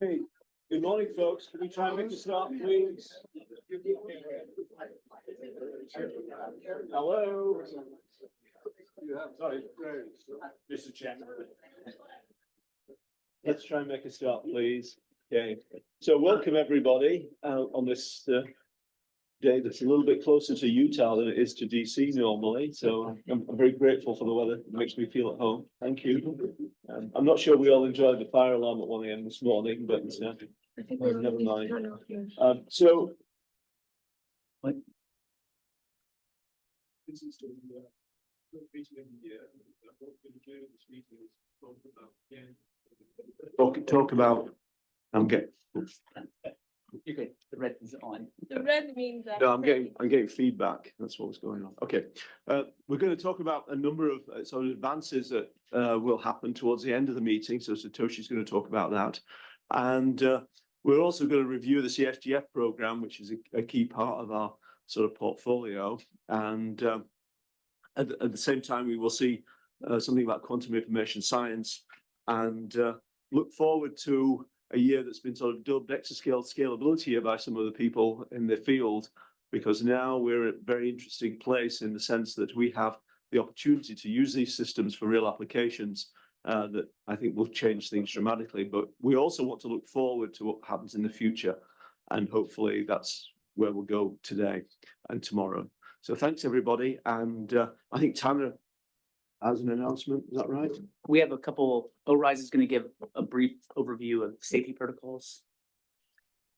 Hey, good morning, folks. Can we try and make a start, please? Hello? Sorry, Mr. Chairman. Let's try and make a start, please. Okay. So welcome, everybody, on this day that's a little bit closer to Utah than it is to DC normally. So I'm very grateful for the weather. It makes me feel at home. Thank you. I'm not sure we all enjoyed the fire alarm at 1 a.m. this morning, but never mind. So what? This is the meeting of the year. What we're going to do this meeting is talk about. I'm getting. Okay, the red is on. The red means that. No, I'm getting feedback. That's what was going on. Okay, we're going to talk about a number of sort of advances that will happen towards the end of the meeting. So Satoshi's going to talk about that, and we're also going to review the CSGF program, which is a key part of our sort of portfolio. And at the same time, we will see something about quantum information science, and look forward to a year that's been sort of dubbed exascale scalability here by some of the people in the field, because now we're at a very interesting place in the sense that we have the opportunity to use these systems for real applications that I think will change things dramatically. But we also want to look forward to what happens in the future, and hopefully that's where we'll go today and tomorrow. So thanks, everybody. And I think Tanner has an announcement. Is that right? We have a couple. ORISE is going to give a brief overview of safety protocols.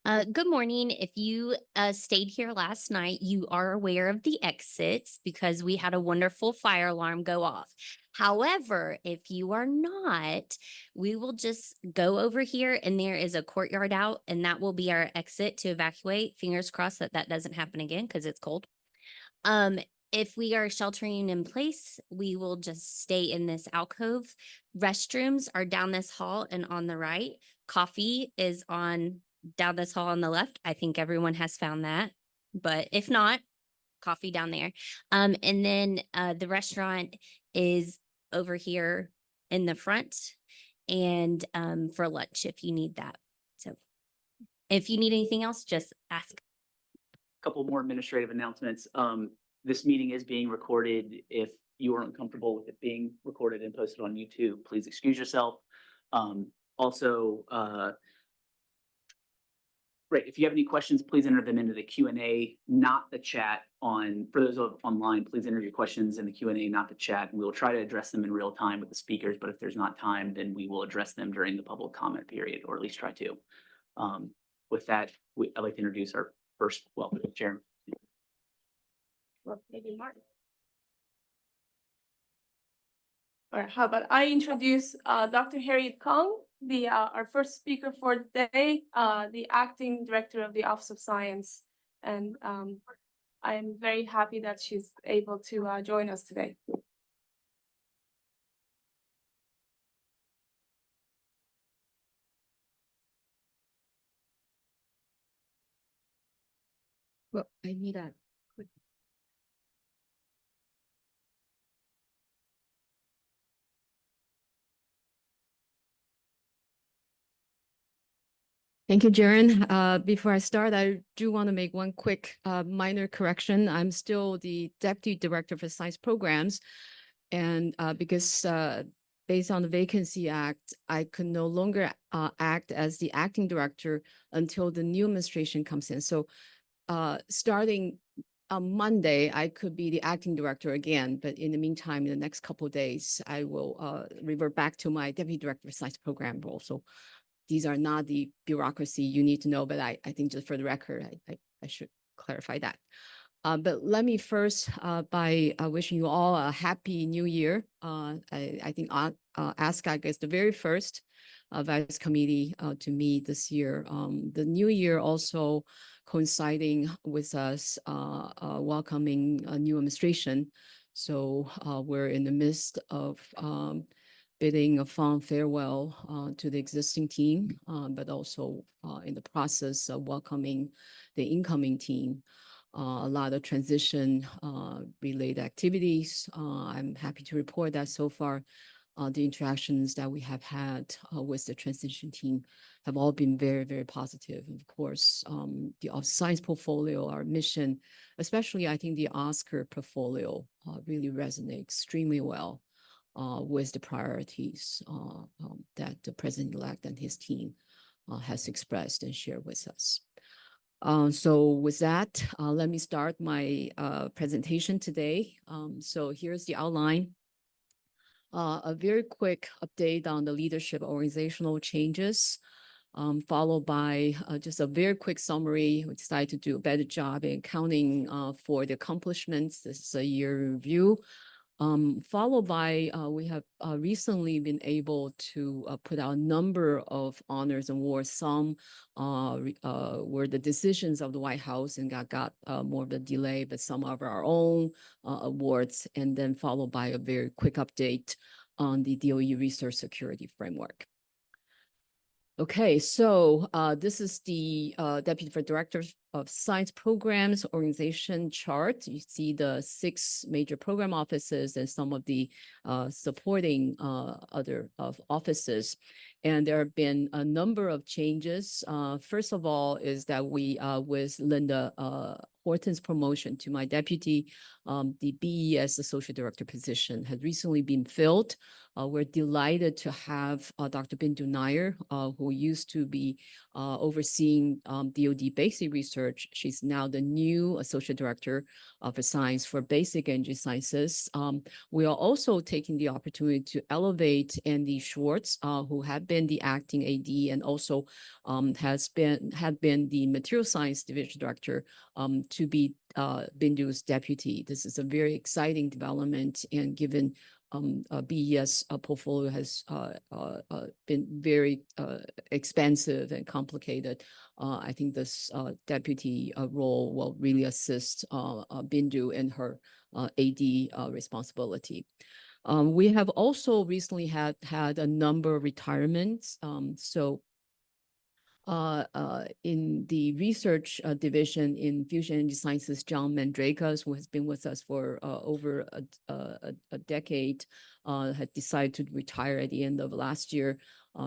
Good morning. If you stayed here last night, you are aware of the exits because we had a wonderful fire alarm go off. However, if you are not, we will just go over here and there is a courtyard out, and that will be our exit to evacuate. Fingers crossed that that doesn't happen again because it's cold. If we are sheltering in place, we will just stay in this alcove. Restrooms are down this hall and on the right. Coffee is on down this hall on the left. I think everyone has found that, but if not, coffee down there. And then the restaurant is over here in the front, and for lunch if you need that. So if you need anything else, just ask. A couple more administrative announcements. This meeting is being recorded. If you are uncomfortable with it being recorded and posted on YouTube, please excuse yourself. Also, great. If you have any questions, please enter them into the Q&A, not the chat. For those online, please enter your questions in the Q&A, not the chat. And we'll try to address them in real time with the speakers, but if there's not time, then we will address them during the public comment period, or at least try to. With that, I'd like to introduce our first chairman. Well, maybe Martin. All right, how about I introduce Dr. Harriet Kong, our first speaker for the day, the acting director of the Office of Science. And I am very happy that she's able to join us today. Well, I need a quick. Thank you, Jaren. Before I start, I do want to make one quick minor correction. I'm still the Deputy Director for Science Programs. And because based on the Vacancy Act, I could no longer act as the acting director until the new administration comes in. So starting on Monday, I could be the acting director again. But in the meantime, in the next couple of days, I will revert back to my Deputy Director for Science Program role. So these are not the bureaucracy you need to know, but I think just for the record, I should clarify that. But let me first by wishing you all a happy new year. I think ASCAC is the very first Vice Committee to meet this year. The new year also coinciding with us welcoming a new administration. So we're in the midst of bidding a fond farewell to the existing team, but also in the process of welcoming the incoming team. A lot of transition related activities. I'm happy to report that so far The interactions that we have had with the transition team have all been very, very positive. Of course, the Office of Science portfolio, our mission, especially I think the Oscar portfolio really resonate extremely well with the priorities that the president-elect and his team has expressed and shared with us. So with that, let me start my presentation today. So here's the outline. A very quick update on the leadership organizational changes, followed by just a very quick summary. We decided to do a better job in accounting for the accomplishments. This is a year review. Followed by, we have recently been able to put out a number of honors and awards. Some were the decisions of the White House and got more of a delay, but some of our own awards, and then followed by a very quick update on the DOE Research Security Framework. Okay, so this is the Deputy for Director of Science Programs organization chart. You see the 6 major program offices and some of the supporting other offices. And there have been a number of changes. First of all is that we, with Linda Horton's promotion to my deputy, the BES Associate Director position has recently been filled. We're delighted to have Dr. Bindu Nair, who used to be overseeing DoD basic research. She's now the new Associate Director for Science for Basic Energy Sciences. We are also taking the opportunity to elevate Andy Schwartz, who had been the acting AD and also had been the Material Science Division Director, to be Bindu's deputy. This is a very exciting development, and given BES portfolio has been very expensive and complicated, I think this deputy role will really assist Bindu in her AD responsibility. We have also recently had a number of retirements. In the research division in fusion energy sciences, John Mandrakas, who has been with us for over a decade, had decided to retire at the end of last year.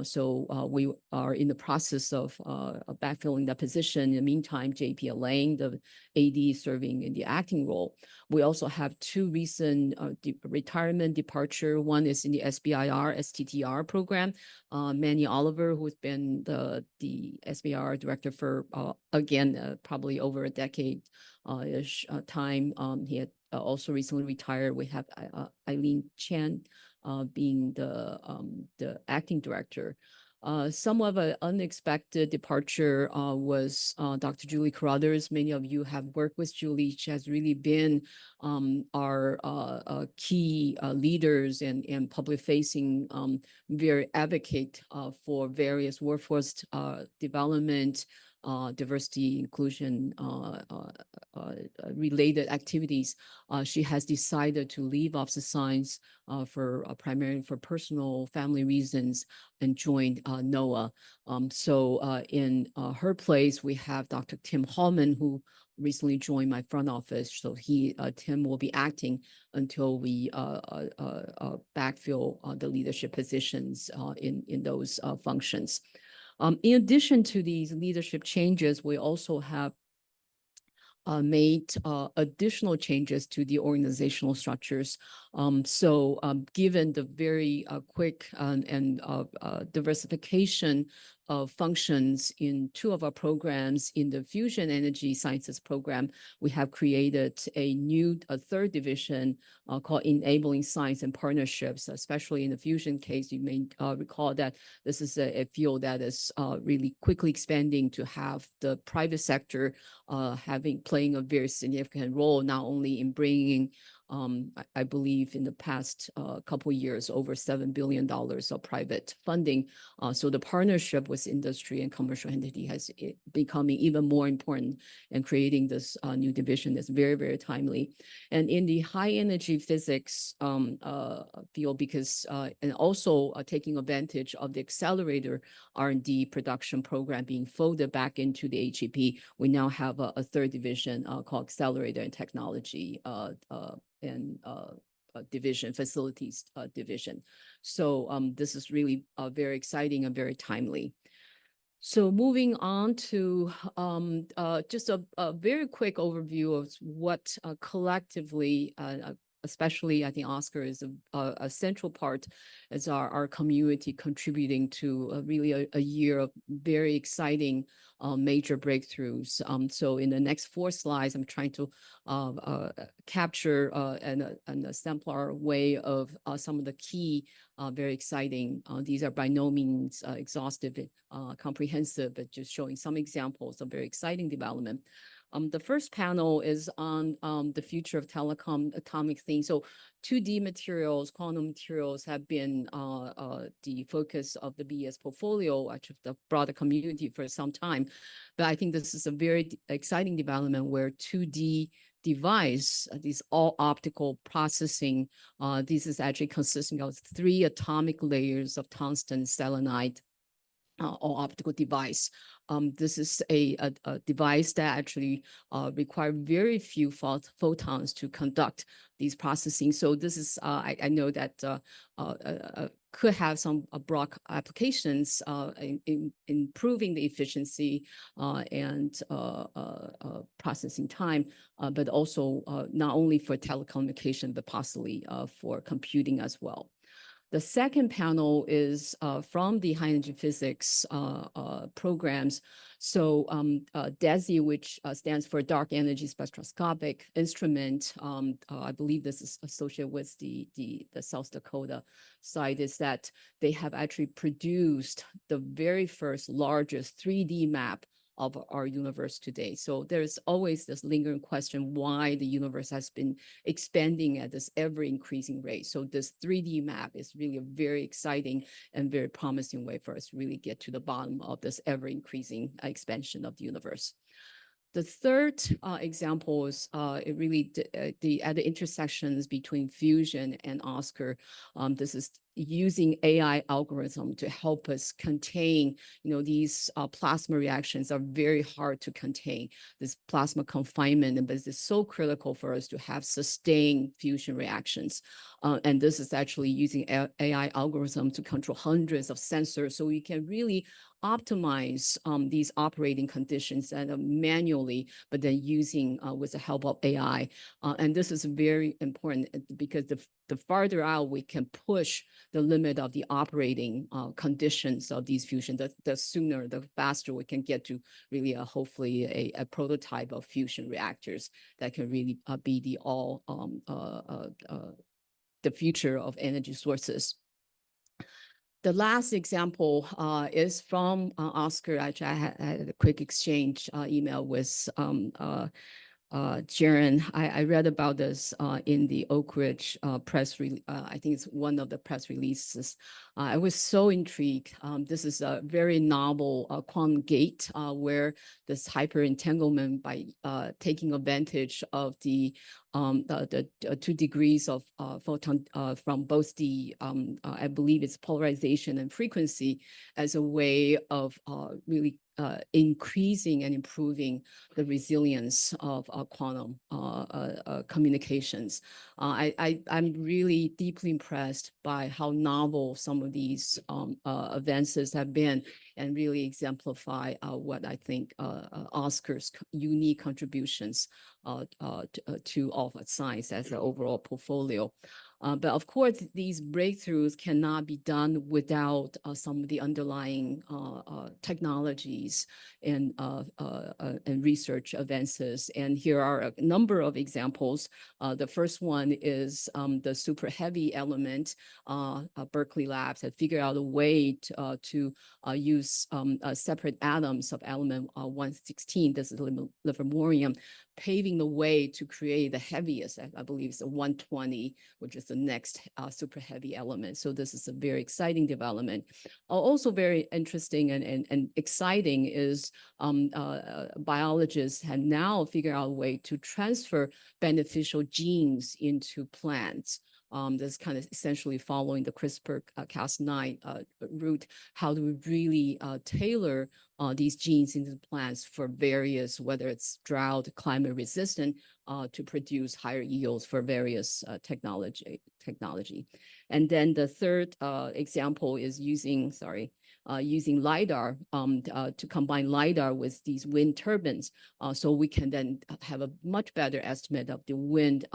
So we are in the process of backfilling that position. In the meantime, JP Elaine, the AD, serving in the acting role. We also have 2 recent retirement departure. One is in the SBIR, STTR program. Manny Oliver, who's been the SBIR director for, again, probably over a decade time. He had also recently retired. We have Eileen Chan being the acting director. Somewhat of an unexpected departure was Dr. Julie Carruthers. Many of you have worked with Julie. She has really been our key leaders and public-facing, very advocate for various workforce development, diversity, inclusion related activities. She has decided to leave Office of Science for primarily for personal family reasons and joined NOAA. So in her place, we have Dr. Tim Hallman, who recently joined my front office. So Tim will be acting until we backfill the leadership positions in those functions. In addition to these leadership changes, we also have made additional changes to the organizational structures. Given the very quick and diversification of functions in 2 of our programs, in the fusion energy sciences program, we have created a 3rd division called Enabling Science and Partnerships. Especially in the fusion case, you may recall that this is a field that is really quickly expanding to have the private sector playing a very significant role, not only in bringing I believe in the past couple of years, over $7 billion of private funding. So the partnership with industry and commercial entity has becoming even more important, and creating this new division that's very, very timely. And in the high energy physics field, because and also taking advantage of the accelerator R&D production program being folded back into the HEP, we now have a 3rd division called Accelerator and Technology and division, facilities division. So this is really very exciting and very timely. So moving on to just a very quick overview of what collectively, especially I think Oscar is a central part as our community contributing to really a year of very exciting major breakthroughs. So in the next 4 slides, I'm trying to capture an exemplar way of some of the key very exciting. These are by no means exhaustive, comprehensive, but just showing some examples of very exciting development. The first panel is on the future of telecom atomic things. So 2D materials, quantum materials have been the focus of the BES portfolio, actually the broader community for some time. But I think this is a very exciting development where 2D device, these all optical processing, this is actually consisting of 3 atomic layers of tungsten selenide or optical device. This is a device that actually require very few photons to conduct these processing. So this is, I know that could have some broad applications in improving the efficiency and processing time, but also not only for telecommunication, but possibly for computing as well. The second panel is from the high energy physics programs. So DESI, which stands for Dark Energy Spectroscopic Instrument, I believe this is associated with the South Dakota side, is that they have actually produced the very first largest 3D map of our universe today. So there's always this lingering question why the universe has been expanding at this ever increasing rate. So this 3D map is really a very exciting and very promising way for us to really get to the bottom of this ever increasing expansion of the universe. The third example is at the intersections between fusion and Oscar. This is using AI algorithm to help us contain, these plasma reactions are very hard to contain, this plasma confinement, but it's so critical for us to have sustained fusion reactions. And this is actually using AI algorithm to control hundreds of sensors, so we can really optimize these operating conditions and manually, but then using with the help of AI. And this is very important because the farther out we can push the limit of the operating conditions of these fusion, the sooner, the faster we can get to really hopefully a prototype of fusion reactors that can really be the future of energy sources. The last example is from Oscar. Actually, I had a quick exchange email with Jaren. I read about this in the Oak Ridge press release. I think it's one of the press releases. I was so intrigued. This is a very novel quantum gate where this hyperentanglement by taking advantage of the 2 degrees of photon from both the, I believe it's polarization and frequency as a way of really increasing and improving the resilience of quantum communications. I'm really deeply impressed by how novel some of these advances have been and really exemplify what I think Oscar's unique contributions to all of science as an overall portfolio. But of course, these breakthroughs cannot be done without some of the underlying technologies and research advances. And here are a number of examples. The first one is the super heavy element. Berkeley Labs had figured out a way to use separate atoms of element 116, this is livermorium, paving the way to create the heaviest, I believe it's a 120, which is the next super heavy element. So this is a very exciting development. Also very interesting and exciting is biologists have now figured out a way to transfer beneficial genes into plants. That's kind of essentially following the CRISPR-Cas9 route. How do we really tailor these genes into the plants for various, whether it's drought, climate resistant, to produce higher yields for various technology. And then the third example is using LiDAR to combine LiDAR with these wind turbines. So we can then have a much better estimate of the wind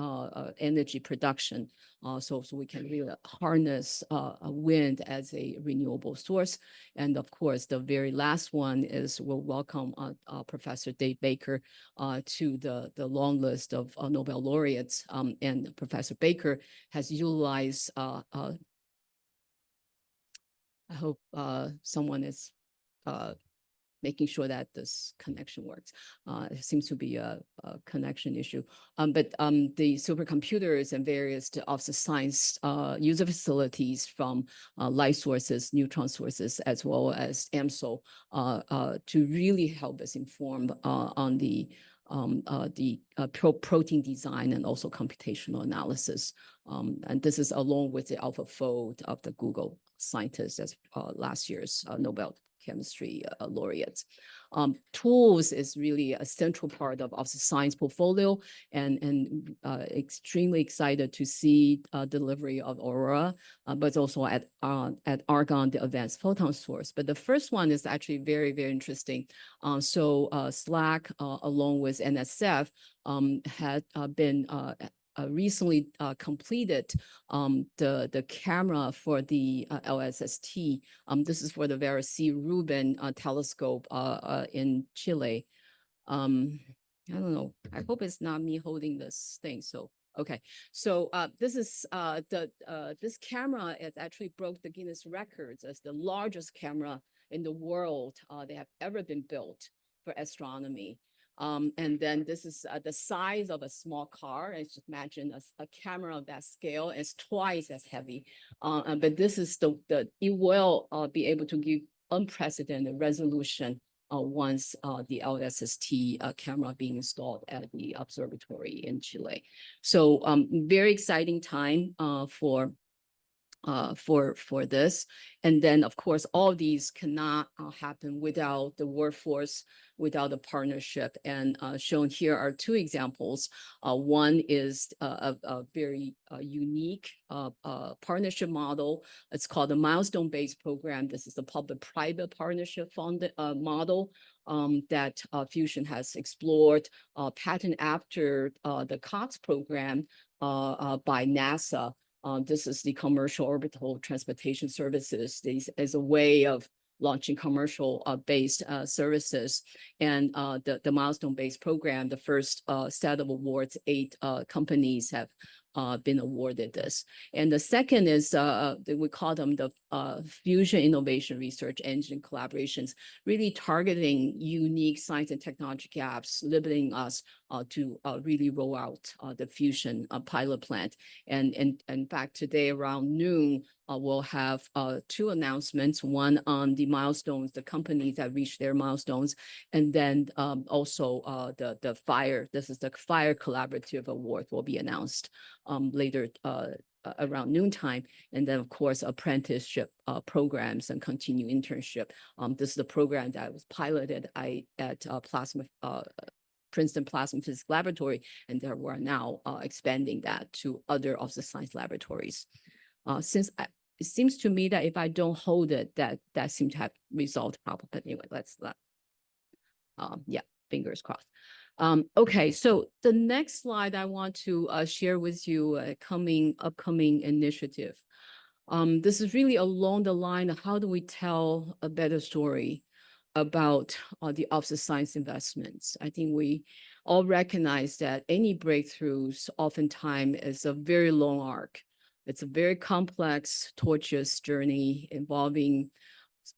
energy production. So we can really harness wind as a renewable source. And of course, the very last one is we'll welcome Professor Dave Baker to the long list of Nobel laureates. And Professor Baker has utilized, I hope someone is making sure that this connection works. It seems to be a connection issue. But the supercomputers and various Office of Science user facilities from light sources, neutron sources, as well as AMSO to really help us inform on the protein design and also computational analysis. And this is along with the AlphaFold of the Google scientists as last year's Nobel chemistry laureates. Tools is really a central part of the science portfolio, and extremely excited to see delivery of Aurora, but also at Argon, the advanced photon source. But the first one is actually very, very interesting. So SLAC, along with NSF, had been recently completed the camera for the LSST. This is for the Vera C. Rubin telescope in Chile. I don't know. I hope it's not me holding this thing. So okay. So this is this camera is actually broke the Guinness records as the largest camera in the world that have ever been built for astronomy. And then this is the size of a small car. I just imagine a camera of that scale is twice as heavy. But this is it will be able to give unprecedented resolution once the LSST camera being installed at the observatory in Chile. So very exciting time for this. And then of course, all these cannot happen without the workforce, without the partnership. And shown here are two examples. One is a very unique partnership model. It's called the milestone-based program. This is the public-private partnership funded model that Fusion has explored, patent after the COTS program by NASA. This is the Commercial Orbital Transportation Services. This is a way of launching commercial based services. And the milestone-based program, the first set of awards, 8 companies have been awarded this. And the second is, we call them the Fusion Innovation Research Engine collaborations, really targeting unique science and technology gaps, limiting us to really roll out the Fusion pilot plant. And in fact, today around noon, we'll have 2 announcements, one on the milestones, the companies that reached their milestones, and then also the FIRE, this is the FIRE Collaborative Award will be announced later around noontime. And then of course, apprenticeship programs and continuing internship. This is the program that was piloted at Princeton Plasma Physics Laboratory, and there we're now expanding that to other of the science laboratories. It seems to me that if I don't hold it, that seems to have resolved the problem. But anyway, let's yeah, fingers crossed. Okay, so the next slide I want to share with you a upcoming initiative. This is really along the line of how do we tell a better story about the Office of Science investments. I think we all recognize that any breakthroughs oftentimes is a very long arc. It's a very complex, tortuous journey involving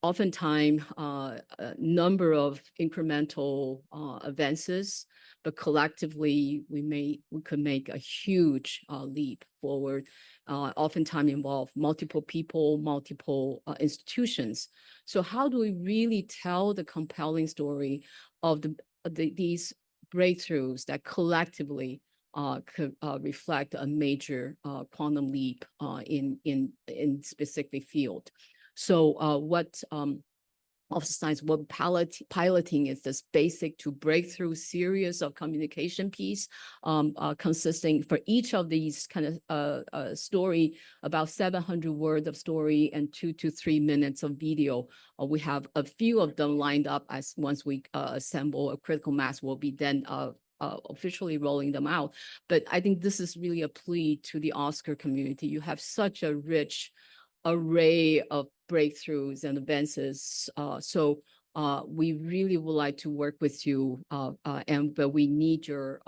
oftentimes a number of incremental advances, but collectively we could make a huge leap forward. Oftentimes involve multiple people, multiple institutions. So how do we really tell the compelling story of these breakthroughs that collectively could reflect a major quantum leap in specific field. So what Office of Science will piloting is this basic to breakthrough series of communication piece, consisting for each of these kind of story, about 700 words of story and 2 to 3 minutes of video. We have a few of them lined up as once we assemble a critical mass, will be then officially rolling them out. But I think this is really a plea to the Oscar community. You have such a rich array of breakthroughs and advances. So we really would like to work with you, but we need your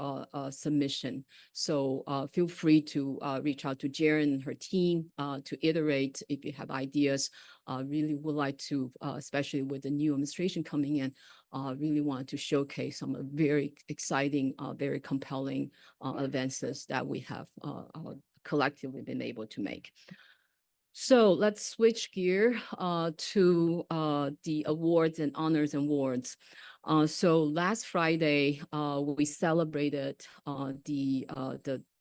submission. So feel free to reach out to Jaren and her team to iterate if you have ideas. Really would like to, especially with the new administration coming in, really want to showcase some very exciting, very compelling advances that we have collectively been able to make. So let's switch gear to the awards and honors and awards. So last Friday, we celebrated the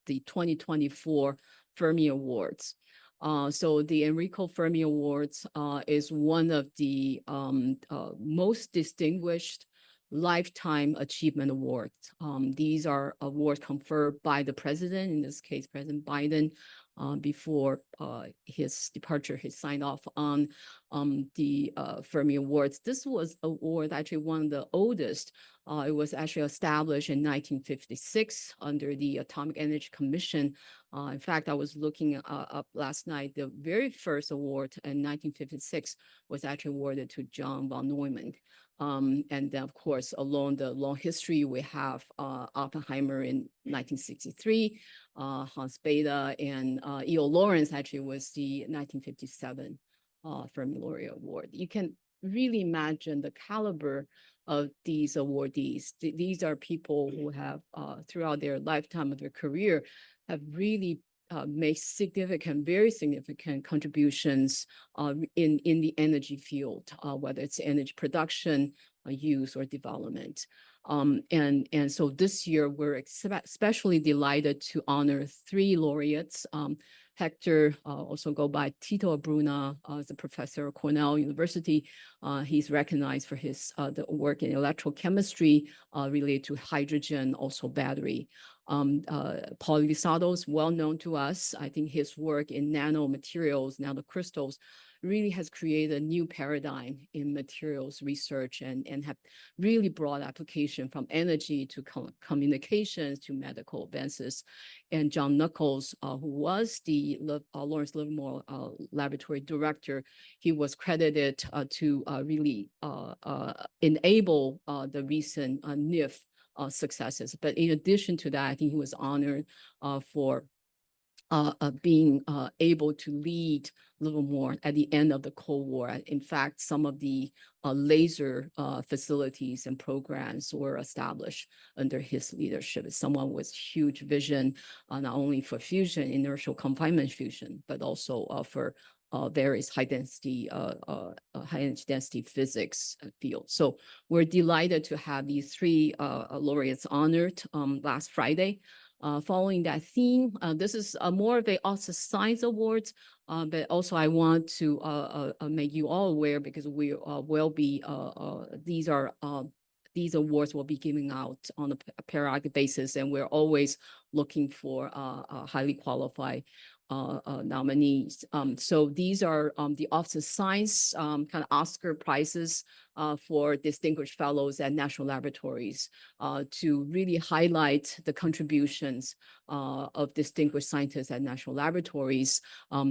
2024 Fermi Awards. So the Enrico Fermi Awards is one of the most distinguished lifetime achievement awards. These are awards conferred by the president, in this case, President Biden, before his departure, he signed off on the Fermi Awards. This was award actually one of the oldest. It was actually established in 1956 under the Atomic Energy Commission. In fact, I was looking up last night. The very first award in 1956 was actually awarded to John von Neumann. And then, of course, along the long history, we have Oppenheimer in 1963, Hans Bethe, and E.O. Lawrence actually was the 1957 Fermi Laureate Award. You can really imagine the caliber of these awardees. These are people who have, throughout their lifetime of their career, have really made significant, very significant contributions in the energy field, whether it's energy production, use, or development. And so this year, we're especially delighted to honor 3 laureates. Hector, also go by Tito Abruna, is a professor at Cornell University. He's recognized for his the work in electrochemistry related to hydrogen, also battery. Paul Lisato is well known to us. I think his work in nanomaterials, nanocrystals, really has created a new paradigm in materials research and have really broad application from energy to communications to medical advances. And John Nichols, who was the Lawrence Livermore Laboratory Director, he was credited to really enable the recent NIF successes. But in addition to that, I think he was honored for being able to lead Livermore at the end of the Cold War. In fact, some of the laser facilities and programs were established under his leadership. Someone with huge vision, not only for fusion, inertial confinement fusion, but also for various high density physics fields. So we're delighted to have these 3 laureates honored last Friday. Following that theme, this is more of a Office of Science Awards, but also I want to make you all aware, because we will be, these awards will be given out on a periodic basis, and we're always looking for highly qualified nominees. So these are the Office of Science kind of Oscar prizes for distinguished fellows at national laboratories to really highlight the contributions of distinguished scientists at national laboratories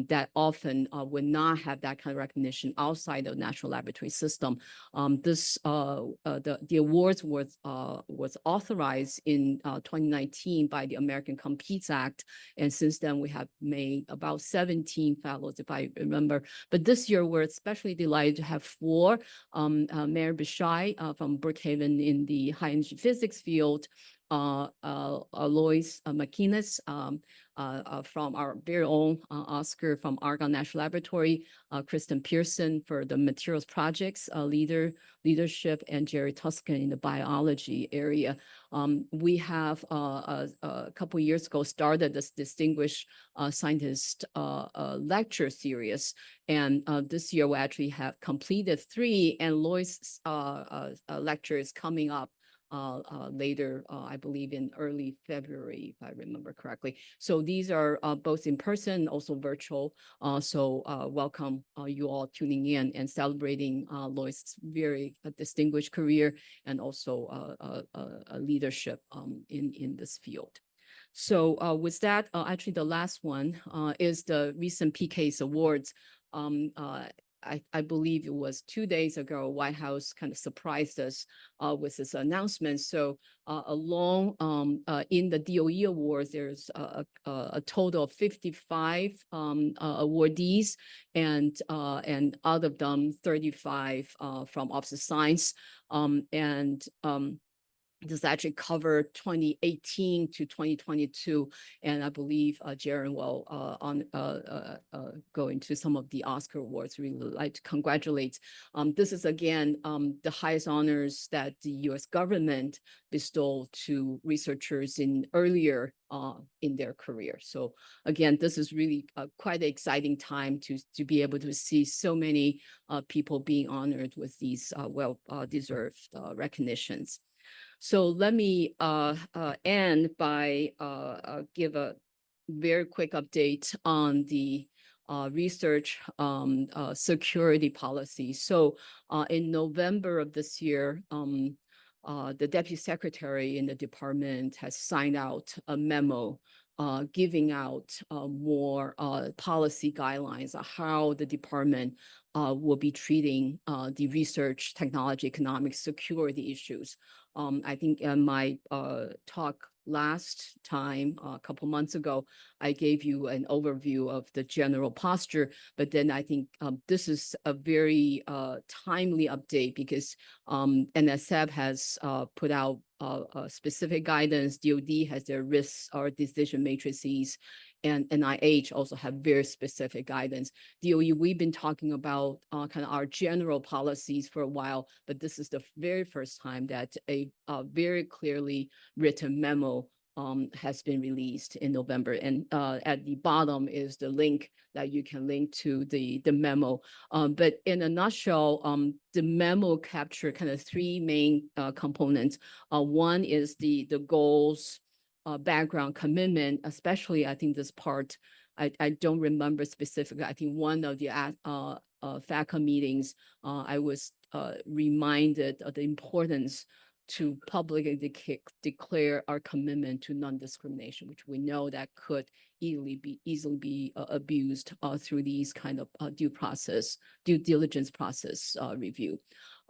that often would not have that kind of recognition outside the national laboratory system. The awards was authorized in 2019 by the American Competes Act, and since then we have made about 17 fellows, if I remember. But this year we're especially delighted to have 4. Mayor Bishai from Brookhaven in the high energy physics field, Alois McInnes, from our very own Oscar from Argonne National Laboratory, Kristen Pearson for the materials projects leadership, and Jerry Tuscan in the biology area. We have a couple years ago started this distinguished scientist lecture series, and this year we actually have completed 3, and Lois lecture is coming up later, I believe in early February, if I remember correctly. So these are both in person, also virtual. So welcome you all tuning in and celebrating Lois' very distinguished career and also leadership in this field. So with that, actually the last one is the recent PK's awards. I believe it was 2 days ago, White House kind of surprised us with this announcement. So along in the DOE awards, there's a total of 55 awardees, and out of them 35 from Office of Science, this actually covered 2018 to 2022, and I believe Jaren will go into some of the Oscar awards. We would like to congratulate. This is again the highest honors that the U.S. government bestowed to researchers in earlier in their career. So again, this is really quite an exciting time to be able to see so many people being honored with these well-deserved recognitions. So let me end by give a very quick update on the research security policy. So in November of this year, the Deputy Secretary in the department has signed out a memo giving out more policy guidelines on how the department will be treating the research, technology, economic security issues. I think in my talk last time, a couple months ago, I gave you an overview of the general posture, but then I think this is a very timely update because NSF has put out specific guidance, DoD has their risks or decision matrices, and NIH also have very specific guidance. DOE, we've been talking about kind of our general policies for a while, but this is the very first time that a very clearly written memo has been released in November. And at the bottom is the link that you can link to the memo. But in a nutshell, the memo captured kind of 3 main components. One is the goals, background, commitment, especially I think this part, I don't remember specifically. I think one of the FACA meetings, I was reminded of the importance to publicly declare our commitment to non-discrimination, which we know that could easily be abused through these kind of due diligence process review.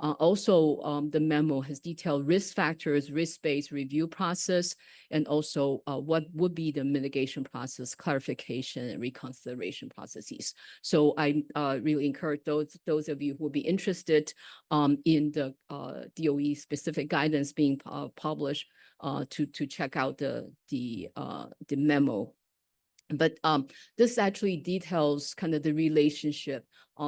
Also, the memo has detailed risk factors, risk-based review process, and also what would be the mitigation process, clarification, and reconsideration processes. So I really encourage those of you who will be interested in the DOE specific guidance being published to check out the memo. But this actually details kind of the relationship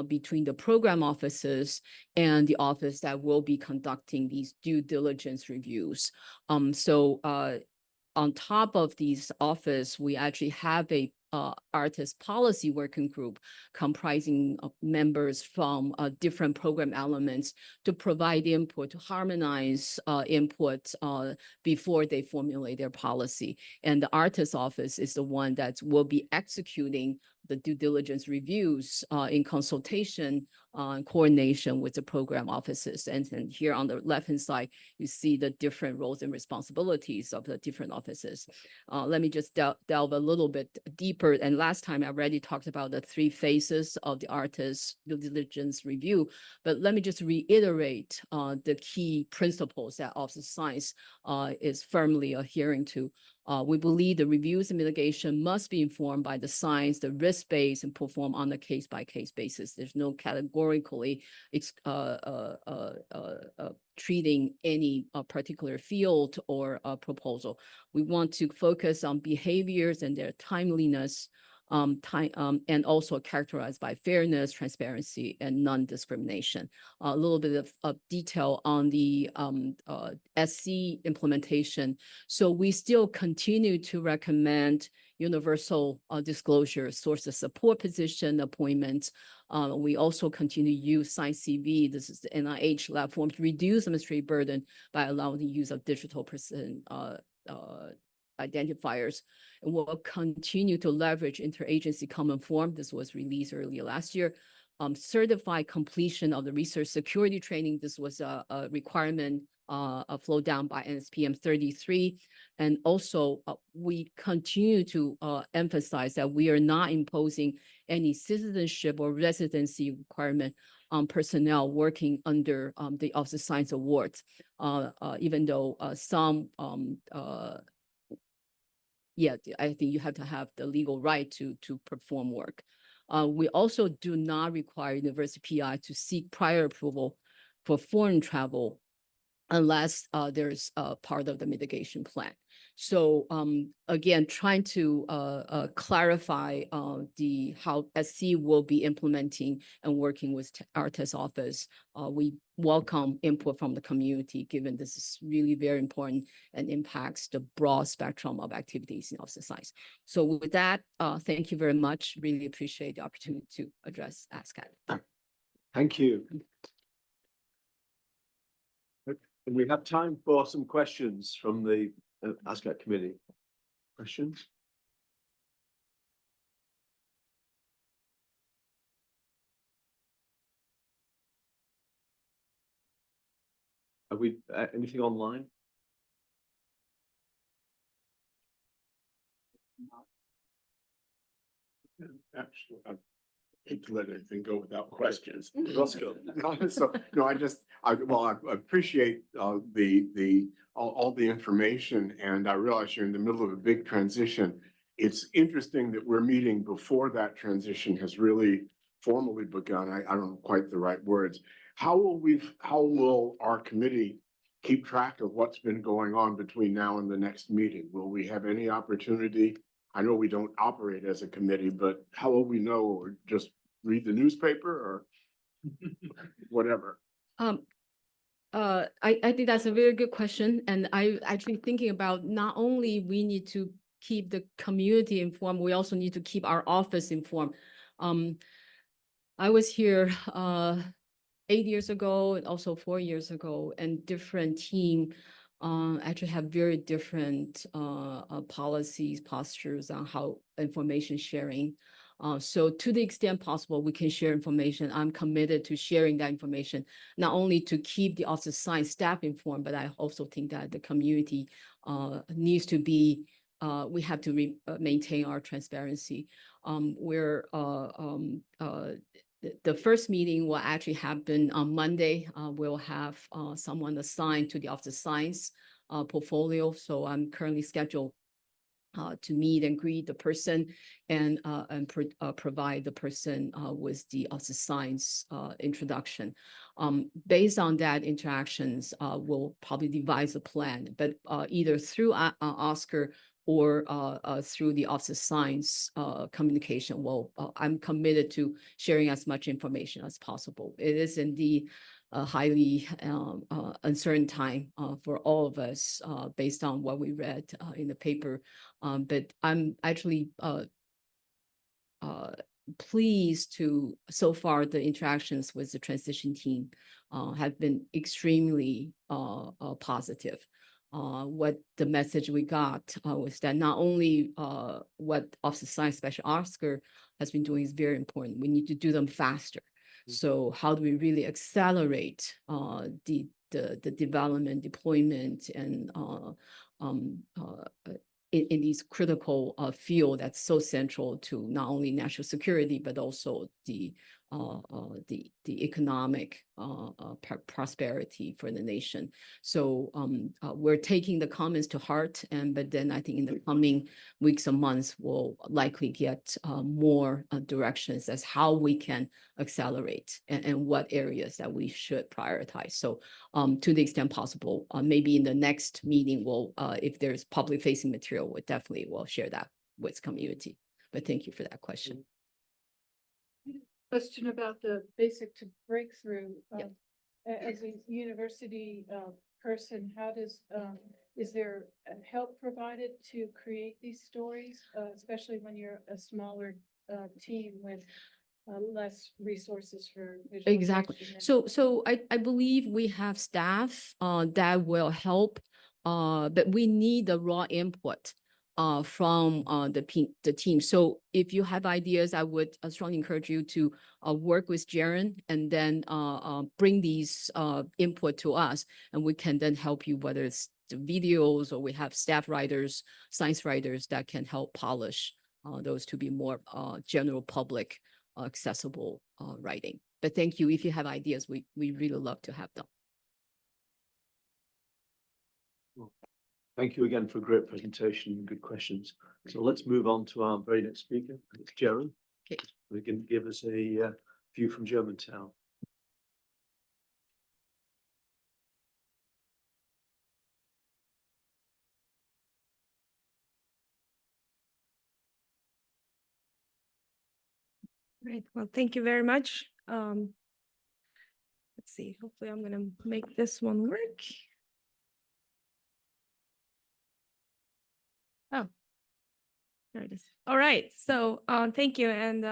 between the program offices and the office that will be conducting these due diligence reviews. So on top of these office, we actually have a artist policy working group comprising of members from different program elements to provide input, to harmonize input before they formulate their policy. And the artist office is the one that will be executing the due diligence reviews in consultation and coordination with the program offices. And here on the left-hand side, you see the different roles and responsibilities of the different offices. Let me just delve a little bit deeper. And last time I already talked about the 3 phases of the artist due diligence review, but let me just reiterate the key principles that Office of Science is firmly adhering to. We believe the reviews and mitigation must be informed by the science, the risk base, and perform on a case-by-case basis. There's no categorically treating any particular field or proposal. We want to focus on behaviors and their timeliness, and also characterized by fairness, transparency, and non-discrimination. A little bit of detail on the SC implementation. So we still continue to recommend universal disclosure, source of support position appointments. We also continue to use Science CV. This is the NIH lab form to reduce administrative burden by allowing the use of digital person identifiers. And we'll continue to leverage interagency common form. This was released earlier last year. Certified completion of the research security training. This was a requirement flowed down by NSPM 33. And also we continue to emphasize that we are not imposing any citizenship or residency requirement on personnel working under the Office of Science Awards, even though some yeah, I think you have to have the legal right to perform work. We also do not require university PI to seek prior approval for foreign travel unless there's a part of the mitigation plan. So again, trying to clarify how SC will be implementing and working with our test office. We welcome input from the community, given this is really very important and impacts the broad spectrum of activities in Office of Science. So with that, thank you very much. Really appreciate the opportunity to address ASCAC. Thank you. And we have time for some questions from the ASCAC committee. Questions? Have we anything online? Actually, I hate to let anything go without questions. Roscoe. So, no, I appreciate all the information, and I realize you're in the middle of a big transition. It's interesting that we're meeting before that transition has really formally begun. I don't know quite the right words. How will our committee keep track of what's been going on between now and the next meeting? Will we have any opportunity? I know we don't operate as a committee, but how will we know, or just read the newspaper or whatever? I think that's a very good question. And I actually thinking about not only we need to keep the community informed, we also need to keep our office informed. I was here 8 years ago and also 4 years ago, and different team actually have very different policies, postures on how information sharing. So to the extent possible, we can share information. I'm committed to sharing that information, not only to keep the Office of Science staff informed, but I also think that the community needs to be, we have to maintain our transparency. The first meeting will actually happen on Monday. We'll have someone assigned to the Office of Science portfolio. So I'm currently scheduled to meet and greet the person and provide the person with the Office of Science introduction. Based on that interactions, we'll probably devise a plan, but either through Oscar or through the Office of Science communication. Well, I'm committed to sharing as much information as possible. It is indeed a highly uncertain time for all of us based on what we read in the paper. But I'm actually pleased to, so far, the interactions with the transition team have been extremely positive. What the message we got was that not only what Office of Science Special Oscar has been doing is very important, we need to do them faster. So how do we really accelerate the development, deployment, and in these critical field that's so central to not only national security, but also the the economic prosperity for the nation. So we're taking the comments to heart, but then I think in the coming weeks and months, we'll likely get more directions as how we can accelerate and what areas that we should prioritize. So to the extent possible, maybe in the next meeting, we'll if there's public facing material, we definitely will share that with community. But thank you for that question. Question about the basic to breakthrough. Yep. As a university person, how does, is there help provided to create these stories, especially when you're a smaller team with less resources for Exactly. visualization and- So I believe we have staff that will help, but we need the raw input from the team. So if you have ideas, I would strongly encourage you to work with Jaren and then bring these input to us, and we can then help you, whether it's the videos or we have staff writers, science writers that can help polish those to be more general public accessible writing. But thank you. If you have ideas, we really love to have them. Thank you again for a great presentation and good questions. So let's move on to our very next speaker. It's Jaren. Okay. Who can give us a view from Germantown. Great. Well, thank you very much. Let's see. Hopefully, I'm gonna make this one work. Oh, there it is. All right. So, thank you, and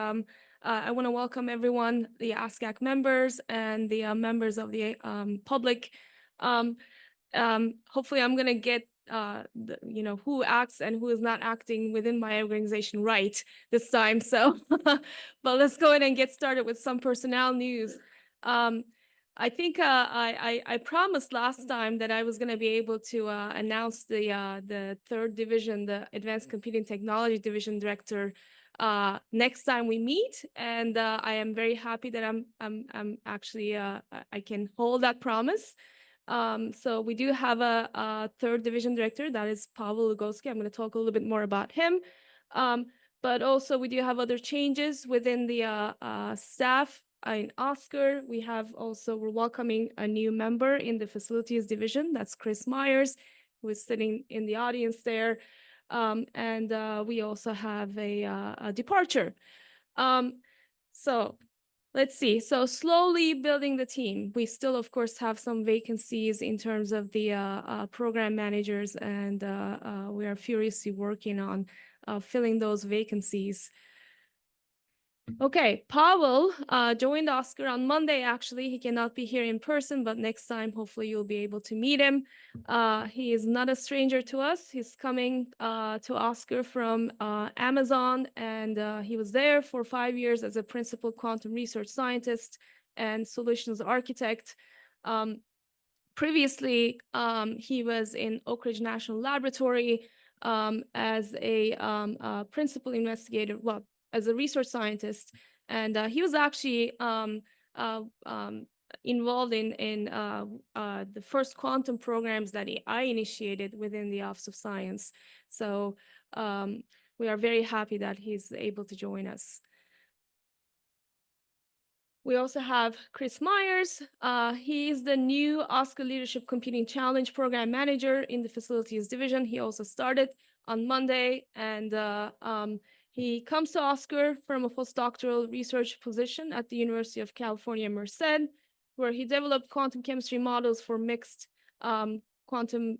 I want to welcome everyone, the ASCAC members and the members of the public. Hopefully, I'm gonna get who acts and who is not acting within my organization right this time. So, but let's go ahead and get started with some personnel news. I think I promised last time that I was going to be able to announce the third division, the Advanced Computing Technology Division Director, next time we meet, and I am very happy that I'm actually I can hold that promise. So we do have a third division director, that is Pavel Lugowski. I'm going to talk a little bit more about him. But also we do have other changes within the staff. In Oscar, we're welcoming a new member in the facilities division. That's Chris Myers, who is sitting in the audience there. And we also have a departure. So let's see. So slowly building the team. We still, of course, have some vacancies in terms of the program managers, and we are furiously working on filling those vacancies. Okay, Pavel joined Oscar on Monday, actually. He cannot be here in person, but next time, hopefully you'll be able to meet him. He is not a stranger to us. He's coming to Oscar from Amazon, and he was there for 5 years as a principal quantum research scientist and solutions architect. Previously, he was in Oak Ridge National Laboratory as a principal investigator, well, as a research scientist, and he was actually involved in the first quantum programs that I initiated within the Office of Science. So we are very happy that he's able to join us. We also have Chris Myers. He is the new Oscar Leadership Computing Challenge Program Manager in the Facilities Division. He also started on Monday, and he comes to Oscar from a postdoctoral research position at the University of California, Merced, where he developed quantum chemistry models for mixed quantum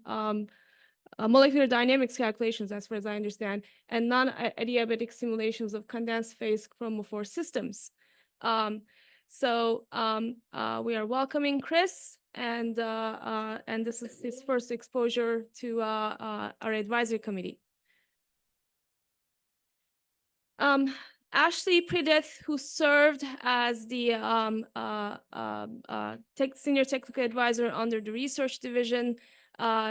molecular dynamics calculations, as far as I understand, and non-adiabatic simulations of condensed phase chromophore systems. So we are welcoming Chris, and this is his first exposure to our advisory committee. Ashley Predeth, who served as the senior technical advisor under the research division,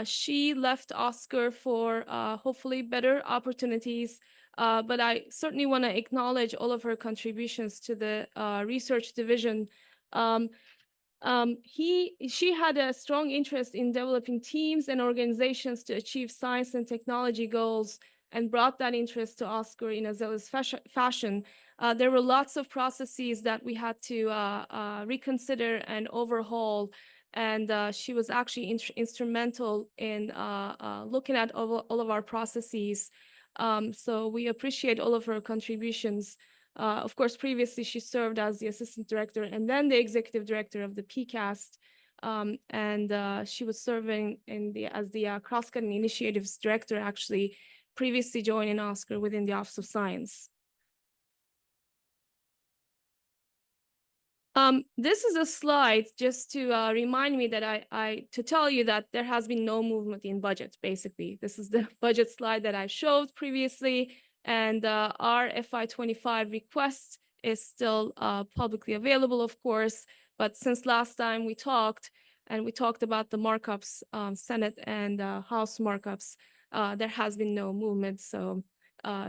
She left Oscar for hopefully better opportunities. But I certainly want to acknowledge all of her contributions to the research division. She had a strong interest in developing teams and organizations to achieve science and technology goals, and brought that interest to Oscar in a zealous fashion. There were lots of processes that we had to reconsider and overhaul, and she was actually instrumental in looking at all of our processes. So we appreciate all of her contributions. Of course, previously she served as the assistant director and then the executive director of the PCAST. And she was serving as the cross-cutting initiatives director, actually previously joining Oscar within the Office of Science. This is a slide just to remind me that to tell you that there has been no movement in budget, basically. This is the budget slide that I showed previously, and our FY25 request is still publicly available, of course, but since last time we talked, and we talked about the markups, Senate and House markups, there has been no movement, so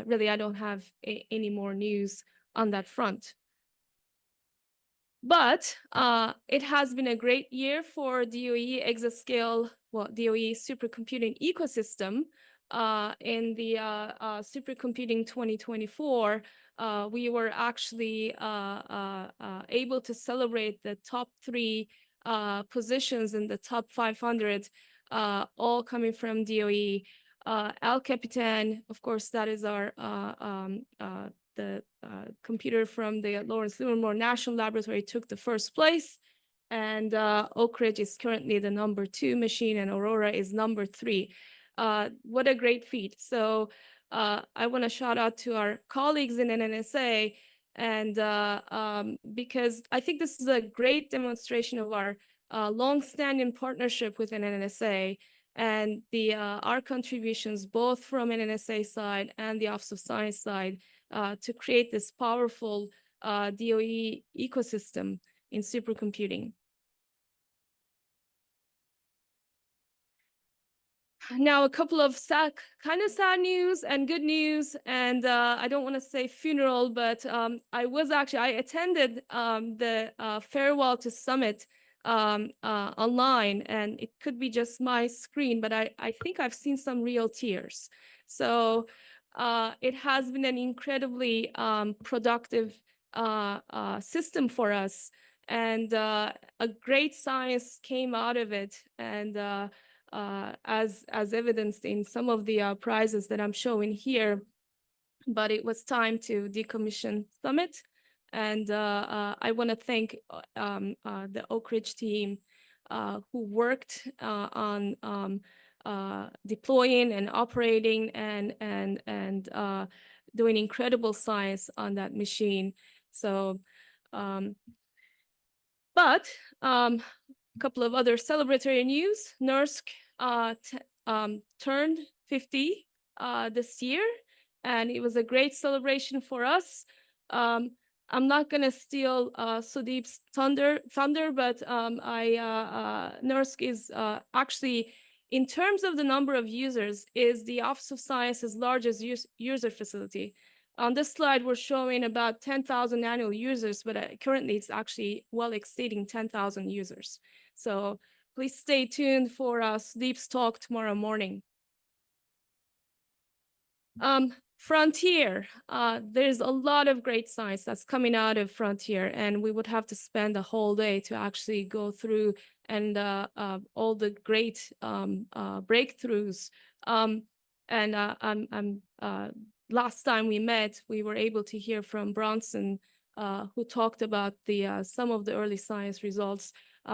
really I don't have any more news on that front. But it has been a great year for DOE exascale, DOE supercomputing ecosystem. In the supercomputing 2024, we were actually able to celebrate the top 3 positions in the top 500, all coming from DOE. El Capitan, of course, that is our the computer from the Lawrence Livermore National Laboratory, took the first place, and Oak Ridge is currently the number 2 machine, and Aurora is number 3. What a great feat. So I want to shout out to our colleagues in NNSA, and because I think this is a great demonstration of our long-standing partnership with NNSA, and our contributions both from NNSA side and the Office of Science side to create this powerful DOE ecosystem in supercomputing. Now, a couple of kind of sad news and good news, and I don't want to say funeral, but I attended the Farewell to Summit online, and it could be just my screen, but I think I've seen some real tears. So it has been an incredibly productive system for us, and a great science came out of it, and as evidenced in some of the prizes that I'm showing here. But it was time to decommission Summit, and I want to thank the Oak Ridge team who worked on deploying and operating and doing incredible science on that machine. So, but a couple of other celebratory news. NERSC turned 50 this year, and it was a great celebration for us. I'm not going to steal Sudeep's thunder, but NERSC is actually, in terms of the number of users, is the Office of Science's largest user facility. On this slide, we're showing about 10,000 annual users, but currently it's actually well exceeding 10,000 users. So please stay tuned for Sudeep's talk tomorrow morning. Frontier, there's a lot of great science that's coming out of Frontier, and we would have to spend a whole day to actually go through and all the great breakthroughs. Last time we met, we were able to hear from Bronson, who talked about some of the early science results.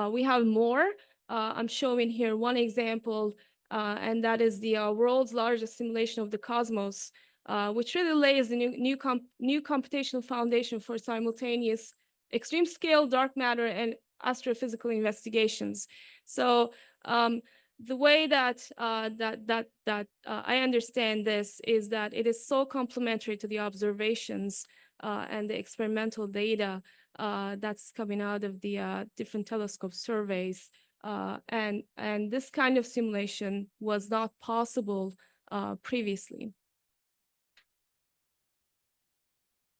We have more. I'm showing here one example, and that is the world's largest simulation of the cosmos, which really lays the new computational foundation for simultaneous extreme scale dark matter and astrophysical investigations. So the way that I understand this is that it is so complementary to the observations and the experimental data that's coming out of the different telescope surveys And this kind of simulation was not possible previously.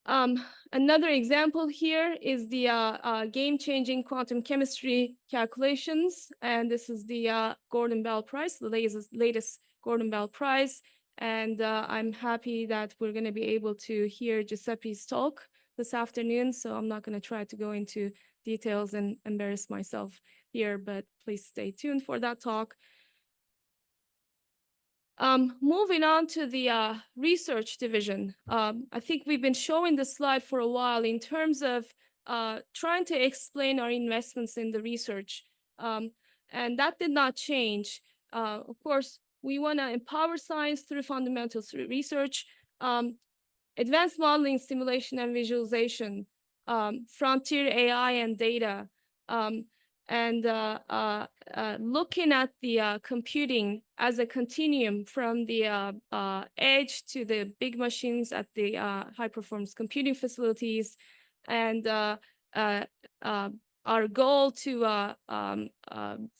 Another example here is the game-changing quantum chemistry calculations, and this is the Gordon Bell Prize, the latest Gordon Bell Prize. And I'm happy that we're going to be able to hear Giuseppe's talk this afternoon, so I'm not going to try to go into details and embarrass myself here, but please stay tuned for that talk. Moving on to the research division, I think we've been showing this slide for a while in terms of trying to explain our investments in the research, and that did not change. Of course, we want to empower science through fundamentals research, advanced modeling, simulation, and visualization, frontier AI and data, and looking at the computing as a continuum from the edge to the big machines at the high performance computing facilities, and our goal to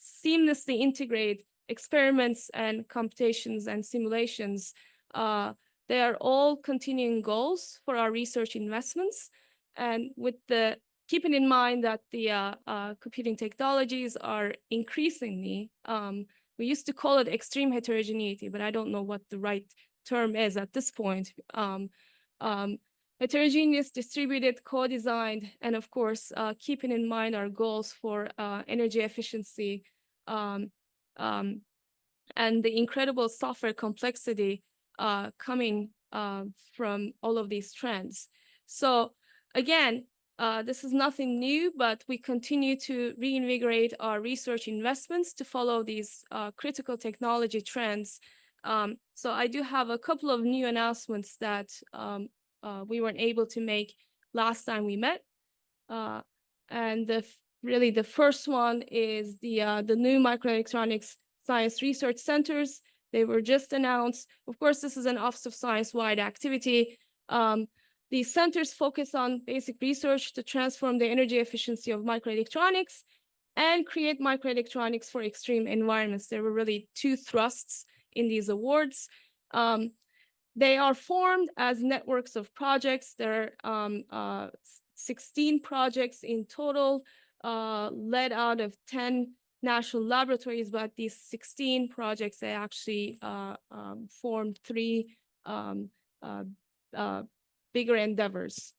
seamlessly integrate experiments and computations and simulations. They are all continuing goals for our research investments, and with the keeping in mind that the computing technologies are increasingly, we used to call it extreme heterogeneity, but I don't know what the right term is at this point. Heterogeneous, distributed, co-designed, and of course, keeping in mind our goals for energy efficiency and the incredible software complexity coming from all of these trends. So again, this is nothing new, but we continue to reinvigorate our research investments to follow these critical technology trends. So I do have a couple of new announcements that we weren't able to make last time we met. And really the first one is the new microelectronics science research centers. They were just announced. Of course, this is an Office of Science-wide activity. These centers focus on basic research to transform the energy efficiency of microelectronics and create microelectronics for extreme environments. There were really two thrusts in these awards. They are formed as networks of projects. There are 16 projects in total, led out of 10 national laboratories, but these 16 projects, they actually formed three bigger endeavors.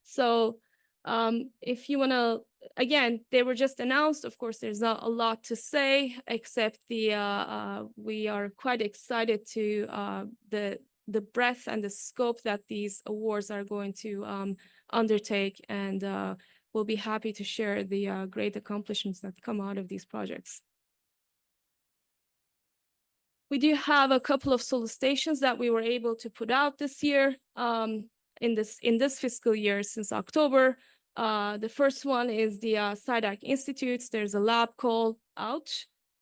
So if you want to, again, they were just announced. Of course, there's not a lot to say, except we are quite excited to the breadth and the scope that these awards are going to undertake, and we'll be happy to share the great accomplishments that come out of these projects. We do have a couple of solicitations that we were able to put out this year, in this fiscal year since October. The first one is the SciDac Institutes. There's a lab call out,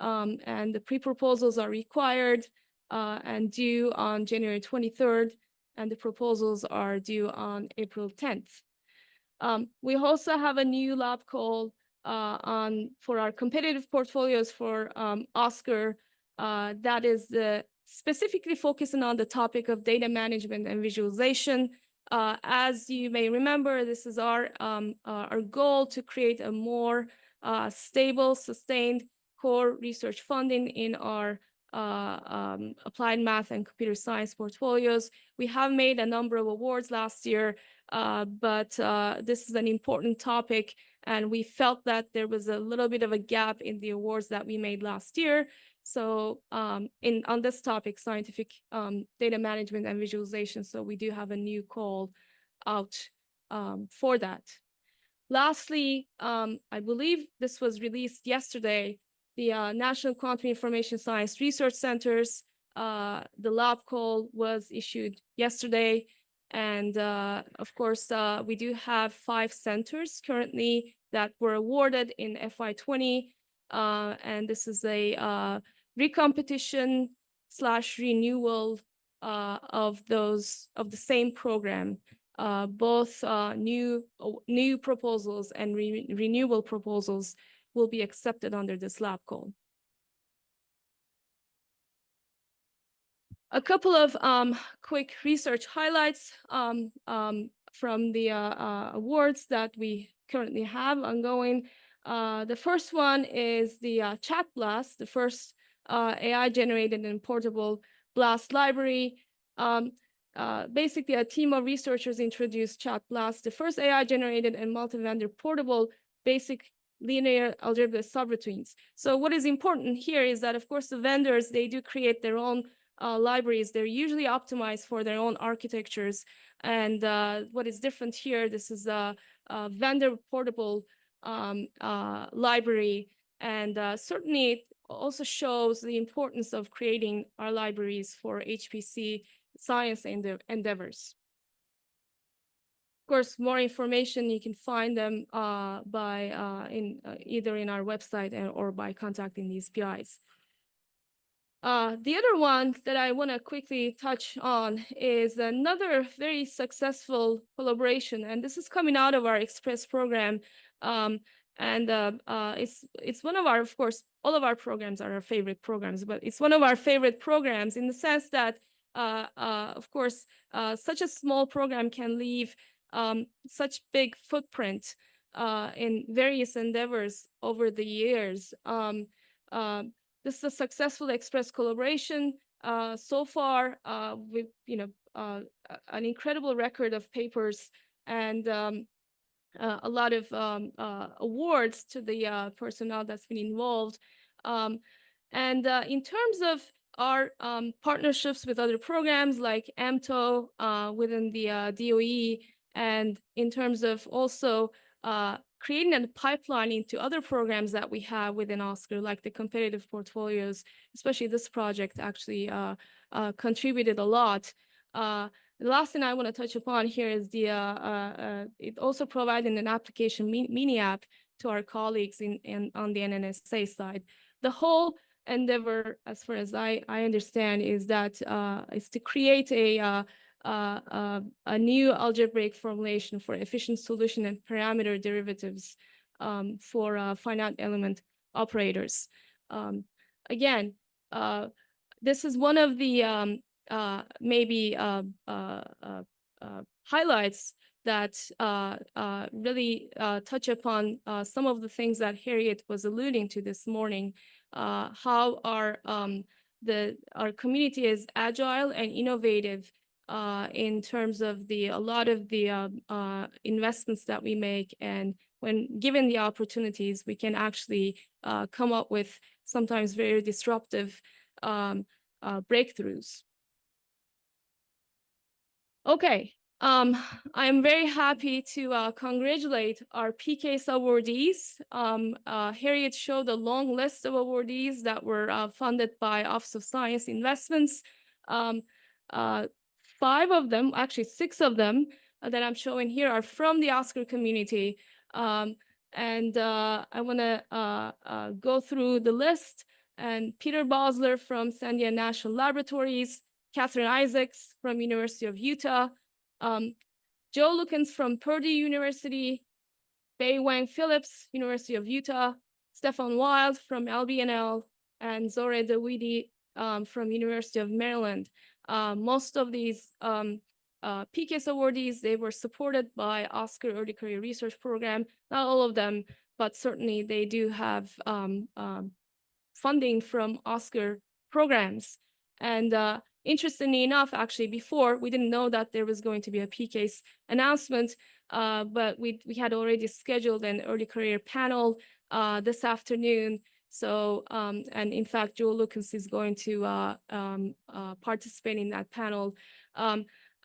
and the pre-proposals are required and due on January 23rd, and the proposals are due on April 10th. We also have a new lab call for our competitive portfolios for ASCAC. That is specifically focusing on the topic of data management and visualization. As you may remember, this is our goal to create a more stable, sustained core research funding in our applied math and computer science portfolios. We have made a number of awards last year, but this is an important topic, and we felt that there was a little bit of a gap in the awards that we made last year. So on this topic, scientific data management and visualization, so we do have a new call out for that. Lastly, I believe this was released yesterday, the National Quantum Information Science Research Centers, the lab call was issued yesterday. And of course, we do have 5 centers currently that were awarded in FY20. And this is a recompetition / renewal of the same program, both new proposals and renewal proposals will be accepted under this lab call. A couple of quick research highlights from the awards that we currently have ongoing. The first one is the Chat Blast, the first AI-generated and portable BLAST library. Basically, a team of researchers introduced Chat Blast, the first AI-generated and multi-vendor portable basic linear algebra subroutines. So what is important here is that, of course, the vendors, they do create their own libraries. They're usually optimized for their own architectures. And what is different here, this is a vendor portable library. And certainly it also shows the importance of creating our libraries for HPC science endeavors. Of course, more information, you can find them either in our website or by contacting these PIs. The other one that I want to quickly touch on is another very successful collaboration, and this is coming out of our Express program. It's one of our, of course, all of our programs are our favorite programs, but it's one of our favorite programs in the sense that, of course, such a small program can leave such big footprint in various endeavors over the years. This is a successful Express collaboration. So far, we've an incredible record of papers and a lot of awards to the personnel that's been involved. In terms of our partnerships with other programs like AMTO within the DOE, and in terms of also creating a pipeline into other programs that we have within OSCAR, like the competitive portfolios, especially this project actually contributed a lot. The last thing I want to touch upon here is it also provided an application mini app to our colleagues on the NNSA side. The whole endeavor, as far as I understand, is to create a new algebraic formulation for efficient solution and parameter derivatives for finite element operators. Again, this is one of the maybe highlights that really touch upon some of the things that Harriet was alluding to this morning, how our community is agile and innovative in terms of a lot of the investments that we make, and when given the opportunities, we can actually come up with sometimes very disruptive breakthroughs. Okay, I'm very happy to congratulate our PCASE awardees. Harriet showed a long list of awardees that were funded by Office of Science Investments. 5 of them, actually 6 of them that I'm showing here are from the OSCAR community. I want to go through the list. And Peter Bosler from Sandia National Laboratories, Catherine Isaacs from University of Utah, Joe Lukens from Purdue University, Bei Wang Phillips, University of Utah, Stefan Wild from LBNL, and Zore Dawidi from University of Maryland. Most of these PCASE awardees, they were supported by OSCAR Early Career Research Program. Not all of them, but certainly they do have funding from OSCAR programs. And interestingly enough, actually, before, we didn't know that there was going to be a PCASE announcement, but we had already scheduled an early career panel this afternoon. So, and in fact, Joe Lukens is going to participate in that panel.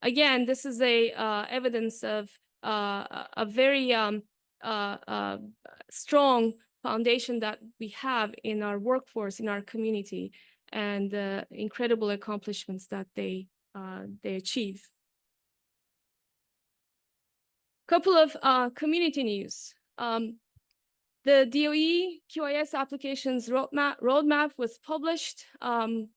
Again, this is evidence of a very strong foundation that we have in our workforce, in our community, and the incredible accomplishments that they achieve. Couple of community news. The DOE QIS applications roadmap was published.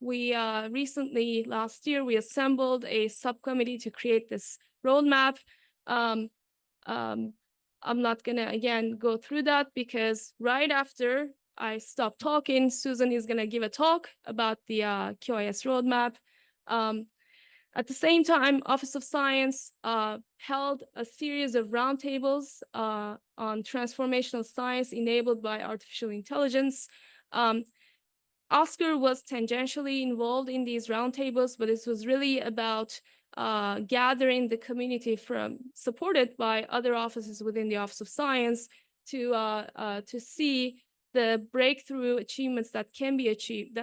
We recently, last year, we assembled a subcommittee to create this roadmap. I'm not gonna again go through that because right after I stop talking, Susan is gonna give a talk about the QIS roadmap. At the same time, Office of Science held a series of roundtables on transformational science enabled by artificial intelligence. Oscar was tangentially involved in these roundtables, but this was really about gathering the community from supported by other offices within the Office of Science to see the breakthrough achievements that can be achieved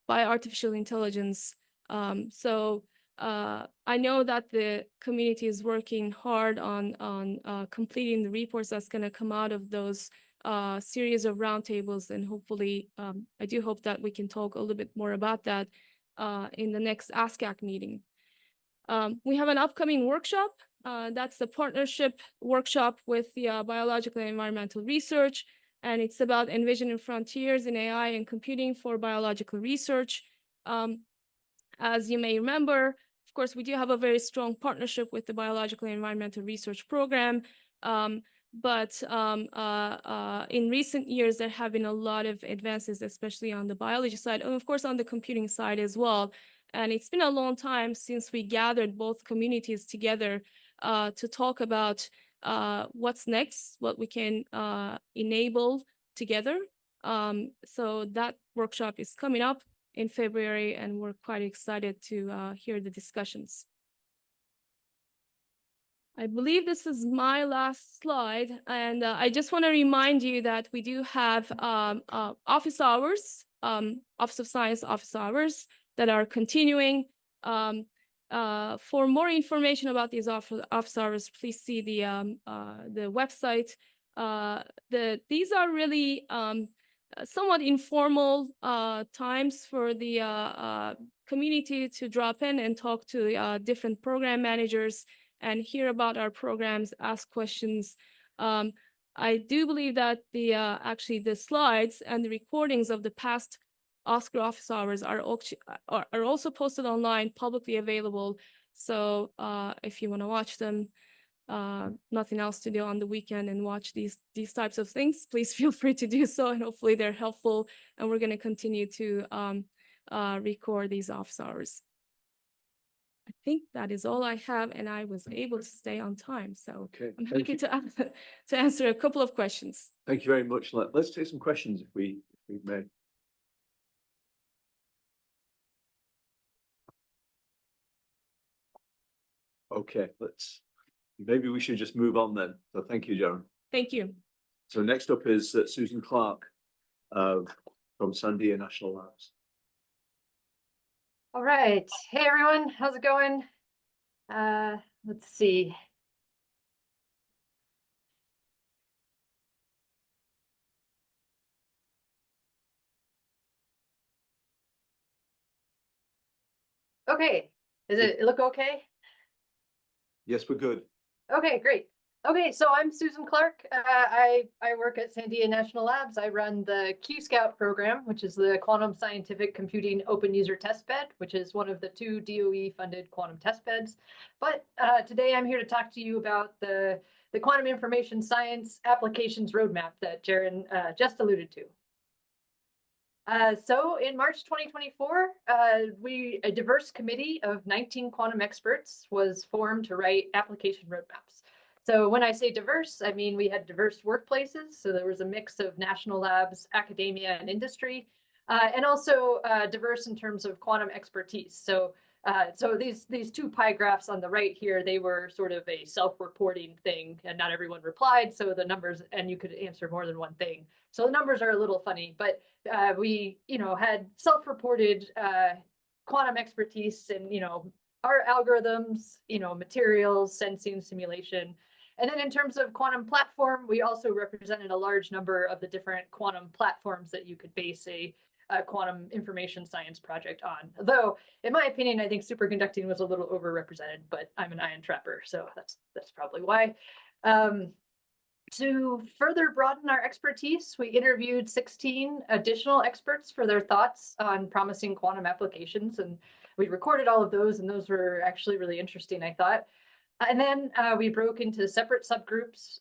by artificial intelligence. I know that the community is working hard on completing the reports that's going to come out of those series of roundtables, and hopefully, I do hope that we can talk a little bit more about that in the next ASCAC meeting. We have an upcoming workshop. That's the partnership workshop with the biological and environmental research, and it's about envisioning frontiers in AI and computing for biological research. As you may remember, of course, we do have a very strong partnership with the Biological and Environmental Research Program. But in recent years, there have been a lot of advances, especially on the biology side, and of course, on the computing side as well. And it's been a long time since we gathered both communities together to talk about what's next, what we can enable together. So that workshop is coming up in February, and we're quite excited to hear the discussions. I believe this is my last slide, and I just want to remind you that we do have office hours, Office of Science office hours that are continuing. For more information about these office hours, please see the website. These are really somewhat informal times for the community to drop in and talk to different program managers and hear about our programs, ask questions. I do believe that actually the slides and the recordings of the past Oscar office hours are also posted online, publicly available. So if you want to watch them, nothing else to do on the weekend and watch these types of things, please feel free to do so, and hopefully they're helpful. And we're going to continue to record these office hours. I think that is all I have, and I was able to stay on time. So Okay, I'm happy to answer a couple of questions. thank you very much. Let's take some questions if we may. Okay, maybe we should just move on then. So thank you, Jaron. Thank you. So next up is Susan Clark from Sandia National Labs. All right. Hey, everyone. How's it going? Let's see. Okay. Does it look okay? Yes, we're good. Okay, great. Okay, so I'm Susan Clark. I work at Sandia National Labs. I run the Q-Scout program, which is the Quantum Scientific Computing Open User Testbed, which is one of the 2 DOE-funded quantum testbeds. But today I'm here to talk to you about the Quantum Information Science Applications Roadmap that Jaron just alluded to. So in March 2024, a diverse committee of 19 quantum experts was formed to write application roadmaps. So when I say diverse, I mean we had diverse workplaces. So there was a mix of national labs, academia, and industry, and also diverse in terms of quantum expertise. So these 2 pie graphs on the right here, they were sort of a self-reporting thing, and not everyone replied. So the numbers, and you could answer more than one thing. So the numbers are a little funny, but we, had self-reported quantum expertise in, our algorithms, materials, sensing, simulation. And then in terms of quantum platform, we also represented a large number of the different quantum platforms that you could base a quantum information science project on. Though, in my opinion, I think superconducting was a little overrepresented, but I'm an ion trapper, so that's probably why. To further broaden our expertise, we interviewed 16 additional experts for their thoughts on promising quantum applications, and we recorded all of those, and those were actually really interesting, I thought. And then we broke into separate subgroups.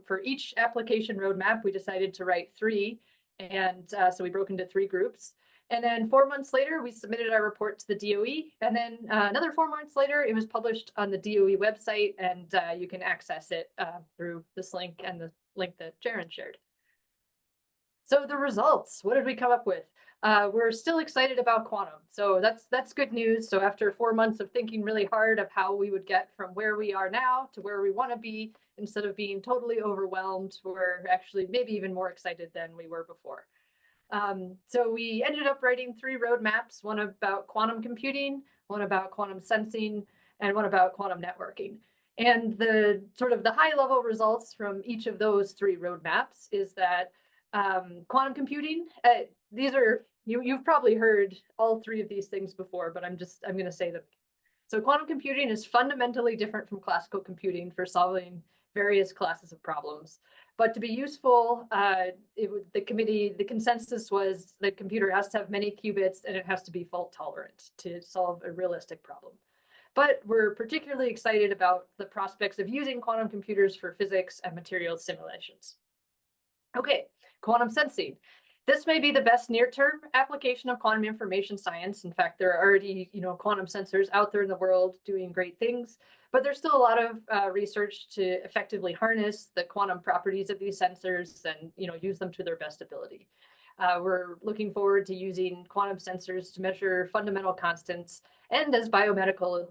For each application roadmap, we decided to write 3. And so we broke into 3 groups. And then 4 months later, we submitted our report to the DOE. And then another 4 months later, it was published on the DOE website, and you can access it through this link and the link that Jaren shared. So the results, what did we come up with? We're still excited about quantum. So that's good news. So after 4 months of thinking really hard of how we would get from where we are now to where we want to be, instead of being totally overwhelmed, we're actually maybe even more excited than we were before. So we ended up writing 3 roadmaps, one about quantum computing, one about quantum sensing, and one about quantum networking. And the sort of the high level results from each of those 3 roadmaps is that quantum computing, these are, you've probably heard all 3 of these things before, but I'm going to say them. So quantum computing is fundamentally different from classical computing for solving various classes of problems. But to be useful, the consensus was the computer has to have many qubits and it has to be fault tolerant to solve a realistic problem. But we're particularly excited about the prospects of using quantum computers for physics and materials simulations. Okay, quantum sensing. This may be the best near-term application of quantum information science. In fact, there are already, quantum sensors out there in the world doing great things, but there's still a lot of research to effectively harness the quantum properties of these sensors and, use them to their best ability. We're looking forward to using quantum sensors to measure fundamental constants and as biomedical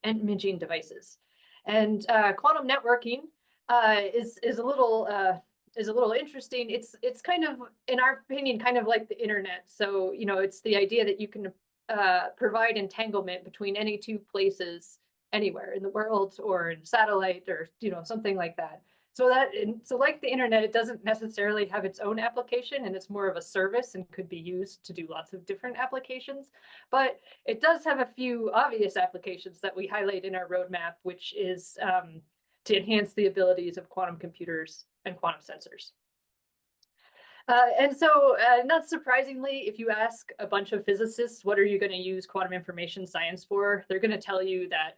imaging devices. And quantum networking is a little interesting. It's kind of, in our opinion, kind of like the internet. So, it's the idea that you can provide entanglement between any 2 places anywhere in the world or in satellite or, something like that. So like the internet, it doesn't necessarily have its own application, and it's more of a service and could be used to do lots of different applications. But it does have a few obvious applications that we highlight in our roadmap, which is to enhance the abilities of quantum computers and quantum sensors. And so, not surprisingly, if you ask a bunch of physicists, what are you going to use quantum information science for? They're going to tell you that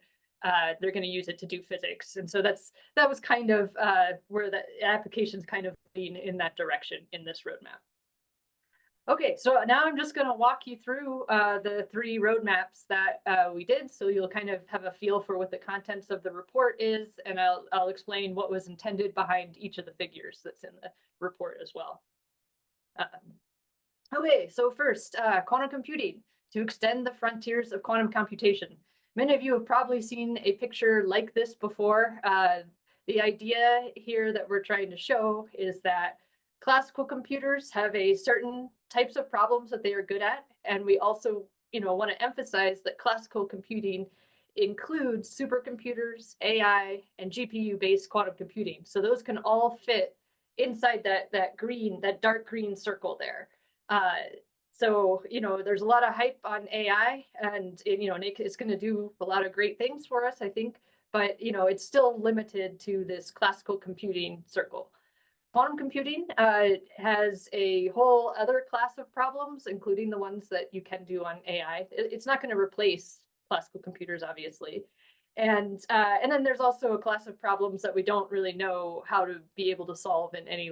they're going to use it to do physics. And so that was kind of where the applications kind of lean in that direction in this roadmap. Okay, so now I'm just going to walk you through the 3 roadmaps that we did, so you'll kind of have a feel for what the contents of the report is, and I'll explain what was intended behind each of the figures that's in the report as well. Okay, so first, quantum computing to extend the frontiers of quantum computation. Many of you have probably seen a picture like this before. The idea here that we're trying to show is that classical computers have a certain types of problems that they are good at, and we also, want to emphasize that classical computing includes supercomputers, AI, and GPU-based quantum computing. So those can all fit inside that dark green circle there. So, there's a lot of hype on AI, and it's going to do a lot of great things for us, I think, but it's still limited to this classical computing circle. Quantum computing has a whole other class of problems, including the ones that you can do on AI. It's not going to replace classical computers, obviously. And then there's also a class of problems that we don't really know how to be able to solve in any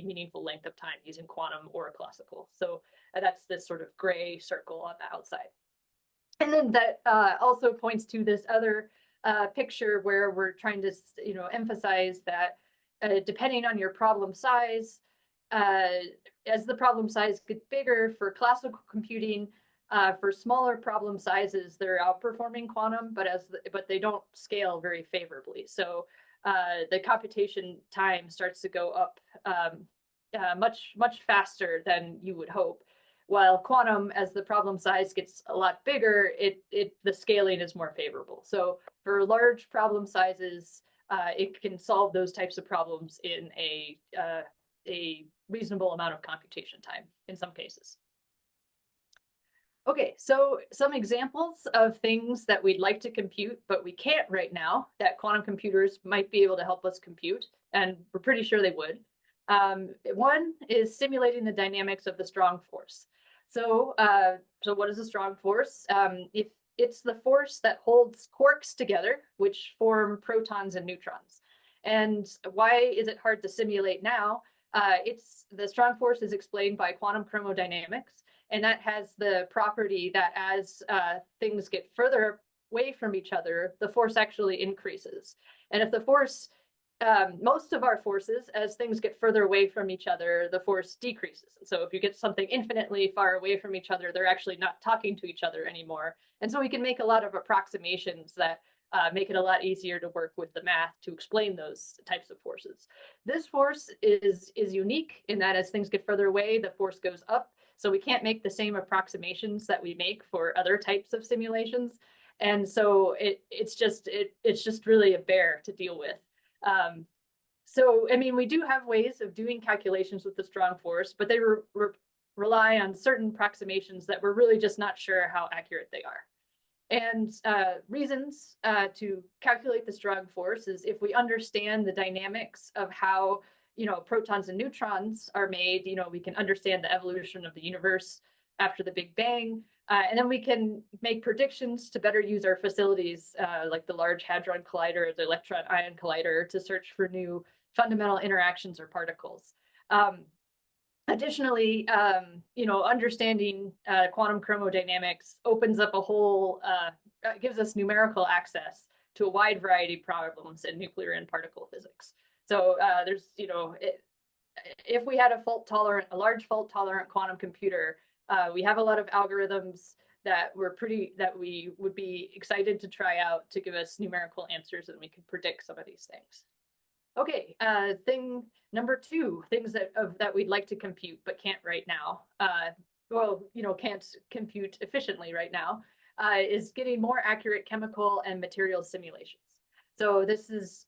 meaningful length of time using quantum or classical. So that's this sort of gray circle on the outside. And then that also points to this other picture where we're trying to, emphasize that depending on your problem size, as the problem size gets bigger for classical computing, for smaller problem sizes, they're outperforming quantum, but they don't scale very favorably. So the computation time starts to go up much faster than you would hope. While quantum, as the problem size gets a lot bigger, the scaling is more favorable. So for large problem sizes, it can solve those types of problems in a reasonable amount of computation time in some cases. Okay, so some examples of things that we'd like to compute, but we can't right now, that quantum computers might be able to help us compute, and we're pretty sure they would. One is simulating the dynamics of the strong force. So what is a strong force? it's the force that holds quarks together, which form protons and neutrons. And why is it hard to simulate now? It's the strong force is explained by quantum chromodynamics, and that has the property that as things get further away from each other, the force actually increases. And if the force, most of our forces, as things get further away from each other, the force decreases. And so if you get something infinitely far away from each other, they're actually not talking to each other anymore. And so we can make a lot of approximations that make it a lot easier to work with the math to explain those types of forces. This force is unique in that as things get further away, the force goes up. So we can't make the same approximations that we make for other types of simulations. And so it's just really a bear to deal with. So, I mean, we do have ways of doing calculations with the strong force, but they rely on certain approximations that we're really just not sure how accurate they are. And reasons to calculate the strong force is if we understand the dynamics of how, protons and neutrons are made, we can understand the evolution of the universe after the Big Bang. And then we can make predictions to better use our facilities, like the Large Hadron Collider, the Electron Ion Collider, to search for new fundamental interactions or particles. Additionally, understanding quantum chromodynamics opens up a whole, gives us numerical access to a wide variety of problems in nuclear and particle physics. So there's, if we had a large fault tolerant quantum computer, we have a lot of algorithms that we would be excited to try out to give us numerical answers, and we could predict some of these things. Okay, thing number 2, things that we'd like to compute but can't right now. Can't compute efficiently right now, is getting more accurate chemical and material simulations. So this is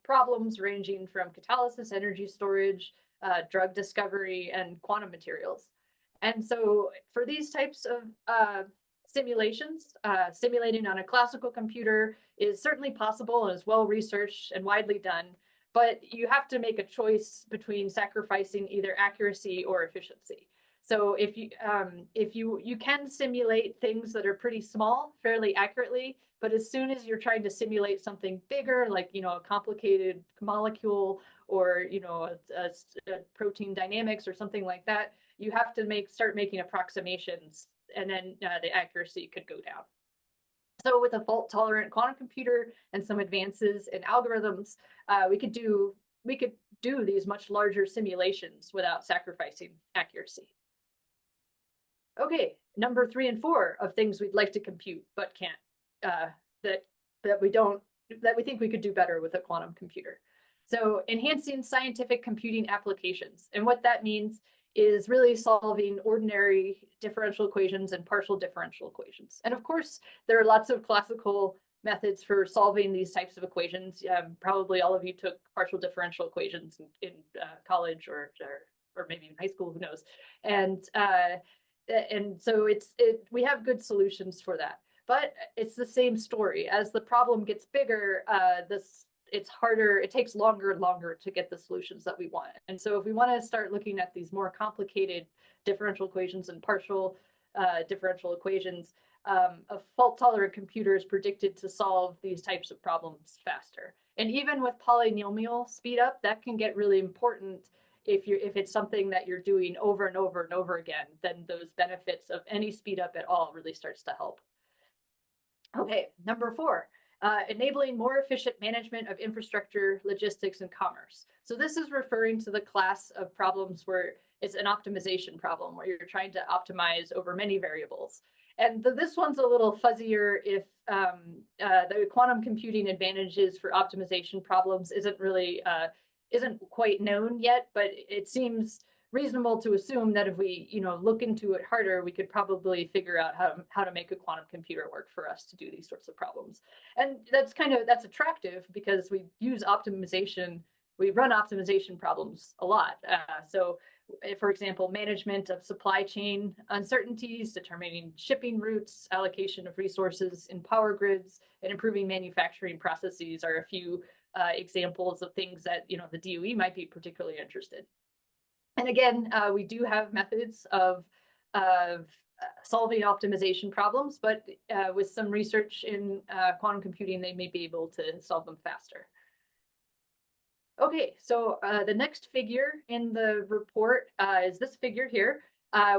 problems ranging from catalysis, energy storage, drug discovery, and quantum materials. And so for these types of simulations, simulating on a classical computer is certainly possible and is well researched and widely done, but you have to make a choice between sacrificing either accuracy or efficiency. So if you can simulate things that are pretty small fairly accurately, but as soon as you're trying to simulate something bigger, like a complicated molecule or a protein dynamics or something like that, you have to start making approximations, and then the accuracy could go down. So with a fault-tolerant quantum computer and some advances in algorithms, we could do these much larger simulations without sacrificing accuracy. Okay, number 3 and 4 of things we'd like to compute but can't, that we think we could do better with a quantum computer. So enhancing scientific computing applications, and what that means is really solving ordinary differential equations and partial differential equations. And of course, there are lots of classical methods for solving these types of equations. Probably all of you took partial differential equations in college or maybe in high school, who knows? And so we have good solutions for that. But it's the same story. As the problem gets bigger, it's harder, it takes longer and longer to get the solutions that we want. And so if we want to start looking at these more complicated differential equations and partial differential equations, a fault-tolerant computer is predicted to solve these types of problems faster. And even with polynomial speed up, that can get really important if it's something that you're doing over and over and over again, then those benefits of any speed up at all really starts to help. Okay, number 4. Enabling more efficient management of infrastructure, logistics, and commerce. So this is referring to the class of problems where it's an optimization problem, where you're trying to optimize over many variables. And this one's a little fuzzier if the quantum computing advantages for optimization problems isn't quite known yet, but it seems reasonable to assume that if we look into it harder, we could probably figure out how to make a quantum computer work for us to do these sorts of problems. And that's attractive because we use optimization, we run optimization problems a lot. So for example, management of supply chain uncertainties, determining shipping routes, allocation of resources in power grids, and improving manufacturing processes are a few examples of things that the DOE might be particularly interested. And again, we do have methods of solving optimization problems, but with some research in quantum computing, they may be able to solve them faster. Okay, so the next figure in the report is this figure here,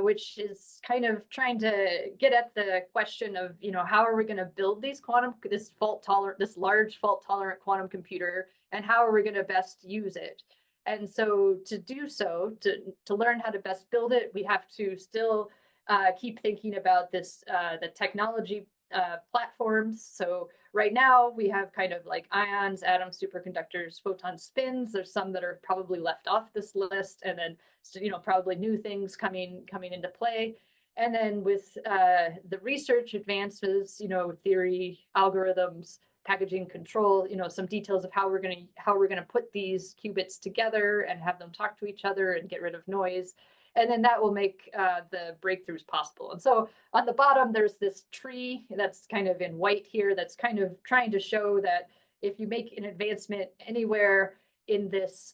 which is kind of trying to get at the question of, how are we going to build these this large fault tolerant quantum computer, and how are we going to best use it? And so to do so, to learn how to best build it, we have to still keep thinking about this, the technology platforms. So right now we have kind of like ions, atoms, superconductors, photon spins. There's some that are probably left off this list, and then probably new things coming into play. And then with the research advances, theory, algorithms, packaging control, some details of how we're gonna put these qubits together and have them talk to each other and get rid of noise. And then that will make the breakthroughs possible. And so on the bottom, there's this tree that's kind of in white here that's kind of trying to show that if you make an advancement anywhere in this,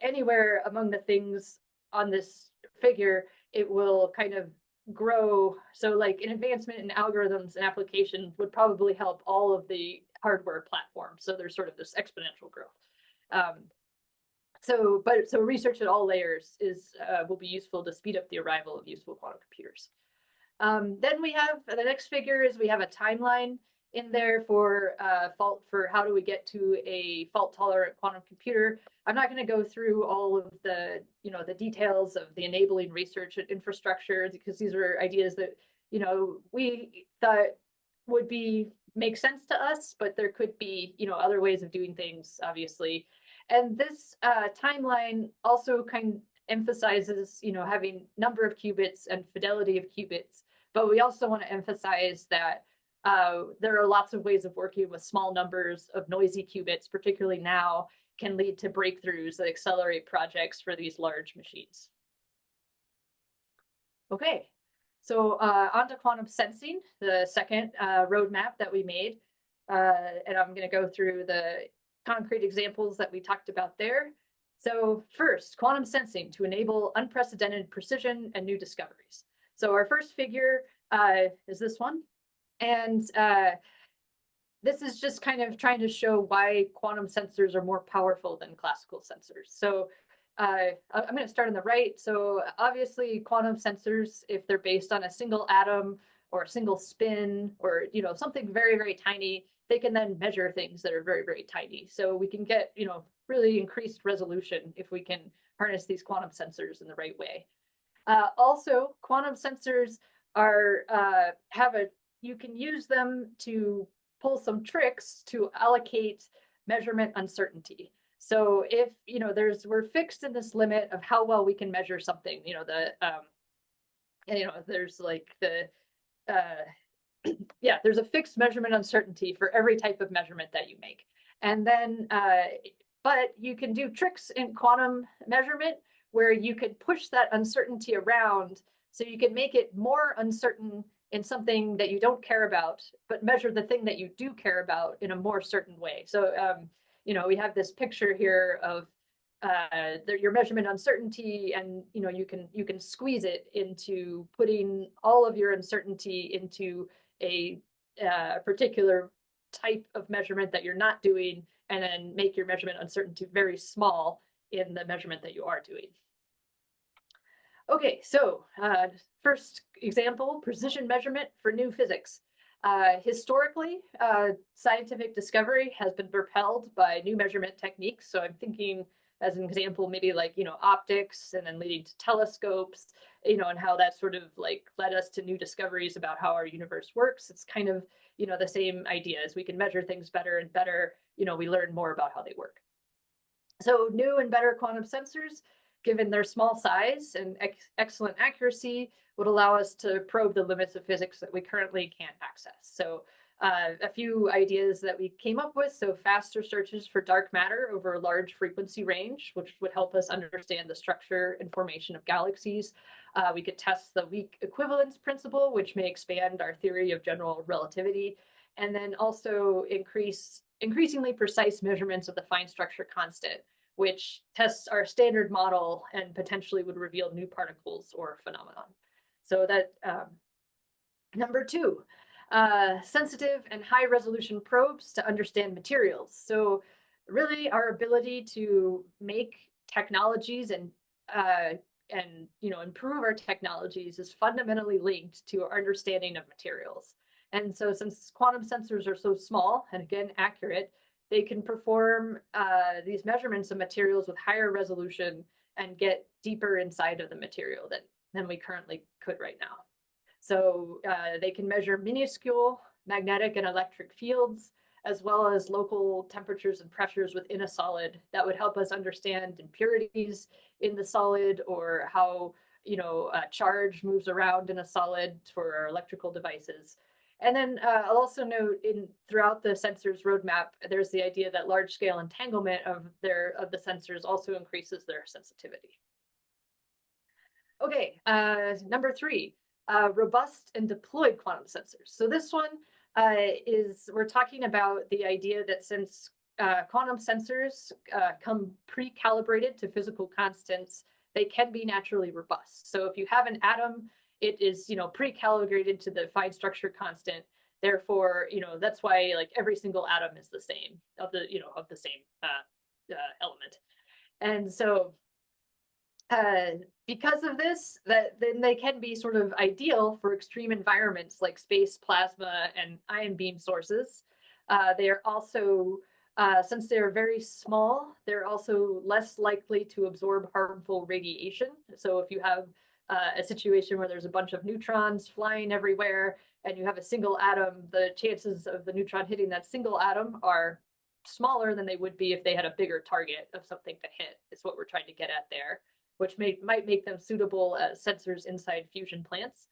anywhere among the things on this figure, it will kind of grow. So like an advancement in algorithms and applications would probably help all of the hardware platforms. So there's sort of this exponential growth. So research at all layers will be useful to speed up the arrival of useful quantum computers. Then we have the next figure is we have a timeline in there for how do we get to a fault tolerant quantum computer. I'm not going to go through all of the the details of the enabling research and infrastructure, because these are ideas that we thought would make sense to us, but there could be other ways of doing things, obviously. And this timeline also kind of emphasizes, having number of qubits and fidelity of qubits. But we also want to emphasize that there are lots of ways of working with small numbers of noisy qubits, particularly now, can lead to breakthroughs that accelerate projects for these large machines. Okay, so on to quantum sensing, the second roadmap that we made. And I'm going to go through the concrete examples that we talked about there. So first, quantum sensing to enable unprecedented precision and new discoveries. So our first figure is this one. And this is just kind of trying to show why quantum sensors are more powerful than classical sensors. So I'm going to start on the right. So obviously quantum sensors, if they're based on a single atom or a single spin or something very, very tiny, they can then measure things that are very, very tiny. So we can get, really increased resolution if we can harness these quantum sensors in the right way. Also, quantum sensors you can use them to pull some tricks to allocate measurement uncertainty. So if, we're fixed in this limit of how well we can measure something, there's like there's a fixed measurement uncertainty for every type of measurement that you make. And then, but you can do tricks in quantum measurement where you can push that uncertainty around so you can make it more uncertain in something that you don't care about, but measure the thing that you do care about in a more certain way. So, we have this picture here of your measurement uncertainty, and you can squeeze it into putting all of your uncertainty into a particular type of measurement that you're not doing, and then make your measurement uncertainty very small in the measurement that you are doing. Okay, so first example, precision measurement for new physics. Historically, scientific discovery has been propelled by new measurement techniques. So I'm thinking as an example, maybe like, optics, and then leading to telescopes, and how that sort of like led us to new discoveries about how our universe works. It's kind of, the same idea. As we can measure things better and better, we learn more about how they work. So new and better quantum sensors, given their small size and excellent accuracy, would allow us to probe the limits of physics that we currently can't access. So a few ideas that we came up with. So faster searches for dark matter over a large frequency range, which would help us understand the structure and formation of galaxies. We could test the weak equivalence principle, which may expand our theory of general relativity. And then also increasingly precise measurements of the fine structure constant, which tests our standard model and potentially would reveal new particles or phenomenon. So that number two, sensitive and high resolution probes to understand materials. So really our ability to make technologies and improve our technologies is fundamentally linked to our understanding of materials. And so since quantum sensors are so small and again accurate, they can perform these measurements of materials with higher resolution and get deeper inside of the material than we currently could right now. So they can measure minuscule magnetic and electric fields, as well as local temperatures and pressures within a solid that would help us understand impurities in the solid, or how charge moves around in a solid for our electrical devices. And then I'll also note throughout the sensors roadmap, there's the idea that large scale entanglement of the sensors also increases their sensitivity. Okay, number three, robust and deployed quantum sensors. So this one we're talking about the idea that since quantum sensors come pre-calibrated to physical constants, they can be naturally robust. So if you have an atom, it is pre-calibrated to the fine structure constant. Therefore, that's why like every single atom is the same of the same element. And so because of this, then they can be sort of ideal for extreme environments like space, plasma, and ion beam sources. They are also, since they're very small, they're also less likely to absorb harmful radiation. So if you have a situation where there's a bunch of neutrons flying everywhere and you have a single atom, the chances of the neutron hitting that single atom are smaller than they would be if they had a bigger target of something to hit, is what we're trying to get at there, which might make them suitable as sensors inside fusion plants.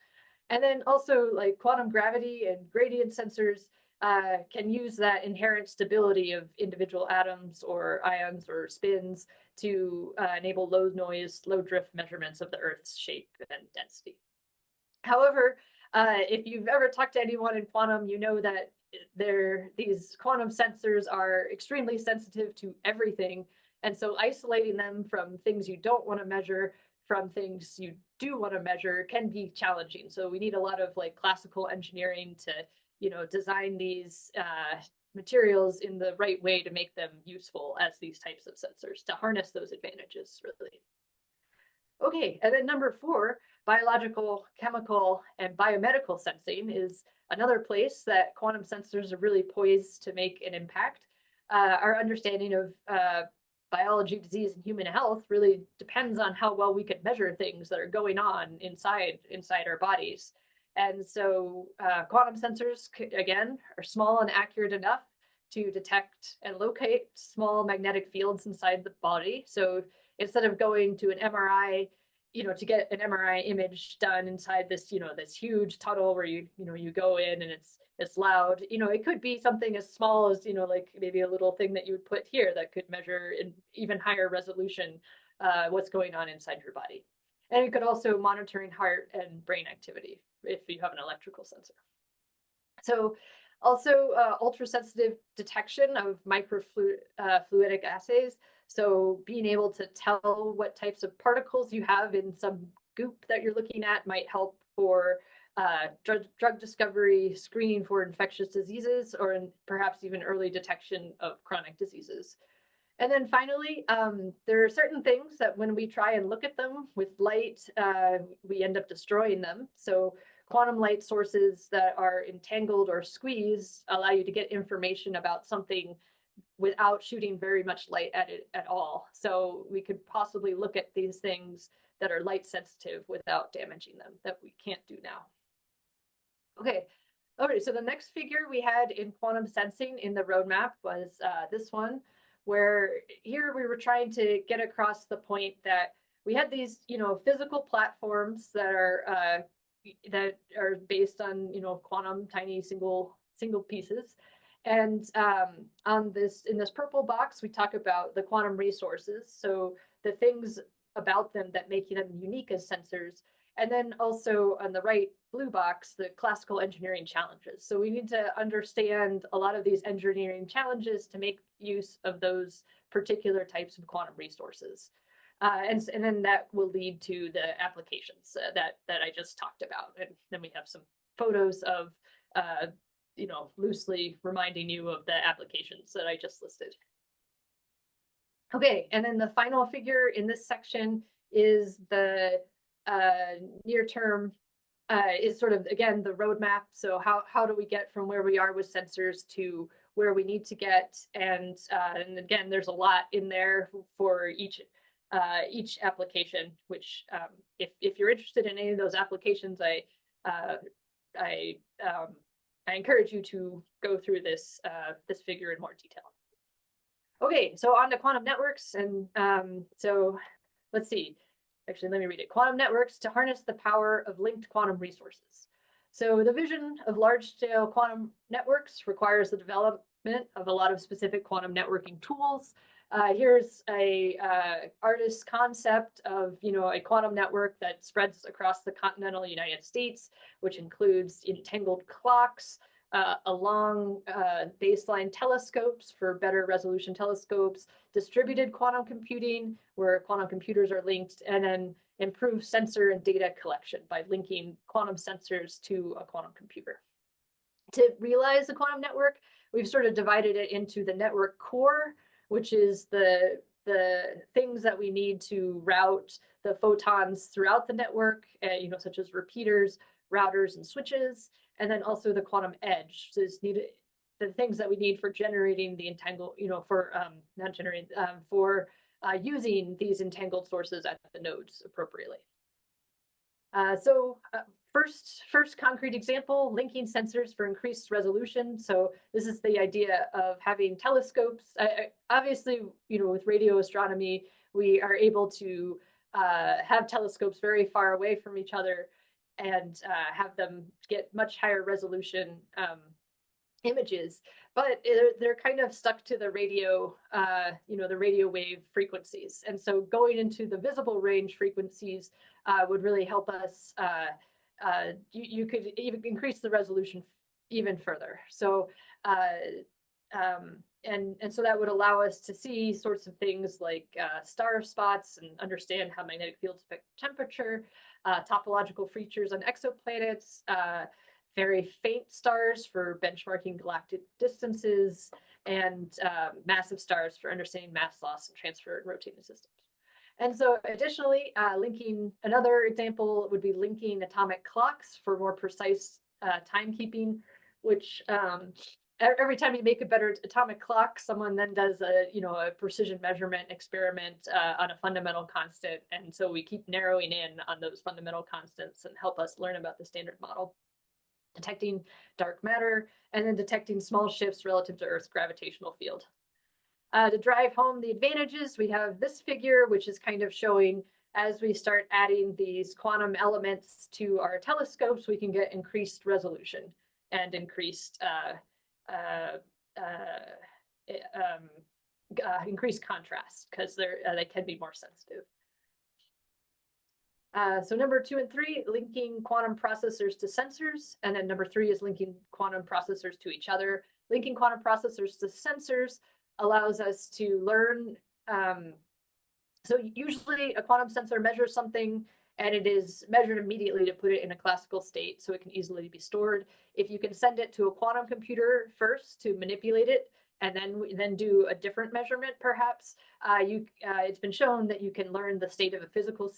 And then also like quantum gravity and gradient sensors can use that inherent stability of individual atoms or ions or spins to enable low noise, low drift measurements of the Earth's shape and density. However, if you've ever talked to anyone in quantum, you know that these quantum sensors are extremely sensitive to everything. And so isolating them from things you don't want to measure from things you do want to measure can be challenging. So we need a lot of like classical engineering to, design these materials in the right way to make them useful as these types of sensors, to harness those advantages, really. Okay, and then number four, biological, chemical, and biomedical sensing is another place that quantum sensors are really poised to make an impact. Our understanding of biology, disease, and human health really depends on how well we can measure things that are going on inside our bodies. And so quantum sensors, again, are small and accurate enough to detect and locate small magnetic fields inside the body. So instead of going to an MRI, to get an MRI image done inside this, this huge tunnel where you go in and it's loud, it could be something as small as, like maybe a little thing that you would put here that could measure in even higher resolution what's going on inside your body. And it could also monitoring heart and brain activity if you have an electrical sensor. So also ultra-sensitive detection of microfluidic assays. So being able to tell what types of particles you have in some goop that you're looking at might help for drug discovery, screening for infectious diseases, or perhaps even early detection of chronic diseases. And then finally, there are certain things that when we try and look at them with light, we end up destroying them. So quantum light sources that are entangled or squeezed allow you to get information about something without shooting very much light at it at all. So we could possibly look at these things that are light sensitive without damaging them, that we can't do now. Okay, so the next figure we had in quantum sensing in the roadmap was this one, where here we were trying to get across the point that we had these, physical platforms that are based on, quantum tiny single pieces. And in this purple box, we talk about the quantum resources. So the things about them that make them unique as sensors. And then also on the right blue box, the classical engineering challenges. So we need to understand a lot of these engineering challenges to make use of those particular types of quantum resources. And then that will lead to the applications that I just talked about. And then we have some photos of, loosely reminding you of the applications that I just listed. Okay, and then the final figure in this section is the near term, is sort of, again, the roadmap. So how do we get from where we are with sensors to where we need to get? And again, there's a lot in there for each application, which if you're interested in any of those applications, I encourage you to go through this figure in more detail. Okay, so on to quantum networks. And so let's see. Actually, let me read it. Quantum networks to harness the power of linked quantum resources. So the vision of large-scale quantum networks requires the development of a lot of specific quantum networking tools. Here's a artist's concept of a quantum network that spreads across the continental United States, which includes entangled clocks, along baseline telescopes for better resolution telescopes, distributed quantum computing, where quantum computers are linked, and then improved sensor and data collection by linking quantum sensors to a quantum computer. To realize the quantum network, we've sort of divided it into the network core, which is the things that we need to route the photons throughout the network, such as repeaters, routers, and switches. And then also the quantum edge, so it's needed, the things that we need for generating the entangled, for using these entangled sources at the nodes appropriately. First concrete example, linking sensors for increased resolution. So this is the idea of having telescopes. Obviously, with radio astronomy, we are able to have telescopes very far away from each other and have them get much higher resolution images, but they're kind of stuck to the radio, the radio wave frequencies. And so going into the visible range frequencies would really help us. You could even increase the resolution even further. So, and so that would allow us to see sorts of things like star spots and understand how magnetic fields affect temperature, topological features on exoplanets, very faint stars for benchmarking galactic distances, and massive stars for understanding mass loss and transfer and rotating systems. And so additionally, another example would be linking atomic clocks for more precise timekeeping, which every time you make a better atomic clock, someone then does a precision measurement experiment on a fundamental constant. And so we keep narrowing in on those fundamental constants and help us learn about the standard model, detecting dark matter, and then detecting small shifts relative to Earth's gravitational field. To drive home the advantages, we have this figure, which is kind of showing as we start adding these quantum elements to our telescopes, we can get increased resolution and increased increased contrast, because they can be more sensitive. So number 2 and 3, linking quantum processors to sensors. And then number 3 is linking quantum processors to each other. Linking quantum processors to sensors allows us to learn. So usually a quantum sensor measures something and it is measured immediately to put it in a classical state so it can easily be stored. If you can send it to a quantum computer first to manipulate it, and then do a different measurement, perhaps, it's been shown that you can learn the state of a physical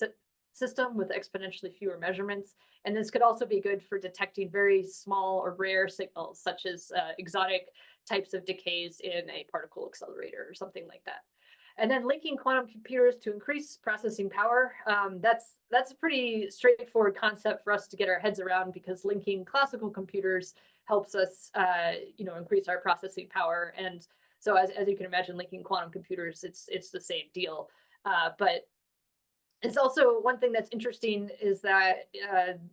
system with exponentially fewer measurements. And this could also be good for detecting very small or rare signals, such as exotic types of decays in a particle accelerator or something like that. And then linking quantum computers to increase processing power. That's a pretty straightforward concept for us to get our heads around, because linking classical computers helps us increase our processing power. And so as you can imagine, linking quantum computers, it's the same deal. But it's also one thing that's interesting is that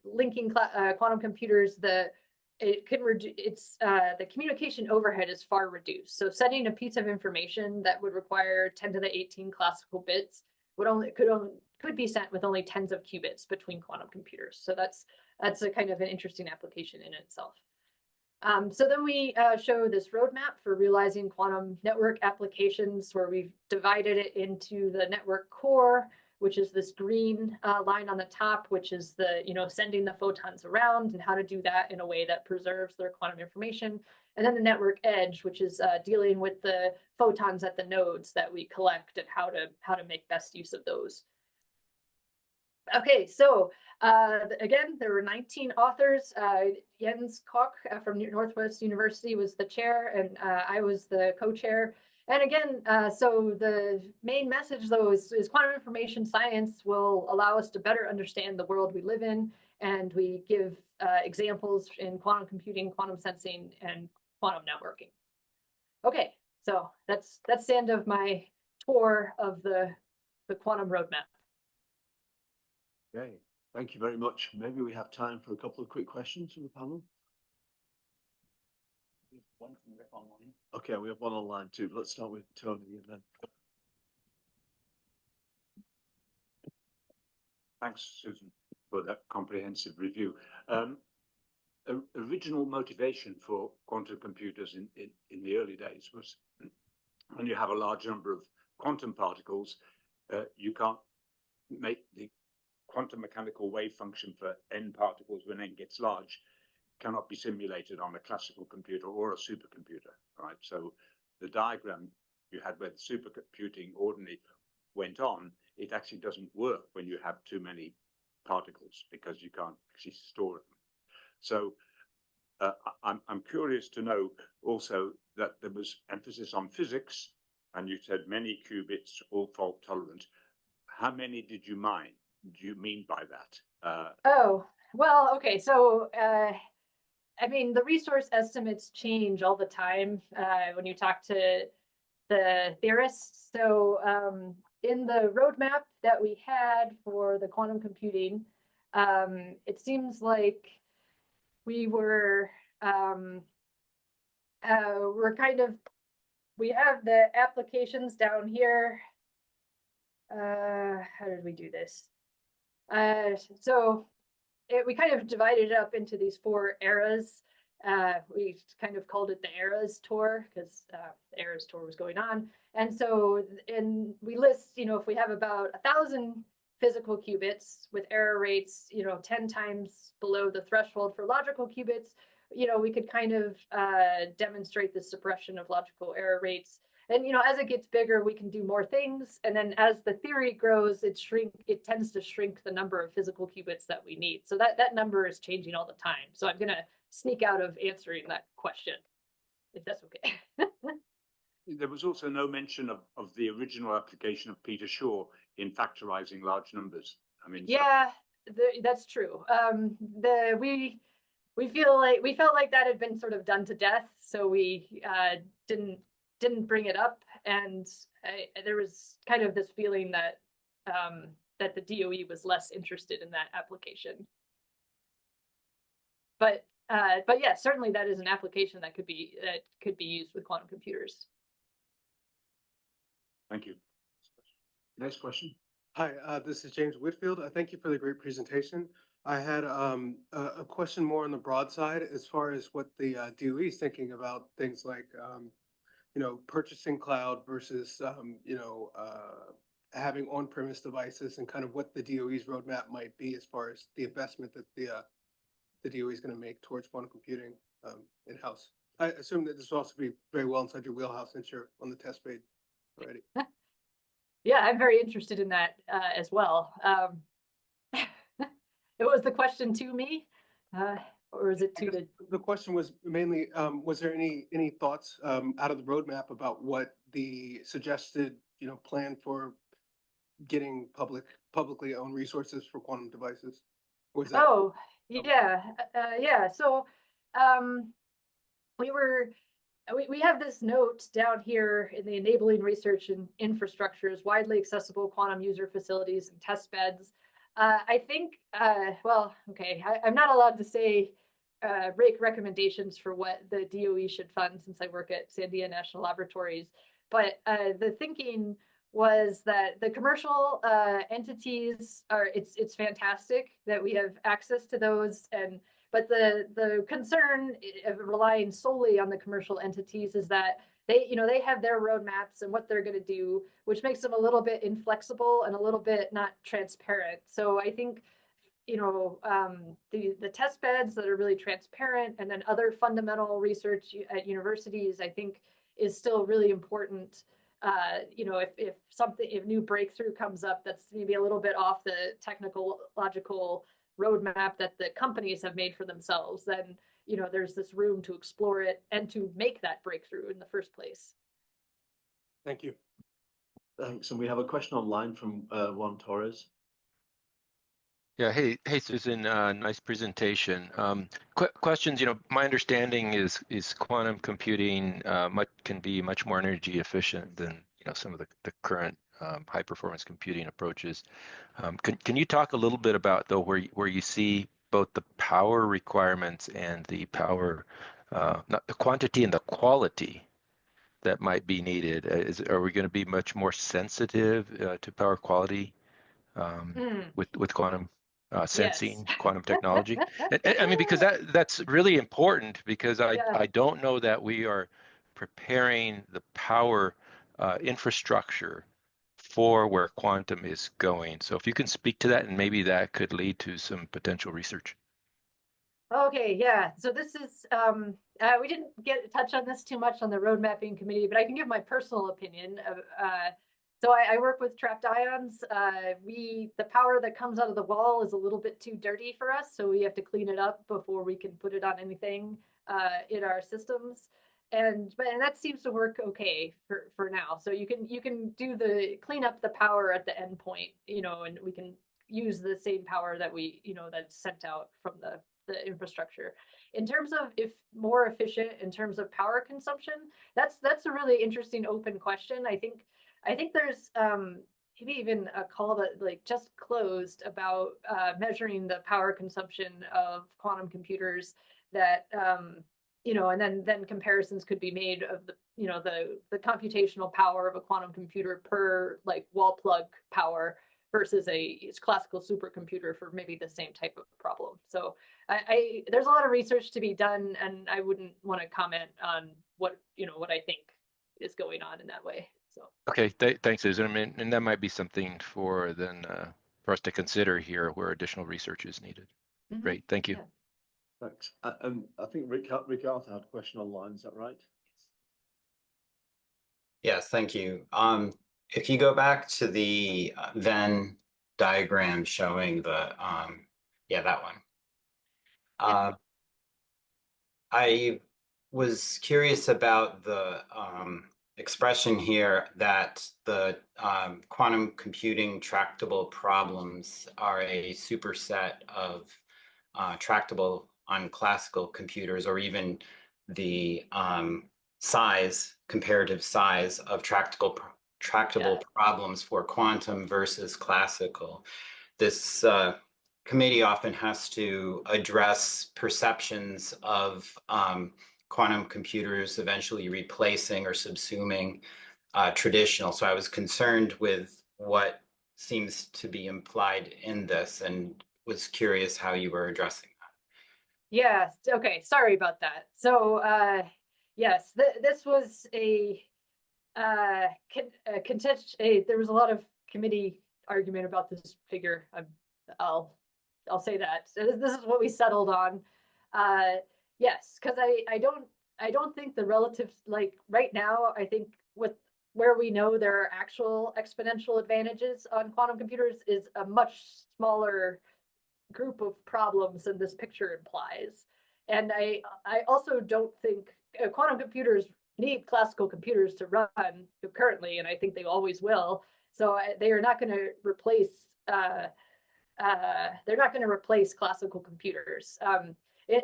linking quantum computers, the communication overhead is far reduced. So sending a piece of information that would require 10 to the 18 classical bits could be sent with only tens of qubits between quantum computers. So that's a kind of an interesting application in itself. So then we show this roadmap for realizing quantum network applications, where we've divided it into the network core, which is this green line on the top, which is the, sending the photons around and how to do that in a way that preserves their quantum information. And then the network edge, which is dealing with the photons at the nodes that we collect and how to make best use of those. Okay, so again, there were 19 authors. Jens Koch from Northwest University was the chair, and I was the co-chair. And again, so the main message, though, is quantum information science will allow us to better understand the world we live in. And we give examples in quantum computing, quantum sensing, and quantum networking. Okay, so that's the end of my tour of the quantum roadmap. Okay, thank you very much. Maybe we have time for a couple of quick questions from the panel. One from Rick online. Okay, we have one online too. Let's start with Tony and then. Thanks, Susan, for that comprehensive review. Original motivation for quantum computers in the early days was when you have a large number of quantum particles, you can't make the quantum mechanical wave function for n particles when n gets large cannot be simulated on a classical computer or a supercomputer, right? So the diagram you had where the supercomputing ordinary went on, it actually doesn't work when you have too many particles because you can't actually store them. So I'm curious to know also that there was emphasis on physics, and you said many qubits, all fault tolerant. How many did you mine? Do you mean by that? Oh, well, okay. So, I mean, the resource estimates change all the time when you talk to the theorists. So in the roadmap that we had for the quantum computing, it seems like we were, we have the applications down here. How did we do this? So we kind of divided it up into these 4 eras. We kind of called it the eras tour because the eras tour was going on. And so, we list, if we have about 1,000 physical qubits with error rates, 10 times below the threshold for logical qubits, we could kind of demonstrate the suppression of logical error rates. And, as it gets bigger, we can do more things. And then as the theory grows, it tends to shrink the number of physical qubits that we need. So that number is changing all the time. So I'm going to sneak out of answering that question, if that's okay. There was also no mention of the original application of Peter Shaw in factorizing large numbers. I mean, yeah, that's true. We felt like that had been sort of done to death, so we didn't bring it up, and there was kind of this feeling that that the DOE was less interested in that application. But yeah, certainly that is an application that could be used with quantum computers. Thank you. Next question. Hi, this is James Whitfield. Thank you for the great presentation. I had a question more on the broad side as far as what the DOE is thinking about things like, purchasing cloud versus, having on-premise devices and kind of what the DOE's roadmap might be as far as the investment that the DOE is going to make towards quantum computing in-house. I assume that this will also be very well inside your wheelhouse since you're on the test bed already. Yeah, I'm very interested in that as well. It was the question to me, or is it to the question was mainly, was there any thoughts out of the roadmap about what the suggested, plan for getting publicly owned resources for quantum devices? Was that? Oh, yeah, yeah. So we have this note down here in the enabling research and infrastructures, widely accessible quantum user facilities and test beds. I think, well, okay, I'm not allowed to say rake recommendations for what the DOE should fund since I work at Sandia National Laboratories, but the thinking was that the commercial entities it's fantastic that we have access to those, and But the concern of relying solely on the commercial entities is that they have their roadmaps and what they're going to do, which makes them a little bit inflexible and a little bit not transparent. So I think, the test beds that are really transparent, and then other fundamental research at universities, I think is still really important. If new breakthrough comes up that's maybe a little bit off the technological roadmap that the companies have made for themselves, then there's this room to explore it and to make that breakthrough in the first place. Thank you. Thanks. And we have a question online from Juan Torres. Yeah, hey Susan, nice presentation. Questions, my understanding is quantum computing can be much more energy efficient than some of the current high performance computing approaches. Can you talk a little bit about though where you see both the power requirements and the power, not the quantity and the quality that might be needed? Are we going to be much more sensitive to power quality with quantum sensing, Yes. quantum technology? I mean, because that's really important, because I don't know that we are preparing the power infrastructure for where quantum is going. So if you can speak to that, and maybe that could lead to some potential research. Okay, yeah. So this is, we didn't touch on this too much on the road mapping committee, but I can give my personal opinion. So I work with trapped ions. The power that comes out of the wall is a little bit too dirty for us, so we have to clean it up before we can put it on anything in our systems. And that seems to work okay for now. So you can do clean up the power at the end point, and we can use the same power that that's sent out from the infrastructure. In terms of if more efficient in terms of power consumption, that's a really interesting open question. I think there's maybe even a call that just closed about measuring the power consumption of quantum computers that and then comparisons could be made of the computational power of a quantum computer per wall plug power versus a classical supercomputer for maybe the same type of problem. So there's a lot of research to be done, and I wouldn't want to comment on what I think is going on in that way. So okay, thanks, Susan. I mean, and that might be something for us to consider here, where additional research is needed. Great, thank you. Yeah. Thanks. And I think Rick Arthur had a question online. Is that right? Yes, thank you. If you go back to the Venn diagram showing the, that one. I was curious about the expression here that the quantum computing tractable problems are a superset of tractable on classical computers, or even the comparative size of tractable problems for quantum versus classical. This committee often has to address perceptions of quantum computers eventually replacing or subsuming traditional. So I was concerned with what seems to be implied in this, and was curious how you were addressing that. Yes. Okay. Sorry about that. So yes, this was a contentious. There was a lot of committee argument about this figure. I'll say that. So this is what we settled on. Yes, because I don't think the relative, right now, I think where we know there are actual exponential advantages on quantum computers is a much smaller group of problems than this picture implies. And I also don't think quantum computers need classical computers to run currently, and I think they always will. So they are not going to replace. They're not going to replace classical computers.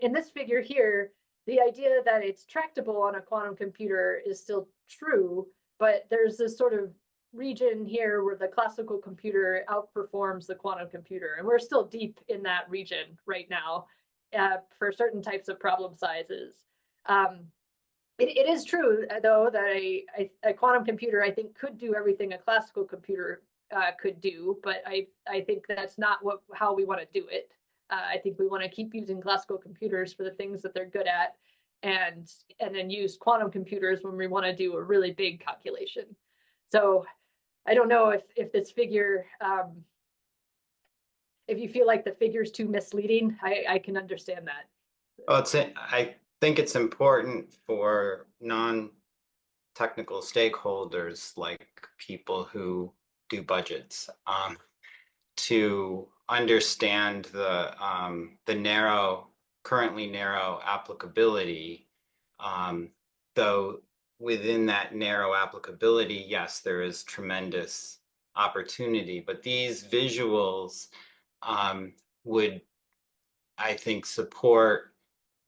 In this figure here, the idea that it's tractable on a quantum computer is still true, but there's this sort of region here where the classical computer outperforms the quantum computer, and we're still deep in that region right now for certain types of problem sizes. It is true, though, that a quantum computer, I think, could do everything a classical computer could do, but I think that's not how we want to do it. I think we want to keep using classical computers for the things that they're good at, and then use quantum computers when we want to do a really big calculation. So I don't know if this figure, if you feel like the figure's too misleading, I can understand that. Well, I think it's important for non-technical stakeholders, like people who do budgets, to understand the currently narrow applicability. Though within that narrow applicability, yes, there is tremendous opportunity, but these visuals would, I think, support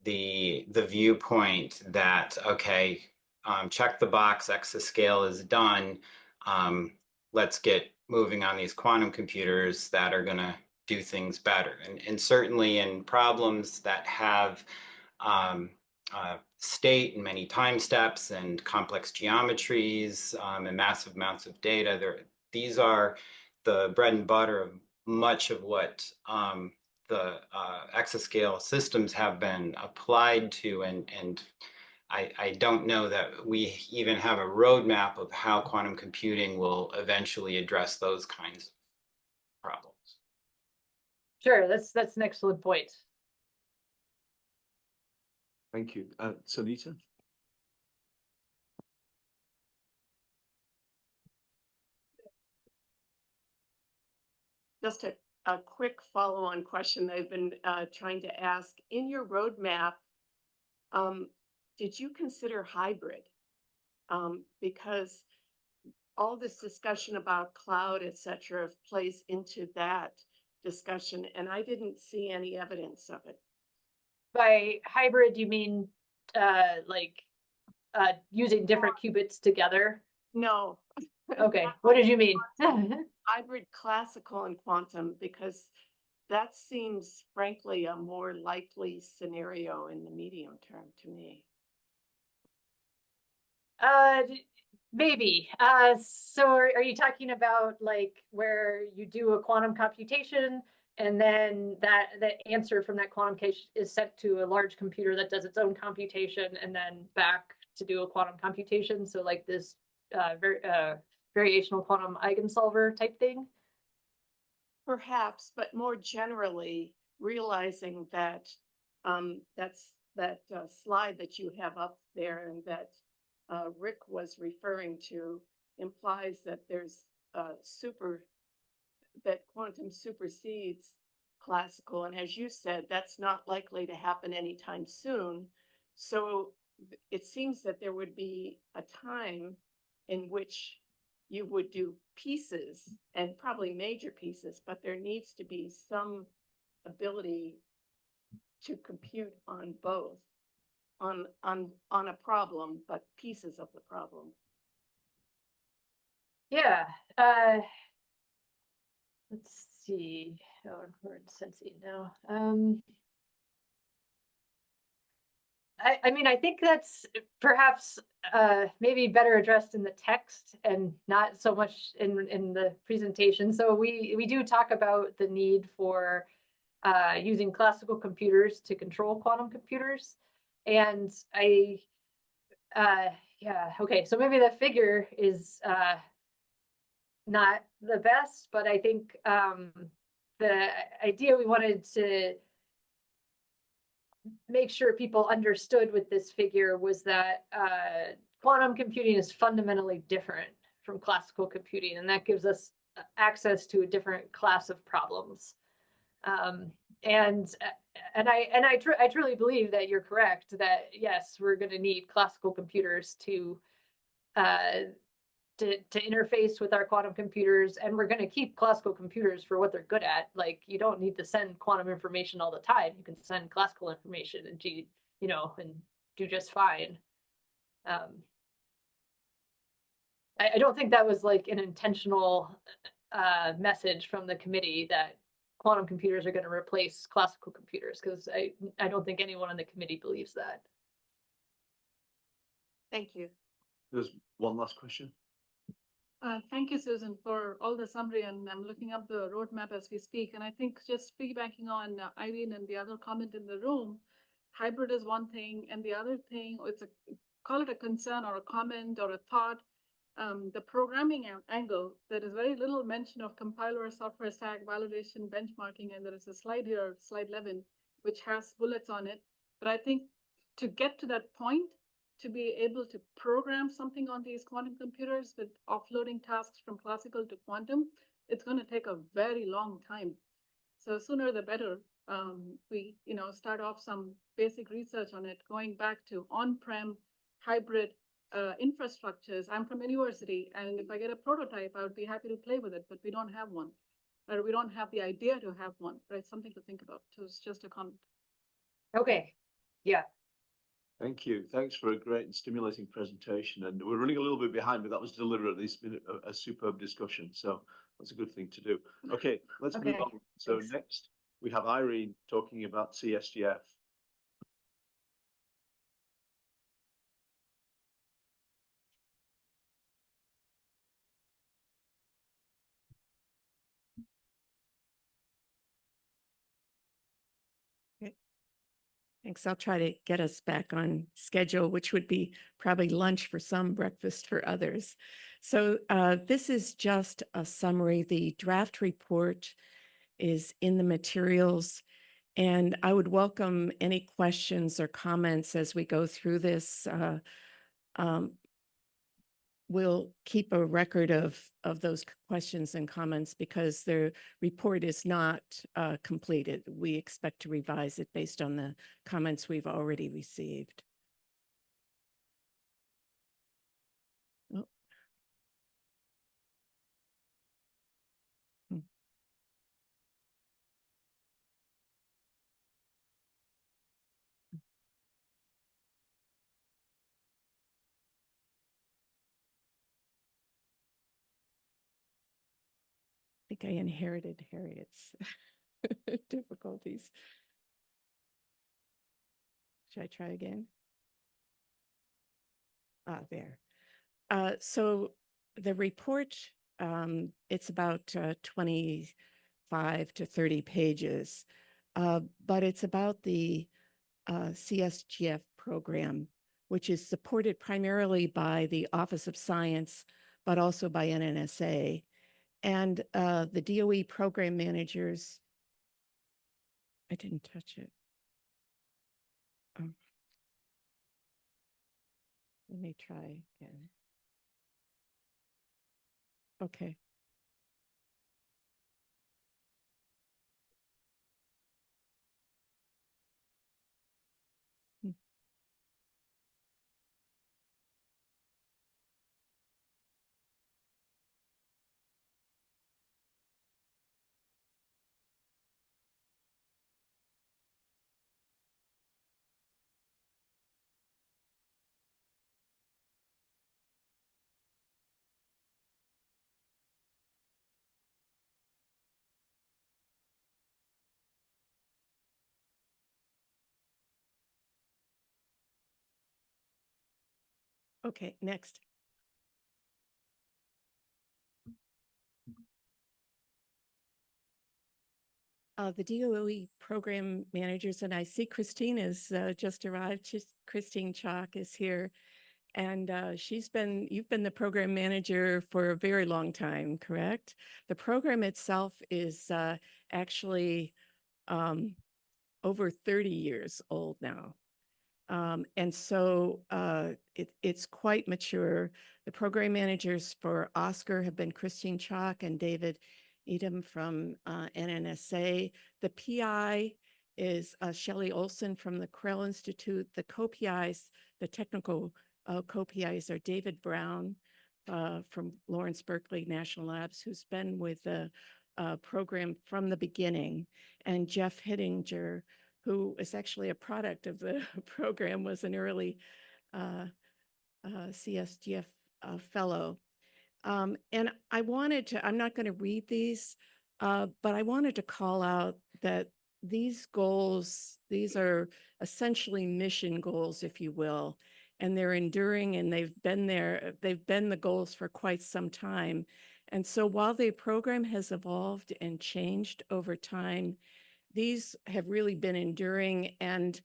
the viewpoint that, okay, check the box, exascale is done. Let's get moving on these quantum computers that are going to do things better. And certainly in problems that have state and many time steps and complex geometries and massive amounts of data, these are the bread and butter of much of what the exascale systems have been applied to, and I don't know that we even have a roadmap of how quantum computing will eventually address those kinds of problems. Sure, that's an excellent point. Thank you. Sunita? Just a quick follow-on question that I've been trying to ask. In your roadmap, did you consider hybrid? Because all this discussion about cloud, et cetera, plays into that discussion, and I didn't see any evidence of it. By hybrid, you mean using different qubits together? No. Okay, what did you mean? Hybrid classical and quantum, because that seems frankly a more likely scenario in the medium term to me. Maybe. So are you talking about like where you do a quantum computation and then the answer from that quantum case is sent to a large computer that does its own computation and then back to do a quantum computation? So like this variational quantum eigensolver type thing? Perhaps, but more generally, realizing that that's that slide that you have up there and that Rick was referring to implies that there's that quantum supersedes classical. And as you said, that's not likely to happen anytime soon. So it seems that there would be a time in which you would do pieces and probably major pieces, but there needs to be some ability to compute on both, on a problem, but pieces of the problem. Yeah. Let's see. Oh, we're in Sensei now. I mean, I think that's perhaps maybe better addressed in the text and not so much in the presentation. So we do talk about the need for using classical computers to control quantum computers. And yeah, okay, so maybe the figure is not the best, but I think the idea we wanted to make sure people understood with this figure was that quantum computing is fundamentally different from classical computing, and that gives us access to a different class of problems. And I truly believe that you're correct, that yes, we're going to need classical computers to interface with our quantum computers, and we're going to keep classical computers for what they're good at. Like, you don't need to send quantum information all the time. You can send classical information and and do just fine. I don't think that was like an intentional message from the committee that quantum computers are going to replace classical computers, because I don't think anyone on the committee believes that. Thank you. There's one last question. Thank you, Susan, for all the summary, and I'm looking up the roadmap as we speak. And I think just piggybacking on Irene and the other comment in the room, hybrid is one thing, and the other thing, call it a concern or a comment or a thought. The programming angle, there is very little mention of compiler, software stack, validation, benchmarking, and there is a slide here, slide 11, which has bullets on it. But I think to get to that point, to be able to program something on these quantum computers with offloading tasks from classical to quantum, it's going to take a very long time. So sooner the better. We start off some basic research on it, going back to on-prem hybrid infrastructures. I'm from university, and if I get a prototype, I would be happy to play with it, but we don't have one, or we don't have the idea to have one, right? Something to think about. So it's just a comment. Okay, yeah. Thank you. Thanks for a great and stimulating presentation. And we're running a little bit behind, but that was deliberately. It's been a superb discussion. So that's a good thing to do. Okay, let's move on. So thanks. next we have Irene talking about CSGF. Thanks. I'll try to get us back on schedule, which would be probably lunch for some, breakfast for others. So this is just a summary. The draft report is in the materials, and I would welcome any questions or comments as we go through this. We'll keep a record of those questions and comments because the report is not completed. We expect to revise it based on the comments we've already received. Oh. Hmm. I think I inherited Harriet's difficulties. Should I try again? There. So the report, it's about 25 to 30 pages, but it's about the CSGF program, which is supported primarily by the Office of Science, but also by NNSA. And the DOE program managers, I didn't touch it. Let me try again. Okay. Okay, next. The DOE program managers, and I see Christine has just arrived. Christine Chalk is here, and you've been the program manager for a very long time, correct? The program itself is actually over 30 years old now. And so it's quite mature. The program managers for OSCAR have been Christine Chalk and David Edom from NNSA. The PI is Shelley Olson from the Krell Institute. The co-PIs, the technical co-PIs are David Brown from Lawrence Berkeley National Labs, who's been with the program from the beginning, and Jeff Hittinger, who is actually a product of the program, was an early CSGF fellow. And I'm not going to read these, but I wanted to call out that these goals, these are essentially mission goals, if you will. and they're enduring, and they've been there, they've been the goals for quite some time. And so while the program has evolved and changed over time, these have really been enduring. And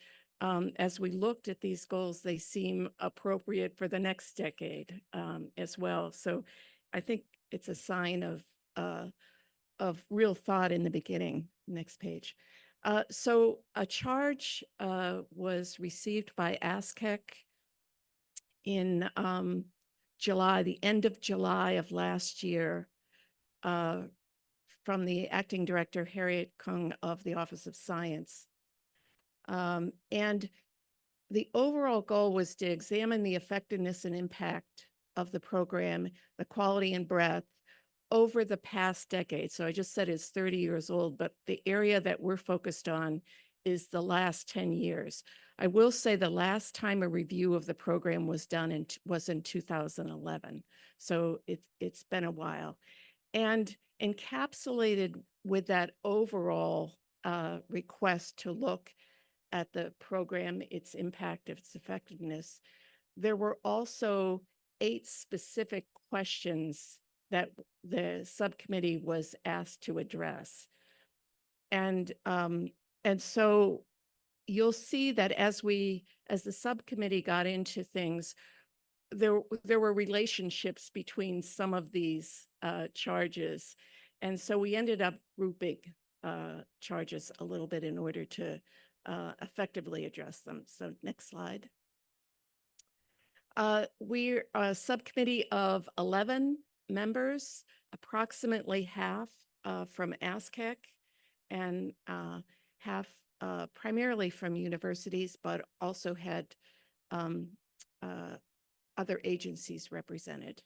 as we looked at these goals, they seem appropriate for the next decade as well. So I think it's a sign of real thought in the beginning. Next page. So a charge was received by ASCAC in July, the end of July of last year, from the acting director, Harriet Kung of the Office of Science. And the overall goal was to examine the effectiveness and impact of the program, the quality and breadth over the past decade. So I just said it's 30 years old, but the area that we're focused on is the last 10 years. I will say the last time a review of the program was done was in 2011. So it's been a while. And encapsulated with that overall request to look at the program, its impact, its effectiveness, there were also 8 specific questions that the subcommittee was asked to address. And so you'll see that as the subcommittee got into things, there were relationships between some of these charges. And so we ended up grouping charges a little bit in order to effectively address them. So next slide. We're a subcommittee of 11 members, approximately half from ASCAC and half primarily from universities, but also had other agencies represented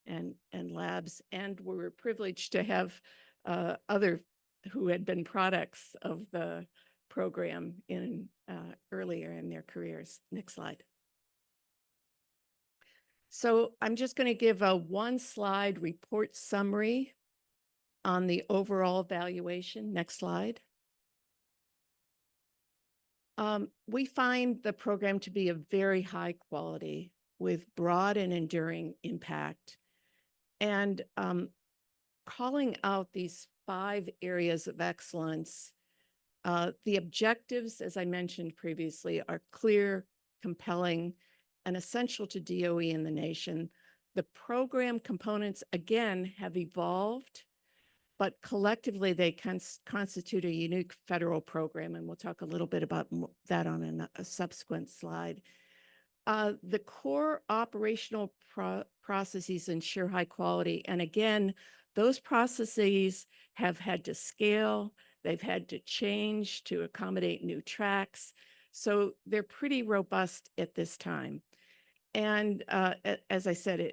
and labs. And we were privileged to have other who had been products of the program earlier in their careers. Next slide. So I'm just going to give a 1-slide report summary on the overall evaluation. Next slide. We find the program to be of very high quality with broad and enduring impact. And calling out these 5 areas of excellence, the objectives, as I mentioned previously, are clear, compelling, and essential to DOE and the nation. The program components, again, have evolved, but collectively they constitute a unique federal program, and we'll talk a little bit about that on a subsequent slide. The core operational processes ensure high quality, and again, those processes have had to scale, they've had to change to accommodate new tracks, so they're pretty robust at this time. And as I said,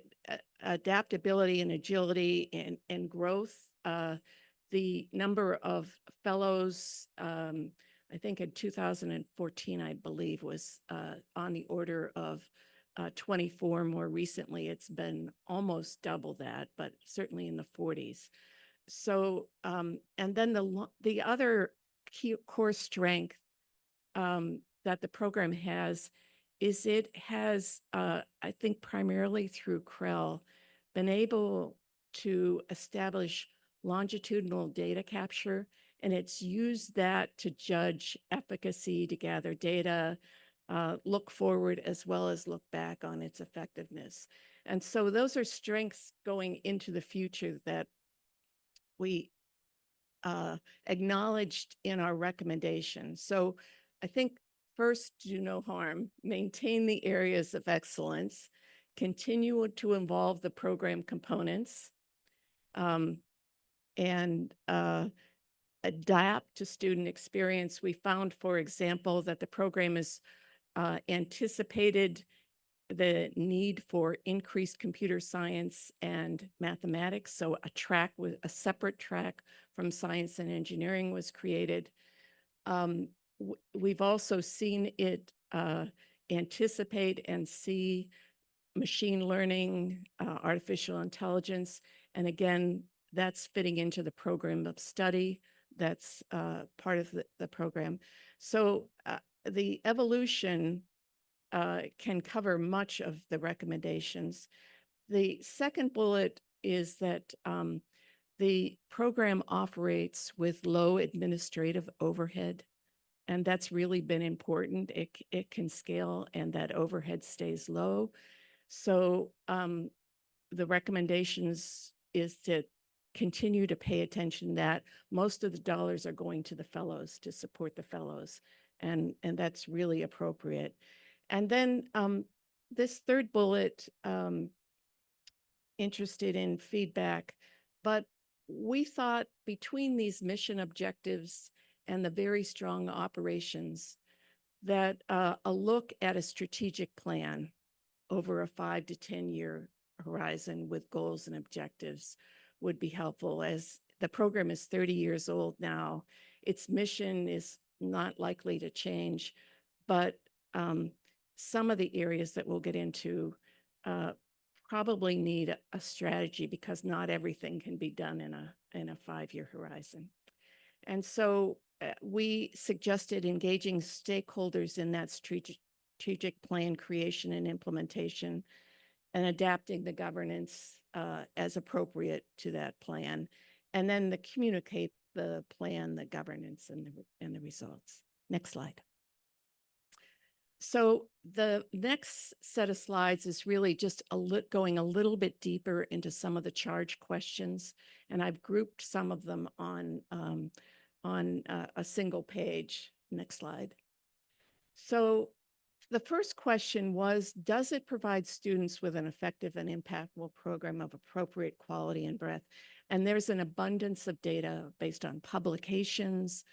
adaptability and agility and growth. The number of fellows, I think in 2014, I believe, was on the order of 24. More recently, it's been almost double that, but certainly in the 40s. So, and then the other key core strength that the program has is it has, I think primarily through CREL, been able to establish longitudinal data capture, and it's used that to judge efficacy, to gather data, look forward as well as look back on its effectiveness. And so those are strengths going into the future that we acknowledged in our recommendation. So I think first, do no harm, maintain the areas of excellence, continue to involve the program components, and adapt to student experience. We found, for example, that the program is anticipated the need for increased computer science and mathematics. So a separate track from science and engineering was created. We've also seen it anticipate and see machine learning, artificial intelligence, and again, that's fitting into the program of study. That's part of the program. So the evolution can cover much of the recommendations. The second bullet is that the program operates with low administrative overhead, and that's really been important. It can scale and that overhead stays low. So the recommendations is to continue to pay attention that most of the dollars are going to the fellows to support the fellows, and that's really appropriate. And then this third bullet, interested in feedback, but we thought between these mission objectives and the very strong operations that a look at a strategic plan over a 5 to 10 year horizon with goals and objectives would be helpful. As the program is 30 years old now, its mission is not likely to change, but some of the areas that we'll get into probably need a strategy because not everything can be done in a 5-year horizon. And so we suggested engaging stakeholders in that strategic plan creation and implementation and adapting the governance as appropriate to that plan. And then to communicate the plan, the governance, and the results. Next slide. So the next set of slides is really just going a little bit deeper into some of the charge questions, and I've grouped some of them on a single page. Next slide. So the first question was, does it provide students with an effective and impactful program of appropriate quality and breadth? And there's an abundance of data based on publications,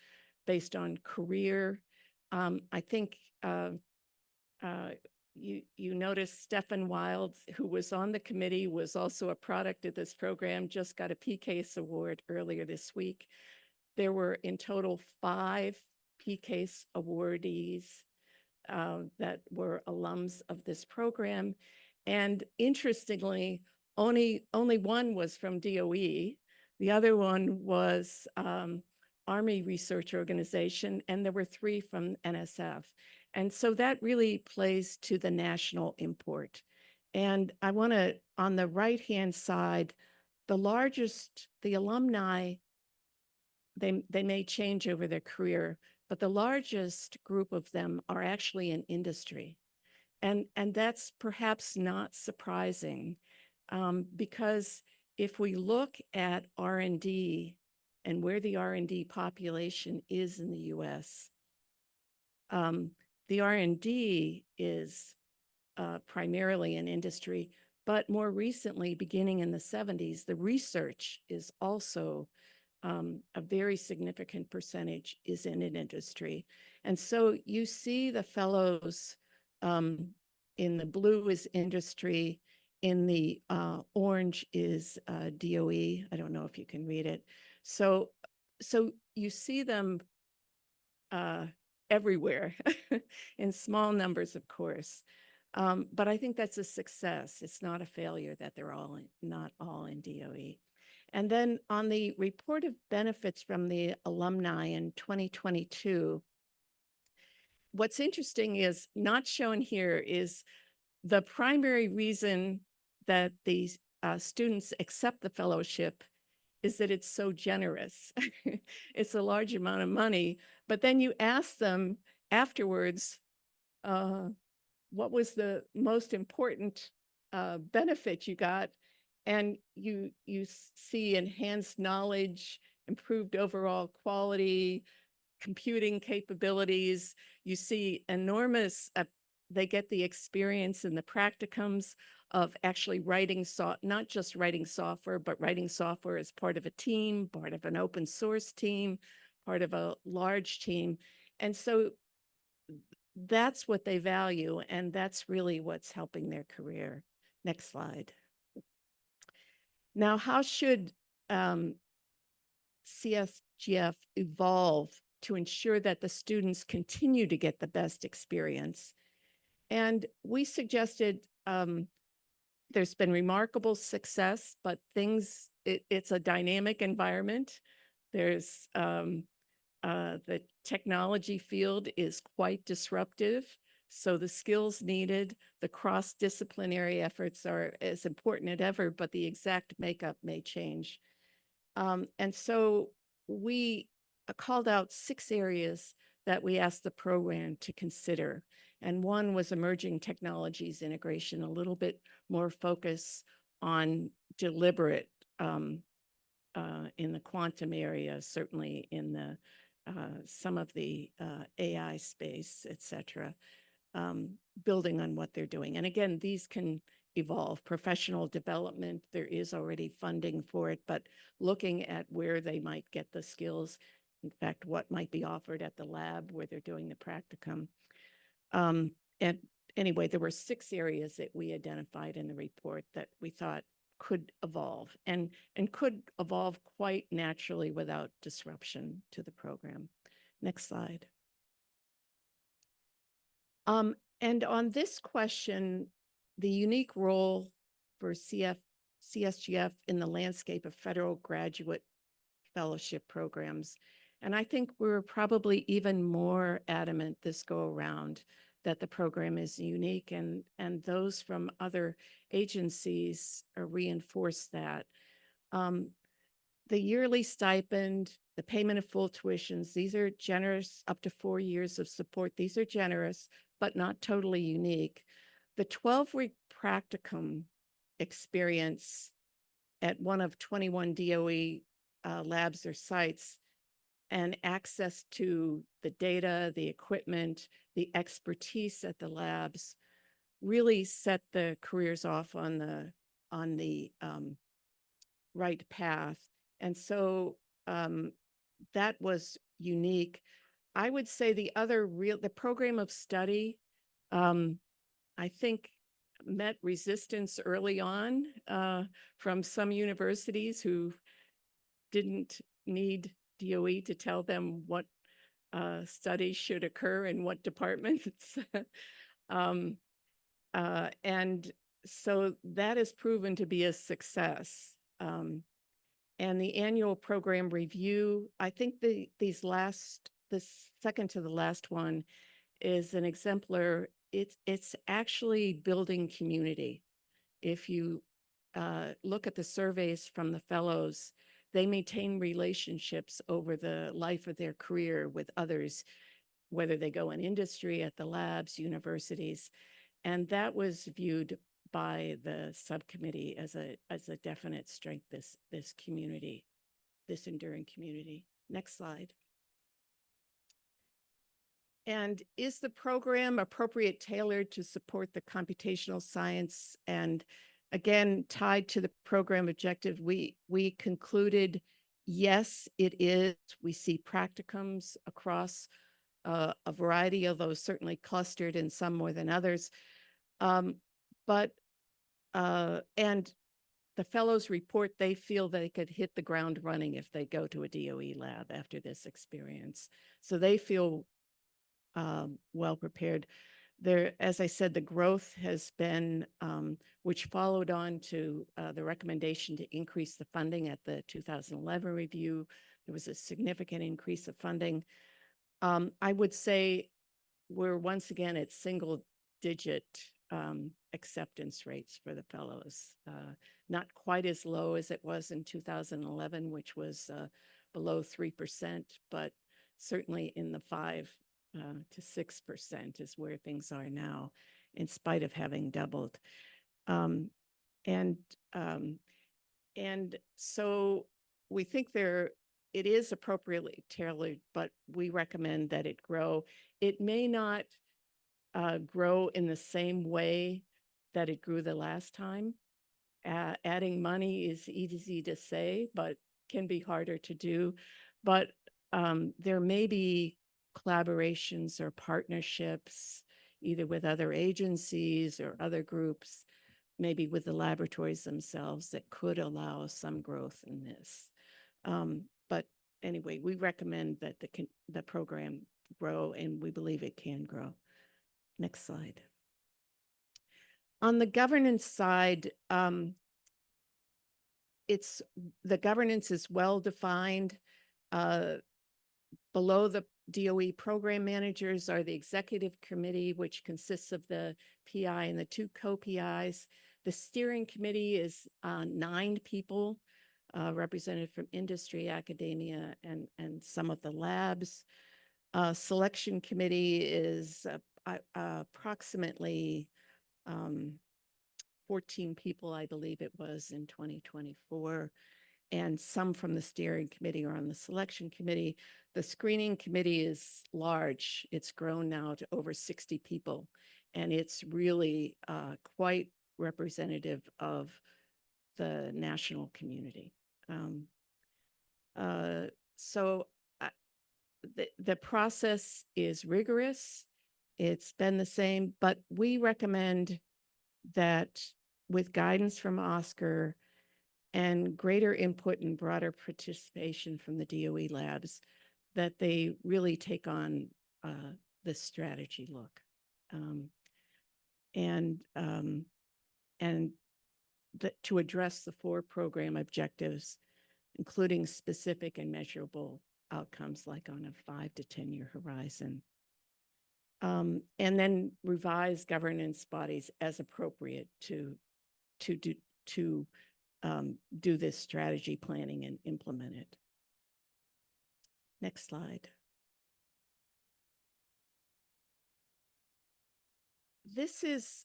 based on career. I think you noticed Stefan Wild, who was on the committee, was also a product of this program, just got a PCASE award earlier this week. There were in total 5 PCASE awardees that were alums of this program. And interestingly, only one was from DOE. The other one was Army Research Organization, and there were 3 from NSF. And so that really plays to the national import. And I want to, on the right-hand side, the alumni, they may change over their career, but the largest group of them are actually in industry. And that's perhaps not surprising because if we look at R&D and where the R&D population is in the US, the R&D is primarily in industry, but more recently, beginning in the 70s, the research is also a very significant percentage is in an industry. And so you see the fellows in the blue is industry, in the orange is DOE. I don't know if you can read it. So you see them everywhere in small numbers, of course. But I think that's a success. It's not a failure that they're not all in DOE. And then on the report of benefits from the alumni in 2022, what's interesting is not shown here is the primary reason that these students accept the fellowship is that it's so generous. It's a large amount of money, but then you ask them afterwards, what was the most important benefit you got? And you see enhanced knowledge, improved overall quality, computing capabilities. You see enormous, they get the experience and the practicums of actually writing, not just writing software, but writing software as part of a team, part of an open source team, part of a large team. And so that's what they value, and that's really what's helping their career. Next slide. Now, how should CSGF evolve to ensure that the students continue to get the best experience? And we suggested there's been remarkable success, but it's a dynamic environment. There's the technology field is quite disruptive. So the skills needed, the cross-disciplinary efforts are as important as ever, but the exact makeup may change. And so we called out 6 areas that we asked the program to consider. And one was emerging technologies integration, a little bit more focus on deliberate in the quantum area, certainly in the some of the AI space, et cetera, building on what they're doing. And again, these can evolve. Professional development, there is already funding for it, but looking at where they might get the skills, in fact, what might be offered at the lab where they're doing the practicum. And anyway, there were 6 areas that we identified in the report that we thought could evolve and could evolve quite naturally without disruption to the program. Next slide. And on this question, the unique role for CSGF in the landscape of federal graduate fellowship programs. And I think we're probably even more adamant this go around that the program is unique, and those from other agencies reinforce that. The yearly stipend, the payment of full tuitions, these are generous, up to 4 years of support. These are generous, but not totally unique. The 12-week practicum experience at one of 21 DOE labs or sites, and access to the data, the equipment, the expertise at the labs really set the careers off on the right path. And so that was unique. I would say the program of study, I think met resistance early on from some universities who didn't need DOE to tell them what studies should occur in what departments. And so that has proven to be a success. And the annual program review, I think the second to the last one is an exemplar. It's actually building community. If you look at the surveys from the fellows, they maintain relationships over the life of their career with others, whether they go in industry, at the labs, universities. And that was viewed by the subcommittee as a definite strength, this community, this enduring community. Next slide. And is the program appropriate tailored to support the computational science? And again, tied to the program objective, we concluded, yes, it is. We see practicums across a variety of those, certainly clustered in some more than others. And the fellows report they feel they could hit the ground running if they go to a DOE lab after this experience. So they feel well prepared. There, as I said, the growth has been, which followed on to the recommendation to increase the funding at the 2011 review. There was a significant increase of funding. I would say we're once again at single-digit acceptance rates for the fellows. Not quite as low as it was in 2011, which was below 3%, but certainly in the 5 to 6% is where things are now, in spite of having doubled. And so we think it is appropriately tailored, but we recommend that it grow. It may not grow in the same way that it grew the last time. Adding money is easy to say, but can be harder to do. But there may be collaborations or partnerships, either with other agencies or other groups, maybe with the laboratories themselves, that could allow some growth in this. But anyway, we recommend that the program grow, and we believe it can grow. Next slide. On the governance side, the governance is well defined. Below DOE program managers are the executive committee, which consists of the PI and the 2 co-PIs. The steering committee is 9 people, represented from industry, academia, and some of the labs. Selection committee is approximately 14 people, I believe it was in 2024. And some from the steering committee are on the selection committee. The screening committee is large. It's grown now to over 60 people. And it's really quite representative of the national community. So the process is rigorous. It's been the same, but we recommend that with guidance from Oscar and greater input and broader participation from the DOE labs, that they really take on this strategy look. And that to address the 4 program objectives, including specific and measurable outcomes like on a 5 to 10 year horizon. And then revise governance bodies as appropriate to do this strategy planning and implement it. Next slide. This is,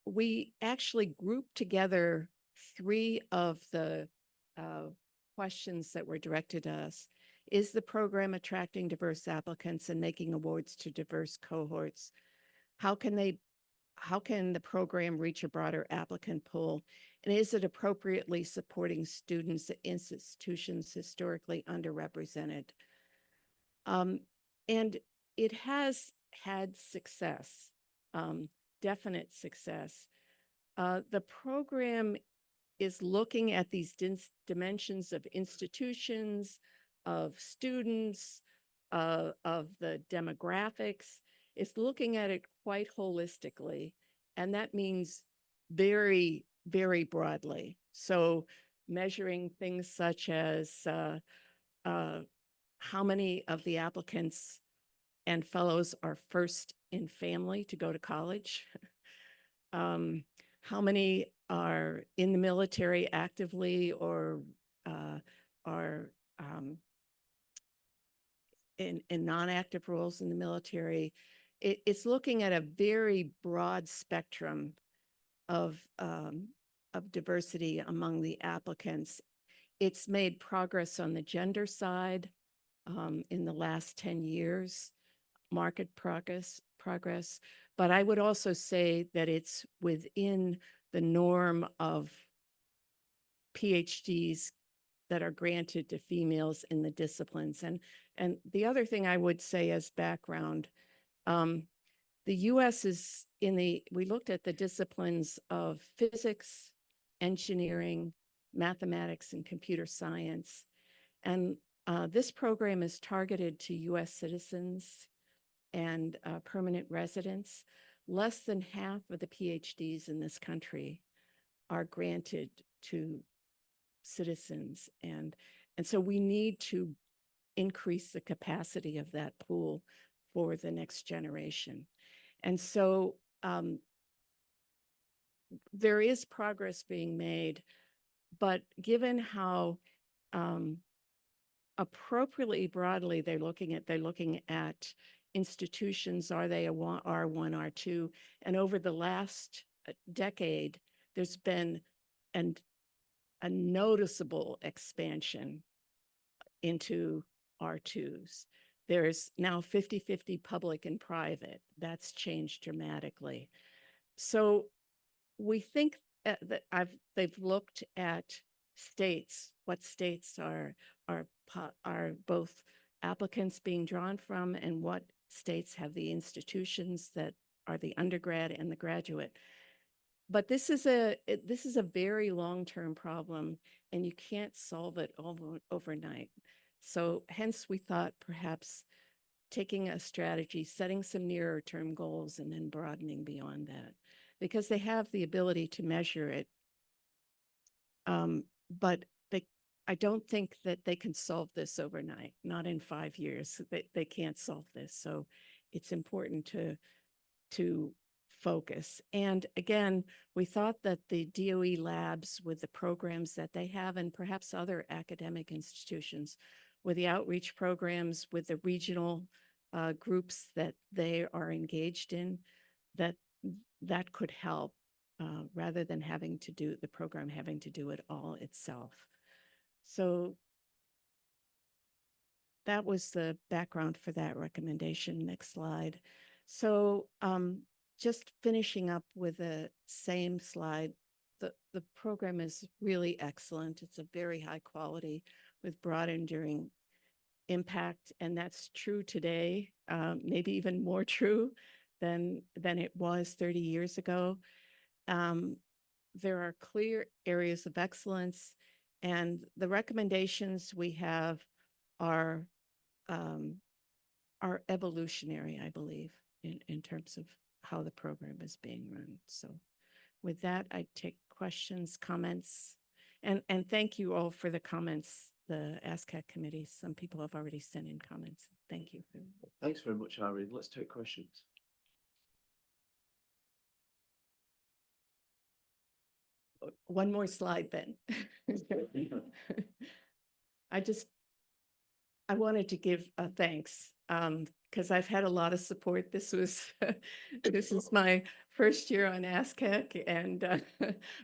we actually grouped together 3 of the questions that were directed to us. Is the program attracting diverse applicants and making awards to diverse cohorts? How can the program reach a broader applicant pool? And is it appropriately supporting students at institutions historically underrepresented? And it has had success, definite success. The program is looking at these dimensions of institutions, of students, of the demographics. It's looking at it quite holistically, and that means very, very broadly. So measuring things such as how many of the applicants and fellows are first in family to go to college, how many are in the military actively or are in non-active roles in the military. It's looking at a very broad spectrum of diversity among the applicants. It's made progress on the gender side in the last 10 years, market progress. But I would also say that it's within the norm of PhDs that are granted to females in the disciplines. And the other thing I would say as background, the US is we looked at the disciplines of physics, engineering, mathematics, and computer science. And this program is targeted to US citizens and permanent residents. Less than half of the PhDs in this country are granted to citizens. And so we need to increase the capacity of that pool for the next generation. And so there is progress being made, but given how appropriately broadly they're looking at institutions, are they a R1, R2? And over the last decade, there's been a noticeable expansion into R2s. There's now 50-50 public and private. That's changed dramatically. So we think that they've looked at states, what states are both applicants being drawn from and what states have the institutions that are the undergrad and the graduate. But this is a very long-term problem, and you can't solve it overnight. So hence we thought perhaps taking a strategy, setting some nearer term goals, and then broadening beyond that, because they have the ability to measure it. But I don't think that they can solve this overnight, not in 5 years. They can't solve this. So it's important to focus. And again, we thought that the DOE labs with the programs that they have and perhaps other academic institutions with the outreach programs, with the regional groups that they are engaged in, that could help rather than having to do the program, having to do it all itself. So that was the background for that recommendation. Next slide. So just finishing up with the same slide, the program is really excellent. It's a very high quality with broad enduring impact, and that's true today, maybe even more true than it was 30 years ago. There are clear areas of excellence, and the recommendations we have are evolutionary, I believe, in terms of how the program is being run. So with that, I take questions, comments, and thank you all for the comments, the ASCAC committee. Some people have already sent in comments. Thank you. Thanks very much, Irene. Let's take questions. One more slide then. I wanted to give a thanks because I've had a lot of support. This is my first year on ASCAC and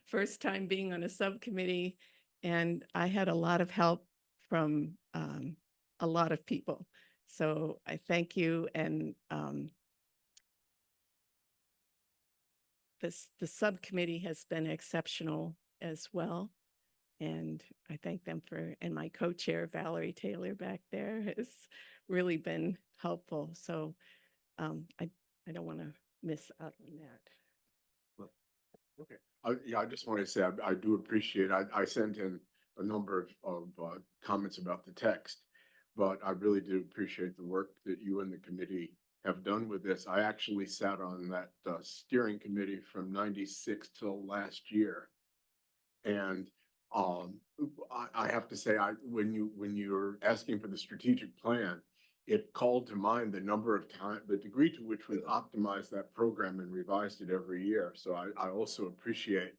first time being on a subcommittee, and I had a lot of help from a lot of people. So I thank you, and the subcommittee has been exceptional as well. And I thank them and my co-chair, Valerie Taylor, back there has really been helpful. So I don't want to miss out on that. Well, okay. Yeah, I just want to say I do appreciate, I sent in a number of comments about the text, but I really do appreciate the work that you and the committee have done with this. I actually sat on that steering committee from '96 till last year. And I have to say, when you're asking for the strategic plan, it called to mind the number of times, the degree to which we optimized that program and revised it every year. So I also appreciate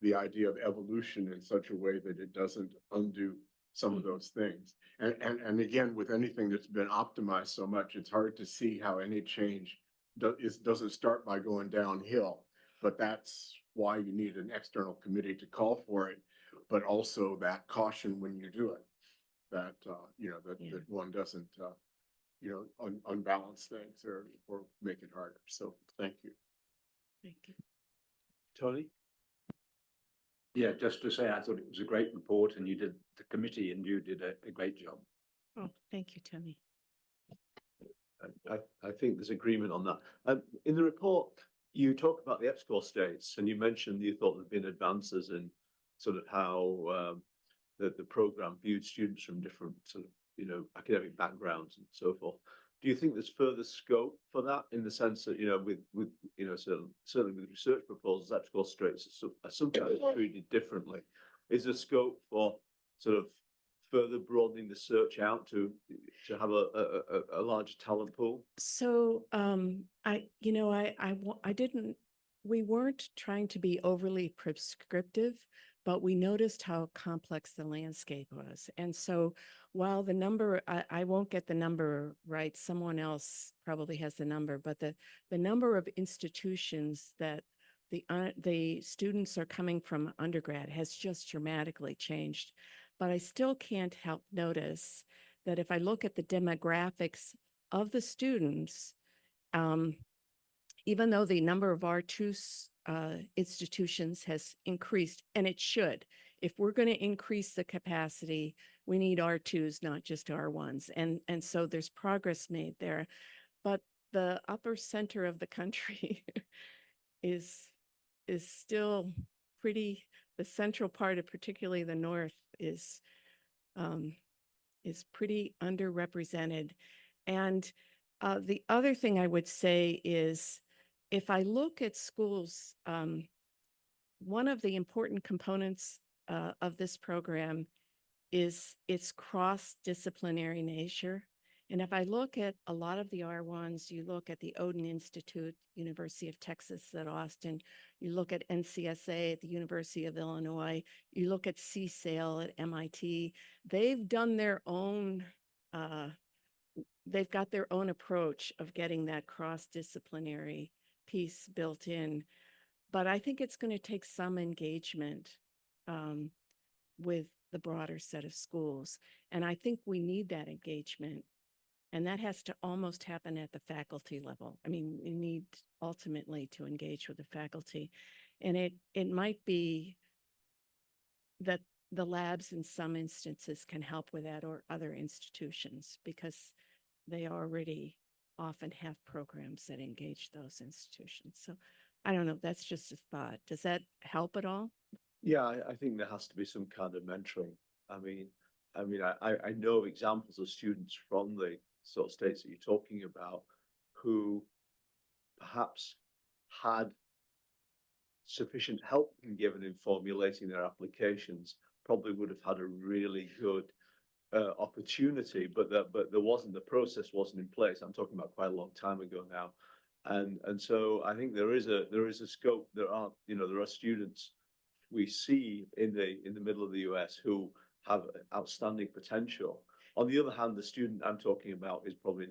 the idea of evolution in such a way that it doesn't undo some of those things. And again, with anything that's been optimized so much, it's hard to see how any change doesn't start by going downhill. But that's why you need an external committee to call for it, but also that caution when you do it, that that one doesn't unbalance things or make it harder. So thank you. Thank you. Tony? Yeah, just to say, I thought it was a great report, and the committee and you did a great job. Oh, thank you, Tony. I think there's agreement on that. In the report, you talk about the EPSCoR states, and you mentioned you thought there'd been advances in sort of how the program viewed students from different sort of academic backgrounds and so forth. Do you think there's further scope for that, in the sense that with certainly with research proposals, EPSCoR states are sometimes treated differently? Is there scope for sort of further broadening the search out to have a larger talent pool? So we weren't trying to be overly prescriptive, but we noticed how complex the landscape was. And so while the number, I won't get the number right, someone else probably has the number, but the number of institutions that the students are coming from undergrad has just dramatically changed. But I still can't help notice that if I look at the demographics of the students, even though the number of R2 institutions has increased, and it should, if we're going to increase the capacity, we need R2s, not just R1s. And so there's progress made there. But the upper center of the country is still pretty, the central part of particularly the north is pretty underrepresented. And the other thing I would say is, if I look at schools, one of the important components of this program is its cross-disciplinary nature. And if I look at a lot of the R1s, you look at the Odin Institute, University of Texas at Austin, you look at NCSA at the University of Illinois, you look at CSAIL at MIT, they've done their own, they've got their own approach of getting that cross-disciplinary piece built in. But I think it's going to take some engagement with the broader set of schools. And I think we need that engagement. And that has to almost happen at the faculty level. I mean, we need ultimately to engage with the faculty. And it might be that the labs in some instances can help with that, or other institutions, because they already often have programs that engage those institutions. So I don't know, that's just a thought. Does that help at all? Yeah, I think there has to be some kind of mentoring. I know examples of students from the sort of states that you're talking about who perhaps had sufficient help been given in formulating their applications, probably would have had a really good opportunity, but there wasn't, the process wasn't in place. I'm talking about quite a long time ago now. And so I think there is a scope. There are students we see in the middle of the US who have outstanding potential. On the other hand, the student I'm talking about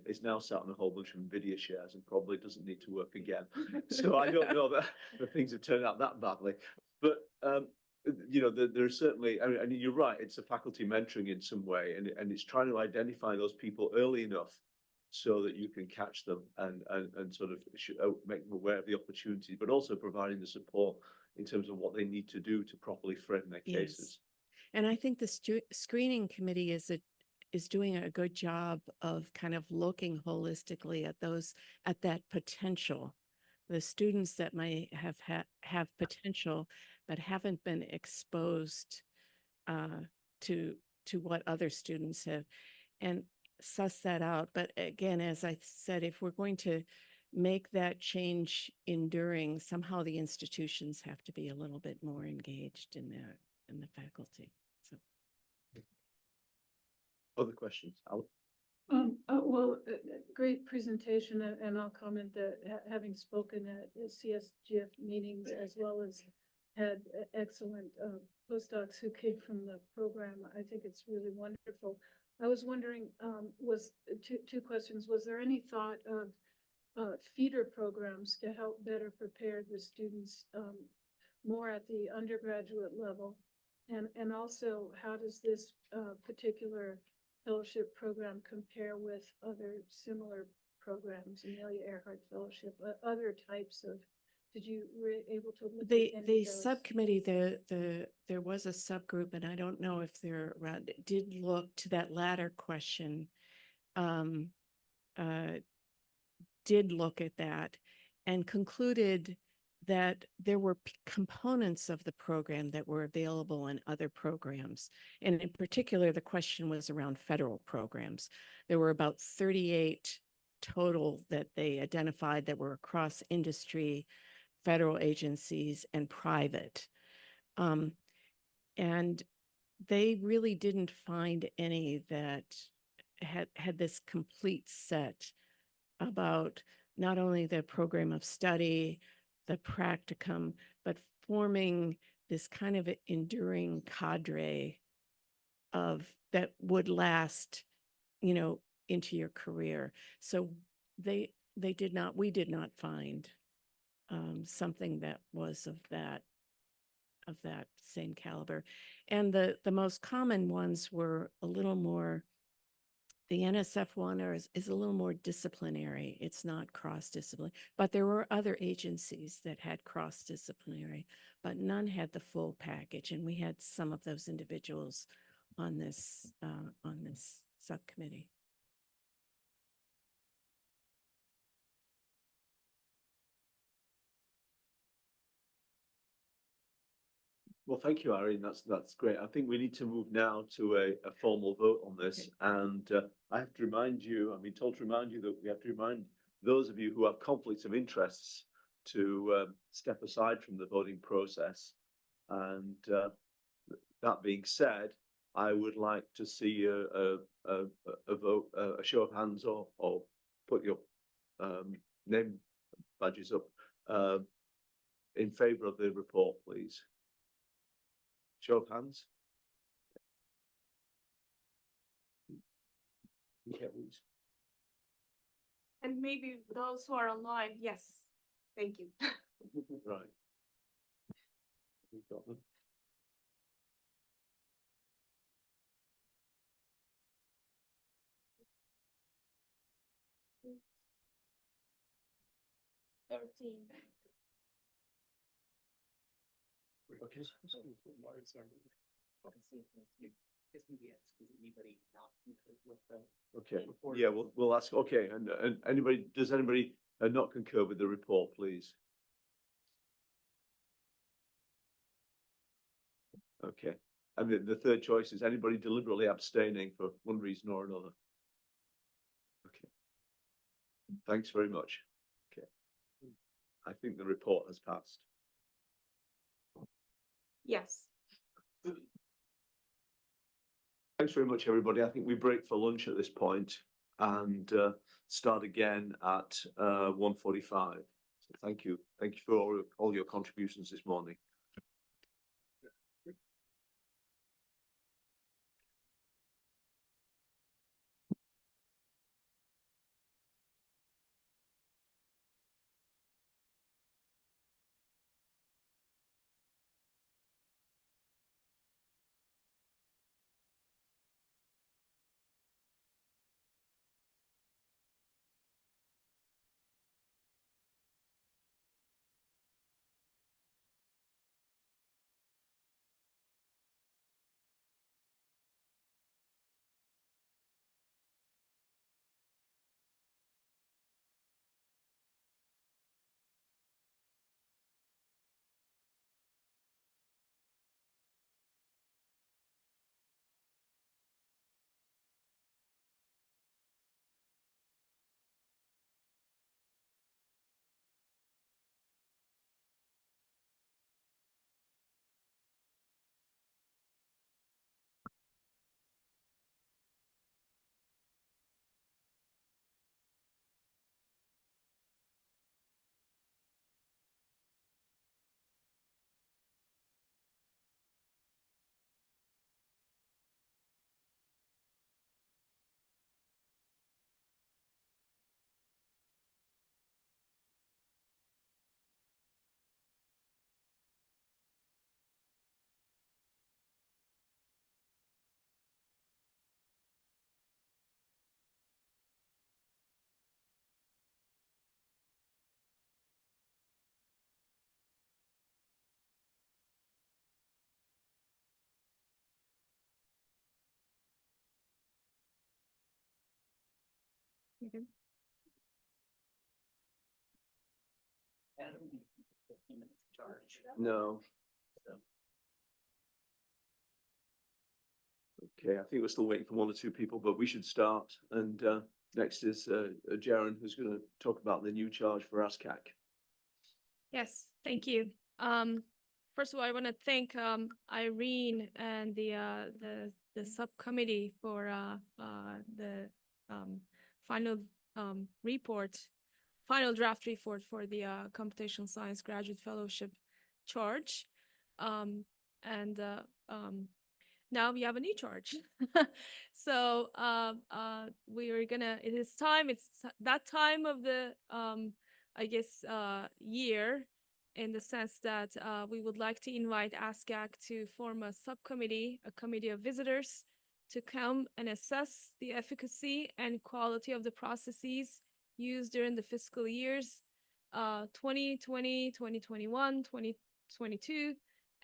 is now sat on a whole bunch of NVIDIA shares and probably doesn't need to work again. So I don't know that things have turned out that badly. But there's certainly, I mean, you're right, it's a faculty mentoring in some way, and it's trying to identify those people early enough so that you can catch them and sort of make them aware of the opportunity, but also providing the support in terms of what they need to do to properly frame their cases. And I think the screening committee is doing a good job of kind of looking holistically at that potential, the students that may have potential but haven't been exposed to what other students have, and suss that out. But again, as I said, if we're going to make that change enduring, somehow the institutions have to be a little bit more engaged in the faculty. So, other questions? Great presentation, and I'll comment that having spoken at CSGF meetings, as well as had excellent postdocs who came from the program, I think it's really wonderful. I was wondering, was two questions. Was there any thought of feeder programs to help better prepare the students more at the undergraduate level? And also, how does this particular fellowship program compare with other similar programs, Amelia Earhart Fellowship, other types of, were you able to look at any of the those? subcommittee, there was a subgroup, and I don't know if they're around, did look to that latter question, did look at that and concluded that there were components of the program that were available in other programs. And in particular, the question was around federal programs. There were about 38 total that they identified that were across industry, federal agencies, and private. And they really didn't find any that had this complete set about not only the program of study, the practicum, but forming this kind of enduring cadre that would last, into your career. So we did not find something that was of that same caliber. And the most common ones were a little more, the NSF one is a little more disciplinary. It's not cross-disciplinary, but there were other agencies that had cross-disciplinary, but none had the full package. And we had some of those individuals on this subcommittee. Well, thank you, Irene. That's great. I think we need to move now to a formal vote on this. Okay. And I have to remind you, I've been told to remind you that we have to remind those of you who have conflicts of interests to step aside from the voting process. And that being said, I would like to see a vote, a show of hands, or put your name badges up in favor of the report, please. Show of hands. Yeah, please. And maybe those who are online, yes, thank you. Right. We got them. Okay. Okay, yeah, we'll ask, okay, and anybody, does anybody not concur with the report, please? Okay, and the third choice is anybody deliberately abstaining for one reason or another? Okay. Thanks very much. Okay. I think the report has passed. Yes. Thanks very much, everybody. I think we break for lunch at this point and start again at 1:45. So thank you. Thank you for all your contributions this morning. No. Okay, I think we're still waiting for one or two people, but we should start. And next is Jaren, who's going to talk about the new charge for ASCAC. Yes, thank you. First of all, I want to thank Irene and the subcommittee for the final report, final draft report for the computational science graduate fellowship charge. Now we have a new charge. So we are gonna, it is time, it's that time of the I guess year, in the sense that we would like to invite ASCAC to form a subcommittee, a committee of visitors, to come and assess the efficacy and quality of the processes used during the fiscal years 2020, 2021, 2022,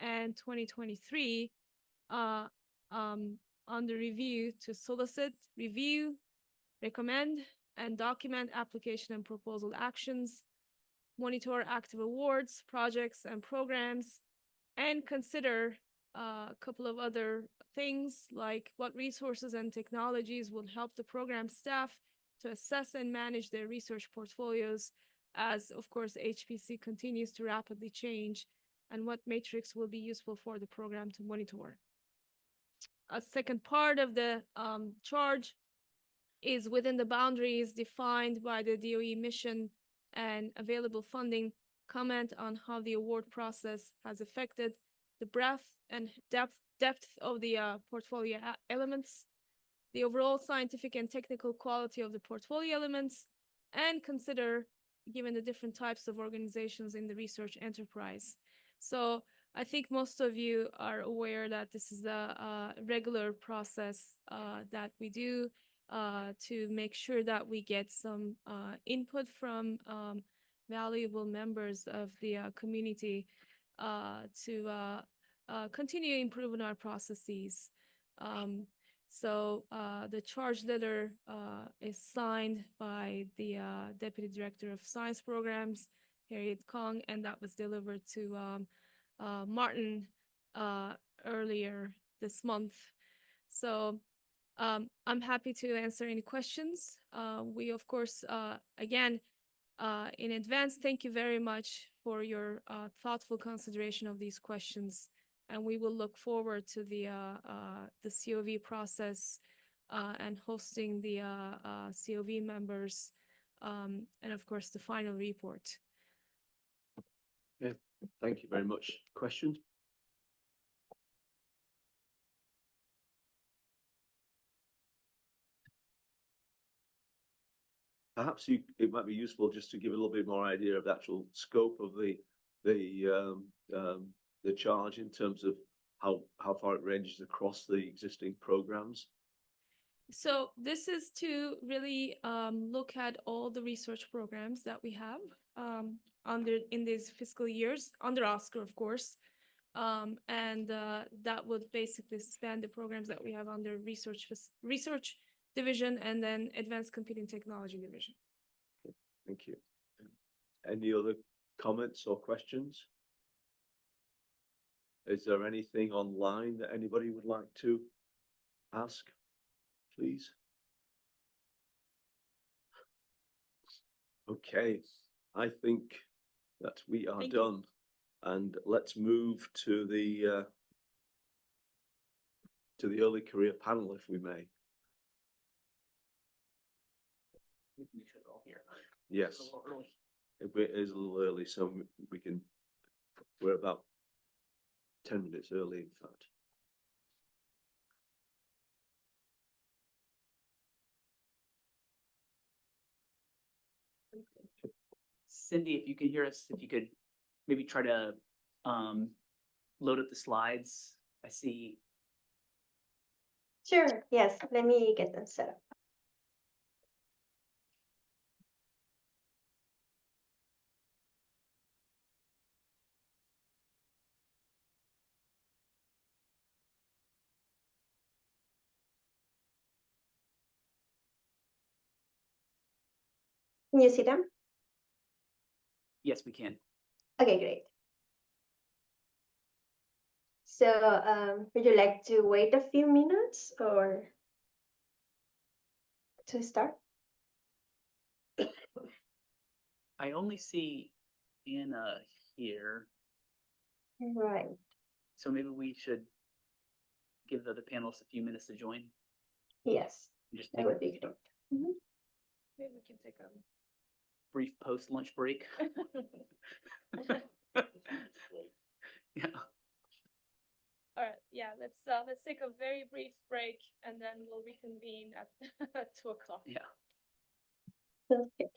and 2023 on the review, to solicit, review, recommend, and document application and proposal actions, monitor active awards, projects, and programs, and consider a couple of other things like what resources and technologies will help the program staff to assess and manage their research portfolios as, of course, HPC continues to rapidly change, and what metrics will be useful for the program to monitor. a second part of the charge is within the boundaries defined by the DOE mission and available funding. Comment on how the award process has affected the breadth and depth of the portfolio elements, the overall scientific and technical quality of the portfolio elements, and consider given the different types of organizations in the research enterprise. So I think most of you are aware that this is a regular process that we do to make sure that we get some input from valuable members of the community to continue improving our processes. So the charge letter is signed by the Deputy Director of Science Programs, Harriet Kong, and that was delivered to Martin earlier this month. So I'm happy to answer any questions. We, of course, again, in advance, thank you very much for your thoughtful consideration of these questions. And we will look forward to the COV process and hosting the COV members and of course the final report. Yeah, thank you very much. Questions? Perhaps it might be useful just to give a little bit more idea of the actual scope of the charge in terms of how far it ranges across the existing programs. So this is to really look at all the research programs that we have in these fiscal years under ASCAC, of course, and that would basically span the programs that we have under research division and then advanced computing technology division. Thank you. Any other comments or questions? Is there anything online that anybody would like to ask, please? Okay, I think that we are done, and let's move to the early career panel, if we may. Yes, it is a little early, so we're about 10 minutes early, in fact. Cindy, if you can hear us, if you could maybe try to load up the slides. I see. Sure, yes, let me get them set up. Can you see them? Yes, we can. Okay, great. So would you like to wait a few minutes or to start? I only see Anna here. Right. So maybe we should give the other panelists a few minutes to join. Yes, Just that would be great. Maybe we can take a brief post-lunch break. Yeah. All right, yeah, let's take a very brief break and then we'll reconvene at 2 o'clock. Yeah. Okay.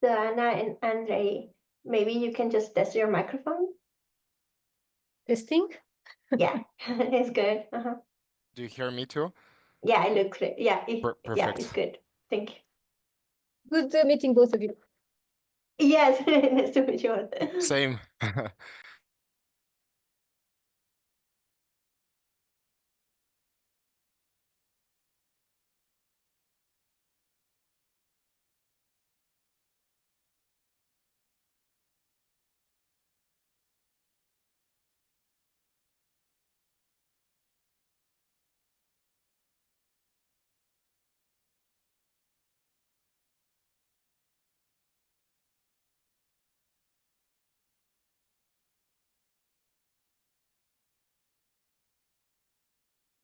So Anna and Andre, maybe you can just test your microphone. Testing? Yeah, it's good. Do you hear me too? Yeah, it looks great. Yeah, yeah, it's Perfect. good. Thank you. Good meeting both of you. Yes, nice to meet you. Same.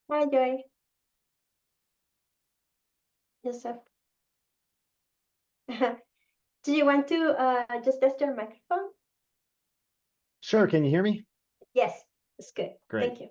Hi, Joy. Joseph. Do you want to just test your microphone? Sure, can you hear me? Yes, it's good. Great. Thank you.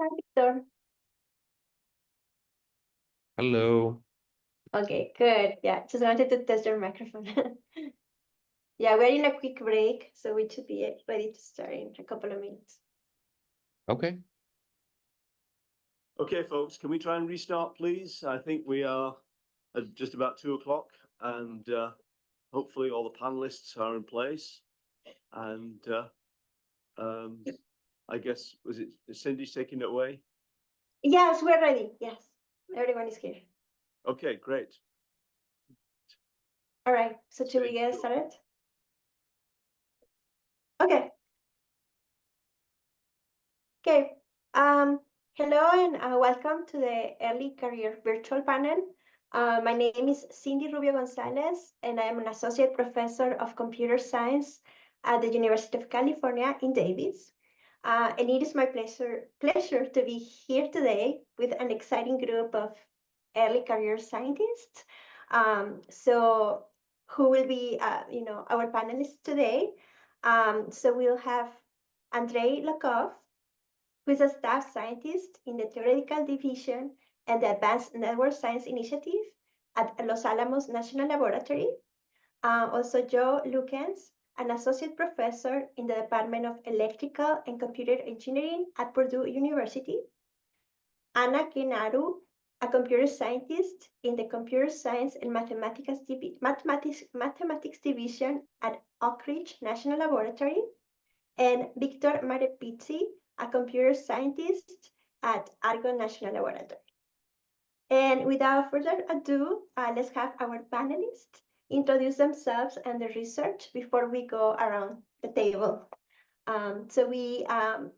Hi, Victor. Hello. Okay, good. Yeah, just wanted to test your microphone. Yeah, we're in a quick break, so we should be ready to start in a couple of minutes. Okay. Okay, folks, can we try and restart, please? I think we are at just about 2 o'clock, and hopefully all the panelists are in place. And I guess, is Cindy's taking it away? Yes, we're ready. Yes, everyone is here. Okay, great. All right, so should we get started? Okay. Okay. Hello and welcome to the Early Career Virtual Panel. My name is Cindy Rubio Gonzalez, and I am an associate professor of computer science at the University of California in Davis. And it is my pleasure to be here today with an exciting group of early career scientists. So who will be, our panelists today. So we'll have Andrei Lokov, who is a staff scientist in the Theoretical Division and the Advanced Network Science Initiative at Los Alamos National Laboratory. Also Joe Lukens, an associate professor in the Department of Electrical and Computer Engineering at Purdue University. Anna Kenaru, a computer scientist in the Computer Science and Mathematics Division at Oak Ridge National Laboratory. And Victor Marepizzi, a computer scientist at Argonne National Laboratory. And without further ado, let's have our panelists introduce themselves and their research before we go around the table. So we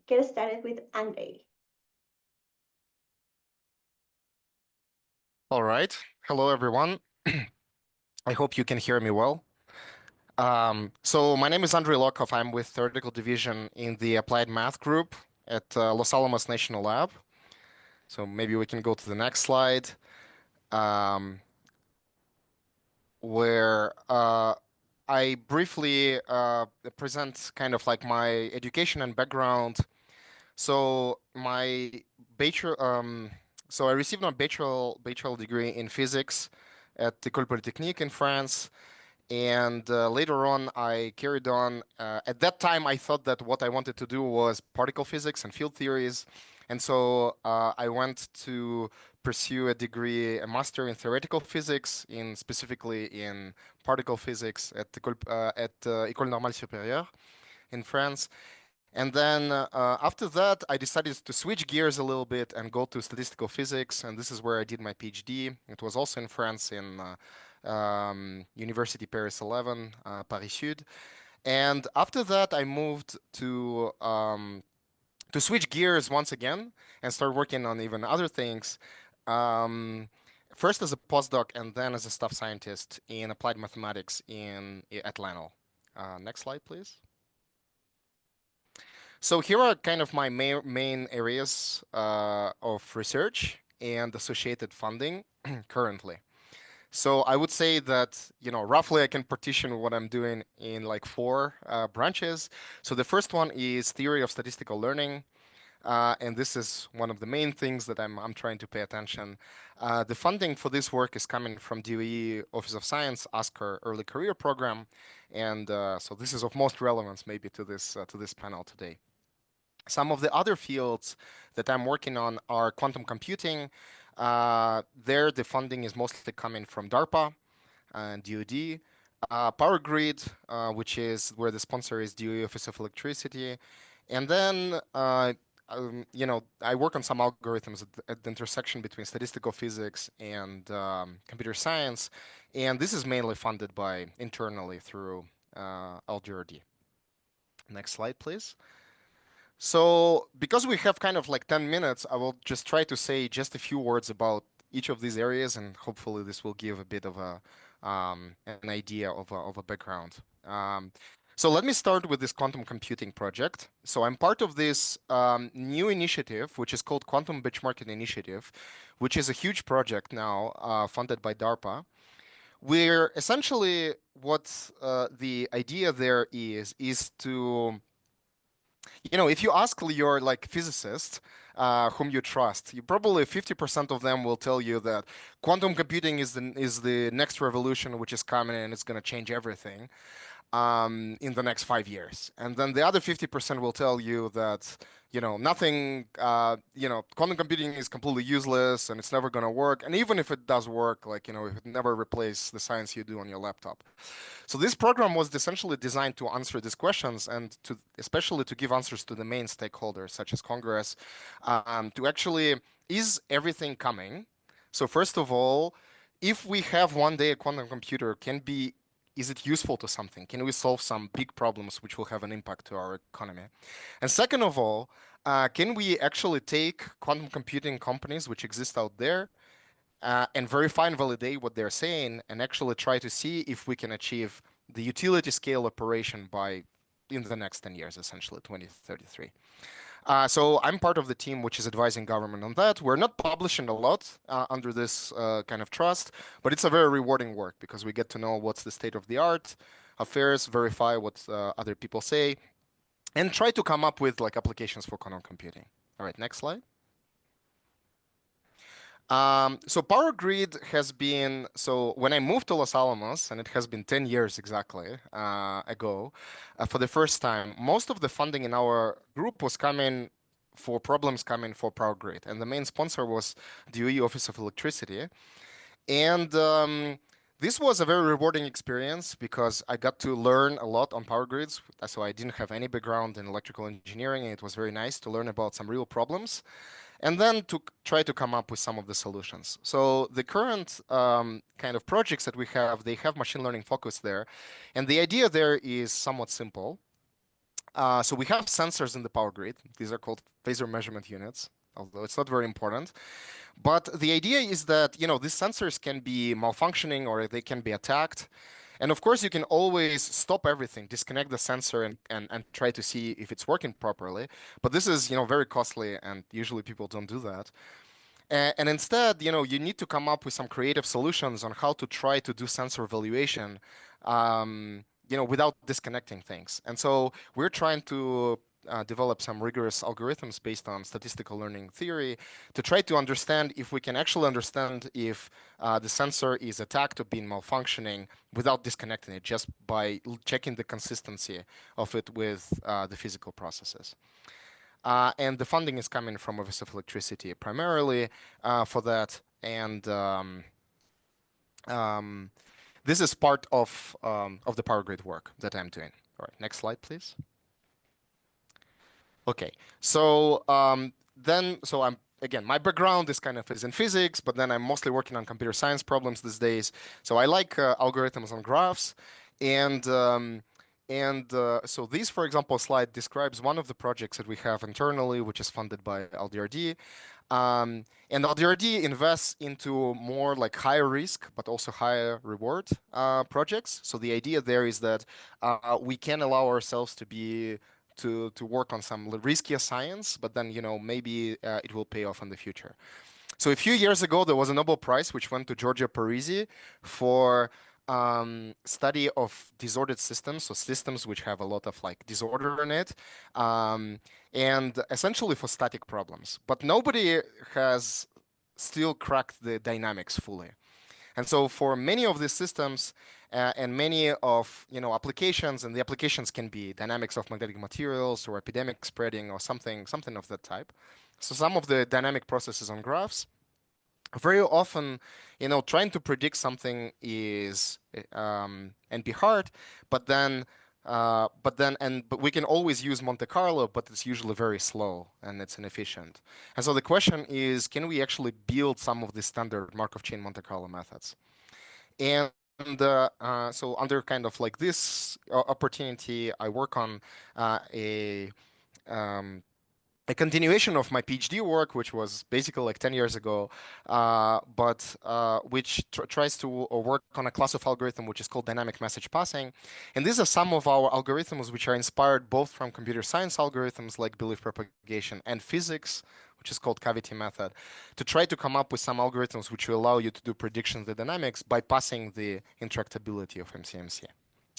get started with Andre. All right. Hello, everyone. I hope you can hear me well. So my name is Andrei Lokov. I'm with Theoretical Division in the Applied Math Group at Los Alamos National Lab. So maybe we can go to the next slide, where I briefly present kind of like my education and background. So my bachelor, so I received my bachelor degree in physics at École Polytechnique in France. And later on, I carried on. At that time, I thought that what I wanted to do was particle physics and field theories. And so I went to pursue a degree, a master in theoretical physics, specifically in particle physics at École Normale Supérieure in France. And then after that, I decided to switch gears a little bit and go to statistical physics. And this is where I did my PhD. It was also in France in University Paris 11, Paris Sud. And after that, I moved to switch gears once again and start working on even other things. First as a postdoc and then as a staff scientist in applied mathematics at LANL. Next slide, please. So here are kind of my main areas of research and associated funding currently. So I would say that, roughly I can partition what I'm doing in like 4 branches. So the first one is theory of statistical learning. And this is one of the main things that I'm trying to pay attention. The funding for this work is coming from DOE Office of Science, ASCAC Early Career Program. And so this is of most relevance maybe to this panel today. Some of the other fields that I'm working on are quantum computing. There, the funding is mostly coming from DARPA and DoD. Power grid, which is where the sponsor is DOE Office of Electricity. And then, I work on some algorithms at the intersection between statistical physics and computer science. And this is mainly funded internally through LGRD. Next slide, please. So because we have kind of like 10 minutes, I will just try to say just a few words about each of these areas, and hopefully this will give a bit of an idea of a background. So let me start with this quantum computing project. So I'm part of this new initiative, which is called Quantum Benchmarking Initiative, which is a huge project now funded by DARPA. Where essentially what the idea there is to if you ask your physicist whom you trust, you probably 50% of them will tell you that quantum computing is the next revolution which is coming and it's going to change everything in the next 5 years. And then the other 50% will tell you that nothing, quantum computing is completely useless and it's never going to work. And even if it does work, it would never replace the science you do on your laptop. So this program was essentially designed to answer these questions and especially to give answers to the main stakeholders, such as Congress, to actually, is everything coming? So first of all, if we have one day a quantum computer, is it useful to something? Can we solve some big problems which will have an impact to our economy? And second of all, can we actually take quantum computing companies which exist out there and verify and validate what they're saying and actually try to see if we can achieve the utility scale operation in the next 10 years, essentially 2033. So I'm part of the team which is advising government on that. We're not publishing a lot under this kind of trust, but it's a very rewarding work because we get to know what's the state of the art affairs, verify what other people say, and try to come up with like applications for quantum computing. All right, next slide. So Power Grid has been, so when I moved to Los Alamos, and it has been 10 years exactly ago, for the first time, most of the funding in our group was coming for problems coming for Power Grid. And the main sponsor was DOE Office of Electricity. And this was a very rewarding experience because I got to learn a lot on power grids. So I didn't have any background in electrical engineering, and it was very nice to learn about some real problems and then to try to come up with some of the solutions. So the current kind of projects that we have, they have machine learning focus there. And the idea there is somewhat simple. So we have sensors in the power grid. These are called phasor measurement units, although it's not very important. But the idea is that, you know, these sensors can be malfunctioning or they can be attacked. And of course, you can always stop everything, disconnect the sensor and try to see if it's working properly. But this is, you know, very costly and usually people don't do that. And instead, you know, you need to come up with some creative solutions on how to try to do sensor evaluation, you know, without disconnecting things. And so we're trying to develop some rigorous algorithms based on statistical learning theory to try to understand if we can actually understand if the sensor is attacked or being malfunctioning without disconnecting it, just by checking the consistency of it with the physical processes. And the funding is coming from Office of Electricity primarily for that. And this is part of the power grid work that I'm doing. All right, next slide, please. Okay, so so I'm again, my background is kind of is in physics, but then I'm mostly working on computer science problems these days. So I like algorithms on graphs, and so this, for example, slide describes one of the projects that we have internally, which is funded by LDRD. And LDRD invests into more like higher risk, but also higher reward projects. So the idea there is that we can allow ourselves to be to work on some riskier science, but then, you know, maybe it will pay off in the future. So a few years ago, there was a Nobel Prize which went to Giorgio Parisi for study of disordered systems, so systems which have a lot of like disorder in it, and essentially for static problems. But nobody has still cracked the dynamics fully. And so for many of these systems and many of, you know, applications, and the applications can be dynamics of magnetic materials or epidemic spreading or something of that type. So some of the dynamic processes on graphs, very often, you know, trying to predict something is and be hard, but we can always use Monte Carlo, but it's usually very slow and it's inefficient. And so the question is, can we actually build some of the standard Markov chain Monte Carlo methods? And so under kind of like this opportunity, I work on a continuation of my PhD work, which was basically like 10 years ago, but which tries to work on a class of algorithm which is called dynamic message passing. And these are some of our algorithms which are inspired both from computer science algorithms like belief propagation and physics, which is called cavity method, to try to come up with some algorithms which will allow you to do predictions of the dynamics by passing the interactability of MCMC.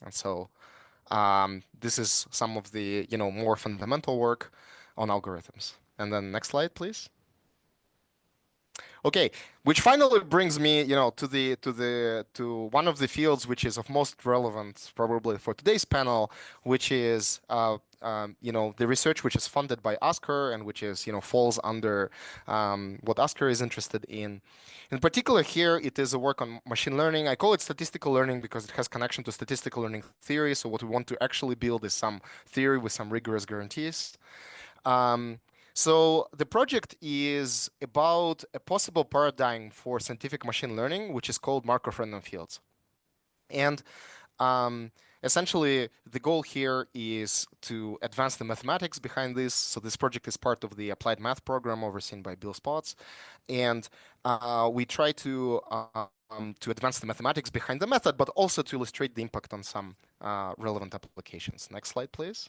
And so this is some of the, you know, more fundamental work on algorithms. And then next slide, please. Okay, which finally brings me, you know, to one of the fields which is of most relevance probably for today's panel, which is you know, the research which is funded by ASCAC and which is, you know, falls under what ASCAC is interested in. In particular, here it is a work on machine learning. I call it statistical learning because it has connection to statistical learning theory. So what we want to actually build is some theory with some rigorous guarantees. So the project is about a possible paradigm for scientific machine learning, which is called Markov random fields. And essentially, the goal here is to advance the mathematics behind this. So this project is part of the applied math program overseen by Bill Spotts. And we try to advance the mathematics behind the method, but also to illustrate the impact on some relevant applications. Next slide, please.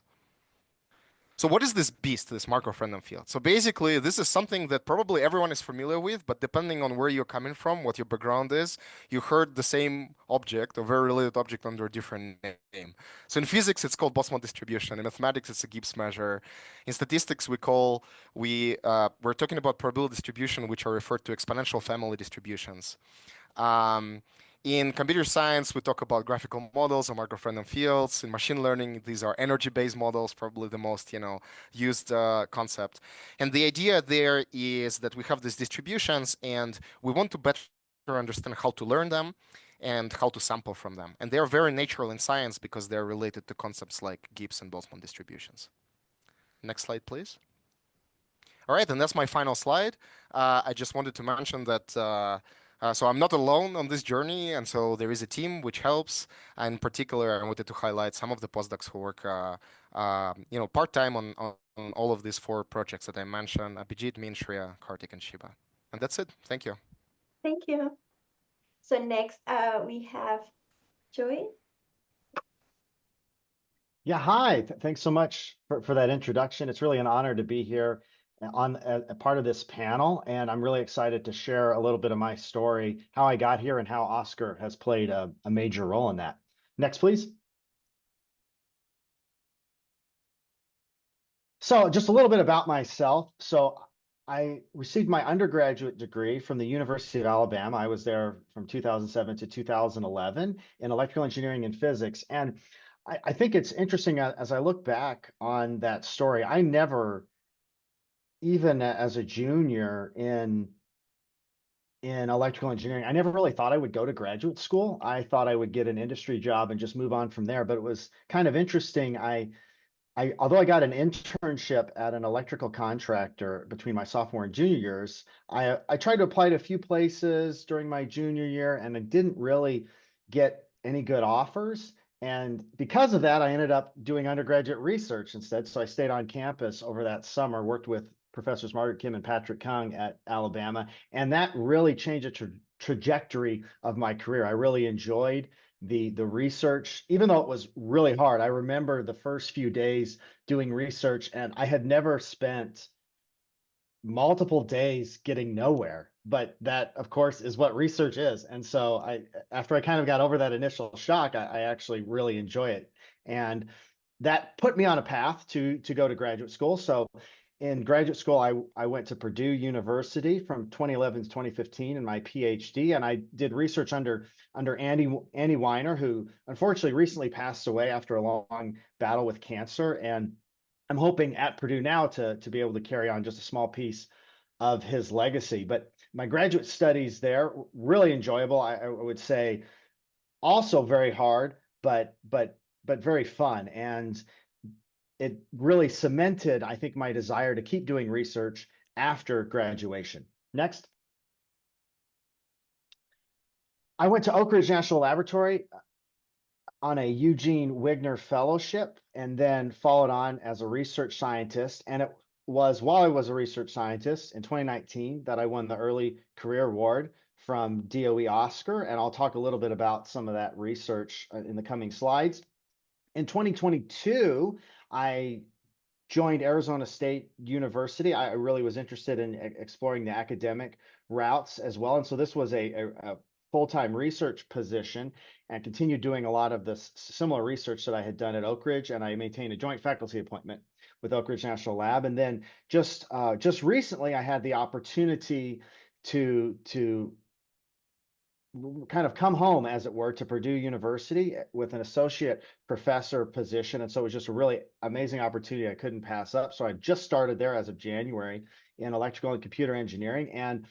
So what is this beast, this Markov random field? So basically, this is something that probably everyone is familiar with, but depending on where you're coming from, what your background is, you heard the same object or very related object under a different name. So in physics, it's called Boltzmann distribution. In mathematics, it's a Gibbs measure. In statistics, we're talking about probability distribution, which are referred to exponential family distributions. In computer science, we talk about graphical models or Markov random fields. In machine learning, these are energy-based models, probably the most, used concept. And the idea there is that we have these distributions, and we want to better understand how to learn them and how to sample from them. And they're very natural in science because they're related to concepts like Gibbs and Boltzmann distributions. Next slide, please. All right, and that's my final slide. I just wanted to mention that so I'm not alone on this journey, and so there is a team which helps. And in particular, I wanted to highlight some of the postdocs who work, part-time on all of these 4 projects that I mentioned: Abhijit, Min, Shreya, Kartik, and Shiba. And that's it. Thank you. Thank you. So next, we have Joey. Yeah, hi. Thanks so much for that introduction. It's really an honor to be here on a part of this panel, and I'm really excited to share a little bit of my story, how I got here and how Oscar has played a major role in that. Next, please. So just a little bit about myself. So I received my undergraduate degree from the University of Alabama. I was there from 2007 to 2011 in electrical engineering and physics. And I think it's interesting as I look back on that story, I never, even as a junior in electrical engineering, I never really thought I would go to graduate school. I thought I would get an industry job and just move on from there. But it was kind of interesting. Although I got an internship at an electrical contractor between my sophomore and junior years, I tried to apply to a few places during my junior year, and I didn't really get any good offers. And because of that, I ended up doing undergraduate research instead. So I stayed on campus over that summer, worked with Professors Margaret Kim and Patrick Kung at Alabama, and that really changed the trajectory of my career. I really enjoyed the research, even though it was really hard. I remember the first few days doing research, and I had never spent multiple days getting nowhere. But that, of course, is what research is. And so after I kind of got over that initial shock, I actually really enjoy it. And that put me on a path to go to graduate school. So in graduate school, I went to Purdue University from 2011 to 2015 in my PhD, and I did research under Andy Weiner, who unfortunately recently passed away after a long battle with cancer. And I'm hoping at Purdue now to be able to carry on just a small piece of his legacy. But my graduate studies there, really enjoyable. I would say also very hard, but very fun. And it really cemented, I think, my desire to keep doing research after graduation. Next. I went to Oak Ridge National Laboratory on a Eugene Wigner Fellowship and then followed on as a research scientist. And it was while I was a research scientist in 2019 that I won the Early Career Award from DOE Oscar. And I'll talk a little bit about some of that research in the coming slides. In 2022, I joined Arizona State University. I really was interested in exploring the academic routes as well. And so this was a full-time research position, and continued doing a lot of the similar research that I had done at Oak Ridge. And I maintained a joint faculty appointment with Oak Ridge National Lab. And then just recently, I had the opportunity to kind of come home, as it were, to Purdue University with an associate professor position. And so it was just a really amazing opportunity I couldn't pass up. So I just started there as of January in electrical and computer engineering. And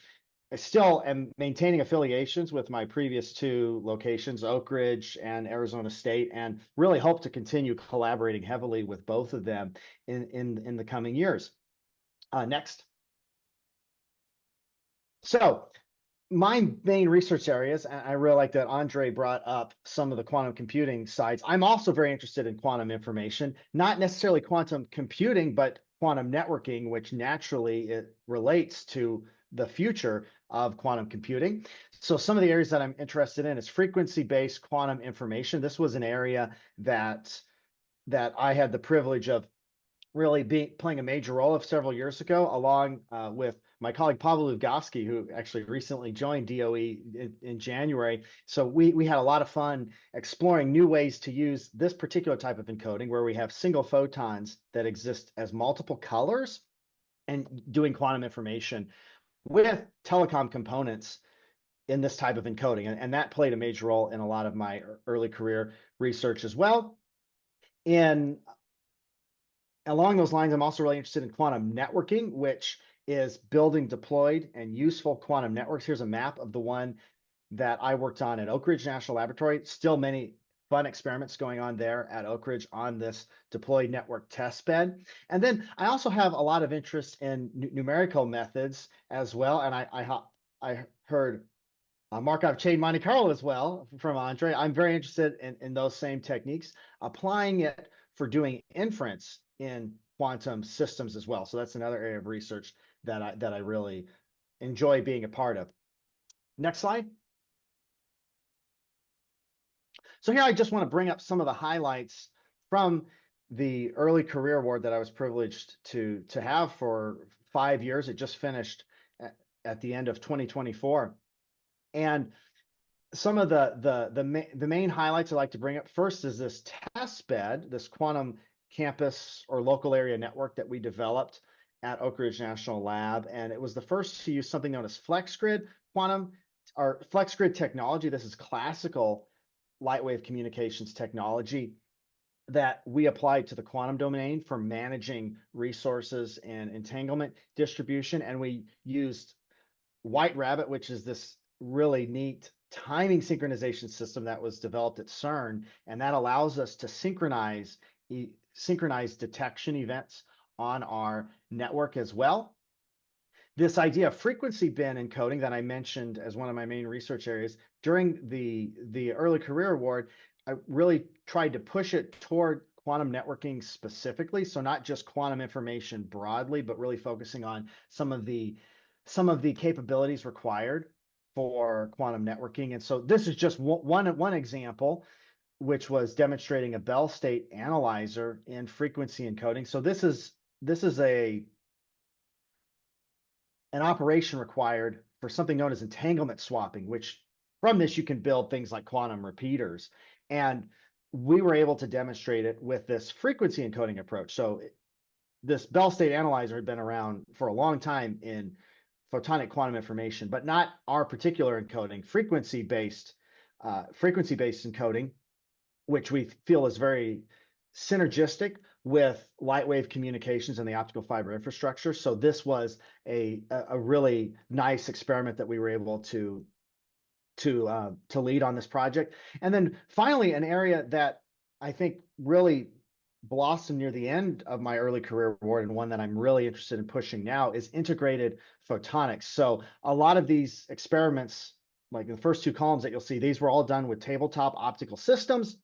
I still am maintaining affiliations with my previous 2 locations, Oak Ridge and Arizona State, and really hope to continue collaborating heavily with both of them in the coming years. Next. So my main research areas, and I really like that Andre brought up some of the quantum computing sides. I'm also very interested in quantum information, not necessarily quantum computing, but quantum networking, which naturally it relates to the future of quantum computing. So some of the areas that I'm interested in is frequency-based quantum information. This was an area that I had the privilege of really playing a major role of several years ago, along with my colleague Pavel Lugowski, who actually recently joined DOE in January. So we had a lot of fun exploring new ways to use this particular type of encoding, where we have single photons that exist as multiple colors, and doing quantum information with telecom components in this type of encoding. And that played a major role in a lot of my early career research as well. Along those lines, I'm also really interested in quantum networking, which is building deployed and useful quantum networks. Here's a map of the one that I worked on at Oak Ridge National Laboratory. Still many fun experiments going on there at Oak Ridge on this deployed network test bed. And then I also have a lot of interest in numerical methods as well. And I heard Markov chain Monte Carlo as well from Andre. I'm very interested in those same techniques, applying it for doing inference in quantum systems as well. So that's another area of research that I really enjoy being a part of. Next slide. So here I just want to bring up some of the highlights from the early career award that I was privileged to have for 5 years. It just finished at the end of 2024. And some of the main highlights I like to bring up first is this test bed, this quantum campus or local area network that we developed at Oak Ridge National Lab. And it was the first to use something known as FlexGrid quantum or FlexGrid technology. This is classical light wave communications technology that we applied to the quantum domain for managing resources and entanglement distribution. And we used White Rabbit, which is this really neat timing synchronization system that was developed at CERN, and that allows us to synchronize detection events on our network as well. This idea of frequency bin encoding that I mentioned as one of my main research areas during the early career award, I really tried to push it toward quantum networking specifically. So not just quantum information broadly, but really focusing on some of the capabilities required for quantum networking. And so this is just one example, which was demonstrating a Bell state analyzer in frequency encoding. So this is an operation required for something known as entanglement swapping, which from this you can build things like quantum repeaters. And we were able to demonstrate it with this frequency encoding approach. So this Bell state analyzer had been around for a long time in photonic quantum information, but not our particular encoding, frequency-based encoding, which we feel is very synergistic with light wave communications and the optical fiber infrastructure. So this was a really nice experiment that we were able to lead on this project. And then finally, an area that I think really blossomed near the end of my early career award, and one that I'm really interested in pushing now, is integrated photonics. So a lot of these experiments, like the first two columns that you'll see, these were all done with tabletop optical systems,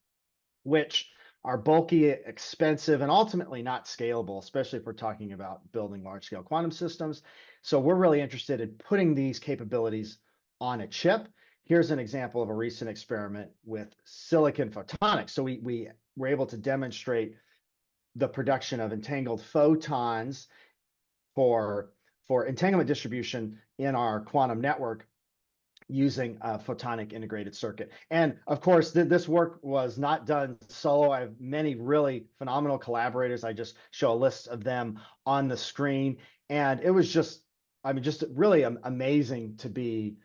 which are bulky, expensive, and ultimately not scalable, especially if we're talking about building large-scale quantum systems. So we're really interested in putting these capabilities on a chip. Here's an example of a recent experiment with silicon photonics. So we were able to demonstrate the production of entangled photons for entanglement distribution in our quantum network using a photonic integrated circuit. And of course, this work was not done solo. I have many really phenomenal collaborators. I just show a list of them on the screen. And it was just really amazing to be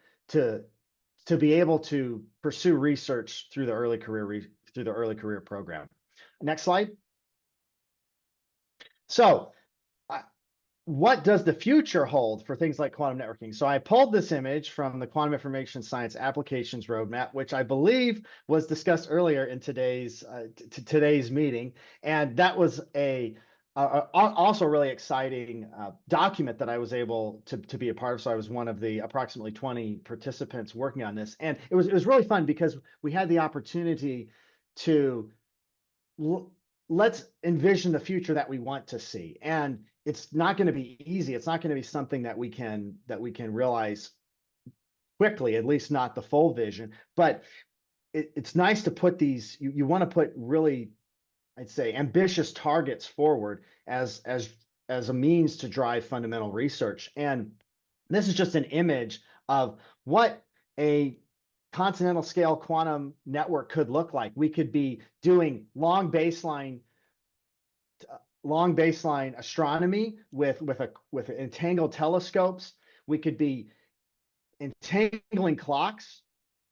able to pursue research through the early career program. Next slide. So what does the future hold for things like quantum networking? So I pulled this image from the Quantum Information Science Applications Roadmap, which I believe was discussed earlier in today's meeting. And that was also a really exciting document that I was able to be a part of. So I was one of the approximately 20 participants working on this. And it was really fun because we had the opportunity to let's envision the future that we want to see. And it's not going to be easy. It's not going to be something that we can realize quickly, at least not the full vision. But it's nice to put these, you want to put really I'd say, ambitious targets forward as a means to drive fundamental research. And this is just an image of what a continental scale quantum network could look like. We could be doing long baseline astronomy with entangled telescopes. We could be entangling clocks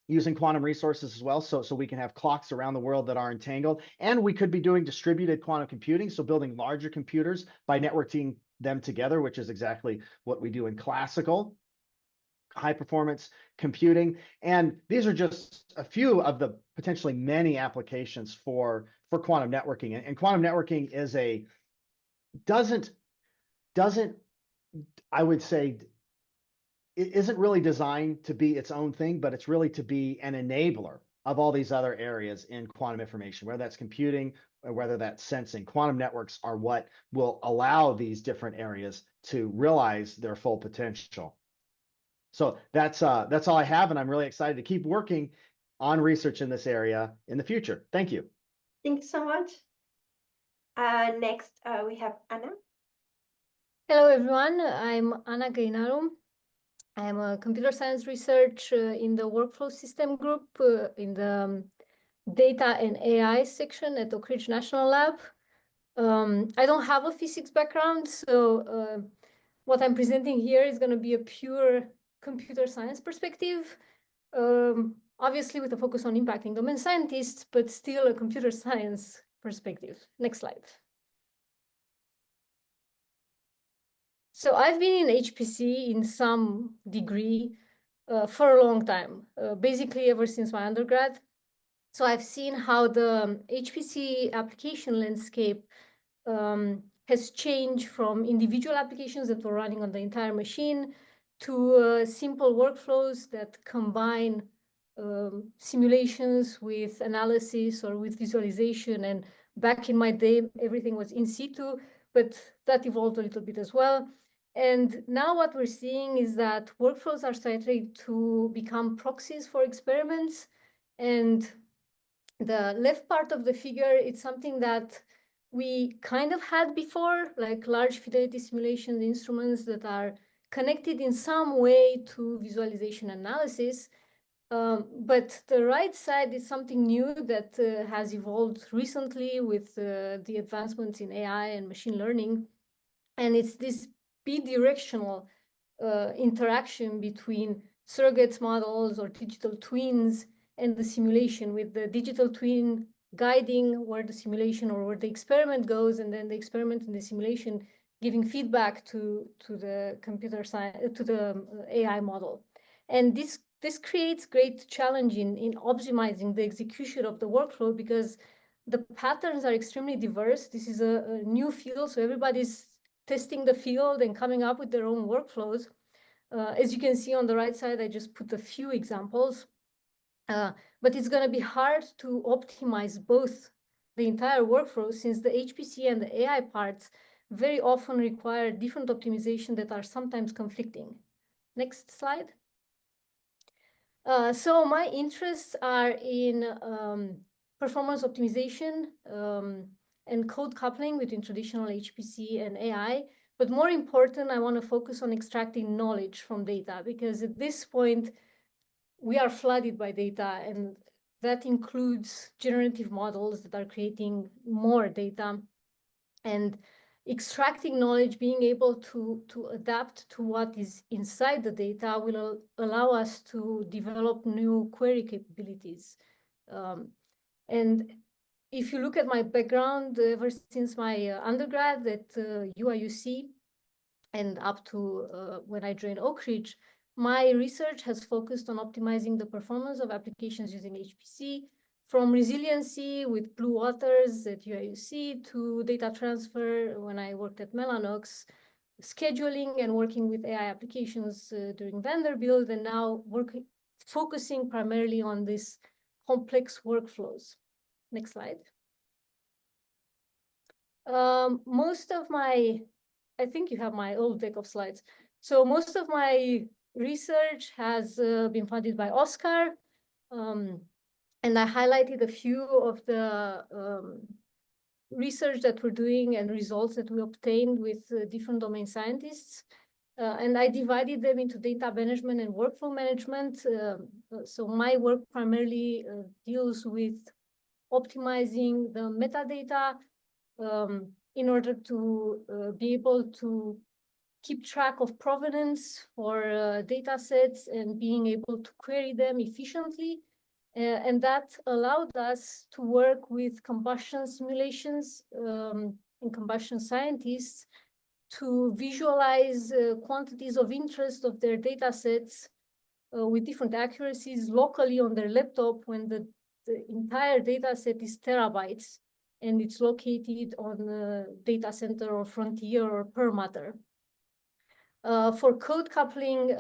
using quantum resources as well, so we can have clocks around the world that are entangled. And we could be doing distributed quantum computing, so building larger computers by networking them together, which is exactly what we do in classical high performance computing. And these are just a few of the potentially many applications for quantum networking. And quantum networking is doesn't I would say it isn't really designed to be its own thing, but it's really to be an enabler of all these other areas in quantum information, whether that's computing or whether that's sensing. Quantum networks are what will allow these different areas to realize their full potential. So that's all I have, and I'm really excited to keep working on research in this area in the future. Thank you. Thanks so much. Next, we have Anna. Hello, everyone. I'm Anna Gainaru. I am a computer science research in the workflow system group in the data and AI section at Oak Ridge National Lab. I don't have a physics background, so what I'm presenting here is going to be a pure computer science perspective, obviously with a focus on impacting domain scientists, but still a computer science perspective. Next slide. So I've been in HPC in some degree for a long time, basically ever since my undergrad. So I've seen how the HPC application landscape has changed from individual applications that were running on the entire machine to simple workflows that combine simulations with analysis or with visualization. And back in my day, everything was in situ, but that evolved a little bit as well. And now what we're seeing is that workflows are starting to become proxies for experiments. And the left part of the figure, it's something that we kind of had before, like large fidelity simulation instruments that are connected in some way to visualization analysis. But the right side is something new that has evolved recently with the advancements in AI and machine learning. And it's this bidirectional interaction between surrogate models or digital twins and the simulation, with the digital twin guiding where the simulation or where the experiment goes, and then the experiment and the simulation giving feedback to the computer science, to the AI model. And this creates great challenge in optimizing the execution of the workflow, because the patterns are extremely diverse. This is a new field, so everybody's testing the field and coming up with their own workflows. As you can see on the right side, I just put a few examples, but it's going to be hard to optimize both the entire workflow, since the HPC and the AI parts very often require different optimization that are sometimes conflicting. Next slide. So my interests are in performance optimization and code coupling between traditional HPC and AI. But more important, I want to focus on extracting knowledge from data, because at this point, we are flooded by data, and that includes generative models that are creating more data. And extracting knowledge, being able to adapt to what is inside the data, will allow us to develop new query capabilities. And if you look at my background, ever since my undergrad at UIUC and up to when I joined Oak Ridge, my research has focused on optimizing the performance of applications using HPC, from resiliency with Blue Waters at UIUC to data transfer when I worked at Mellanox, scheduling and working with AI applications during Vanderbilt, and now focusing primarily on these complex workflows. Next slide. Most of my, I think you have my old deck of slides. So most of my research has been funded by ASCAC, and I highlighted a few of the research that we're doing and results that we obtained with different domain scientists. And I divided them into data management and workflow management. So my work primarily deals with optimizing the metadata in order to be able to keep track of provenance for data sets and being able to query them efficiently. And that allowed us to work with combustion simulations and combustion scientists to visualize quantities of interest of their data sets with different accuracies locally on their laptop when the entire data set is terabytes and it's located on a data center or frontier or Perlmutter. For code coupling,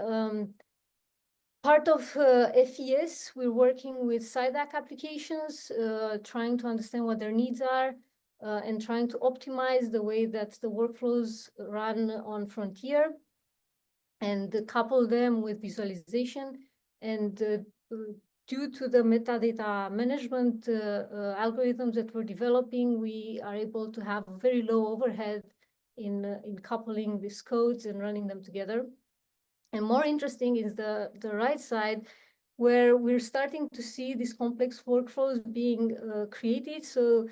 part of FES, we're working with SIDAC applications, trying to understand what their needs are, and trying to optimize the way that the workflows run on Frontier and couple them with visualization. And due to the metadata management algorithms that we're developing, we are able to have very low overhead in coupling these codes and running them together. And more interesting is the right side, where we're starting to see these complex workflows being created. So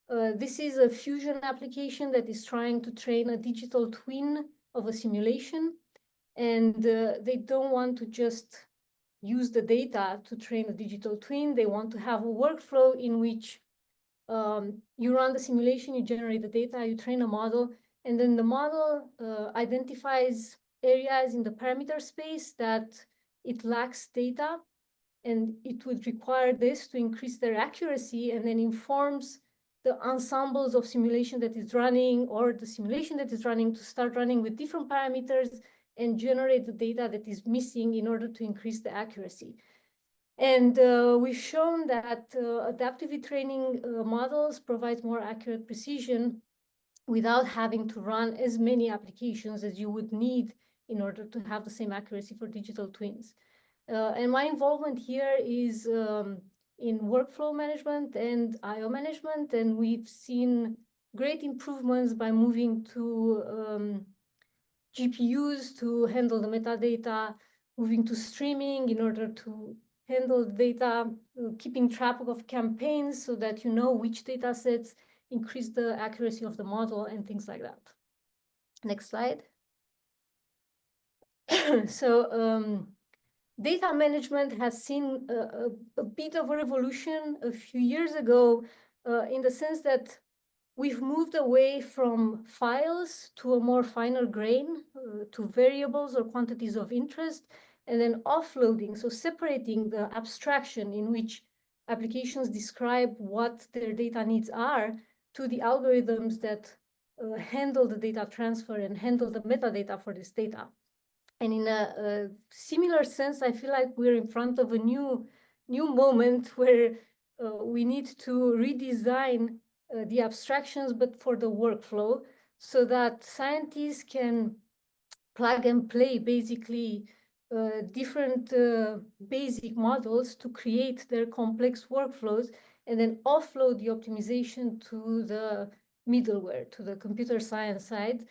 this is a fusion application that is trying to train a digital twin of a simulation. And they don't want to just use the data to train a digital twin. They want to have a workflow in which you run the simulation, you generate the data, you train a model, and then the model identifies areas in the parameter space that it lacks data, and it would require this to increase their accuracy, and then informs the ensembles of simulation that is running, or the simulation that is running, to start running with different parameters and generate the data that is missing in order to increase the accuracy. And we've shown that adaptive retraining models provide more accurate precision without having to run as many applications as you would need in order to have the same accuracy for digital twins. And my involvement here is in workflow management and IO management, and we've seen great improvements by moving to GPUs to handle the metadata, moving to streaming in order to handle the data, keeping track of campaigns so that you know which data sets increase the accuracy of the model and things like that. Next slide. So data management has seen a bit of a revolution a few years ago in the sense that we've moved away from files to a more finer grain, to variables or quantities of interest, and then offloading, so separating the abstraction in which applications describe what their data needs are to the algorithms that handle the data transfer and handle the metadata for this data. And in a similar sense, I feel like we're in front of a new moment where we need to redesign the abstractions, but for the workflow, so that scientists can plug and play basically different basic models to create their complex workflows, and then offload the optimization to the middleware, to the computer science side,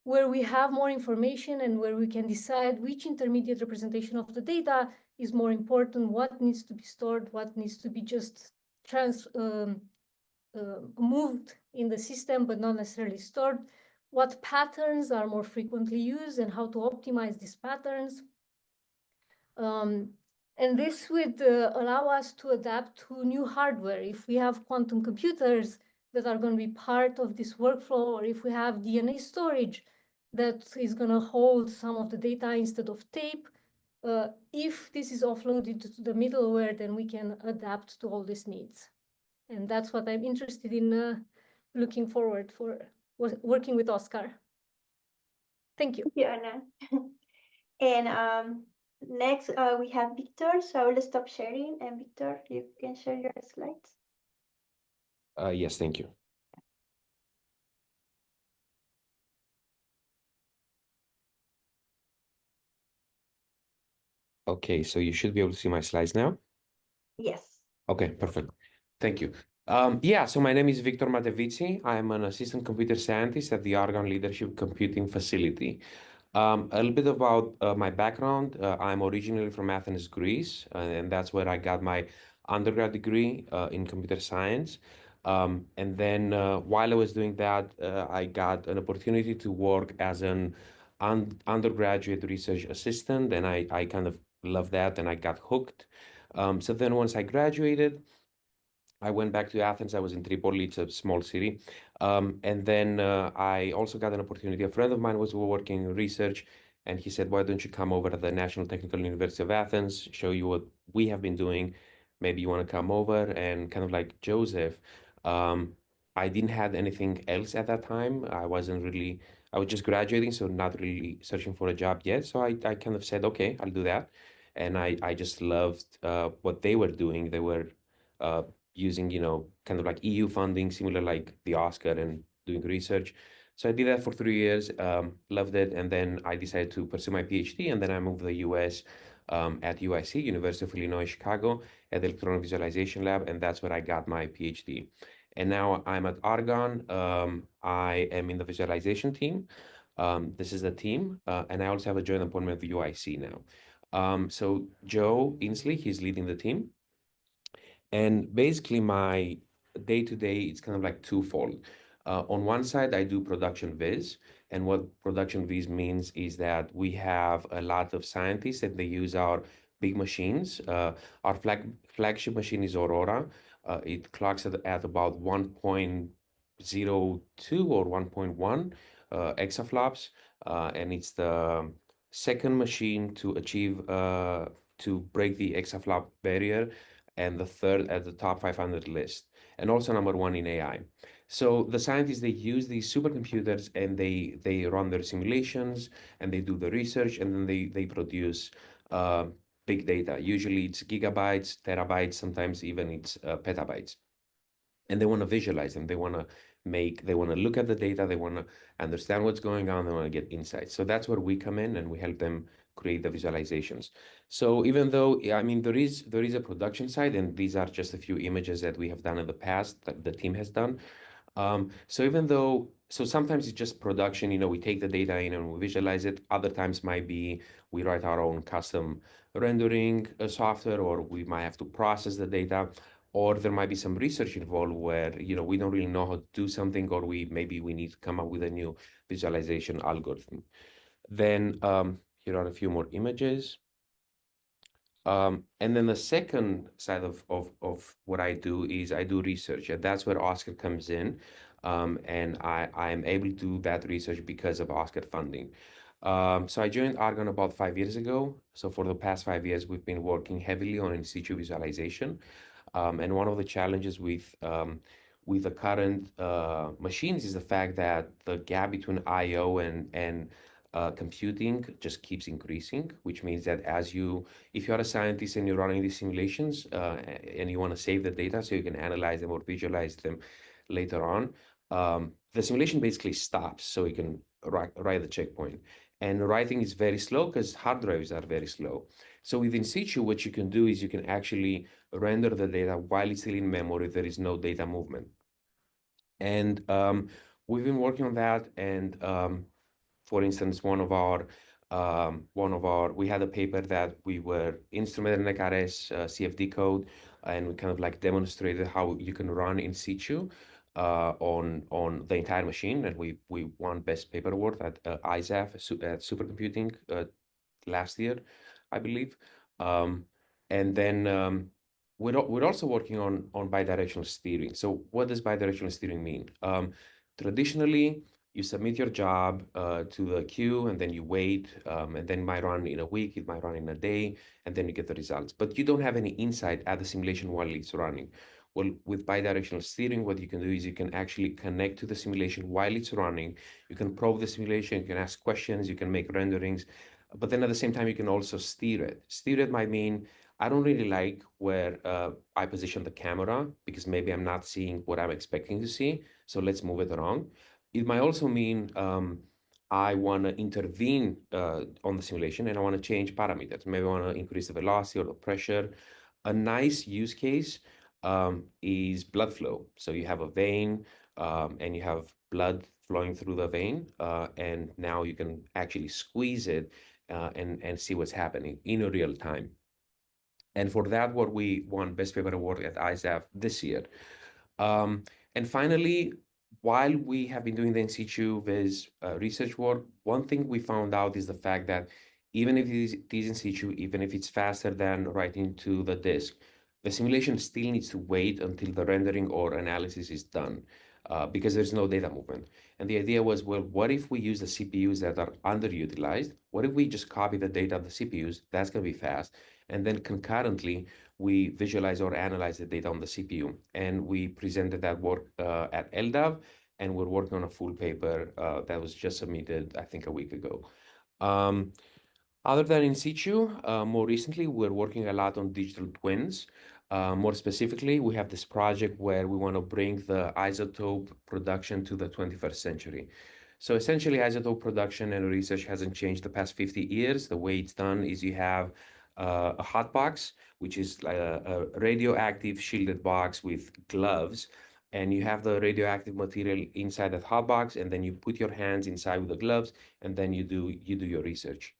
where we have more information and where we can decide which intermediate representation of the data is more important, what needs to be stored, what needs to be just moved in the system, but not necessarily stored, what patterns are more frequently used and how to optimize these patterns. And this would allow us to adapt to new hardware. If we have quantum computers that are going to be part of this workflow, or if we have DNA storage that is going to hold some of the data instead of tape, if this is offloaded to the middleware, then we can adapt to all these needs. And that's what I'm interested in looking forward for working with Oscar. Thank you. Thank you, Anna. And next we have Victor. So I will stop sharing, and Victor, you can share your slides. Yes, thank you. Okay, so you should be able to see my slides now. Yes. Okay, perfect. Thank you. Yeah, so my name is Victor Matevici. I'm an assistant computer scientist at the Argonne Leadership Computing Facility. A little bit about my background. I'm originally from Athens, Greece, and that's where I got my undergrad degree in computer science. And then while I was doing that, I got an opportunity to work as an undergraduate research assistant, and I kind of loved that, and I got hooked. So then once I graduated, I went back to Athens. I was in Tripoli, it's a small city. And then I also got an opportunity. A friend of mine was working in research, and he said, why don't you come over to the National Technical University of Athens, show you what we have been doing. Maybe you want to come over. And kind of like Joseph, I didn't have anything else at that time. I was just graduating, so not really searching for a job yet. So I kind of said, okay, I'll do that. And I just loved what they were doing. They were uh, using, kind of like EU funding, similar like the Oscar, and doing research. So I did that for 3 years, loved it. And then I decided to pursue my PhD. And then I moved to the US at UIC, University of Illinois, Chicago, at the Electronic Visualization Lab. And that's where I got my PhD. And now I'm at Argonne. I am in the visualization team. This is the team. And I also have a joint appointment with UIC now. So Joe Inslee, he's leading the team. And basically my day-to-day, it's kind of like twofold. On one side, I do production viz. And what production viz means is that we have a lot of scientists and they use our big machines. Our flagship machine is Aurora. It clocks at about 1.02 or 1.1 exaflops. And it's the second machine to achieve, to break the exaflop barrier, and the third at the top 500 list, and also number one in AI. So the scientists, they use these supercomputers and they run their simulations and they do the research, and then they produce big data. Usually it's gigabytes, terabytes, sometimes even it's petabytes. And they want to visualize them. They want to look at the data. They want to understand what's going on. They want to get insights. So that's where we come in and we help them create the visualizations. So even though, I mean, there is a production side, and these are just a few images that we have done in the past that the team has done. So sometimes it's just production, we take the data in and we visualize it. Other times might be we write our own custom rendering software, or we might have to process the data, or there might be some research involved where, we don't really know how to do something, or maybe we need to come up with a new visualization algorithm. Then here are a few more images. And then the second side of what I do is I do research, and that's where Oscar comes in. And I am able to do that research because of Oscar funding. So I joined Argonne about 5 years ago. So for the past 5 years, we've been working heavily on in situ visualization. And one of the challenges with the current machines is the fact that the gap between I/O and computing just keeps increasing, which means that if you're a scientist and you're running these simulations and you want to save the data so you can analyze them or visualize them later on, the simulation basically stops so you can write the checkpoint. And writing is very slow because hard drives are very slow. So with in situ, what you can do is you can actually render the data while it's still in memory. There is no data movement. And we've been working on that. And for instance, we had a paper that we were instrumented in NEC-RS CFD code, and we kind of like demonstrated how you can run in situ on the entire machine, and we won best paper award at ISAF at supercomputing last year, I believe. And then we're also working on bidirectional steering. So what does bidirectional steering mean? Traditionally, you submit your job to the queue, and then you wait, and then it might run in a week, it might run in a day, and then you get the results. But you don't have any insight at the simulation while it's running. Well, with bidirectional steering, what you can do is you can actually connect to the simulation while it's running. You can probe the simulation, you can ask questions, you can make renderings, but then at the same time, you can also steer it. Steer it might mean, I don't really like where I position the camera because maybe I'm not seeing what I'm expecting to see, so let's move it around. It might also mean I want to intervene on the simulation and I want to change parameters. Maybe I want to increase the velocity or the pressure. A nice use case is blood flow. So you have a vein and you have blood flowing through the vein, and now you can actually squeeze it and see what's happening in real time. And for that, what we won Best Paper Award at ISAF this year. And finally, while we have been doing the in situ with research work, one thing we found out is the fact that even if it is in situ, even if it's faster than writing to the disk, the simulation still needs to wait until the rendering or analysis is done because there's no data movement. And the idea was, well, what if we use the CPUs that are underutilized? What if we just copy the data of the CPUs? That's going to be fast. And then concurrently, we visualize or analyze the data on the CPU. And we presented that work at LDAV, and we're working on a full paper that was just submitted, I think, a week ago. Other than in situ, more recently, we're working a lot on digital twins. More specifically, we have this project where we want to bring the isotope production to the 21st century. So essentially, isotope production and research hasn't changed the past 50 years. The way it's done is you have a hot box, which is like a radioactive shielded box with gloves, and you have the radioactive material inside that hot box, and then you put your hands inside with the gloves, and then you do your research.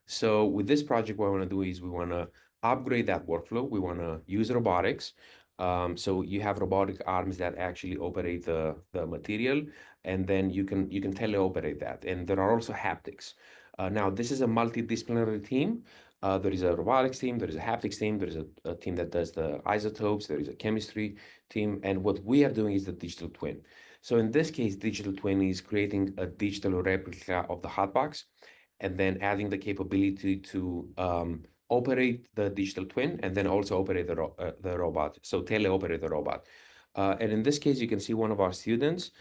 So with this project, what I want to do is we want to upgrade that workflow. We want to use robotics. So you have robotic arms that actually operate the material, and then you can teleoperate that. And there are also haptics. Now, this is a multidisciplinary team. There is a robotics team, there is a haptics team, there is a team that does the isotopes, there is a chemistry team, and what we are doing is the digital twin. So in this case, digital twin is creating a digital replica of the hot box, and then adding the capability to operate the digital twin and then also operate the robot, so teleoperate the robot. And in this case, you can see one of our students.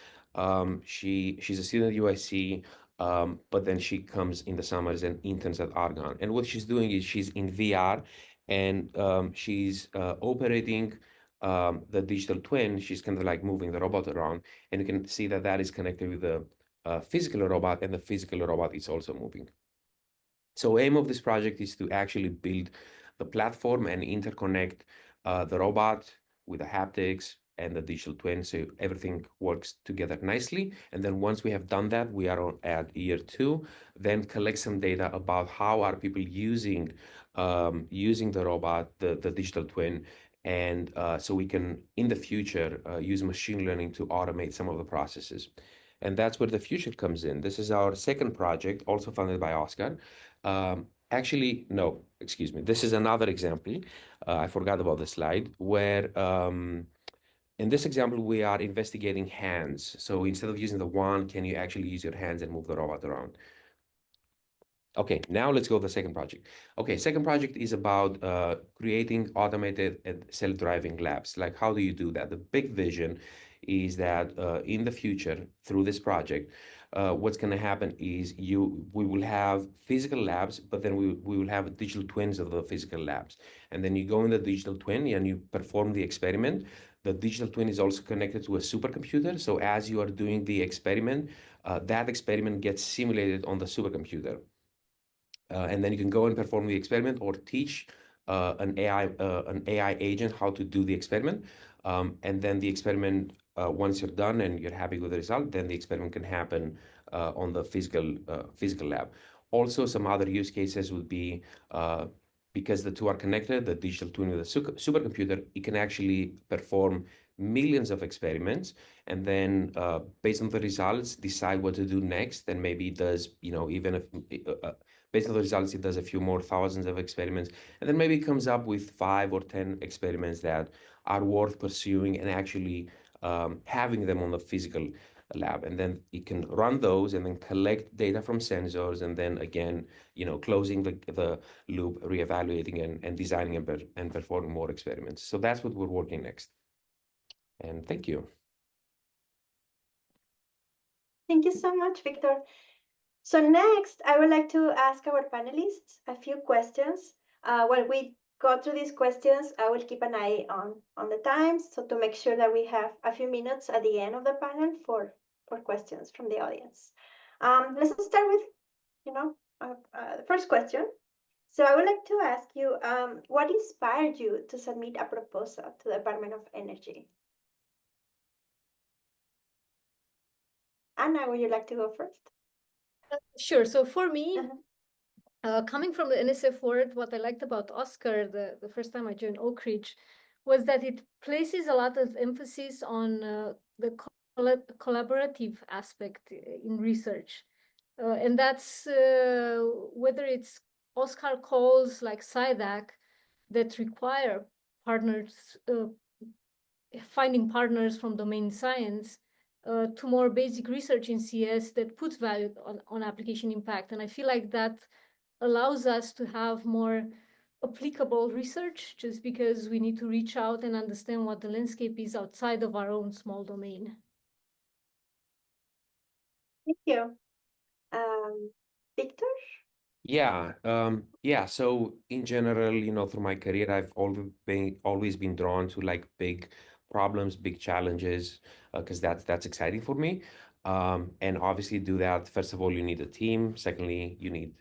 She's a student at UIC, but then she comes in the summers and interns at Argonne. And what she's doing is she's in VR, and she's operating the digital twin. She's kind of like moving the robot around, and you can see that that is connected with the physical robot, and the physical robot is also moving. So aim of this project is to actually build the platform and interconnect the robot with the haptics and the digital twin, so everything works together nicely. And then once we have done that, we are at year 2, then collect some data about how are people using the robot, the digital twin, and so we can, in the future, use machine learning to automate some of the processes. And that's where the future comes in. This is our second project, also funded by ASCAC. Actually, no, excuse me. This is another example. I forgot about the slide where in this example, we are investigating hands. So instead of using the wand, can you actually use your hands and move the robot around? Okay, now let's go to the second project. Okay, second project is about creating automated and self-driving labs. Like, how do you do that? The big vision is that in the future, through this project, what's going to happen is we will have physical labs, but then we will have digital twins of the physical labs. And then you go in the digital twin and you perform the experiment. The digital twin is also connected to a supercomputer. So as you are doing the experiment, that experiment gets simulated on the supercomputer. And then you can go and perform the experiment or teach an AI agent how to do the experiment. And then the experiment, once you're done and you're happy with the result, then the experiment can happen on the physical lab. Also, some other use cases would be because the two are connected, the digital twin with the supercomputer, it can actually perform millions of experiments, and then based on the results, decide what to do next. And maybe it does, even if based on the results, it does a few more thousands of experiments, and then maybe it comes up with 5 or 10 experiments that are worth pursuing and actually having them on the physical lab. And then it can run those and then collect data from sensors, and then again, closing the loop, reevaluating and designing and performing more experiments. So that's what we're working next. And thank you. Thank you so much, Victor. So next, I would like to ask our panelists a few questions. While we go through these questions, I will keep an eye on the time, so to make sure that we have a few minutes at the end of the panel for questions from the audience. Let's start with, the first question. So I would like to ask you, what inspired you to submit a proposal to the Department of Energy? Anna, would you like to go first? Sure. So for me, Uh-huh. coming from the NSF world, what I liked about Oscar the first time I joined Oak Ridge was that it places a lot of emphasis on the collaborative aspect in research. And that's whether it's Oscar calls like SIDAC that require partners, finding partners from domain science, to more basic research in CS that puts value on application impact. And I feel like that allows us to have more applicable research just because we need to reach out and understand what the landscape is outside of our own small domain. Thank you. Victor? Yeah. So in general, through my career, I've always been drawn to like big problems, big challenges, because that's exciting for me. And obviously, do that. First of all, you need a team. Secondly, you need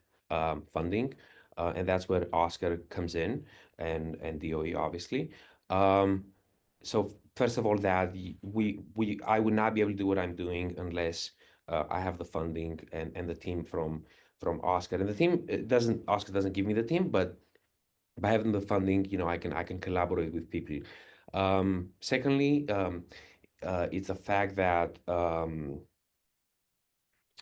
funding, and that's where Oscar comes in, and DOE obviously. So first of all, that I would not be able to do what I'm doing unless I have the funding and the team from Oscar. And the team Oscar doesn't give me the team, but by having the funding, I can collaborate with people. Secondly, it's a fact that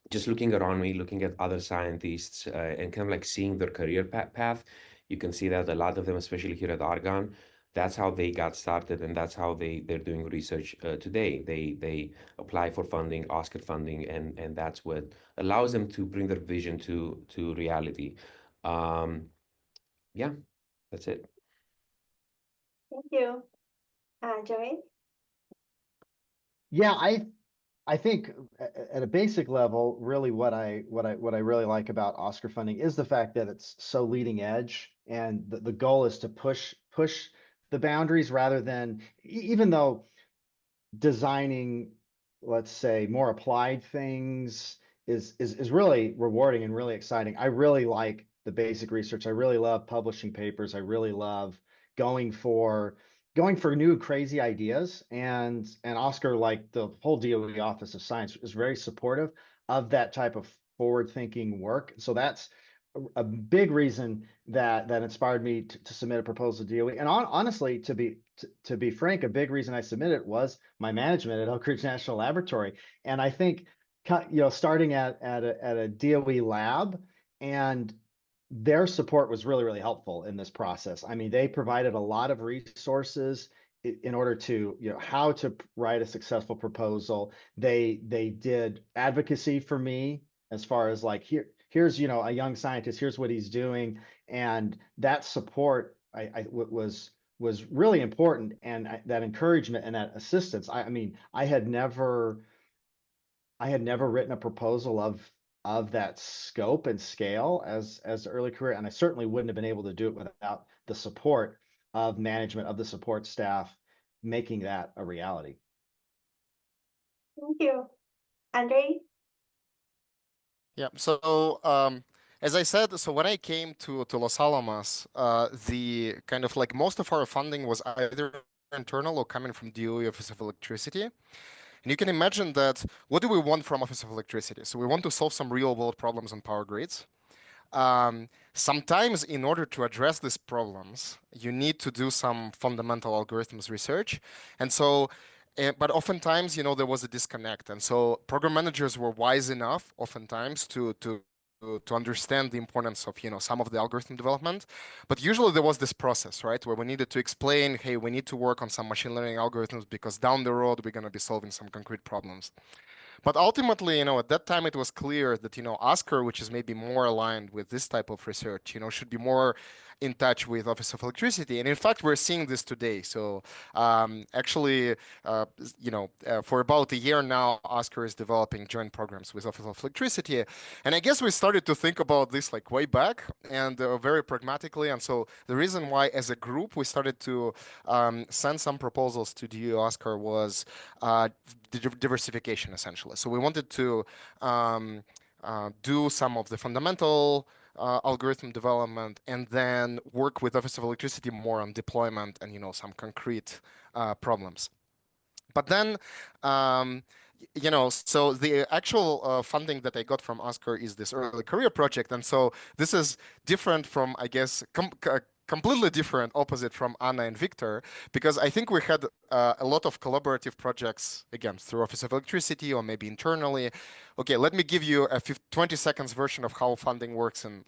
just looking around me, looking at other scientists, and kind of like seeing their career path, you can see that a lot of them, especially here at Argonne, that's how they got started, and that's how they're doing research today. They apply for funding, Oscar funding, and that's what allows them to bring their vision to reality. Yeah, that's it. Thank you. Joey? Yeah, I think at a basic level, really what I really like about Oscar funding is the fact that it's so leading edge, and the goal is to push the boundaries rather than even though designing, let's say, more applied things is really rewarding and really exciting. I really like the basic research. I really love publishing papers. I really love going for new crazy ideas, and Oscar, like the whole DOE Office of Science, is very supportive of that type of forward thinking work. So that's a big reason that inspired me to submit a proposal to DOE. And honestly, to be frank, a big reason I submitted was my management at Oak Ridge National Laboratory. And I think, starting at a DOE lab, and their support was really, really helpful in this process. I mean, they provided a lot of resources in order to, how to write a successful proposal. They did advocacy for me as far as like, here's a young scientist, here's what he's doing, and that support was really important, and that encouragement and that assistance. I mean, I had never written a proposal of that scope and scale as early career, and I certainly wouldn't have been able to do it without the support of management, of the support staff, making that a reality. Thank you. Andre? Yeah. So as I said, so when I came to Los Alamos, the kind of like most of our funding was either internal or coming from DOE Office of Electricity. And you can imagine that what do we want from Office of Electricity? So we want to solve some real world problems on power grids. Sometimes in order to address these problems, you need to do some fundamental algorithms research. And so, but oftentimes, there was a disconnect. And so program managers were wise enough oftentimes to understand the importance of, some of the algorithm development. But usually there was this process, right, where we needed to explain, hey, we need to work on some machine learning algorithms because down the road, we're going to be solving some concrete problems. But ultimately, at that time, it was clear that, Oscar, which is maybe more aligned with this type of research, should be more in touch with Office of Electricity. And in fact, we're seeing this today. So actually, for about a year now, Oscar is developing joint programs with Office of Electricity. And I guess we started to think about this like way back and very pragmatically. And so the reason why as a group we started to send some proposals to DOE Oscar was diversification, essentially. So we wanted to do some of the fundamental algorithm development, and then work with Office of Electricity more on deployment and, some concrete problems. But then, so the actual funding that I got from Oscar is this early career project. And so this is different from, I guess, completely different, opposite from Anna and Victor, because I think we had a lot of collaborative projects, again, through Office of Electricity or maybe internally. Okay, let me give you a 20 seconds version of how funding works in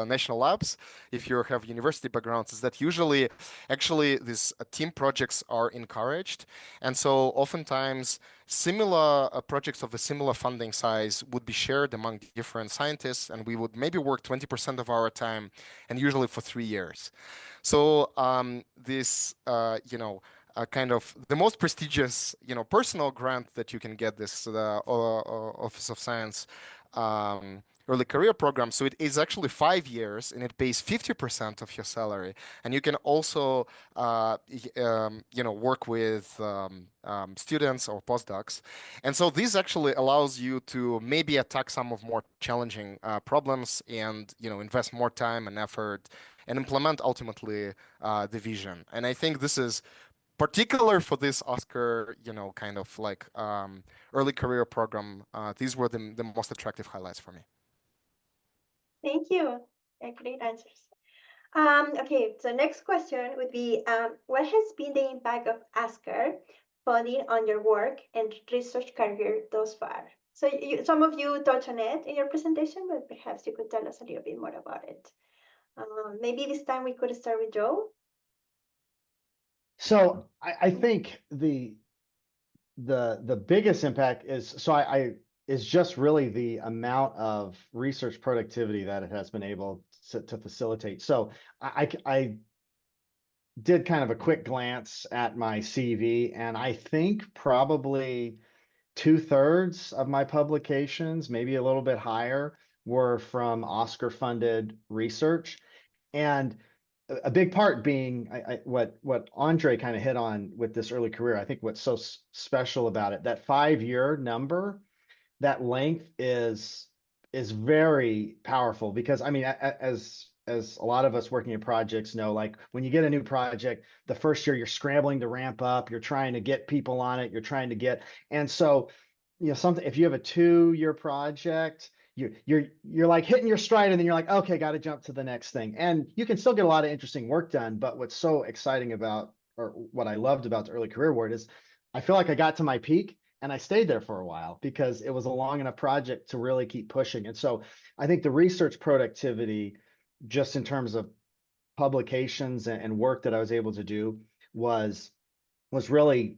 national labs. If you have university backgrounds, is that usually, actually, these team projects are encouraged. And so oftentimes, similar projects of a similar funding size would be shared among different scientists, and we would maybe work 20% of our time, and usually for 3 years. So this, kind of the most prestigious, personal grant that you can get, this Office of Science early career program. So it is actually 5 years, and it pays 50% of your salary. And you can also, work with students or postdocs. And so this actually allows you to maybe attack some of more challenging problems and, invest more time and effort and implement ultimately the vision. And I think this is particular for this Oscar, kind of like early career program. These were the most attractive highlights for me. Thank you. Yeah, great answers. Okay, so next question would be, what has been the impact of ASCAR funding on your work and research career thus far? So some of you touched on it in your presentation, but perhaps you could tell us a little bit more about it. Maybe this time we could start with Joe. So I think the biggest impact is, is just really the amount of research productivity that it has been able to facilitate. So I did kind of a quick glance at my CV, and I think probably 2/3 of my publications, maybe a little bit higher, were from Oscar-funded research. And a big part being what Andre kind of hit on with this early career. I think what's so special about it, that 5-year number, that length is very powerful, because I mean, as a lot of us working in projects know, like when you get a new project, the first year you're scrambling to ramp up, you're trying to get people on it, and so, something, if you have a 2-year project, you're like hitting your stride, and then you're like, okay, got to jump to the next thing. And you can still get a lot of interesting work done. But what's so exciting about, or what I loved about the early career award, is I feel like I got to my peak and I stayed there for a while, because it was a long enough project to really keep pushing. And so I think the research productivity, just in terms of publications and work that I was able to do, was really,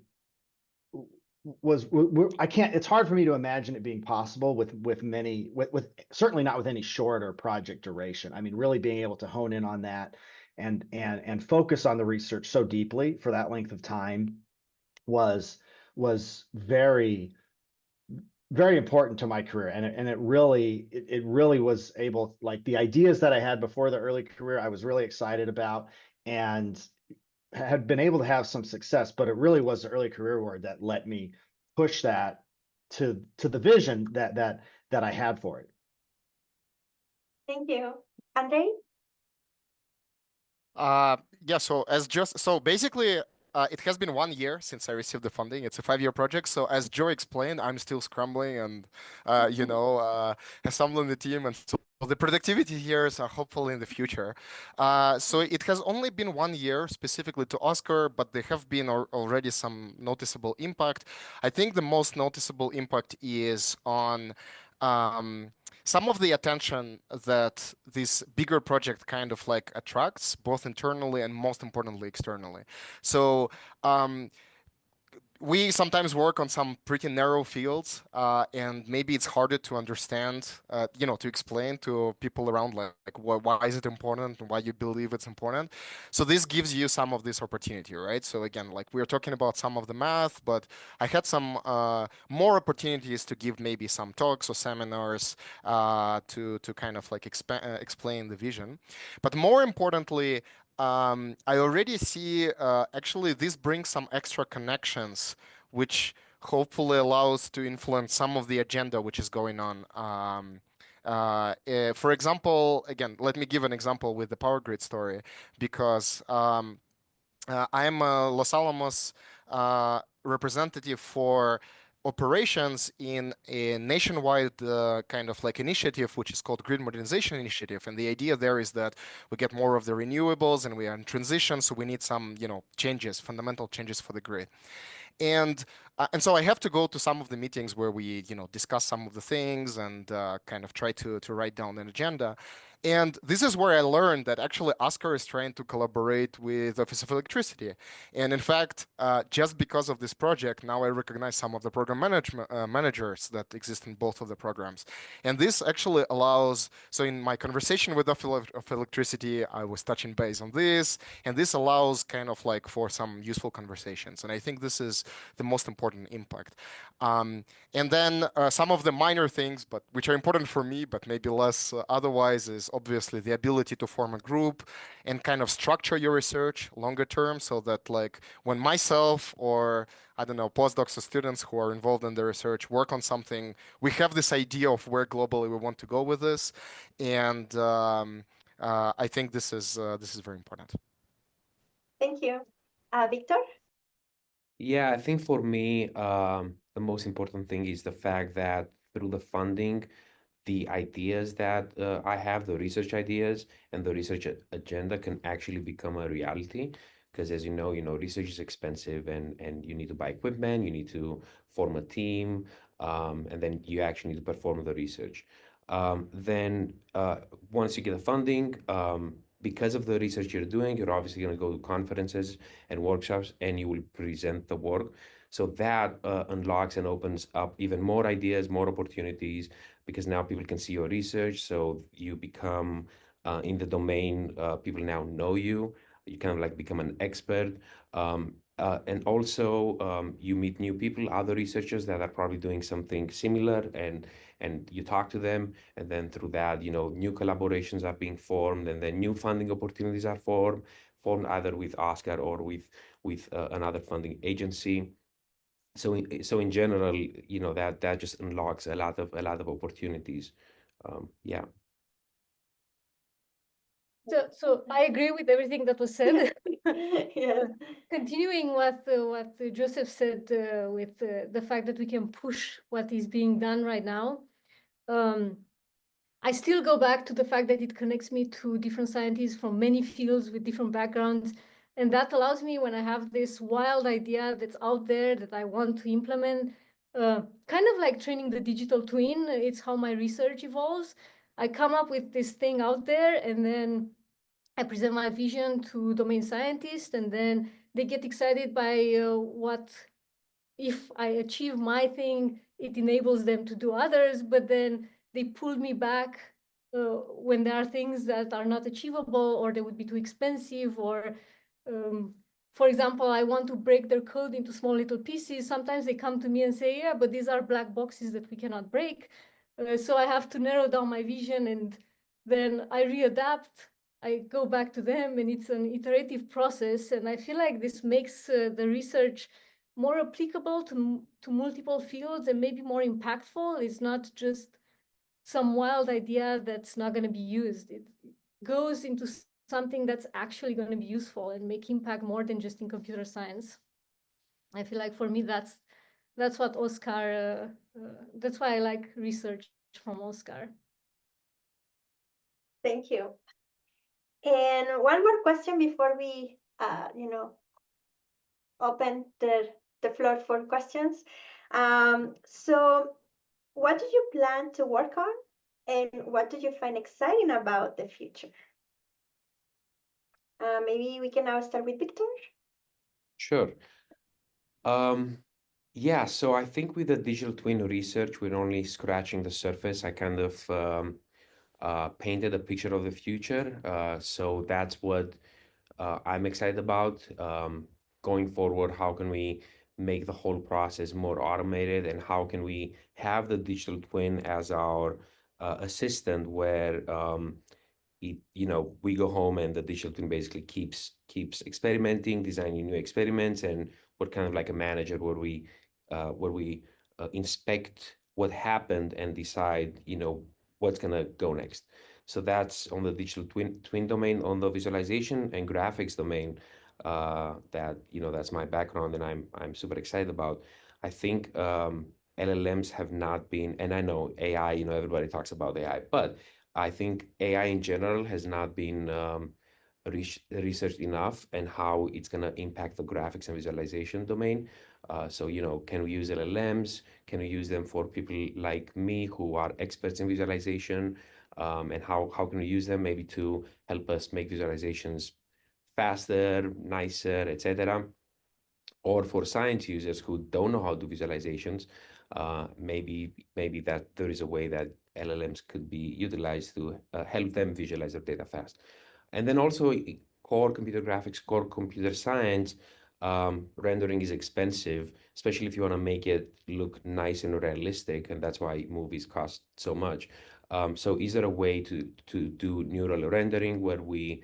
I can't, it's hard for me to imagine it being possible with certainly not with any shorter project duration. I mean, really being able to hone in on that and focus on the research so deeply for that length of time was very, very important to my career. And it really was able, like, the ideas that I had before the early career, I was really excited about and had been able to have some success, but it really was the early career award that let me push that to the vision that I had for it. Thank you. Andre? Yeah, so basically, it has been 1 year since I received the funding. It's a 5-year project. So as Joe explained, I'm still scrambling and, assembling the team. And so the productivity years are hopefully in the future. So it has only been 1 year specifically to Oscar, but there have been already some noticeable impact. I think the most noticeable impact is on some of the attention that this bigger project kind of like attracts, both internally and most importantly externally. So we sometimes work on some pretty narrow fields, and maybe it's harder to understand, to explain to people around, like why is it important and why you believe it's important. So this gives you some of this opportunity, right? So again, like we're talking about some of the math, but I had some more opportunities to give maybe some talks or seminars to kind of like explain the vision. But more importantly, I already see actually this brings some extra connections, which hopefully allows to influence some of the agenda which is going on For example, again, let me give an example with the power grid story, because I am a Los Alamos representative for operations in a nationwide kind of like initiative, which is called Grid Modernization Initiative. And the idea there is that we get more of the renewables and we are in transition, so we need some, changes, fundamental changes for the grid. And so I have to go to some of the meetings where we, discuss some of the things and kind of try to write down an agenda. And this is where I learned that actually ASCAR is trying to collaborate with Office of Electricity. And in fact, just because of this project, now I recognize some of the program managers that exist in both of the programs. And this actually allows, so in my conversation with Office of Electricity, I was touching base on this, and this allows kind of like for some useful conversations. And I think this is the most important impact. And then some of the minor things, but which are important for me, but maybe less otherwise, is obviously the ability to form a group and kind of structure your research longer term, so that like when myself or I don't know, postdocs or students who are involved in the research work on something, we have this idea of where globally we want to go with this. And I think this is very important. Thank you. Victor? Yeah, I think for me, the most important thing is the fact that through the funding, the ideas that I have, the research ideas and the research agenda can actually become a reality. Because as you know, research is expensive and you need to buy equipment, you need to form a team, and then you actually need to perform the research. Then once you get the funding, because of the research you're doing, you're obviously going to go to conferences and workshops and you will present the work. So that unlocks and opens up even more ideas, more opportunities, because now people can see your research. So you become in the domain, people now know you. You kind of like become an expert. And also you meet new people, other researchers that are probably doing something similar, and you talk to them, and then through that, new collaborations are being formed, and then new funding opportunities are formed either with ASCAR or with another funding agency. So in general, that just unlocks a lot of opportunities. Yeah. So I agree with everything that was said. Yes. Continuing what Joseph said with the fact that we can push what is being done right now. I still go back to the fact that it connects me to different scientists from many fields with different backgrounds. And that allows me, when I have this wild idea that's out there that I want to implement, kind of like training the digital twin, it's how my research evolves. I come up with this thing out there, and then I present my vision to domain scientists, and then they get excited by what, if I achieve my thing, it enables them to do others, but then they pull me back when there are things that are not achievable, or they would be too expensive, or for example, I want to break their code into small little pieces. Sometimes they come to me and say, yeah, but these are black boxes that we cannot break. So I have to narrow down my vision, and then I readapt. I go back to them, and it's an iterative process. And I feel like this makes the research more applicable to multiple fields and maybe more impactful. It's not just some wild idea that's not going to be used. It goes into something that's actually going to be useful and make impact more than just in computer science. I feel like for me, that's what ASCAR, that's why I like research from ASCAR. Thank you. And one more question before we, open the floor for questions. So what do you plan to work on, and what do you find exciting about the future? Maybe we can now start with Victor. Sure. Yeah, so I think with the digital twin research, we're only scratching the surface. I kind of painted a picture of the future. So that's what I'm excited about. Going forward, how can we make the whole process more automated, and how can we have the digital twin as our assistant, where we go home and the digital twin basically keeps experimenting, designing new experiments, and we're kind of like a manager where we inspect what happened and decide what's gonna go next. So that's on the digital twin domain. On the visualization and graphics domain, that that's my background, and I'm super excited about. I think LLMs have not been, and I know AI, everybody talks about AI, but I think AI in general has not been researched enough, and how it's going to impact the graphics and visualization domain. So, can we use LLMs? Can we use them for people like me who are experts in visualization? And how can we use them maybe to help us make visualizations faster, nicer, etc. Or for science users who don't know how to do visualizations, maybe that there is a way that LLMs could be utilized to help them visualize their data fast. And then also core computer graphics, core computer science, rendering is expensive, especially if you want to make it look nice and realistic, and that's why movies cost so much. So is there a way to do neural rendering where we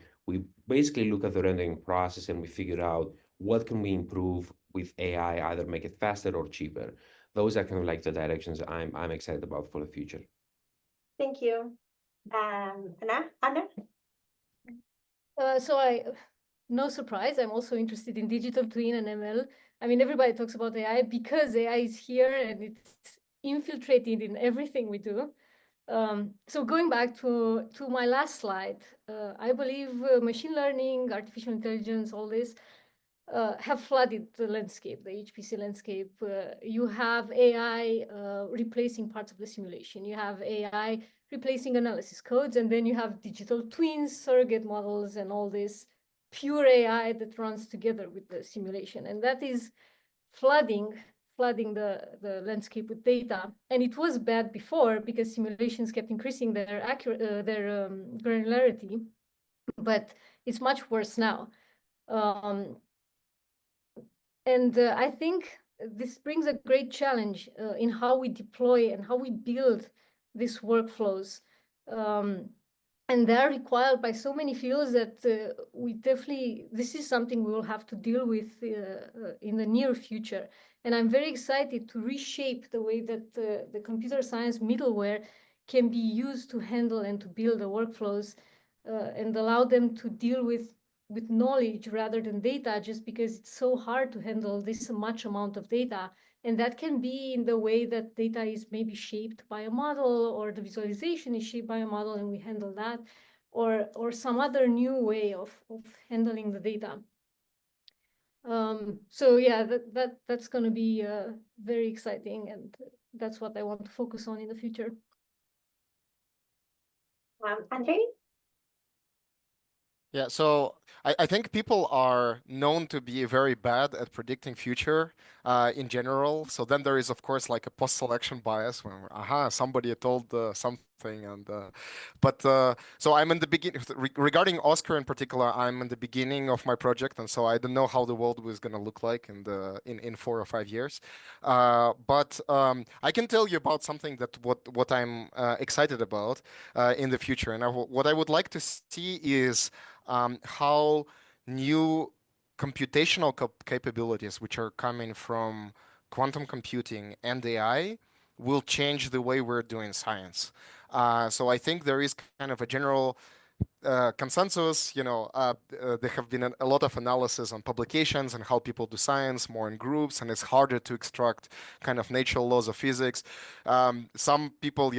basically look at the rendering process and we figure out what can we improve with AI, either make it faster or cheaper? Those are kind of like the directions I'm excited about for the future. Thank you. Anna? No surprise, I'm also interested in digital twin and ML. I mean, everybody talks about AI because AI is here and it's infiltrated in everything we do. So going back to my last slide, I believe machine learning, artificial intelligence, all this have flooded the landscape, the HPC landscape. You have AI replacing parts of the simulation. You have AI replacing analysis codes, and then you have digital twins, surrogate models, and all this pure AI that runs together with the simulation. And that is flooding the landscape with data. And it was bad before because simulations kept increasing their granularity, but it's much worse now. I think this brings a great challenge in how we deploy and how we build these workflows. And they're required by so many fields that this is something we will have to deal with in the near future. And I'm very excited to reshape the way that the computer science middleware can be used to handle and to build the workflows and allow them to deal with knowledge rather than data, just because it's so hard to handle this much amount of data. And that can be in the way that data is maybe shaped by a model, or the visualization is shaped by a model and we handle that, or some other new way of handling the data. So yeah, that's going to be very exciting, and that's what I want to focus on in the future. Andre? Yeah, so I think people are known to be very bad at predicting future in general. So then there is, of course, like a post-selection bias when, somebody told something. So I'm in the beginning, regarding Oscar in particular, I'm in the beginning of my project. And so I don't know how the world was going to look like in 4 or 5 years. But I can tell you about something that what I'm excited about in the future. And what I would like to see is how new computational capabilities, which are coming from quantum computing and AI, will change the way we're doing science. So I think there is kind of a general consensus. There have been a lot of analysis on publications and how people do science more in groups, and it's harder to extract kind of natural laws of physics. Some people,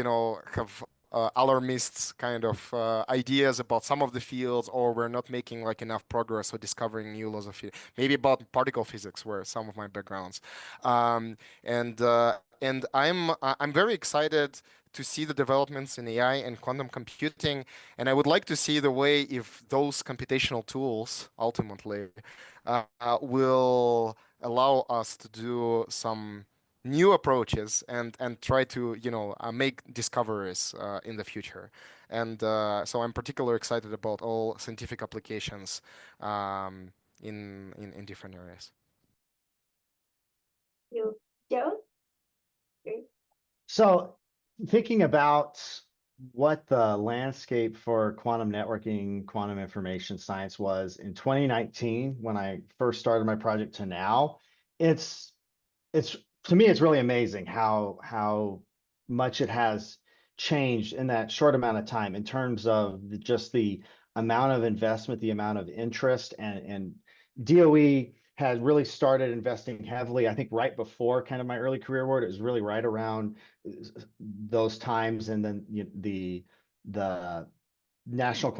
have alarmists kind of ideas about some of the fields, or we're not making like enough progress or discovering new laws of physics. Maybe about particle physics, where some of my backgrounds. And I'm very excited to see the developments in AI and quantum computing, and I would like to see the way if those computational tools ultimately will allow us to do some new approaches and try to make discoveries in the future. And so I'm particularly excited about all scientific applications in different areas. You, Joe? So thinking about what the landscape for quantum networking, quantum information science was in 2019, when I first started my project, to now, it's to me, it's really amazing how much it has changed in that short amount of time in terms of just the amount of investment, the amount of interest, and DOE had really started investing heavily, I think right before kind of my early career world. It was really right around those times. And then the national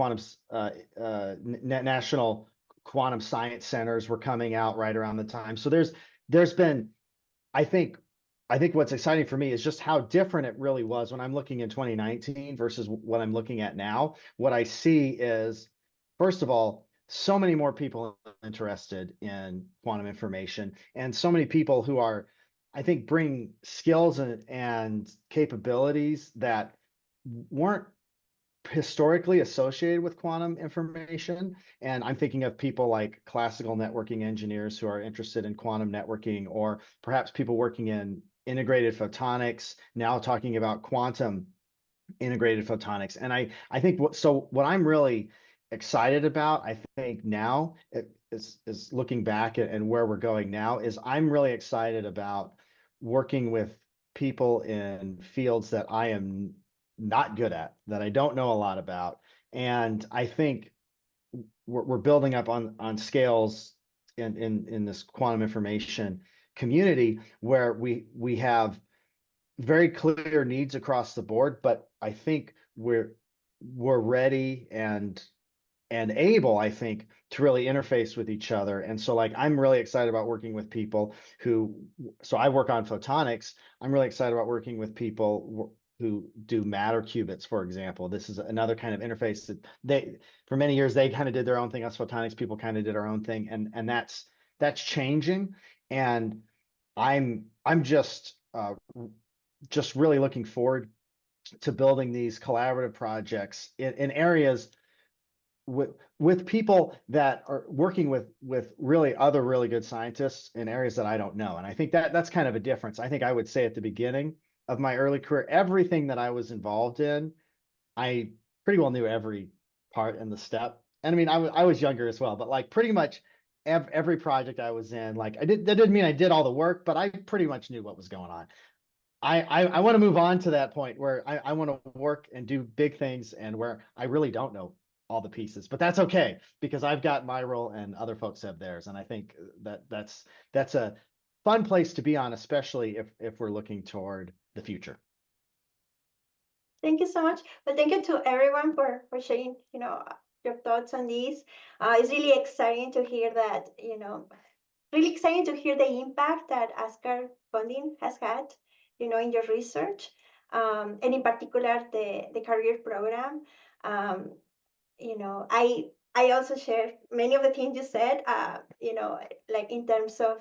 national quantum science centers were coming out right around the time. So there's been, I think what's exciting for me is just how different it really was when I'm looking in 2019 versus what I'm looking at now. What I see is, first of all, so many more people interested in quantum information, and so many people who are, I think, bring skills and capabilities that weren't historically associated with quantum information. And I'm thinking of people like classical networking engineers who are interested in quantum networking, or perhaps people working in integrated photonics, now talking about quantum integrated photonics. And I think what I'm really excited about, I think now is looking back and where we're going now, is I'm really excited about working with people in fields that I am not good at, that I don't know a lot about. And I think we're building up on scales in this quantum information community where we have very clear needs across the board, but I think we're ready and able, I think, to really interface with each other. And so like I'm really excited about working with people so I work on photonics. I'm really excited about working with people who do matter qubits, for example. This is another kind of interface that for many years, they kind of did their own thing. Us photonics people kind of did our own thing. And that's changing. And I'm just really looking forward to building these collaborative projects in areas with people that are working with really other really good scientists in areas that I don't know. And I think that's kind of a difference. I think I would say at the beginning of my early career, everything that I was involved in, I pretty well knew every part in the step. And I mean, I was younger as well, but like pretty much every project I was in, like that didn't mean I did all the work, but I pretty much knew what was going on. I want to move on to that point where I want to work and do big things and where I really don't know all the pieces, but that's okay because I've got my role and other folks have theirs. And I think that's a fun place to be on, especially if we're looking toward the future. Thank you so much. Well, thank you to everyone for sharing, your thoughts on this. It's really exciting to hear that, really exciting to hear the impact that ASCAC funding has had, in your research, and in particular the career program. I also share many of the things you said, like in terms of,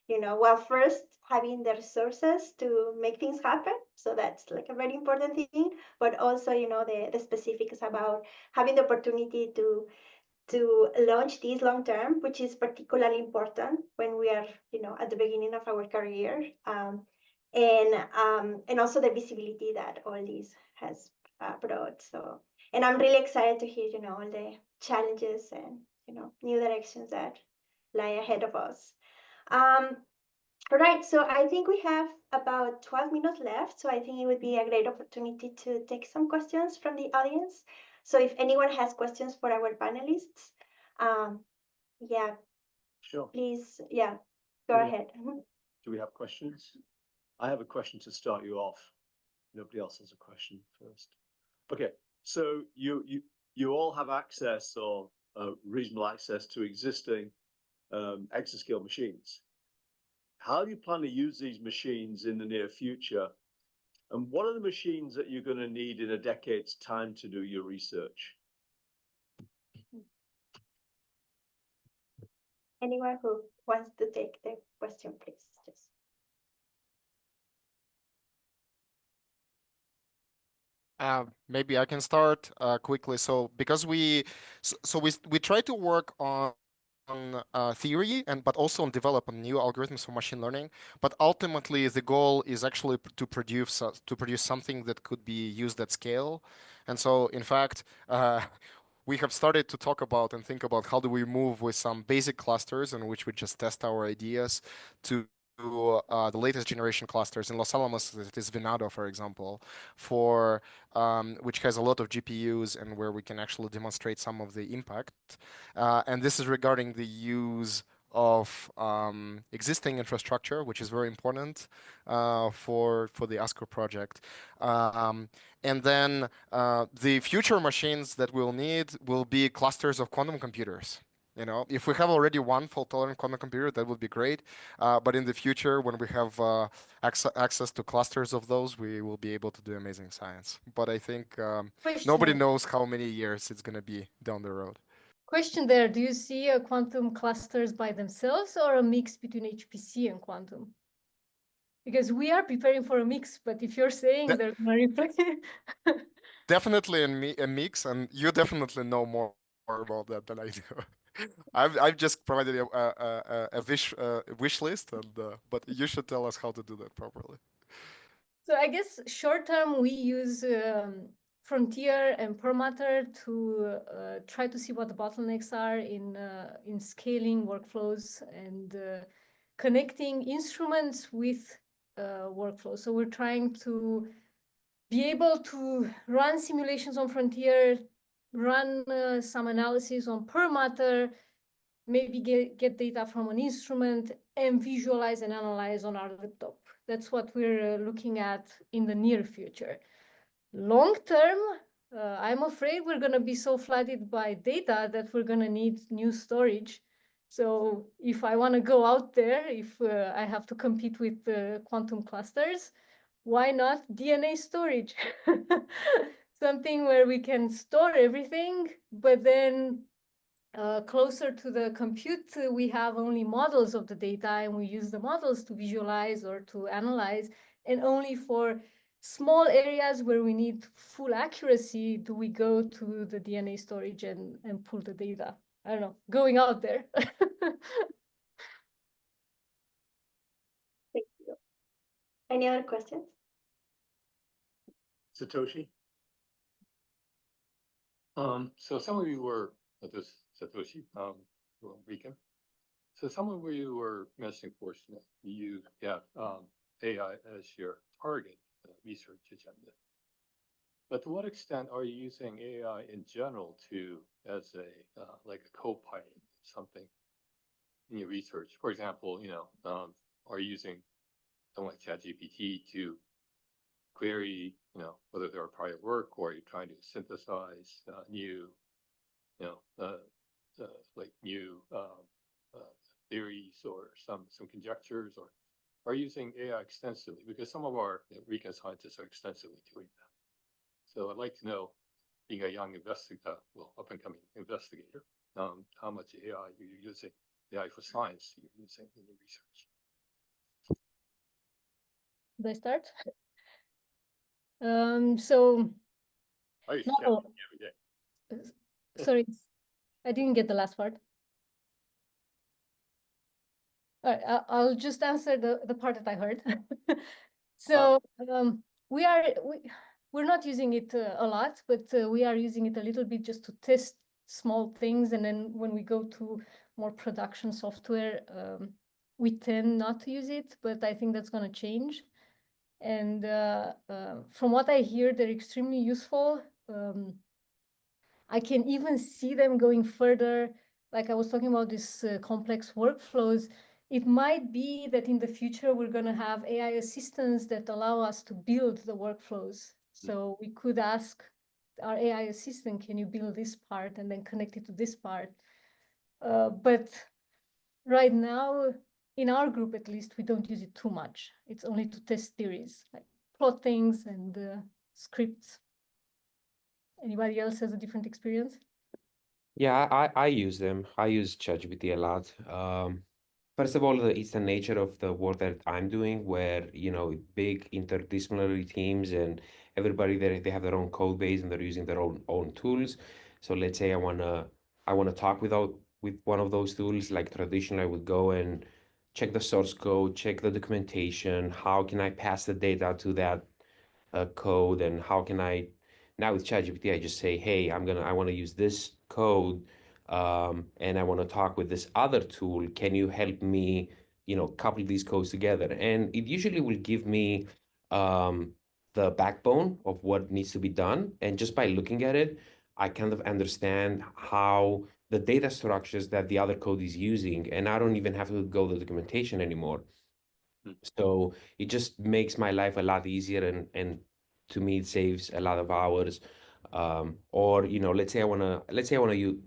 well, first having the resources to make things happen. So that's like a very important thing, but also, the specifics about having the opportunity to launch this long term, which is particularly important when we are, at the beginning of our career, and also the visibility that all this has brought. So, and I'm really excited to hear, all the challenges and, new directions that lie ahead of us. All right, so I think we have about 12 minutes left. So I think it would be a great opportunity to take some questions from the audience. So if anyone has questions for our panelists, yeah, sure. Please, yeah, go ahead. Do we have questions? I have a question to start you off. Nobody else has a question first. Okay, so you all have access or reasonable access to existing exascale machines. How do you plan to use these machines in the near future? And what are the machines that you're going to need in a decade's time to do your research? Anyone who wants to take the question, please. Just. Maybe I can start quickly. So because we try to work on theory but also on developing new algorithms for machine learning. But ultimately, the goal is actually to produce something that could be used at scale. And so, in fact, we have started to talk about and think about how do we move with some basic clusters in which we just test our ideas to the latest generation clusters. In Los Alamos, it is Venado, for example, for which has a lot of GPUs and where we can actually demonstrate some of the impact. And this is regarding the use of existing infrastructure, which is very important for the ASCAC project. And then the future machines that we'll need will be clusters of quantum computers. You know, if we have already one fault-tolerant quantum computer, that would be great. But in the future, when we have access to clusters of those, we will be able to do amazing science. But I think nobody knows how many years it's going to be down the road. Question there, do you see quantum clusters by themselves or a mix between HPC and quantum? Because we are preparing for a mix, but if you're saying they're going to replace definitely a mix, and you definitely know more about that than I do. I've just provided a wish list, and but you should tell us how to do that properly. So I guess short term we use Frontier and Permatter to try to see what the bottlenecks are in scaling workflows and connecting instruments with workflows. So we're trying to be able to run simulations on Frontier, run some analysis on Permatter, maybe get data from an instrument and visualize and analyze on our laptop. That's what we're looking at in the near future. Long term, I'm afraid we're going to be so flooded by data that we're going to need new storage. So if I want to go out there, if I have to compete with quantum clusters, why not DNA storage? Something where we can store everything, but then closer to the compute, we have only models of the data and we use the models to visualize or to analyze. And only for small areas where we need full accuracy do we go to the DNA storage and pull the data. I don't know, going out there. Thank you. Any other questions? Satoshi. So some of you were this Satoshi, Rican. So some of you were mentioning, of course, you have AI as your target research agenda. But to what extent are you using AI in general as a like a co-pilot, something in your research? For example, are you using something like ChatGPT to query, whether there are prior work, or are you trying to synthesize new, like new theories or some conjectures, or are you using AI extensively? Because some of our recon scientists are extensively doing that. So I'd like to know, being a young investigator, up and coming investigator, how much AI you're using, AI for science you're using in your research. Did I start? So, sorry, I didn't get the last part. All right, I'll just answer the part that I heard. So we're not using it a lot, but we are using it a little bit just to test small things. And then when we go to more production software, we tend not to use it, but I think that's going to change. And from what I hear, they're extremely useful. I can even see them going further. Like I was talking about these complex workflows. It might be that in the future, we're going to have AI assistants that allow us to build the workflows. So we could ask our AI assistant, can you build this part and then connect it to this part? But right now, in our group, at least, we don't use it too much. It's only to test theories, like plot things and scripts. Anybody else has a different experience? Yeah, I use them. I use ChatGPT a lot. First of all, it's the nature of the work that I'm doing, where big interdisciplinary teams and everybody there, they have their own code base and they're using their own tools. So let's say I wanna talk with one of those tools. Like traditionally, I would go and check the source code, check the documentation. How can I pass the data to that code, and how can I? Now with ChatGPT, I just say, hey, I want to use this code, and I want to talk with this other tool. Can you help me couple these codes together. And it usually will give me the backbone of what needs to be done. And just by looking at it, I kind of understand how the data structures that the other code is using, and I don't even have to go to the documentation anymore. So it just makes my life a lot easier, and to me it saves a lot of hours. Or let's say I wanna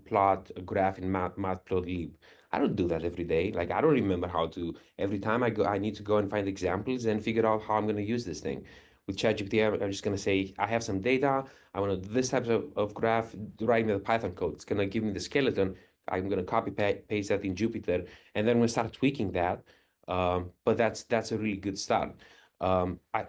plot a graph in Matplotlib. I don't do that every day. Like I don't remember how to. Every time I need to go and find examples and figure out how I'm gonna use this thing. With ChatGPT, I'm just gonna say I have some data. I want to this type of graph. Write me the Python code. It's gonna give me the skeleton. I'm gonna copy paste that in Jupyter, and then we start tweaking that. But that's a really good start.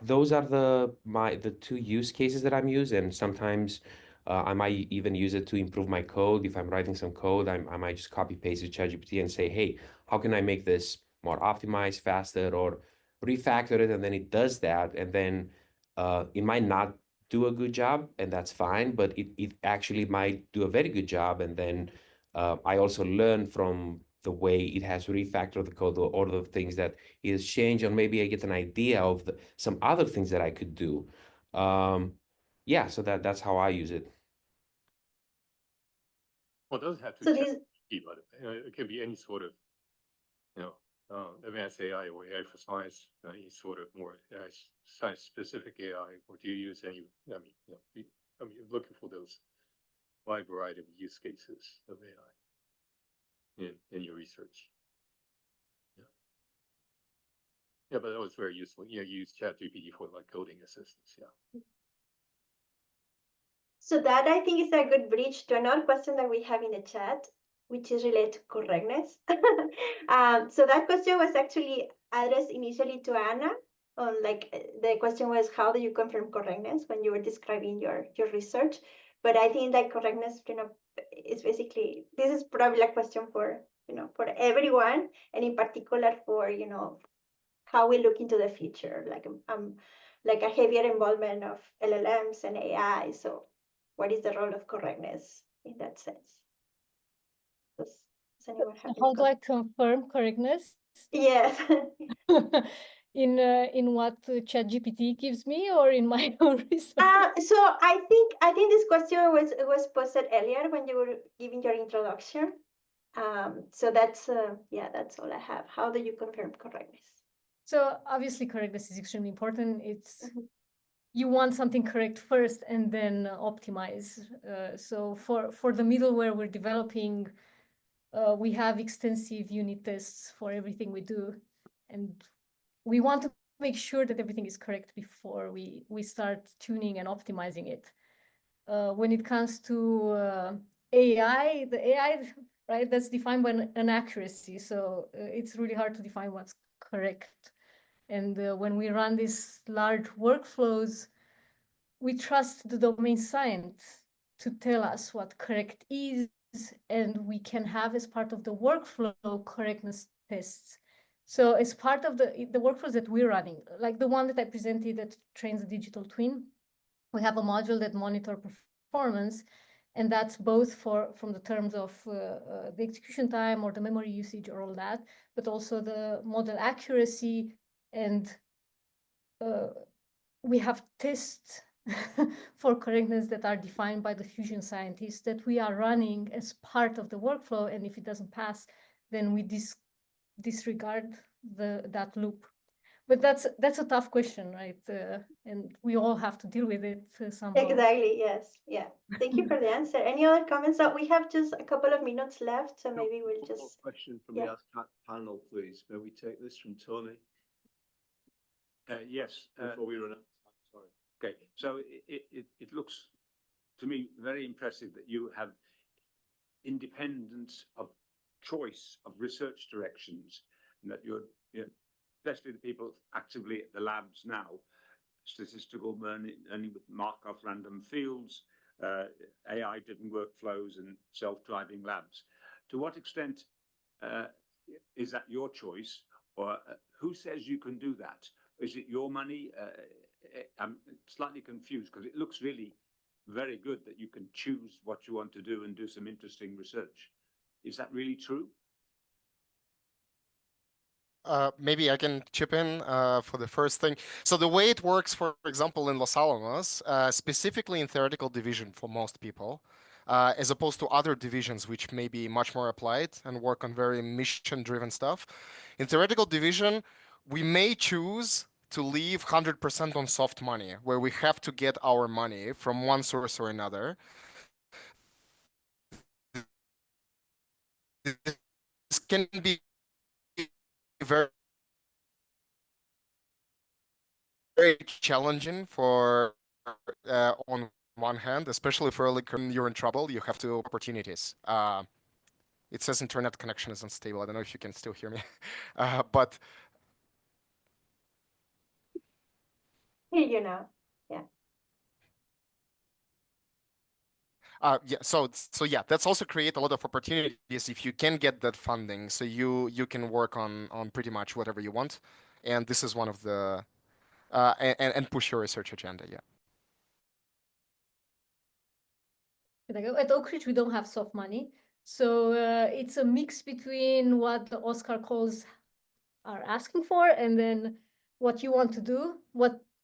Those are the two use cases that I'm using, and sometimes I might even use it to improve my code. If I'm writing some code, I might just copy paste to ChatGPT and say, hey, how can I make this more optimized, faster, or refactor it, and then it does that, and then it might not do a good job, and that's fine, but it actually might do a very good job, and then I also learn from the way it has refactored the code or the things that it has changed, or maybe I get an idea of some other things that I could do. Yeah, so that's how I use it. Well, it doesn't have to So be these, ChatGPT, but it could be any sort of, advanced AI or AI for science, any sort of more science-specific AI, or do you use any? I mean, looking for those wide variety of use cases of AI in your research. Yeah, but that was very useful. You use ChatGPT for like coding assistance. Yeah. so that I think is a good bridge to another question that we have in the chat, which is related to correctness. So that question was actually addressed initially to Anna. The question was, how do you confirm correctness when you were describing your research? But I think that correctness, is basically, this is probably a question for for everyone, and in particular for how we look into the future, like a heavier involvement of LLMs and AI. So what is the role of correctness in that sense? Does anyone have How do I confirm correctness? Yes. In what ChatGPT gives me, or in my own research? So I think this question was posted earlier when you were giving your introduction. So that's that's all I have. How do you confirm correctness? So obviously correctness is extremely important. It's you want something correct first and then optimize. So for the middleware we're developing, we have extensive unit tests for everything we do, and we want to make sure that everything is correct before we start tuning and optimizing it. When it comes to AI, the AI, right, that's defined by an accuracy. So it's really hard to define what's correct. And when we run these large workflows, we trust the domain science to tell us what correct is, and we can have as part of the workflow correctness tests. So as part of the workflows that we're running, like the one that I presented that trains the digital twin, we have a module that monitor performance, and that's both from the terms of the execution time or the memory usage or all that, but also the model accuracy. And we have tests for correctness that are defined by the Fusion scientists that we are running as part of the workflow. And if it doesn't pass, then we disregard that loop. But that's a tough question, right? And we all have to deal with it somehow. Exactly. Yes. Yeah. Thank you for the answer. Any other comments? We have just a couple of minutes left, so maybe we'll just. Question from the ASCAC panel, please. May we take this from Tony? Yes. Before we run out of time, sorry. Okay, so it looks to me very impressive that you have independence of choice of research directions, and that you're, especially the people actively at the labs now, statistical learning with Markov random fields, AI-driven workflows, and self-driving labs. To what extent is that your choice, or who says you can do that? Is it your money? I'm slightly confused because it looks really very good that you can choose what you want to do and do some interesting research. Is that really true? maybe I can chip in for the first thing. So the way it works, for example, in Los Alamos, specifically in theoretical division for most people, as opposed to other divisions which may be much more applied and work on very mission-driven stuff. In theoretical division, we may choose to leave 100% on soft money, where we have to get our money from one source or another. This can be very challenging for on one hand, especially for early career, you're in trouble, you have to opportunities. It says internet connection is unstable. I don't know if you can still hear me, but Here you know. Yeah. yeah, so yeah, that's also create a lot of opportunities if you can get that funding. So you can work on pretty much whatever you want, and this is one of the and push your research agenda. Yeah. At Oak Ridge, we don't have soft money. So it's a mix between what the Oscar calls are asking for and then what you want to do.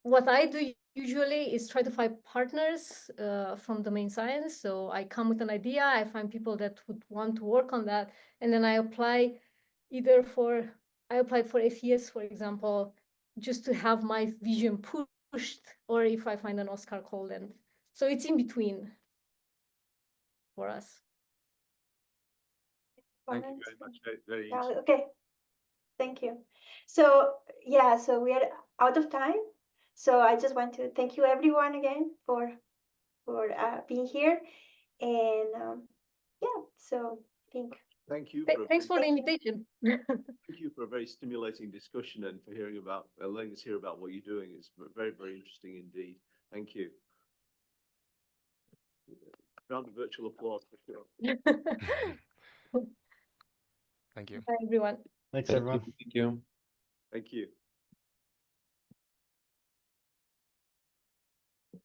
What I do usually is try to find partners from domain science. So I come with an idea, I find people that would want to work on that, and then I apply I applied for FES, for example, just to have my vision pushed, or if I find an Oscar call, then so it's in between for us. Thank you very much. Very Yeah, useful. okay. Thank you. So yeah, so we are out of time. So I just want to thank you everyone again for being here. And yeah, so I think. Thank you. Thanks for the invitation. Thank you for a very stimulating discussion and for hearing about, letting us hear about what you're doing. It's very, very interesting indeed. Thank you. Round of virtual applause for sure. Thank you. Bye, everyone. Thanks, everyone. Thank you. Thank you.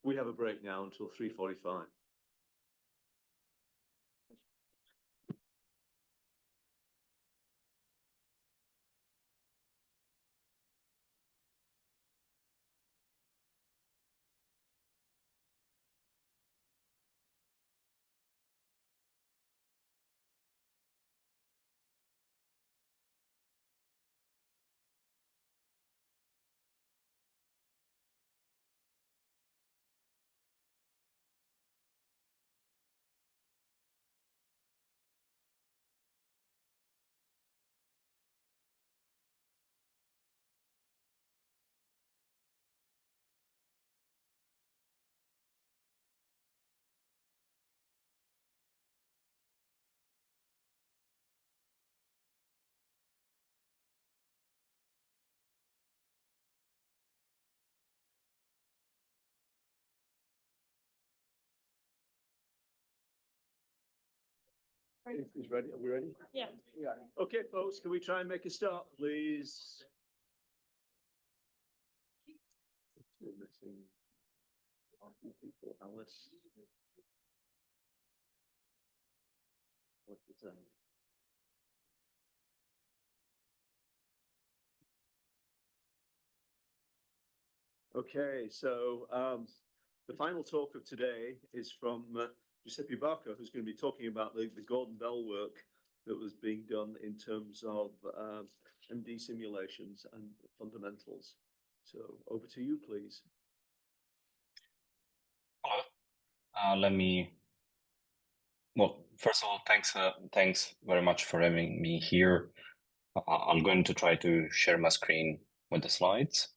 We have a break now until 3:45. Is ready? Are we ready? Yeah. Yeah. Okay, folks, can we try and make a start, please? Missing people, Alice. What is that? Okay, so the final talk of today is from Giuseppe Barca, who's going to be talking about the Gordon Bell work that was being done in terms of MD simulations and fundamentals. So over to you, please. Hello. Well, first of all, thanks very much for having me here. I'm going to try to share my screen with the slides.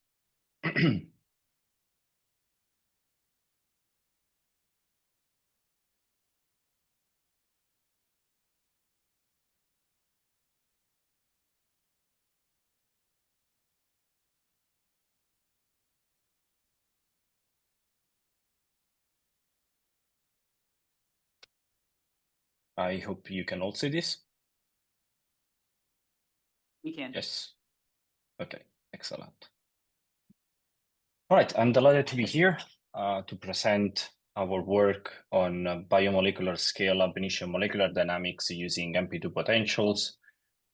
I hope you can all see this. We can. Yes. Okay, excellent. All right, I'm delighted to be here to present our work on biomolecular scale-up initial molecular dynamics using MP2 potentials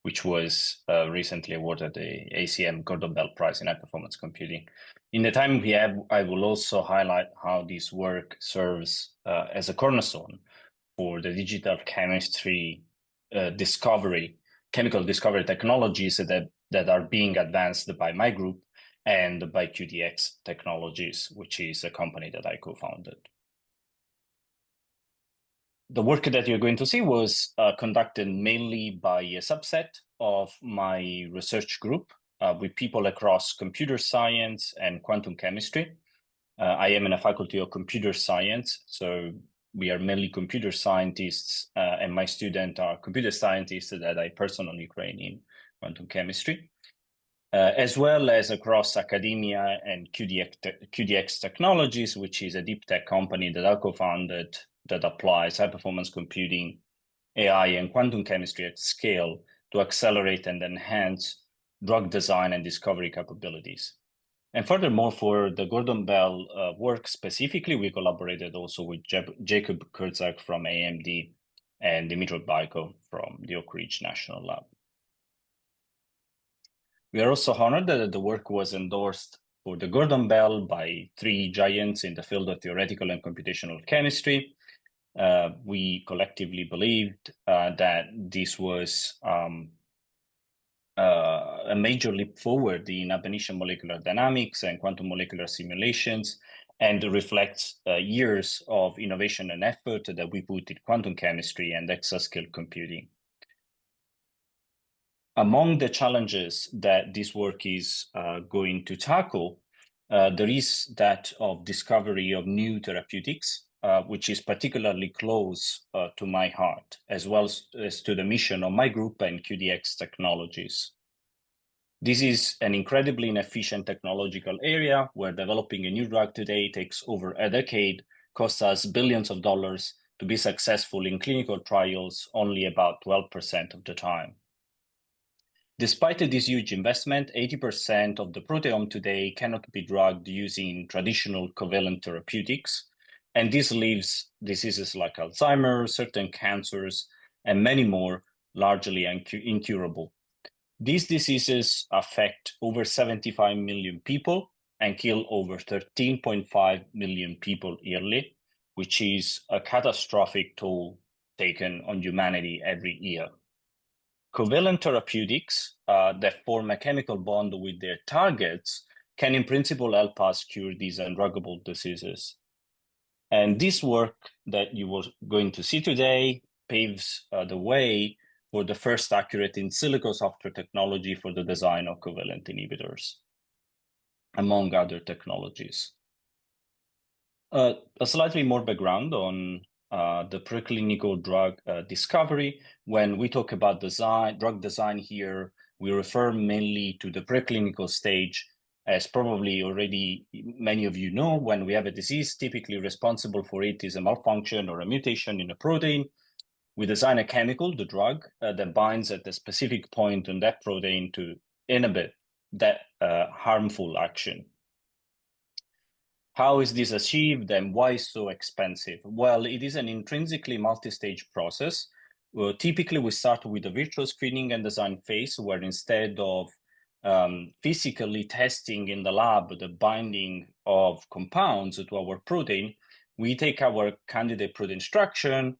which was recently awarded the ACM Gordon Bell Prize in High Performance Computing. In the time we have, I will also highlight how this work serves as a cornerstone for the digital chemistry chemical discovery technologies that are being advanced by my group and by QDX Technologies, which is a company that I co-founded. The work that you're going to see was conducted mainly by a subset of my research group with people across computer science and quantum chemistry. I am in a faculty of computer science, so we are mainly computer scientists, and my students are computer scientists that I personally train in quantum chemistry, as well as across academia and QDX Technologies, which is a deep tech company that I co-founded that applies high-performance computing, AI, and quantum chemistry at scale to accelerate and enhance drug design and discovery capabilities. And furthermore, for the Gordon Bell work specifically, we collaborated also with Jacob Kurzak from AMD and Dmitry Baikov from the Oak Ridge National Lab. We are also honored that the work was endorsed for the Gordon Bell by 3 giants in the field of theoretical and computational chemistry. We collectively believed that this was a major leap forward in ab initio molecular dynamics and quantum molecular simulations, and reflects years of innovation and effort that we put in quantum chemistry and exascale computing. Among the challenges that this work is going to tackle, there is that of discovery of new therapeutics, which is particularly close to my heart, as well as to the mission of my group and QDX Technologies. This is an incredibly inefficient technological area where developing a new drug today takes over a decade, costs us billions of dollars. To be successful in clinical trials only about 12% of the time. Despite this huge investment, 80% of the proteome today cannot be drugged using traditional covalent therapeutics. And this leaves diseases like Alzheimer's, certain cancers, and many more largely incurable. These diseases affect over 75 million people and kill over 13.5 million people yearly, which is a catastrophic toll taken on humanity every year. Covalent therapeutics that form a chemical bond with their targets can in principle help us cure these undruggable diseases. And this work that you were going to see today paves the way for the first accurate in silico software technology for the design of covalent inhibitors, among other technologies. A slightly more background on the preclinical drug discovery. When we talk about drug design here, we refer mainly to the preclinical stage. As probably already many of you know, when we have a disease, typically responsible for it is a malfunction or a mutation in a protein. We design a chemical, the drug, that binds at a specific point on that protein to inhibit that harmful action. How is this achieved and why so expensive? Well, it is an intrinsically multi-stage process. Typically, we start with the virtual screening and design phase, where instead of physically testing in the lab the binding of compounds to our protein, we take our candidate protein structure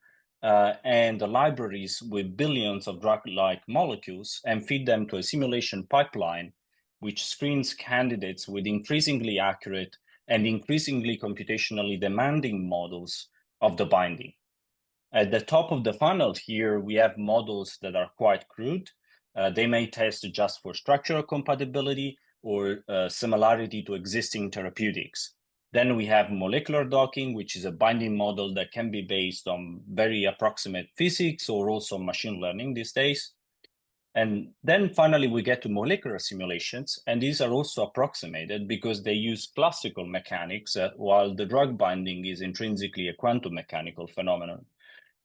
and the libraries with billions of drug-like molecules and feed them to a simulation pipeline, which screens candidates with increasingly accurate and increasingly computationally demanding models of the binding. At the top of the funnel here, we have models that are quite crude. They may test just for structural compatibility or similarity to existing therapeutics. Then we have molecular docking, which is a binding model that can be based on very approximate physics or also machine learning these days. And then finally, we get to molecular simulations, and these are also approximated because they use classical mechanics, while the drug binding is intrinsically a quantum mechanical phenomenon.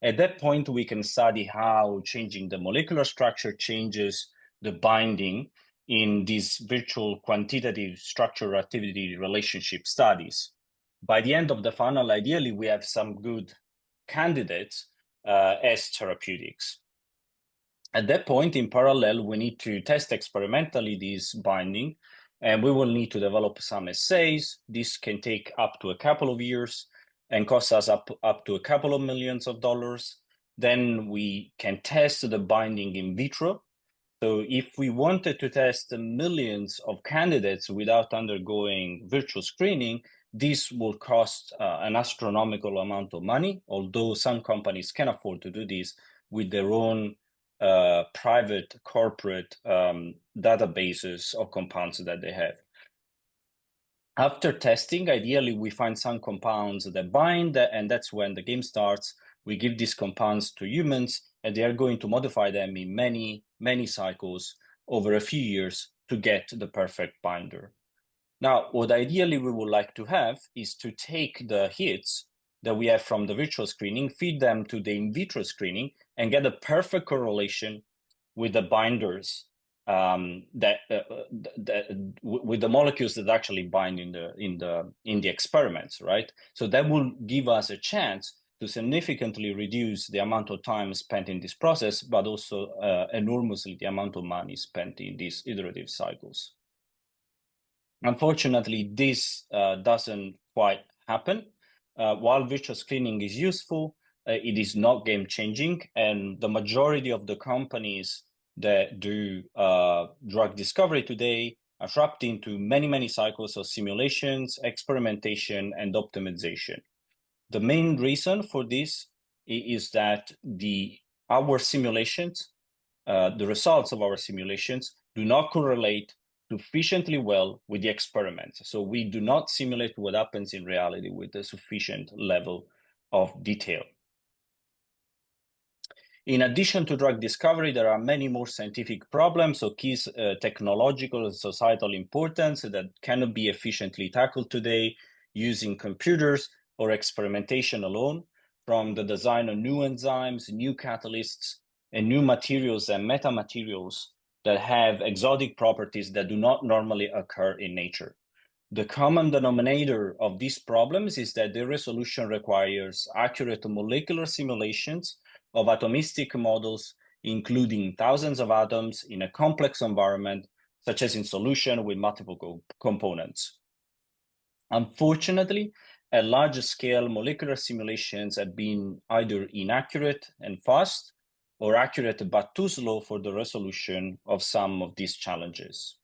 At that point, we can study how changing the molecular structure changes the binding in these virtual quantitative structure-activity relationship studies. By the end of the funnel, ideally, we have some good candidates as therapeutics. At that point, in parallel, we need to test experimentally this binding, and we will need to develop some assays. This can take up to a couple of years and cost us up to a couple of millions of dollars. Then we can test the binding in vitro. So if we wanted to test millions of candidates without undergoing virtual screening, this will cost an astronomical amount of money, although some companies can afford to do this with their own private corporate databases of compounds that they have. After testing, ideally, we find some compounds that bind, and that's when the game starts. We give these compounds to humans, and they are going to modify them in many, many cycles over a few years to get the perfect binder. Now, what ideally we would like to have is to take the hits that we have from the virtual screening, feed them to the in vitro screening, and get a perfect correlation with the binders with the molecules that actually bind in the experiments, right? So that will give us a chance to significantly reduce the amount of time spent in this process, but also enormously the amount of money spent in these iterative cycles. Unfortunately, this doesn't quite happen. While virtual screening is useful, it is not game-changing, and the majority of the companies that do drug discovery today are trapped into many, many cycles of simulations, experimentation, and optimization. The main reason for this is that our simulations, the results of our simulations, do not correlate sufficiently well with the experiments. So we do not simulate what happens in reality with a sufficient level of detail. In addition to drug discovery, there are many more scientific problems of key technological and societal importance that cannot be efficiently tackled today using computers or experimentation alone, from the design of new enzymes, new catalysts, and new materials and metamaterials that have exotic properties that do not normally occur in nature. The common denominator of these problems is that their resolution requires accurate molecular simulations of atomistic models, including thousands of atoms in a complex environment, such as in solution with multiple components. Unfortunately, at large scale, molecular simulations have been either inaccurate and fast, or accurate but too slow for the resolution of some of these challenges.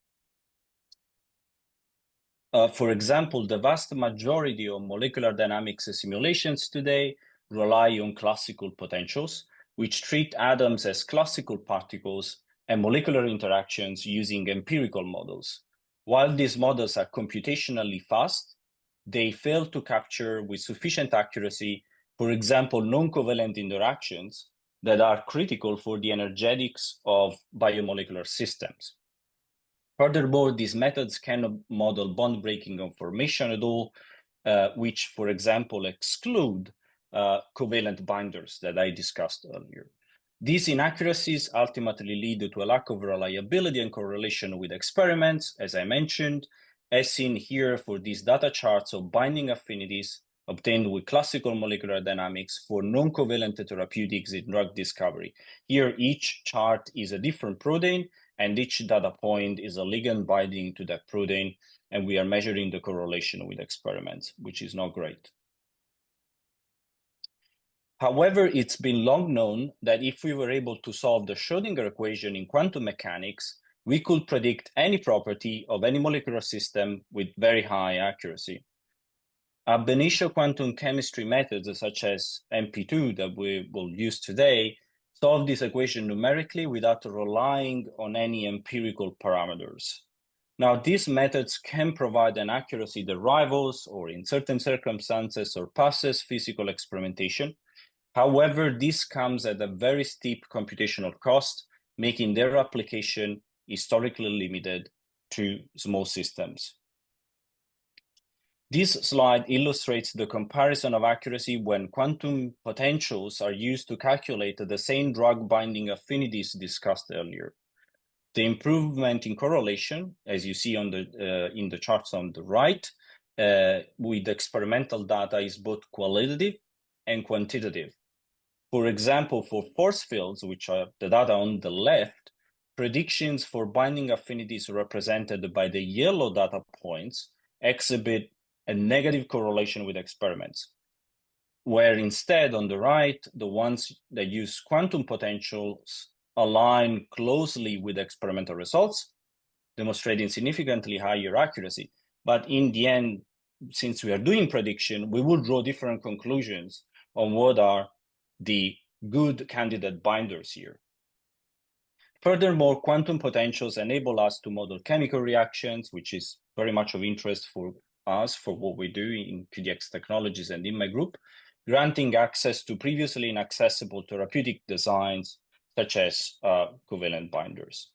For example, the vast majority of molecular dynamics simulations today rely on classical potentials, which treat atoms as classical particles and molecular interactions using empirical models. While these models are computationally fast, they fail to capture with sufficient accuracy, for example, non-covalent interactions that are critical for the energetics of biomolecular systems. Furthermore, these methods cannot model bond-breaking information at all, which, for example, exclude covalent binders that I discussed earlier. These inaccuracies ultimately lead to a lack of reliability and correlation with experiments, as I mentioned, as seen here for these data charts of binding affinities obtained with classical molecular dynamics for non-covalent therapeutics in drug discovery. Here, each chart is a different protein, and each data point is a ligand binding to that protein, and we are measuring the correlation with experiments, which is not great. However, it's been long known that if we were able to solve the Schrödinger equation in quantum mechanics, we could predict any property of any molecular system with very high accuracy. Ab initio quantum chemistry methods such as MP2 that we will use today solve this equation numerically without relying on any empirical parameters. Now, these methods can provide an accuracy that rivals, or in certain circumstances, surpasses physical experimentation. However, this comes at a very steep computational cost, making their application historically limited to small systems. This slide illustrates the comparison of accuracy when quantum potentials are used to calculate the same drug binding affinities discussed earlier. The improvement in correlation, as you see on in the charts on the right, with experimental data is both qualitative and quantitative. For example, for force fields, which are the data on the left, predictions for binding affinities represented by the yellow data points exhibit a negative correlation with experiments, where instead on the right, the ones that use quantum potentials align closely with experimental results, demonstrating significantly higher accuracy. But in the end, since we are doing prediction, we will draw different conclusions on what are the good candidate binders here. Furthermore, quantum potentials enable us to model chemical reactions, which is very much of interest for us for what we do in PDX technologies and in my group, granting access to previously inaccessible therapeutic designs, such as covalent binders.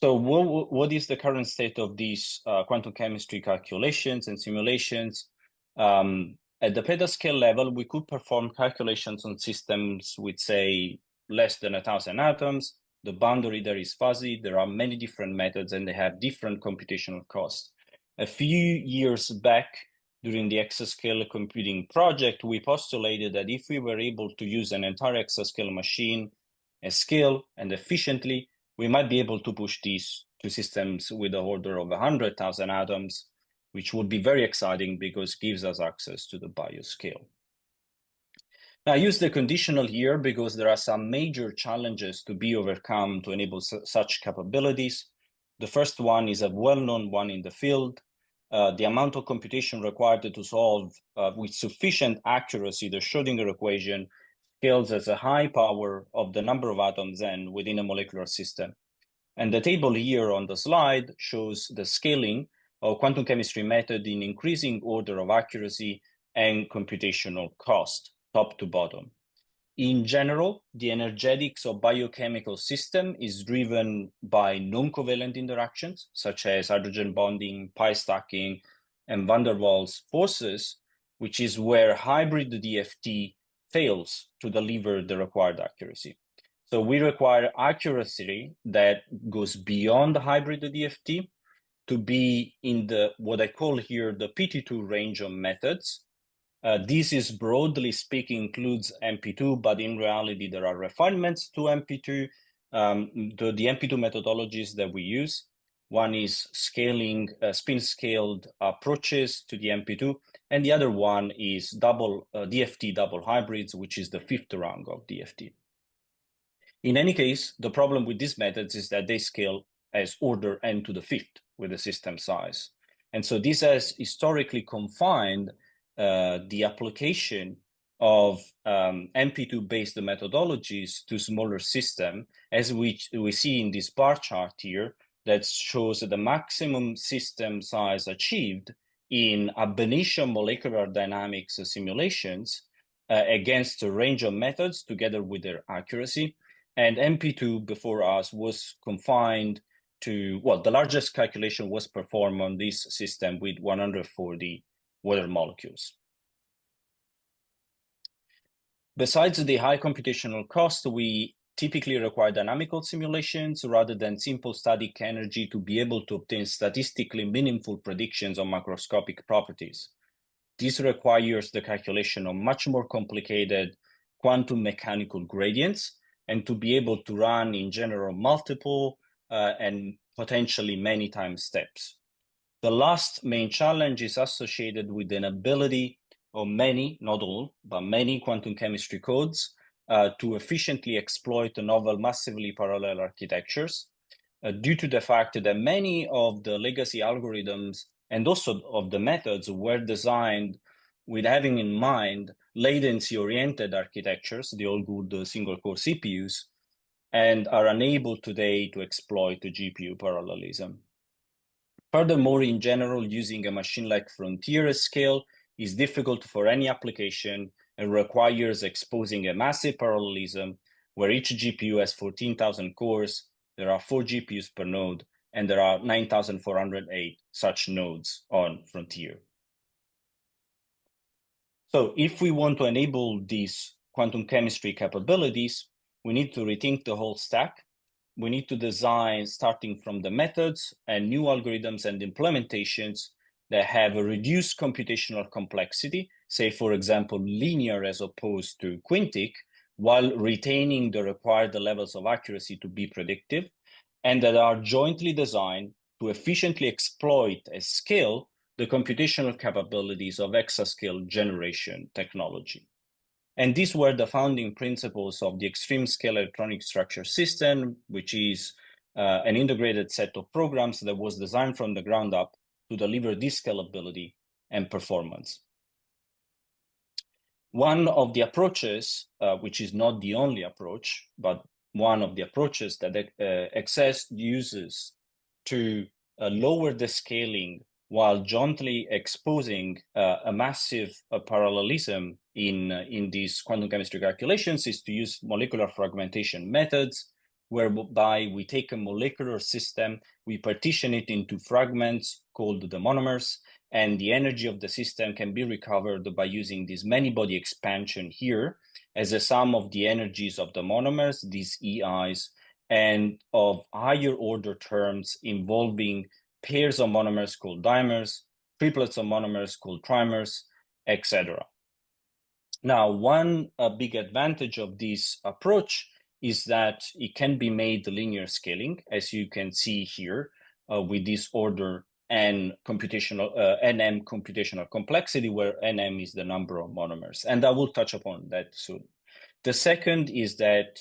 So what is the current state of these quantum chemistry calculations and simulations? At the petascale level, we could perform calculations on systems with, say, less than 1,000 atoms. The boundary there is fuzzy. There are many different methods, and they have different computational costs. A few years back, during the exascale computing project, we postulated that if we were able to use an entire exascale machine at scale and efficiently, we might be able to push these to systems with the order of 100,000 atoms, which would be very exciting because it gives us access to the bioscale. Now, I use the conditional here because there are some major challenges to be overcome to enable such capabilities. The first one is a well-known one in the field. The amount of computation required to solve with sufficient accuracy the Schrödinger equation scales as a high power of the number of atoms n within a molecular system. And the table here on the slide shows the scaling of quantum chemistry method in increasing order of accuracy and computational cost, top to bottom. In general, the energetics of biochemical system is driven by non-covalent interactions, such as hydrogen bonding, pi stacking, and van der Waals forces, which is where hybrid DFT fails to deliver the required accuracy. So we require accuracy that goes beyond the hybrid DFT to be in the, what I call here, the PT2 range of methods. This is broadly speaking includes MP2, but in reality, there are refinements to MP2. The MP2 methodologies that we use, one is scaling, spin-scaled approaches to the MP2, and the other one is DFT double hybrids, which is the fifth rung of DFT. In any case, the problem with these methods is that they scale as order n to the fifth with the system size. And so this has historically confined the application of MP2-based methodologies to smaller system, as we see in this bar chart here, that shows the maximum system size achieved in ab initio molecular dynamics simulations against a range of methods together with their accuracy. And MP2 before us was confined to, well, the largest calculation was performed on this system with 140 water molecules. Besides the high computational cost, we typically require dynamical simulations rather than simple static energy to be able to obtain statistically meaningful predictions on macroscopic properties. This requires the calculation of much more complicated quantum mechanical gradients and to be able to run in general multiple and potentially many time steps. The last main challenge is associated with the inability of many, not all, but many quantum chemistry codes to efficiently exploit the novel massively parallel architectures due to the fact that many of the legacy algorithms and also of the methods were designed with having in mind latency-oriented architectures, the old good single-core CPUs, and are unable today to exploit the GPU parallelism. Furthermore, in general, using a machine like Frontier scale is difficult for any application and requires exposing a massive parallelism where each GPU has 14,000 cores, there are 4 GPUs per node, and there are 9,408 such nodes on Frontier. So if we want to enable these quantum chemistry capabilities, we need to rethink the whole stack. We need to design, starting from the methods and new algorithms and implementations, that have a reduced computational complexity, say, for example, linear as opposed to quintic, while retaining the required levels of accuracy to be predictive, and that are jointly designed to efficiently exploit at scale the computational capabilities of exascale generation technology. And these were the founding principles of the extreme scale electronic structure system, which is an integrated set of programs that was designed from the ground up to deliver this scalability and performance. One of the approaches, which is not the only approach, but one of the approaches that XS uses to lower the scaling while jointly exposing a massive parallelism in these quantum chemistry calculations is to use molecular fragmentation methods, whereby we take a molecular system, we partition it into fragments called the monomers, and the energy of the system can be recovered by using this many-body expansion here as a sum of the energies of the monomers, these EIs, and of higher order terms involving pairs of monomers called dimers, triplets of monomers called trimers, etc. Now, one big advantage of this approach is that it can be made linear scaling, as you can see here, with this order and computational NM computational complexity, where NM is the number of monomers. And I will touch upon that soon. The second is that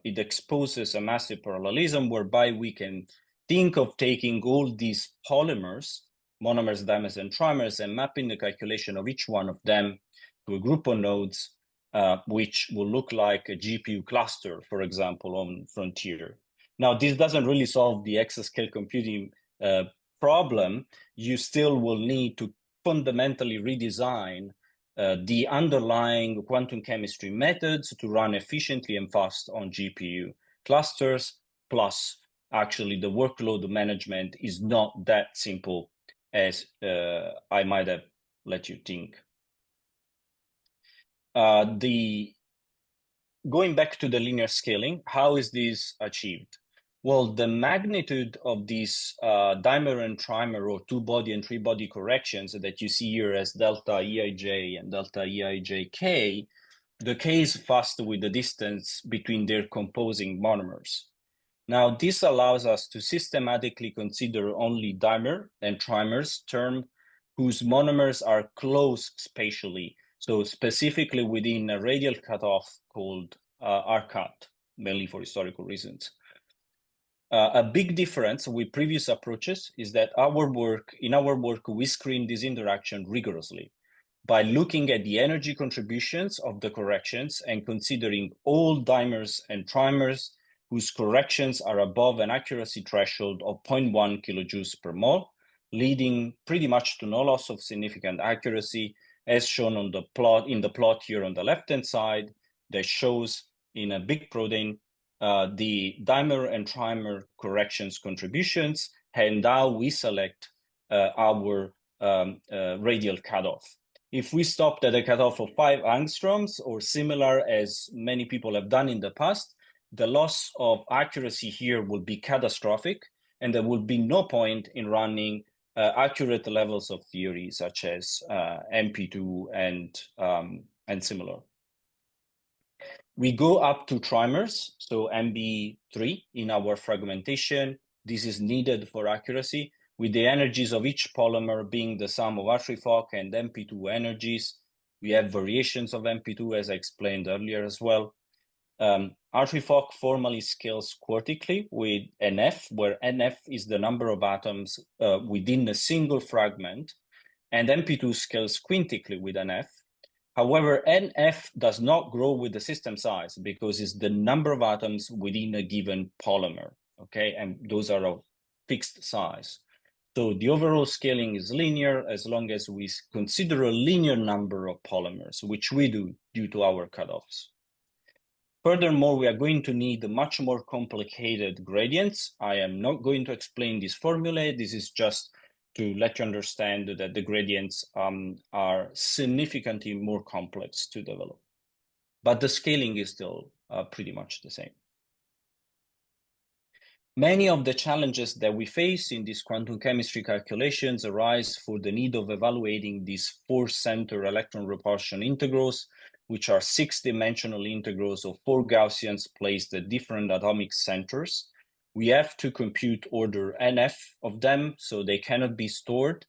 it exposes a massive parallelism whereby we can think of taking all these polymers, monomers, dimers, and trimers, and mapping the calculation of each one of them to a group of nodes, which will look like a GPU cluster, for example, on Frontier. Now, this doesn't really solve the exascale computing problem. You still will need to fundamentally redesign the underlying quantum chemistry methods to run efficiently and fast on GPU clusters, plus actually the workload management is not that simple as I might have let you think. Going back to the linear scaling, how is this achieved? Well, the magnitude of these dimer and trimer or two-body and three-body corrections that you see here as delta EIJ and delta EIJK, the K is fast with the distance between their composing monomers. Now, this allows us to systematically consider only dimer and trimers term whose monomers are close spatially, so specifically within a radial cutoff called RCut, mainly for historical reasons. A big difference with previous approaches is that in our work, we screen this interaction rigorously by looking at the energy contributions of the corrections and considering all dimers and trimers whose corrections are above an accuracy threshold of 0.1 kilojoules per mole, leading pretty much to no loss of significant accuracy, as shown on the plot in the plot here on the left-hand side that shows in a big protein the dimer and trimer corrections contributions, and now we select our radial cutoff. If we stopped at a cutoff of 5 angstroms or similar as many people have done in the past, the loss of accuracy here will be catastrophic, and there will be no point in running accurate levels of theory such as MP2 and similar. We go up to trimers, so MB3 in our fragmentation. This is needed for accuracy, with the energies of each polymer being the sum of R3-FOC and MP2 energies. We have variations of MP2, as I explained earlier as well. R3-FOC formally scales quartically with NF, where NF is the number of atoms within a single fragment, and MP2 scales quintically with NF. However, NF does not grow with the system size because it's the number of atoms within a given polymer, okay? And those are of fixed size. So the overall scaling is linear as long as we consider a linear number of polymers, which we do due to our cutoffs. Furthermore, we are going to need much more complicated gradients. I am not going to explain this formula. This is just to let you understand that the gradients are significantly more complex to develop. But the scaling is still pretty much the same. Many of the challenges that we face in these quantum chemistry calculations arise for the need of evaluating these four-center electron repulsion integrals, which are six-dimensional integrals of four Gaussians placed at different atomic centers. We have to compute order NF of them, so they cannot be stored.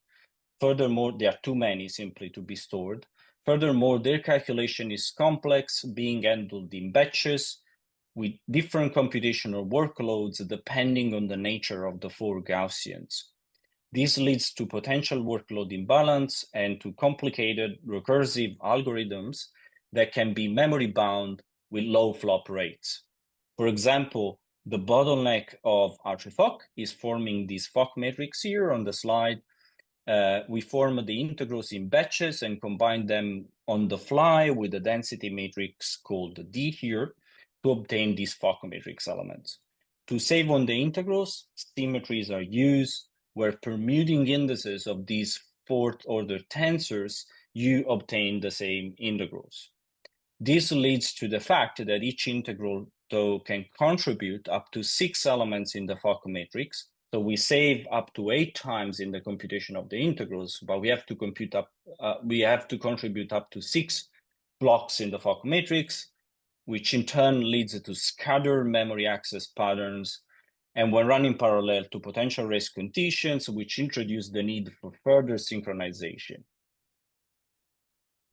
Furthermore, there are too many simply to be stored. Furthermore, their calculation is complex, being handled in batches with different computational workloads depending on the nature of the four Gaussians. This leads to potential workload imbalance and to complicated recursive algorithms that can be memory bound with low flop rates. For example, the bottleneck of RTFOC is forming this FOC matrix here on the slide. We form the integrals in batches and combine them on the fly with a density matrix called D here to obtain these FOC matrix elements. To save on the integrals, symmetries are used where permuting indices of these fourth order tensors, you obtain the same integrals. This leads to the fact that each integral, though, can contribute up to 6 elements in the FOC matrix. So we save up to 8 times in the computation of the integrals, but we have to contribute up to 6 blocks in the FOC matrix, which in turn leads to scattered memory access patterns, and when running parallel to potential race conditions, which introduce the need for further synchronization.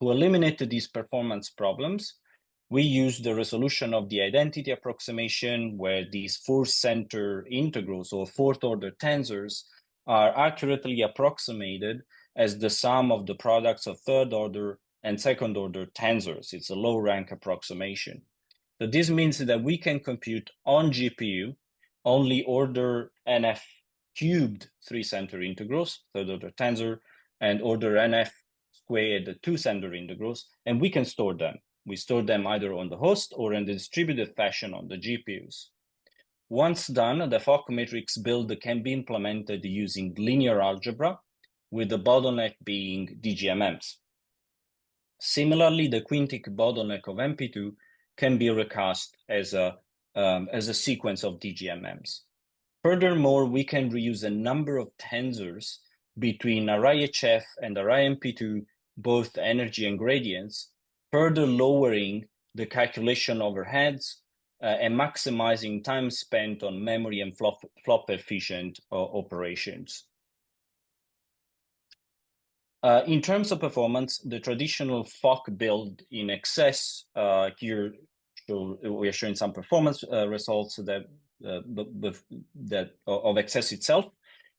To eliminate these performance problems, we use the resolution of the identity approximation, where these four-center integrals or fourth-order tensors are accurately approximated as the sum of the products of third-order and second-order tensors. It's a low-rank approximation. So this means that we can compute on GPU only order NF cubed three-center integrals, third-order tensor, and order NF squared two-center integrals, and we can store them. We store them either on the host or in the distributed fashion on the GPUs. Once done, the FOC matrix build can be implemented using linear algebra, with the bottleneck being DGMMs. Similarly, the quintic bottleneck of MP2 can be recast as a sequence of DGMMs. Furthermore, we can reuse a number of tensors between RIHF and RIMP2, both energy and gradients, further lowering the calculation overheads and maximizing time spent on memory and flop efficient operations. In terms of performance, the traditional FOC build in excess here, we are showing some performance results that of excess itself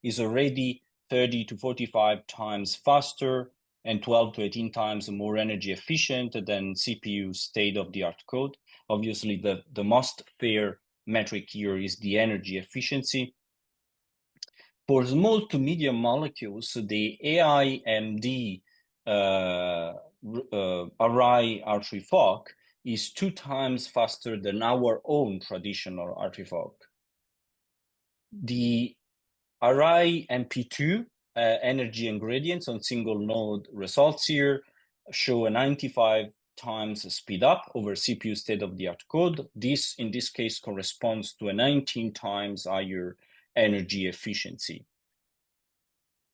is already 30 to 45 times faster and 12 to 18 times more energy efficient than CPU state-of-the-art code. Obviously, the most fair metric here is the energy efficiency. For small to medium molecules, the AIMD Array RTFOC is 2 times faster than our own traditional RTFOC. The Array MP2 energy and gradients on single node results here show a 95 times speed up over CPU state-of-the-art code. This, in this case, corresponds to a 19 times higher energy efficiency.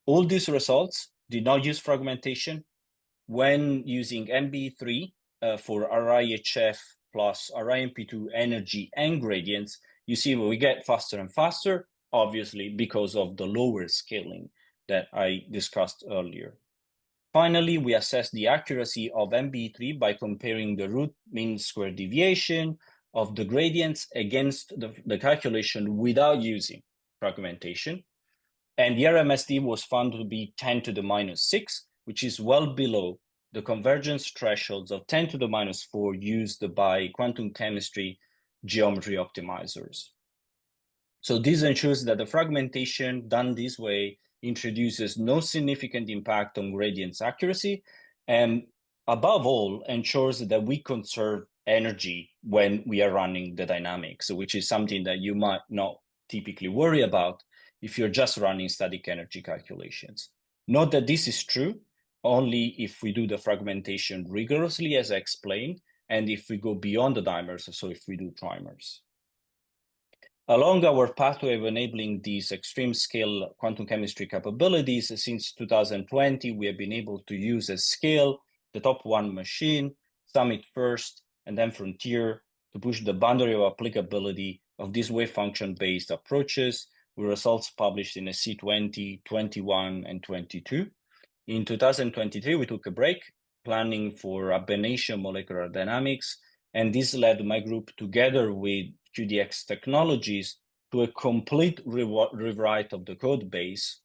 All these results did not use fragmentation. When using MB3 for RIHF plus RIMP2 energy and gradients, you see we get faster and faster, obviously because of the lower scaling that I discussed earlier. Finally, we assess the accuracy of MB3 by comparing the root mean square deviation of the gradients against the calculation without using fragmentation. And the RMSD was found to be 10 to the minus 6, which is well below the convergence thresholds of 10 to the minus 4 used by quantum chemistry geometry optimizers. So this ensures that the fragmentation done this way introduces no significant impact on gradients accuracy, and above all, ensures that we conserve energy when we are running the dynamics, which is something that you might not typically worry about if you're just running static energy calculations. Note that this is true only if we do the fragmentation rigorously, as I explained, and if we go beyond the dimers, so if we do trimers. Along our pathway of enabling these extreme scale quantum chemistry capabilities, since 2020, we have been able to use at scale the top one machine, Summit first, and then Frontier to push the boundary of applicability of these wave function-based approaches, with results published in SC20, 21, and 22. In 2023, we took a break, planning for Benetian molecular dynamics, and this led my group, together with QDX Technologies, to a complete rewrite of the code base.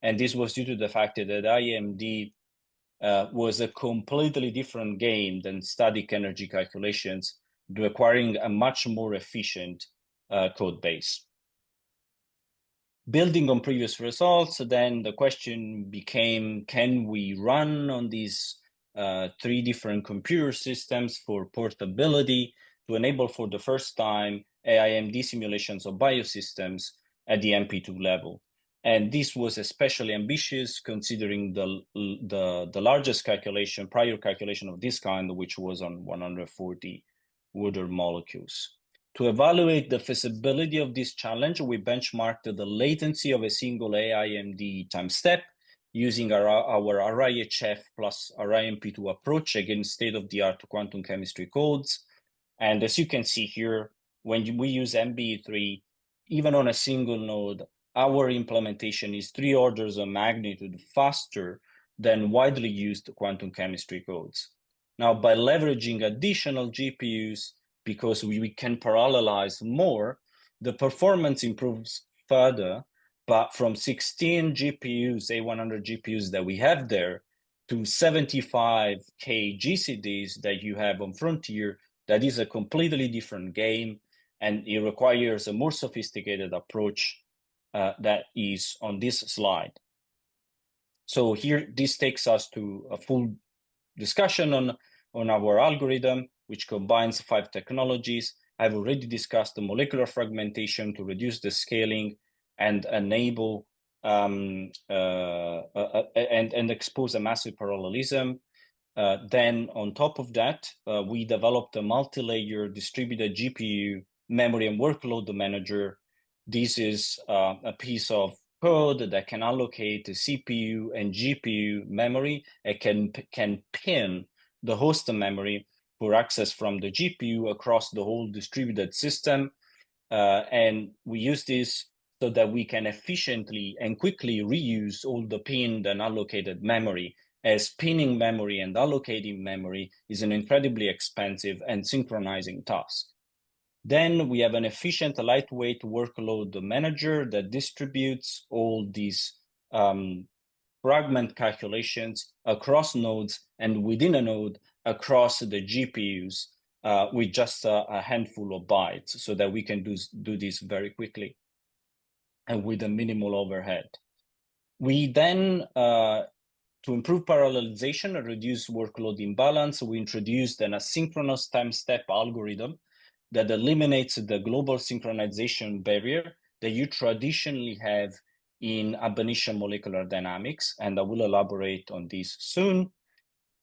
And this was due to the fact that IMD was a completely different game than static energy calculations, requiring a much more efficient code base. Building on previous results, then the question became, can we run on these 3 different computer systems for portability to enable for the first time AIMD simulations of biosystems at the MP2 level? And this was especially ambitious considering the largest calculation, prior calculation of this kind, which was on 140 water molecules. To evaluate the feasibility of this challenge, we benchmarked the latency of a single AIMD time step using our RIHF plus RIMP2 approach against state-of-the-art quantum chemistry codes. And as you can see here, when we use MBE3, even on a single node, our implementation is 3 orders of magnitude faster than widely used quantum chemistry codes. Now, by leveraging additional GPUs, because we can parallelize more, the performance improves further, but from 16 GPUs, A100 GPUs that we have there, to 75K GCDs that you have on Frontier, that is a completely different game, and it requires a more sophisticated approach that is on this slide. So here, this takes us to a full discussion on our algorithm, which combines 5 technologies. I've already discussed the molecular fragmentation to reduce the scaling and enable and expose a massive parallelism. Then on top of that, we developed a multi-layer distributed GPU memory and workload manager. This is a piece of code that can allocate the CPU and GPU memory. It can pin the host memory for access from the GPU across the whole distributed system. And we use this so that we can efficiently and quickly reuse all the pinned and allocated memory, as pinning memory and allocating memory is an incredibly expensive and synchronizing task. Then we have an efficient, lightweight workload manager that distributes all these fragment calculations across nodes and within a node across the GPUs with just a handful of bytes, so that we can do this very quickly and with a minimal overhead. We then, to improve parallelization and reduce workload imbalance, we introduced an asynchronous time step algorithm that eliminates the global synchronization barrier that you traditionally have in Benetian molecular dynamics, and I will elaborate on this soon.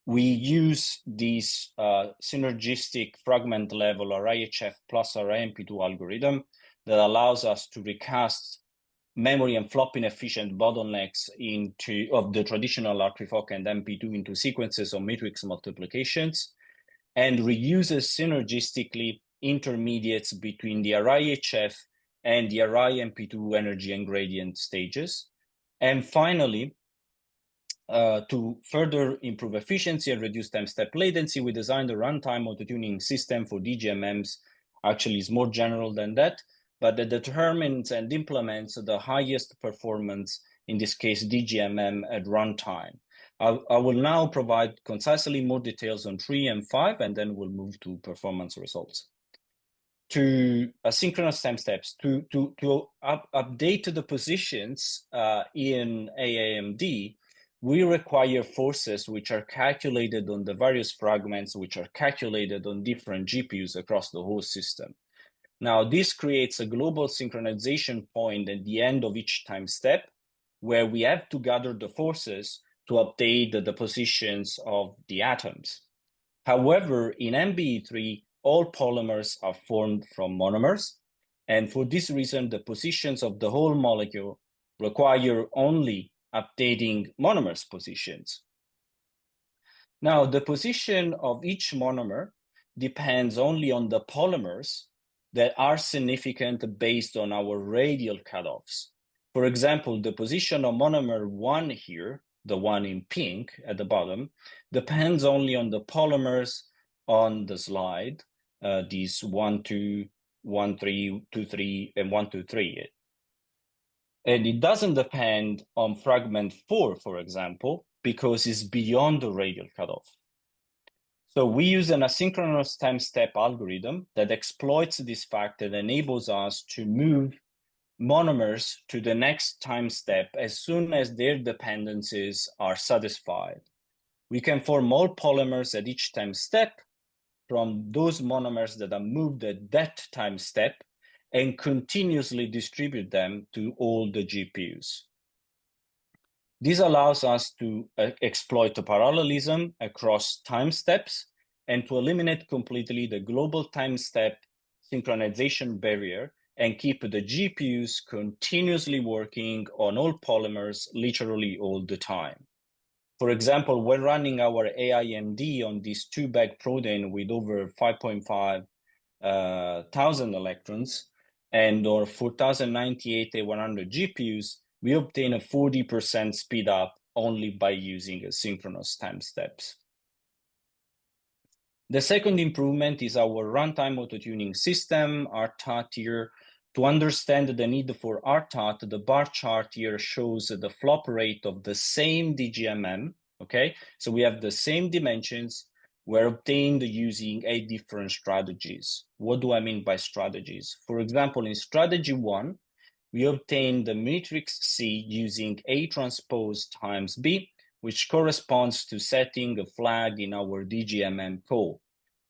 We use this synergistic fragment level RIHF plus RIMP2 algorithm that allows us to recast memory and flopping efficient bottlenecks of the traditional RTFOC and MP2 into sequences of matrix multiplications, and reuses synergistically intermediates between the RIHF and the RIMP2 energy and gradient stages. And finally, to further improve efficiency and reduce time step latency, we designed a runtime auto-tuning system for DGMMs. Actually, it's more general than that, but that determines and implements the highest performance, in this case, DGMM at runtime. I will now provide concisely more details on 3 and 5, and then we'll move to performance results. To asynchronous time steps, to update the positions in AIMD, we require forces which are calculated on the various fragments, which are calculated on different GPUs across the whole system. Now, this creates a global synchronization point at the end of each time step, where we have to gather the forces to update the positions of the atoms. However, in MBE3, all polymers are formed from monomers, And for this reason, the positions of the whole molecule require only updating monomers positions. Now, the position of each monomer depends only on the polymers that are significant based on our radial cutoffs. For example, the position of monomer 1 here, the one in pink at the bottom, depends only on the polymers on the slide, these 1, 2, 1, 3, 2, 3, and 1, 2, 3. And it doesn't depend on fragment 4, for example, because it's beyond the radial cutoff. So we use an asynchronous time step algorithm that exploits this fact and enables us to move monomers to the next time step as soon as their dependencies are satisfied. We can form all polymers at each time step from those monomers that are moved at that time step and continuously distribute them to all the GPUs. This allows us to exploit the parallelism across time steps and to eliminate completely the global time step synchronization barrier and keep the GPUs continuously working on all polymers literally all the time. For example, when running our AIMD on this 2-bag protein with over 5.5 thousand electrons and or 4098 A100 GPUs, we obtain a 40% speed up only by using asynchronous time steps. The second improvement is our runtime auto-tuning system, RTOT here. To understand the need for RTOT, the bar chart here shows the flop rate of the same DGMM, okay? So we have the same dimensions, were obtained using 8 different strategies. What do I mean by strategies? For example, in strategy 1, we obtained the matrix C using A transpose times B, which corresponds to setting a flag in our DGMM call.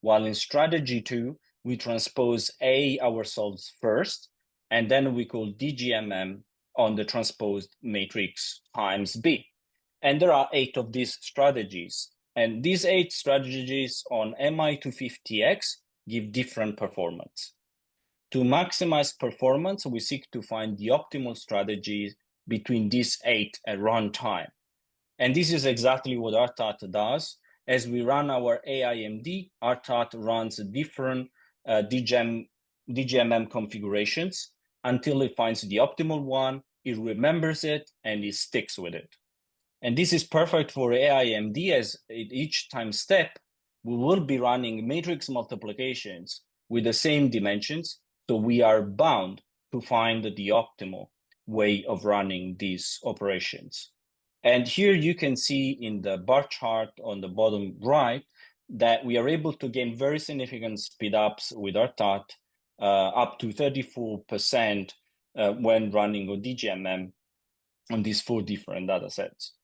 While in strategy 2, we transpose A ourselves first, and then we call DGMM on the transposed matrix times B. And there are 8 of these strategies. And these 8 strategies on MI250X give different performance. To maximize performance, we seek to find the optimal strategy between these 8 at runtime. And this is exactly what RTOT does. As we run our AIMD, RTOT runs different DGMM configurations until it finds the optimal one, it remembers it, and it sticks with it. And this is perfect for AIMD, as at each time step, we will be running matrix multiplications with the same dimensions, so we are bound to find the optimal way of running these operations. And here you can see in the bar chart on the bottom right that we are able to gain very significant speedups with RTOT, up to 34% when running on DGMM on these 4 different data sets.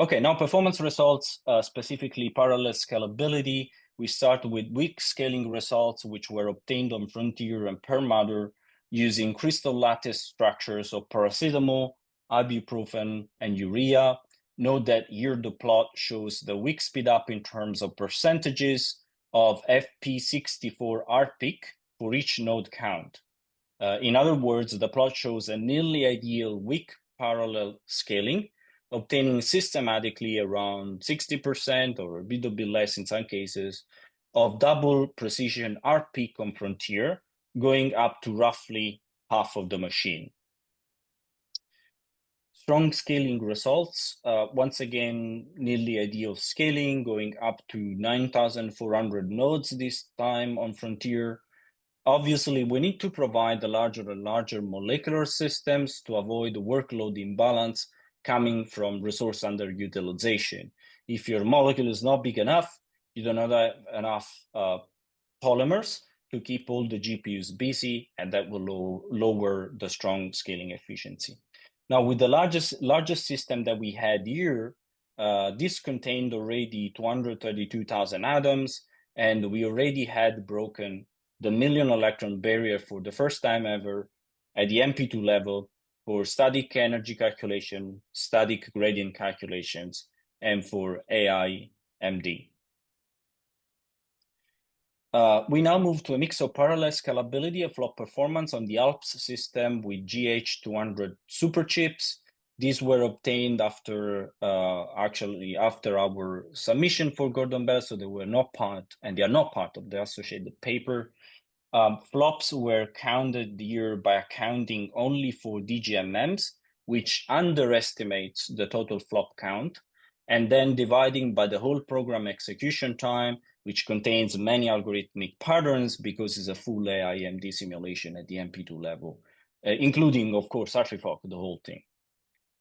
Okay, now performance results, specifically parallel scalability. We start with weak scaling results, which were obtained on Frontier and Perlmutter using crystal lattice structures of paracetamol, ibuprofen, and urea. Note that here the plot shows the weak speed up in terms of percentages of FP64 RPIC for each node count. In other words, the plot shows a nearly ideal weak parallel scaling, obtaining systematically around 60% or a bit less in some cases of double precision RPIC on Frontier, going up to roughly half of the machine. Strong scaling results, once again, nearly ideal scaling, going up to 9,400 nodes this time on Frontier. Obviously, we need to provide the larger and larger molecular systems to avoid the workload imbalance coming from resource underutilization. If your molecule is not big enough, you do not have enough polymers to keep all the GPUs busy, and that will lower the strong scaling efficiency. Now, with the largest system that we had here, this contained already 232,000 atoms, and we already had broken the million electron barrier for the first time ever at the MP2 level for static energy calculation, static gradient calculations, and for AIMD. We now move to a mix of parallel scalability and flop performance on the ALPS system with GH200 superchips. These were obtained after after our submission for Gordon Bell, so they were not part, and they are not part of the associated paper. Flops were counted here by accounting only for DGMMs, which underestimates the total flop count, and then dividing by the whole program execution time, which contains many algorithmic patterns because it's a full AIMD simulation at the MP2 level, including, of course, Archifoc, the whole thing.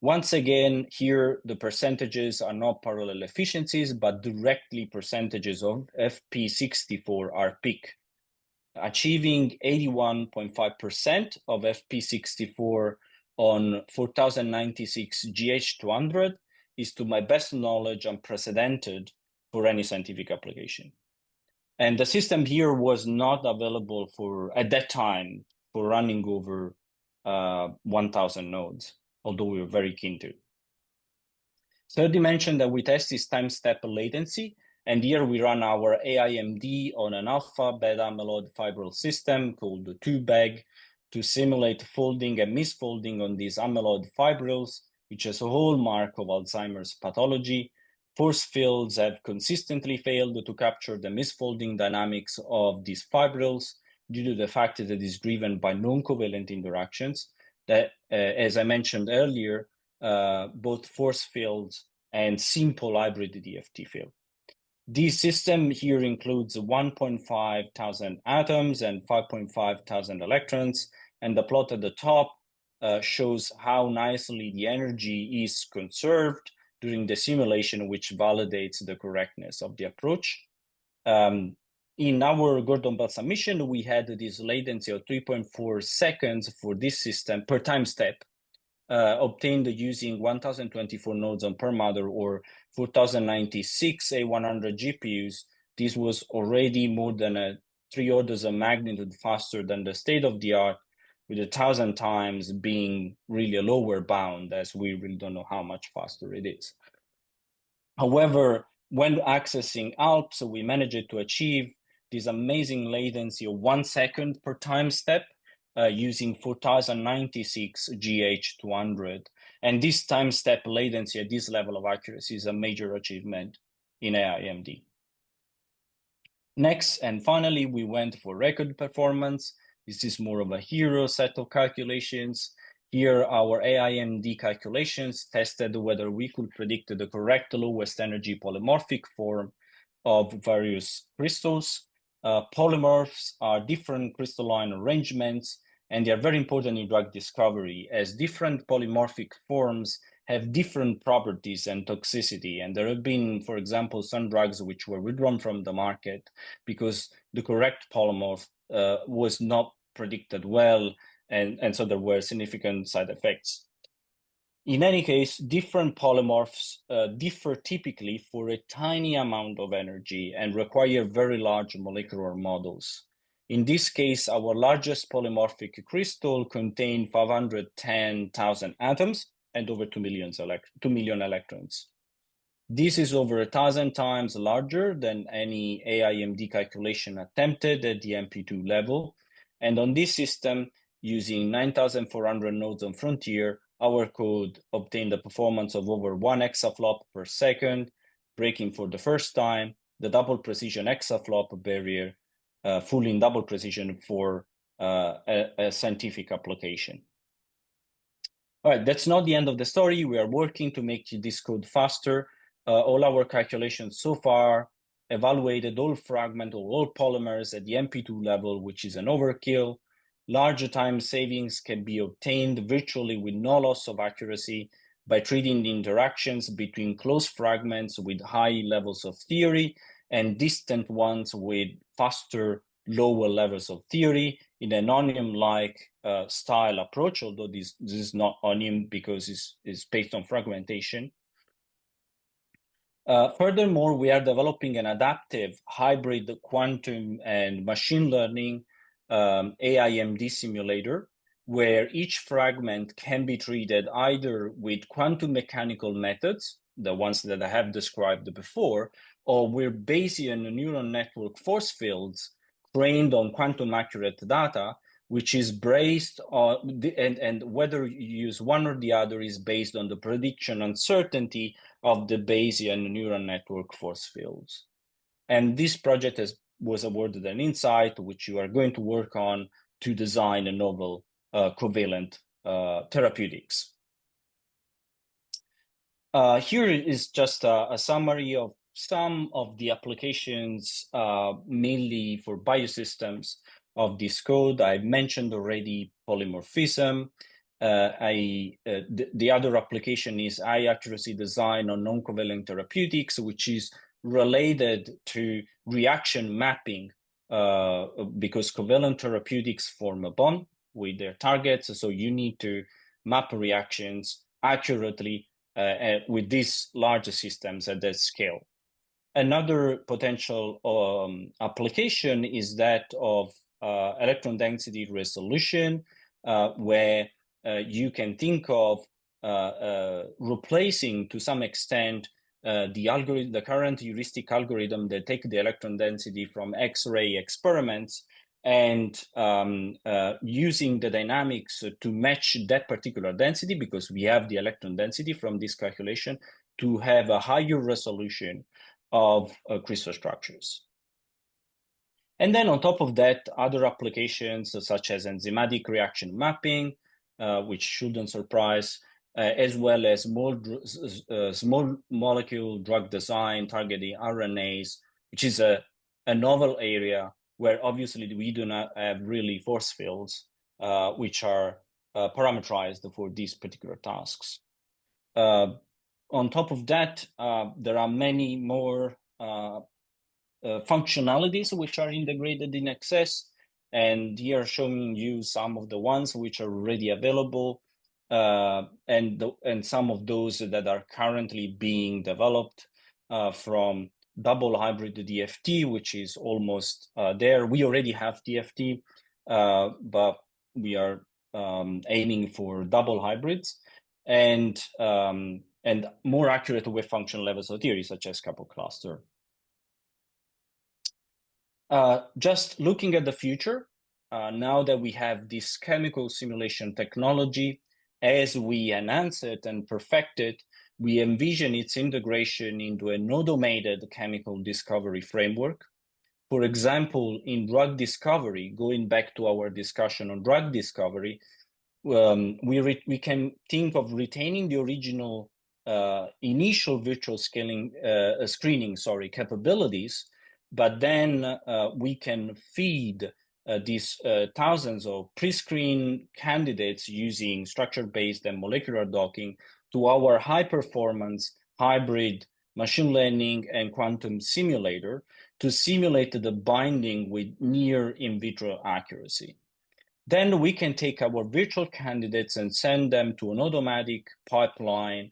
Once again, here the percentages are not parallel efficiencies, but directly percentages of FP64 peak. Achieving 81.5% of FP64 on 4096 GH200 is, to my best knowledge, unprecedented for any scientific application. And the system here was not available at that time for running over 1000 nodes, although we were very keen to. Third dimension that we test is time-step latency. And here we run our AIMD on an alpha beta amyloid fibril system called the 2BAG to simulate folding and misfolding on these amyloid fibrils, which is a hallmark of Alzheimer's pathology. Force fields have consistently failed to capture the misfolding dynamics of these fibrils due to the fact that it is driven by non-covalent interactions that, as I mentioned earlier, both force fields and simple hybrid DFT field. This system here includes 1,500 atoms and 5,500 electrons, and the plot at the top shows how nicely the energy is conserved during the simulation, which validates the correctness of the approach. In our Gordon Bell submission, we had this latency of 3.4 seconds for this system per time step, obtained using 1024 nodes on Perlmutter or 4096 A100 GPUs. This was already more than 3 orders of magnitude faster than the state of the art, with 1,000 times being really a lower bound, as we really don't know how much faster it is. However, when accessing ALPS, we managed to achieve this amazing latency of 1 second per time step, using 4096 GH200. And this time step latency at this level of accuracy is a major achievement in AIMD. Next, and finally, we went for record performance. This is more of a hero set of calculations. Here, our AIMD calculations tested whether we could predict the correct lowest energy polymorphic form of various crystals. Polymorphs are different crystalline arrangements, and they are very important in drug discovery, as different polymorphic forms have different properties and toxicity. And there have been, for example, some drugs which were withdrawn from the market because the correct polymorph was not predicted well, and so there were significant side effects. In any case, different polymorphs differ typically for a tiny amount of energy and require very large molecular models. In this case, our largest polymorphic crystal contained 510,000 atoms and over 2 million electrons. This is over 1,000 times larger than any AIMD calculation attempted at the MP2 level. And on this system, using 9,400 nodes on Frontier, our code obtained a performance of over 1 exaflop per second, breaking for the first time the double precision exaflop barrier, full in double precision for a scientific application. All right, that's not the end of the story. We are working to make this code faster. All our calculations so far evaluated all fragment or all polymers at the MP2 level, which is an overkill. Larger time savings can be obtained virtually with no loss of accuracy by treating the interactions between close fragments with high levels of theory and distant ones with faster, lower levels of theory in an onion-like style approach, although this is not onion because it's based on fragmentation. Furthermore, we are developing an adaptive hybrid quantum and machine learning AIMD simulator, where each fragment can be treated either with quantum mechanical methods, the ones that I have described before, or we're based on neural network force fields trained on quantum accurate data, which is based on, and whether you use one or the other is based on the prediction uncertainty of the Bayesian neural network force fields. And this project was awarded an insight, which you are going to work on to design a novel covalent therapeutics. Here is just a summary of some of the applications, mainly for biosystems of this code. I mentioned already polymorphism. The other application is high accuracy design on non-covalent therapeutics, which is related to reaction mapping, because covalent therapeutics form a bond with their targets. So you need to map reactions accurately with these larger systems at that scale. Another potential application is that of electron density resolution, where you can think of replacing to some extent the current heuristic algorithm that take the electron density from X-ray experiments and using the dynamics to match that particular density, because we have the electron density from this calculation, to have a higher resolution of crystal structures. And then on top of that, other applications such as enzymatic reaction mapping, which shouldn't surprise, as well as small molecule drug design targeting RNAs, which is a novel area where obviously we do not have really force fields, which are parameterized for these particular tasks. On top of that, there are many more functionalities which are integrated in XS, and here showing you some of the ones which are already available, and some of those that are currently being developed, from double hybrid DFT, which is almost there. We already have DFT, but we are aiming for double hybrids, and more accurate wave function levels of theory, such as couple cluster. Just looking at the future, now that we have this chemical simulation technology, as we enhance it and perfect it, we envision its integration into an automated chemical discovery framework. For example, in drug discovery, going back to our discussion on drug discovery, we can think of retaining the original initial virtual screening capabilities, but then we can feed these thousands of pre-screened candidates using structure-based and molecular docking to our high-performance hybrid machine learning and quantum simulator to simulate the binding with near in vitro accuracy. Then we can take our virtual candidates and send them to an automatic pipeline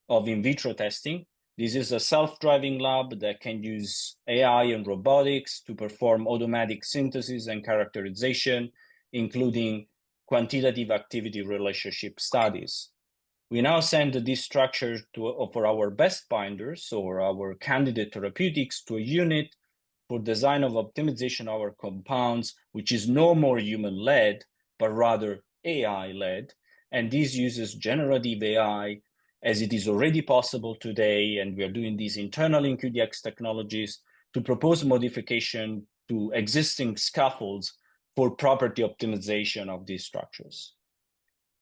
of in vitro testing. This is a self-driving lab that can use AI and robotics to perform automatic synthesis and characterization, including quantitative activity relationship studies. We now send this structure for our best binders or our candidate therapeutics to a unit for design of optimization of our compounds, which is no more human-led, but rather AI-led. And this uses generative AI, as it is already possible today, and we are doing these internally in QDX technologies, to propose modification to existing scaffolds for property optimization of these structures.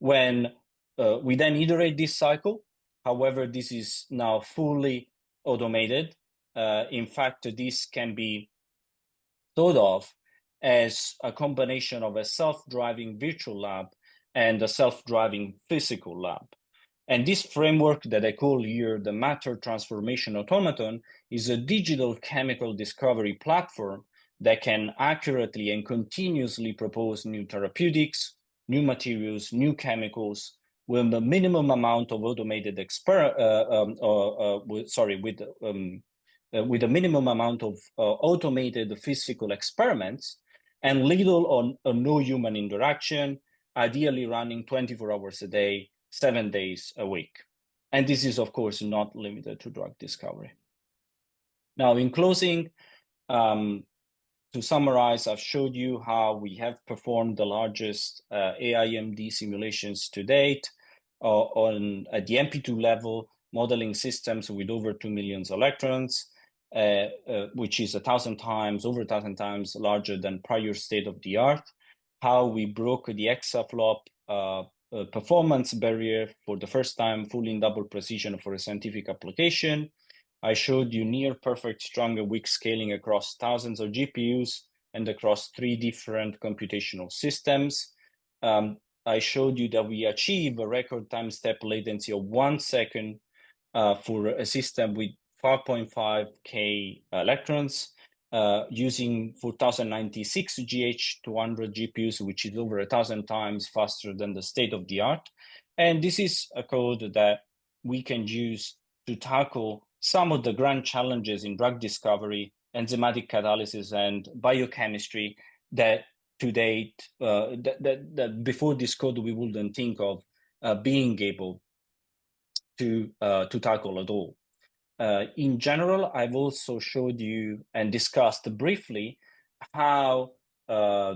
When we then iterate this cycle, however, this is now fully automated. In fact, this can be thought of as a combination of a self-driving virtual lab and a self-driving physical lab. And this framework that I call here the Matter Transformation Automaton is a digital chemical discovery platform that can accurately and continuously propose new therapeutics, new materials, new chemicals, with a minimum amount of automated with a minimum amount of automated physical experiments and little or no human interaction, ideally running 24 hours a day, 7 days a week. And this is, of course, not limited to drug discovery. Now, in closing, to summarize, I've showed you how we have performed the largest AIMD simulations to date at the MP2 level, modeling systems with over 2 million electrons, which is over 1,000 times larger than prior state of the art. How we broke the exaflop performance barrier for the first time, fully in double precision for a scientific application. I showed you near perfect strong and weak scaling across thousands of GPUs and across 3 different computational systems. I showed you that we achieve a record time step latency of 1 second for a system with 5.5K electrons using 4096 GH200 GPUs, which is over 1,000 times faster than the state of the art. And this is a code that we can use to tackle some of the grand challenges in drug discovery, enzymatic catalysis, and biochemistry that to date, that before this code, we wouldn't think of being able to tackle at all. In general, I've also showed you and discussed briefly how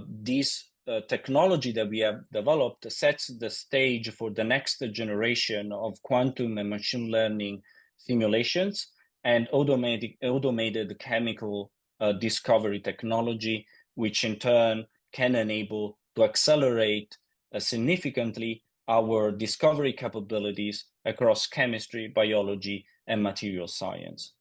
this technology that we have developed sets the stage for the next generation of quantum and machine learning simulations and automated chemical discovery technology, which in turn can enable to accelerate significantly our discovery capabilities across chemistry, biology, and material science.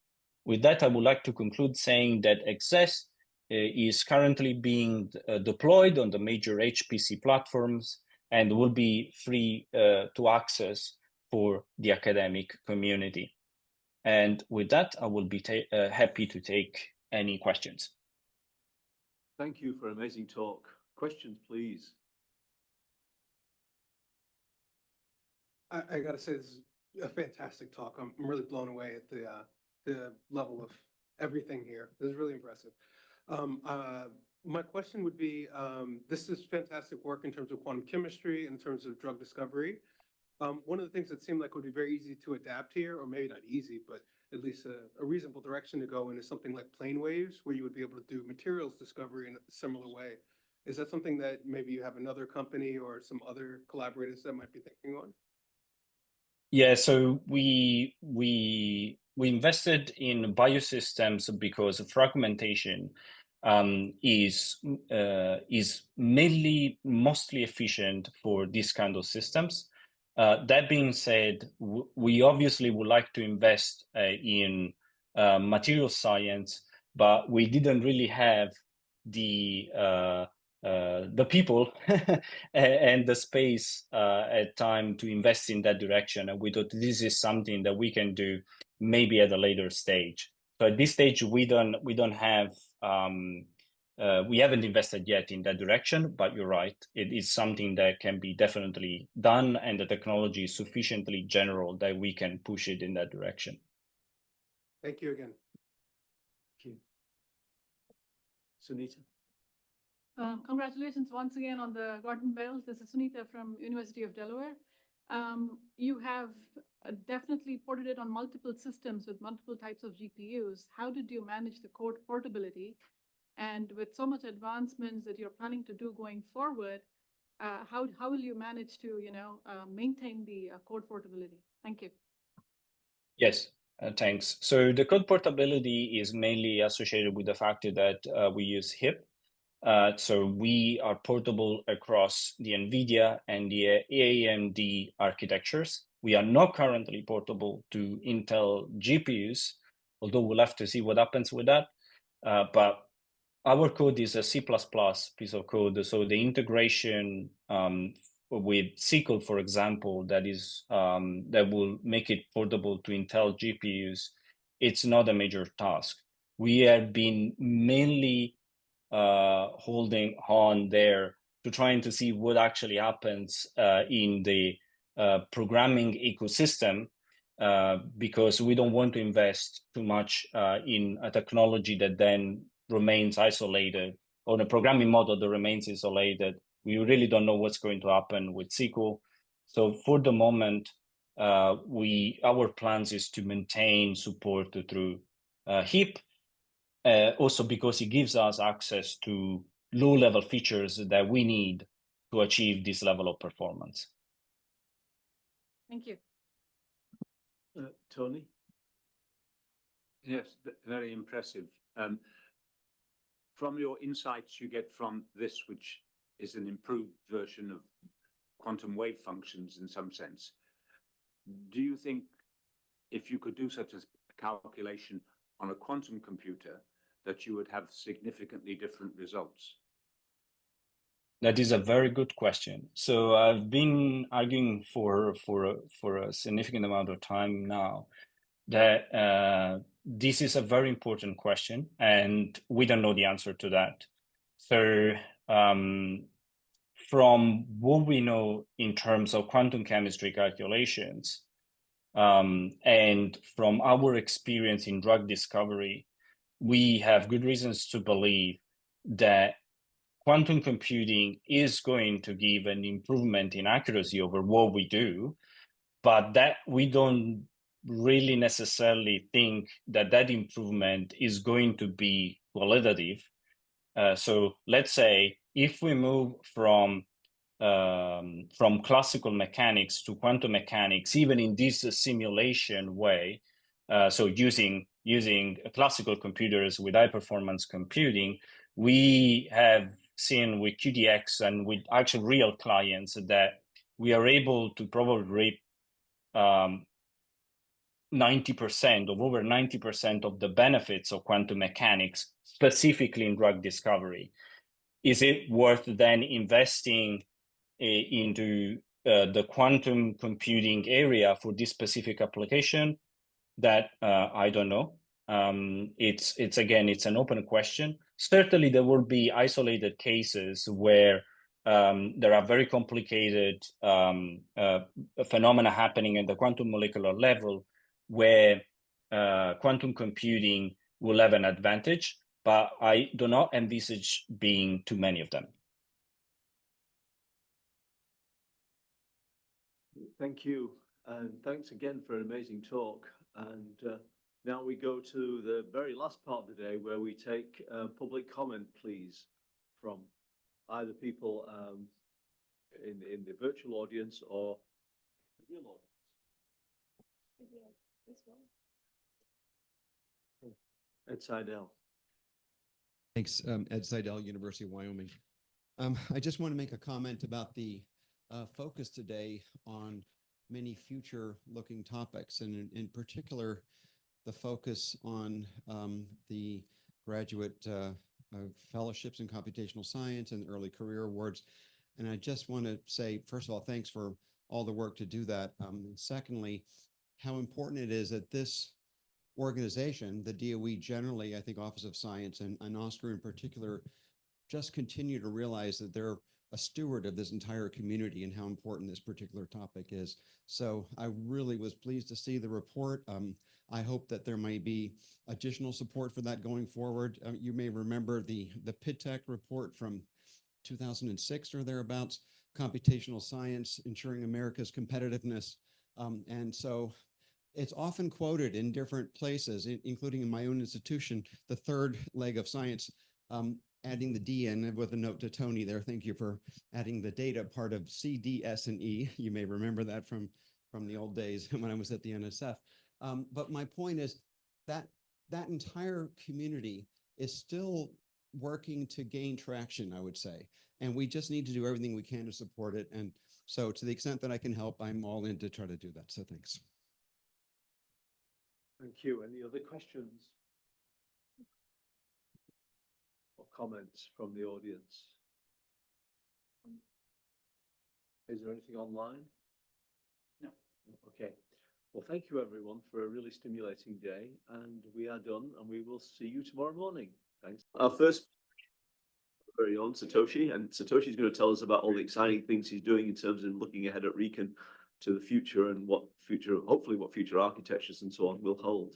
With that, I would like to conclude saying that XS is currently being deployed on the major HPC platforms and will be free to access for the academic community. And with that, I will be happy to take any questions. Thank you for an amazing talk. Questions, please. I gotta say, this is a fantastic talk. I'm really blown away at the level of everything here. This is really impressive. My question would be, this is fantastic work in terms of quantum chemistry, in terms of drug discovery. One of the things that seemed like would be very easy to adapt here, or maybe not easy, but at least a reasonable direction to go in, is something like plane waves, where you would be able to do materials discovery in a similar way. Is that something that maybe you have another company or some other collaborators that might be thinking on? Yeah, so we invested in biosystems because fragmentation is mainly mostly efficient for this kind of systems. That being said, we obviously would like to invest in material science, but we didn't really have the people and the space at time to invest in that direction. And we thought this is something that we can do maybe at a later stage. So at this stage, we haven't invested yet in that direction, but you're right. It is something that can be definitely done, and the technology is sufficiently general that we can push it in that direction. Thank you again. Thank you. Sunita. Congratulations once again on the Gordon Bells. This is Sunita from University of Delaware. You have definitely ported it on multiple systems with multiple types of GPUs. How did you manage the code portability? And with so much advancements that you're planning to do going forward, how will you manage to maintain the code portability? Thank you. Yes, thanks. So the code portability is mainly associated with the fact that we use HIP. So we are portable across the NVIDIA and the AMD architectures. We are not currently portable to Intel GPUs, although we'll have to see what happens with that. But our code is a C++ piece of code. So the integration with SQL, for example, that will make it portable to Intel GPUs, it's not a major task. We have been mainly holding on there to trying to see what actually happens in the programming ecosystem, because we don't want to invest too much in a technology that then remains isolated, or a programming model that remains isolated. We really don't know what's going to happen with SQL. So for the moment, our plans is to maintain support through HIP. also because it gives us access to low-level features that we need to achieve this level of performance. Thank you. Tony? Yes, very impressive. From your insights you get from this, which is an improved version of quantum wave functions in some sense, do you think if you could do such a calculation on a quantum computer that you would have significantly different results? That is a very good question. So I've been arguing for a significant amount of time now that this is a very important question, and we don't know the answer to that. So from what we know in terms of quantum chemistry calculations, and from our experience in drug discovery, we have good reasons to believe that quantum computing is going to give an improvement in accuracy over what we do, but that we don't really necessarily think that that improvement is going to be qualitative. So let's say if we move from classical mechanics to quantum mechanics, even in this simulation way, so using classical computers with high performance computing, we have seen with QDX and with actual real clients that we are able to probably reap 90% of over 90% of the benefits of quantum mechanics, specifically in drug discovery. Is it worth then investing into the quantum computing area for this specific application? That I don't know. It's an open question. Certainly, there will be isolated cases where there are very complicated phenomena happening at the quantum molecular level where quantum computing will have an advantage, but I do not envisage being too many of them. Thank you, and thanks again for an amazing talk. And now we go to the very last part of the day where we take public comment, please, from either people in the virtual audience or the real audience. Ed Seidel. Thanks, Ed Seidel, University of Wyoming. I just want to make a comment about the focus today on many future-looking topics, and in particular, the focus on the graduate fellowships in computational science and early career awards. And I just want to say, first of all, thanks for all the work to do that. And secondly, how important it is that this organization, the DOE generally, I think Office of Science and Oscar in particular, just continue to realize that they're a steward of this entire community and how important this particular topic is. So I really was pleased to see the report. I hope that there may be additional support for that going forward. You may remember the PITTEC report from 2006 or thereabouts, computational science ensuring America's competitiveness. And so it's often quoted in different places, including in my own institution, the third leg of science, adding the D in with a note to Tony there. Thank you for adding the data part of C, D, S, and E. You may remember that from the old days when I was at the NSF. But my point is that that entire community is still working to gain traction, I would say. And we just need to do everything we can to support it. And so to the extent that I can help, I'm all in to try to do that. So thanks. Thank you. Any other questions or comments from the audience? Is there anything online? No. Okay. Well, thank you everyone for a really stimulating day, and we are done, and we will see you tomorrow morning. Thanks. Our first very own Satoshi, and Satoshi is going to tell us about all the exciting things he's doing in terms of looking ahead at Recon to the future and what future, hopefully what future architectures and so on will hold.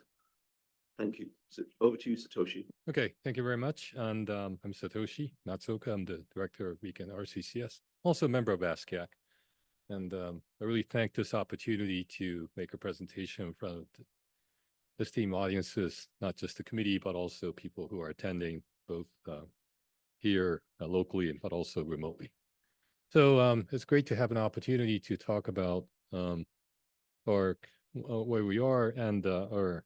Thank you. So over to you, Satoshi. Okay, thank you very much. And I'm Satoshi Matsuoka. I'm the director of Recon RCCS, also a member of ASCAC. And I really thank this opportunity to make a presentation in front of esteemed audiences, not just the committee, but also people who are attending both here locally, but also remotely. So it's great to have an opportunity to talk about where we are and our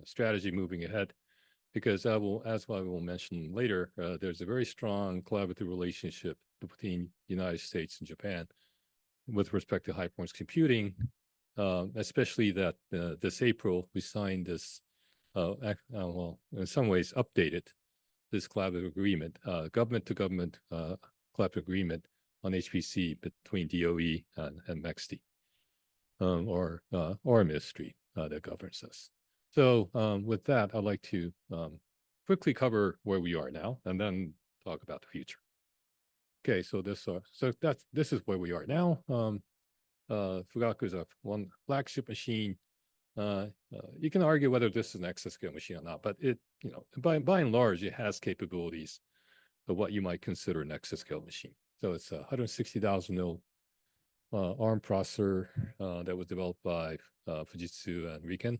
strategy moving ahead, because as I will mention later, there's a very strong collaborative relationship between the United States and Japan with respect to high performance computing, especially that this April we signed this, well, in some ways updated this collaborative agreement, government to government collaborative agreement on HPC between DOE and MEXT, or our ministry that governs us. So with that, I'd like to quickly cover where we are now and then talk about the future. Okay, so this is where we are now. Fugaku is a one flagship machine. You can argue whether this is an exascale machine or not, but it, by and large, it has capabilities of what you might consider an exascale machine. So it's a 160,000 mil ARM processor that was developed by Fujitsu and Riken.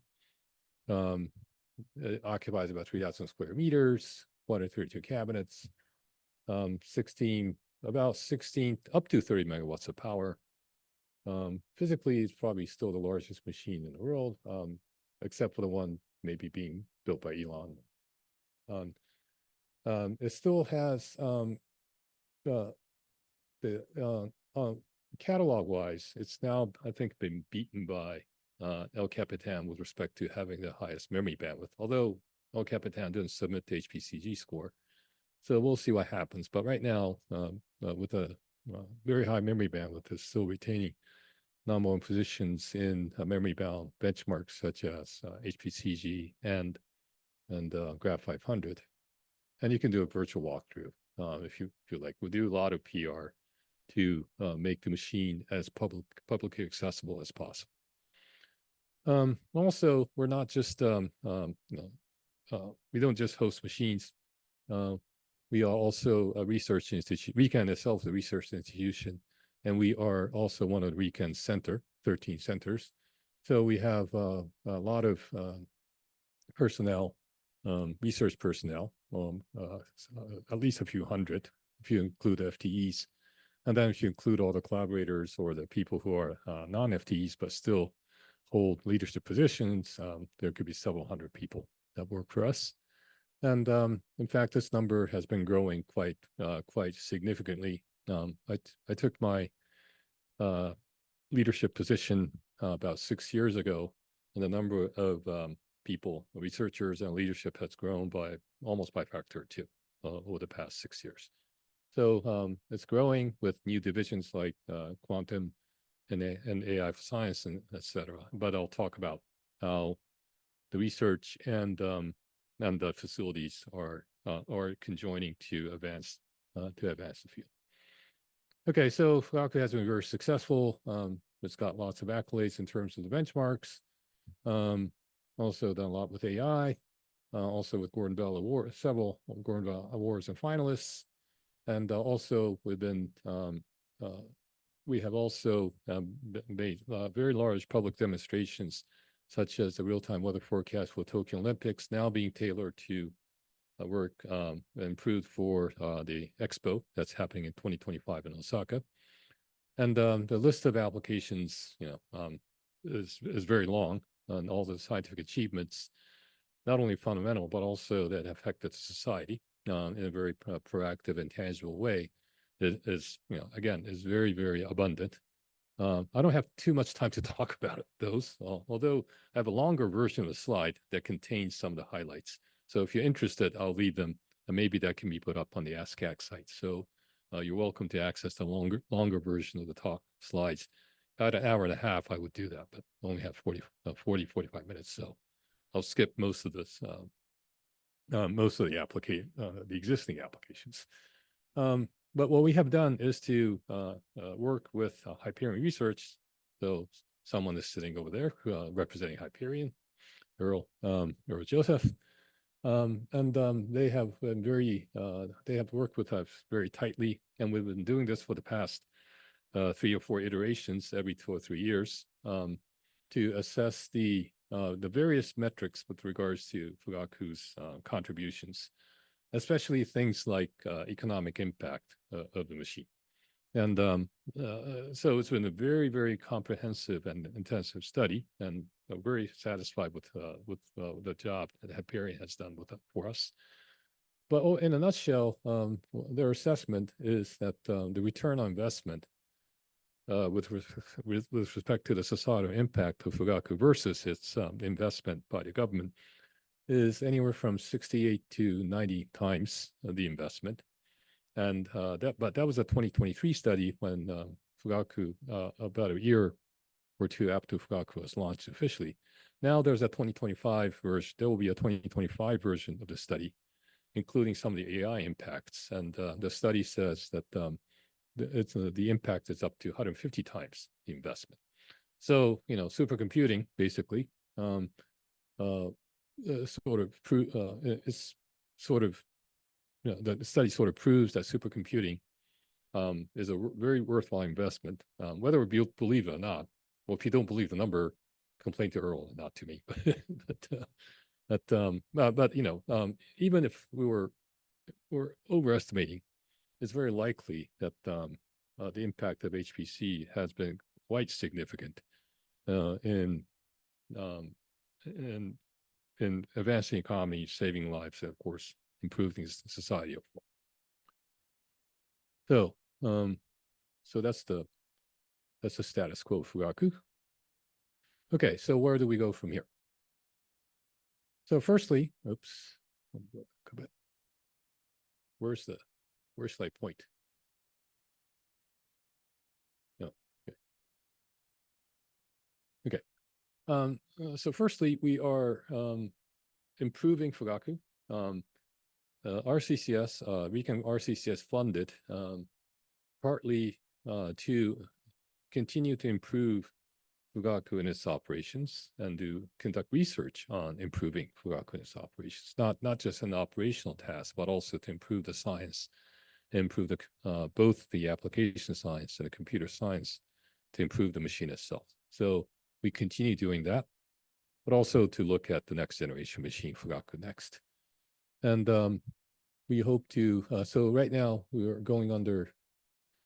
It occupies about 3,000 square meters, 132 cabinets, about 16 up to 30 megawatts of power. Physically, it's probably still the largest machine in the world, except for the one maybe being built by Elon. It still has catalog-wise, it's now, I think, been beaten by El Capitan with respect to having the highest memory bandwidth, although El Capitan didn't submit the HPCG score. So we'll see what happens. But right now, with a very high memory bandwidth, is still retaining number one positions in memory-bound benchmarks such as HPCG and Graph 500. And you can do a virtual walkthrough if you like. We'll do a lot of PR to make the machine as publicly accessible as possible. Also, we're not just we don't just host machines. We are also a research institution. RIKEN itself is a research institution, and we are also one of the RIKEN 13 centers. So we have a lot of personnel, research personnel, at least a few hundred, if you include FTEs. And then if you include all the collaborators or the people who are non-FTEs but still hold leadership positions, there could be several hundred people that work for us. And in fact, this number has been growing quite significantly. I took my leadership position about 6 years ago, and the number of people, researchers and leadership has grown by almost by factor 2 over the past 6 years. So it's growing with new divisions like quantum and AI for science and et cetera. But I'll talk about how the research and the facilities are conjoining to advance the field. Okay, so Fugaku has been very successful. It's got lots of accolades in terms of the benchmarks. Also done a lot with AI. Also with Gordon Bell Award, several Gordon Bell Awards and finalists. And also we have also made very large public demonstrations, such as the real-time weather forecast for Tokyo Olympics, now being tailored to work improved for the Expo that's happening in 2025 in Osaka. And the list of applications, is very long, and all the scientific achievements, not only fundamental, but also that affected society in a very proactive and tangible way, is very, very abundant. I don't have too much time to talk about those, although I have a longer version of the slide that contains some of the highlights. So if you're interested, I'll leave them, and maybe that can be put up on the ASCAC site. So you're welcome to access the longer version of the talk slides. About an hour and a half, I would do that, but only have 45 minutes. So I'll skip most of this, most of the existing applications. But what we have done is to work with Hyperion Research. So someone is sitting over there representing Hyperion, Earl Joseph. And they have been they have worked with us very tightly, and we've been doing this for the past 3 or 4 iterations every 2 or 3 years to assess the the various metrics with regards to Fugaku's contributions, especially things like economic impact of the machine. And so it's been a very, very comprehensive and intensive study, and very satisfied with the job that Hyperion has done for us. But in a nutshell, their assessment is that the return on investment with respect to the societal impact of Fugaku versus its investment by the government is anywhere from 68 to 90 times the investment. And but that was a 2023 study when Fugaku, about a year or two after Fugaku was launched officially. Now there's a 2025 version. There will be a 2025 version of the study, including some of the AI impacts. And the study says that the impact is up to 150 times the investment. So, you know, supercomputing basically it's sort of, you know, the study sort of proves that supercomputing is a very worthwhile investment, whether we believe it or not. Well, if you don't believe the number, complain to Earl, not to me. But you know, even if we're overestimating, it's very likely that the impact of HPC has been quite significant in advancing economy, saving lives, and of course, improving society overall. So that's the status quo of Fugaku. Okay, so where do we go from here? So firstly, oops, where should I point? No, okay. So firstly, we are improving Fugaku. RCCS, RECON RCCS funded partly to continue to improve Fugaku in its operations and to conduct research on improving Fugaku in its operations, not just an operational task, but also to improve the science, improve both the application science and the computer science to improve the machine itself. So we continue doing that, but also to look at the next generation machine, Fugaku Next. And we hope to, so right now we are going under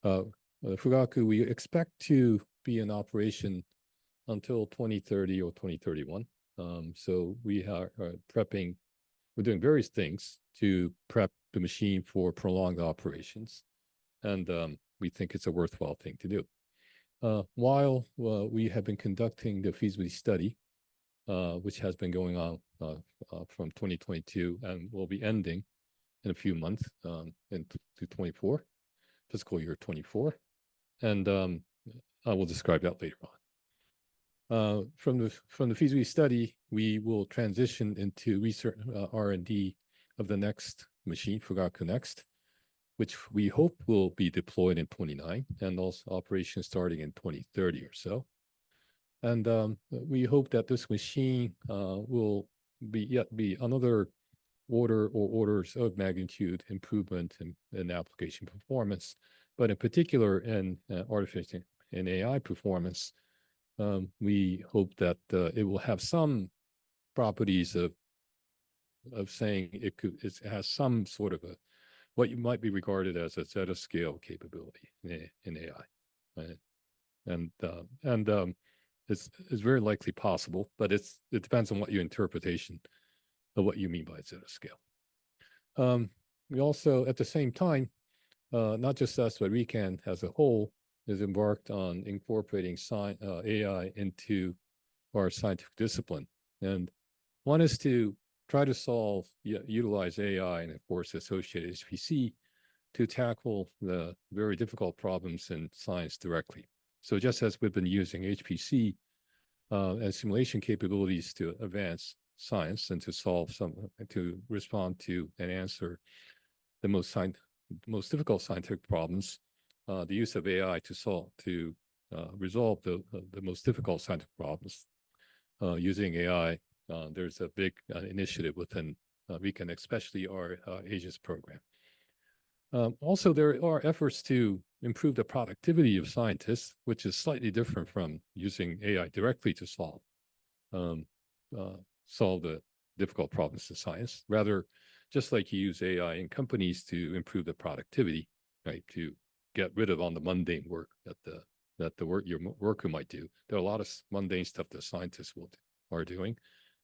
Fugaku. We expect to be in operation until 2030 or 2031. So we are prepping, we're doing various things to prep the machine for prolonged operations. And we think it's a worthwhile thing to do. While we have been conducting the feasibility study, which has been going on from 2022 and will be ending in a few months in 2024, fiscal year 24. And I will describe that later on. From the feasibility study, we will transition into research R&D of the next machine, Fugaku Next, which we hope will be deployed in 29 and also operations starting in 2030 or so. And we hope that this machine will be another order or orders of magnitude improvement in application performance, but in particular in artificial and AI performance. We hope that it will have some properties of saying it has some sort of what you might be regarded as a zettascale capability in AI, right? And it's very likely possible, but it depends on what your interpretation of what you mean by zettascale. We also, at the same time, not just us, but RECAN as a whole is embarked on incorporating AI into our scientific discipline. And one is to try to utilize AI and of course associated HPC to tackle the very difficult problems in science directly. So just as we've been using HPC and simulation capabilities to advance science and to respond to and answer the most difficult scientific problems, the use of AI to resolve the most difficult scientific problems using AI. There's a big initiative within RECAN, especially our AGES program. Also, there are efforts to improve the productivity of scientists, which is slightly different from using AI directly to solve solve the difficult problems in science. Rather, just like you use AI in companies to improve the productivity, right? To get rid of all the mundane work that your worker might do. There are a lot of mundane stuff that scientists are doing.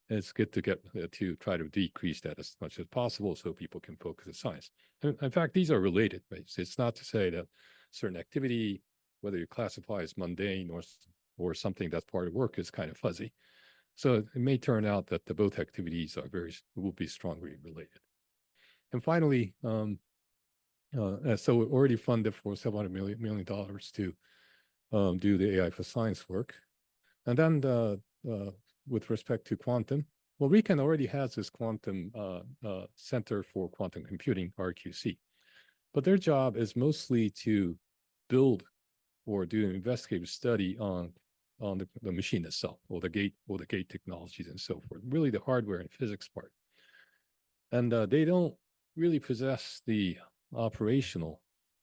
And it's good to get to try to decrease that as much as possible so people can focus on science. And in fact, these are related, right? So it's not to say that certain activity, whether you classify as mundane or something that's part of work, is kind of fuzzy. So it may turn out that the both activities will be strongly related. And finally, so we already funded for $700 million to do the AI for science work. And then with respect to quantum, well, RIKEN already has this quantum Center for Quantum Computing, RQC. But their job is mostly to build or do an investigative study on the machine itself, or the gate technologies and so forth, really the hardware and physics part. And they don't really possess the operational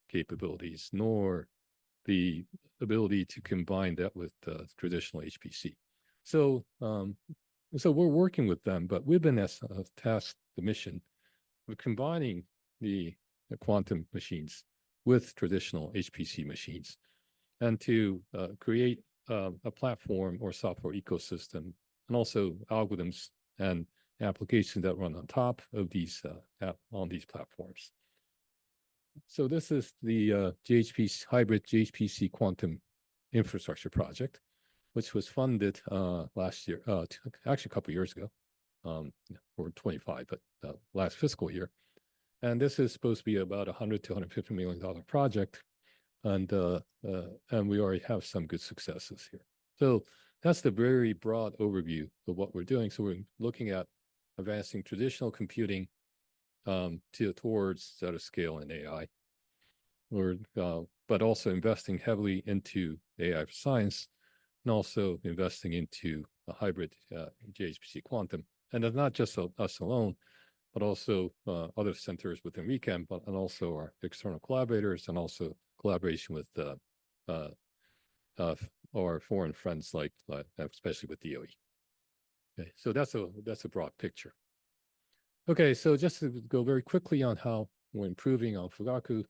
capabilities, nor the ability to combine that with traditional HPC. So, so we're working with them, but we've been tasked the mission of combining the quantum machines with traditional HPC machines, and to create a platform or software ecosystem, and also algorithms and applications that run on top of these on these platforms. So this is the hybrid JHPC quantum infrastructure project, which was funded last year, actually a couple of years ago, or 25, but last fiscal year. And this is supposed to be about $100 to $150 million project, and we already have some good successes here. So that's the very broad overview of what we're doing. So we're looking at advancing traditional computing towards scale and AI, but also investing heavily into AI for science, and also investing into a hybrid JHPC quantum. And it's not just us alone, but also other centers within RIKEN, and also our external collaborators, and also collaboration with our foreign friends, like especially with DOE. Okay, so that's a broad picture. Okay, so just to go very quickly on how we're improving on Fugaku.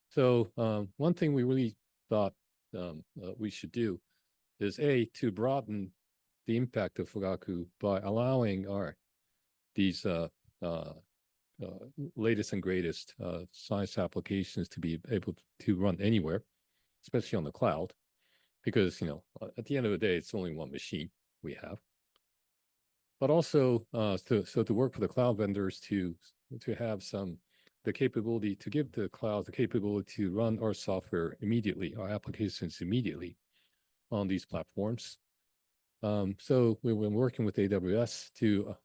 So one thing we really thought we should do is to broaden the impact of Fugaku by allowing these latest and greatest science applications to be able to run anywhere, especially on the cloud, because at the end of the day, it's only one machine we have. But also to work with the cloud vendors to have the capability to give the cloud the capability to run our software immediately, our applications immediately on these platforms. So we've been working with AWS to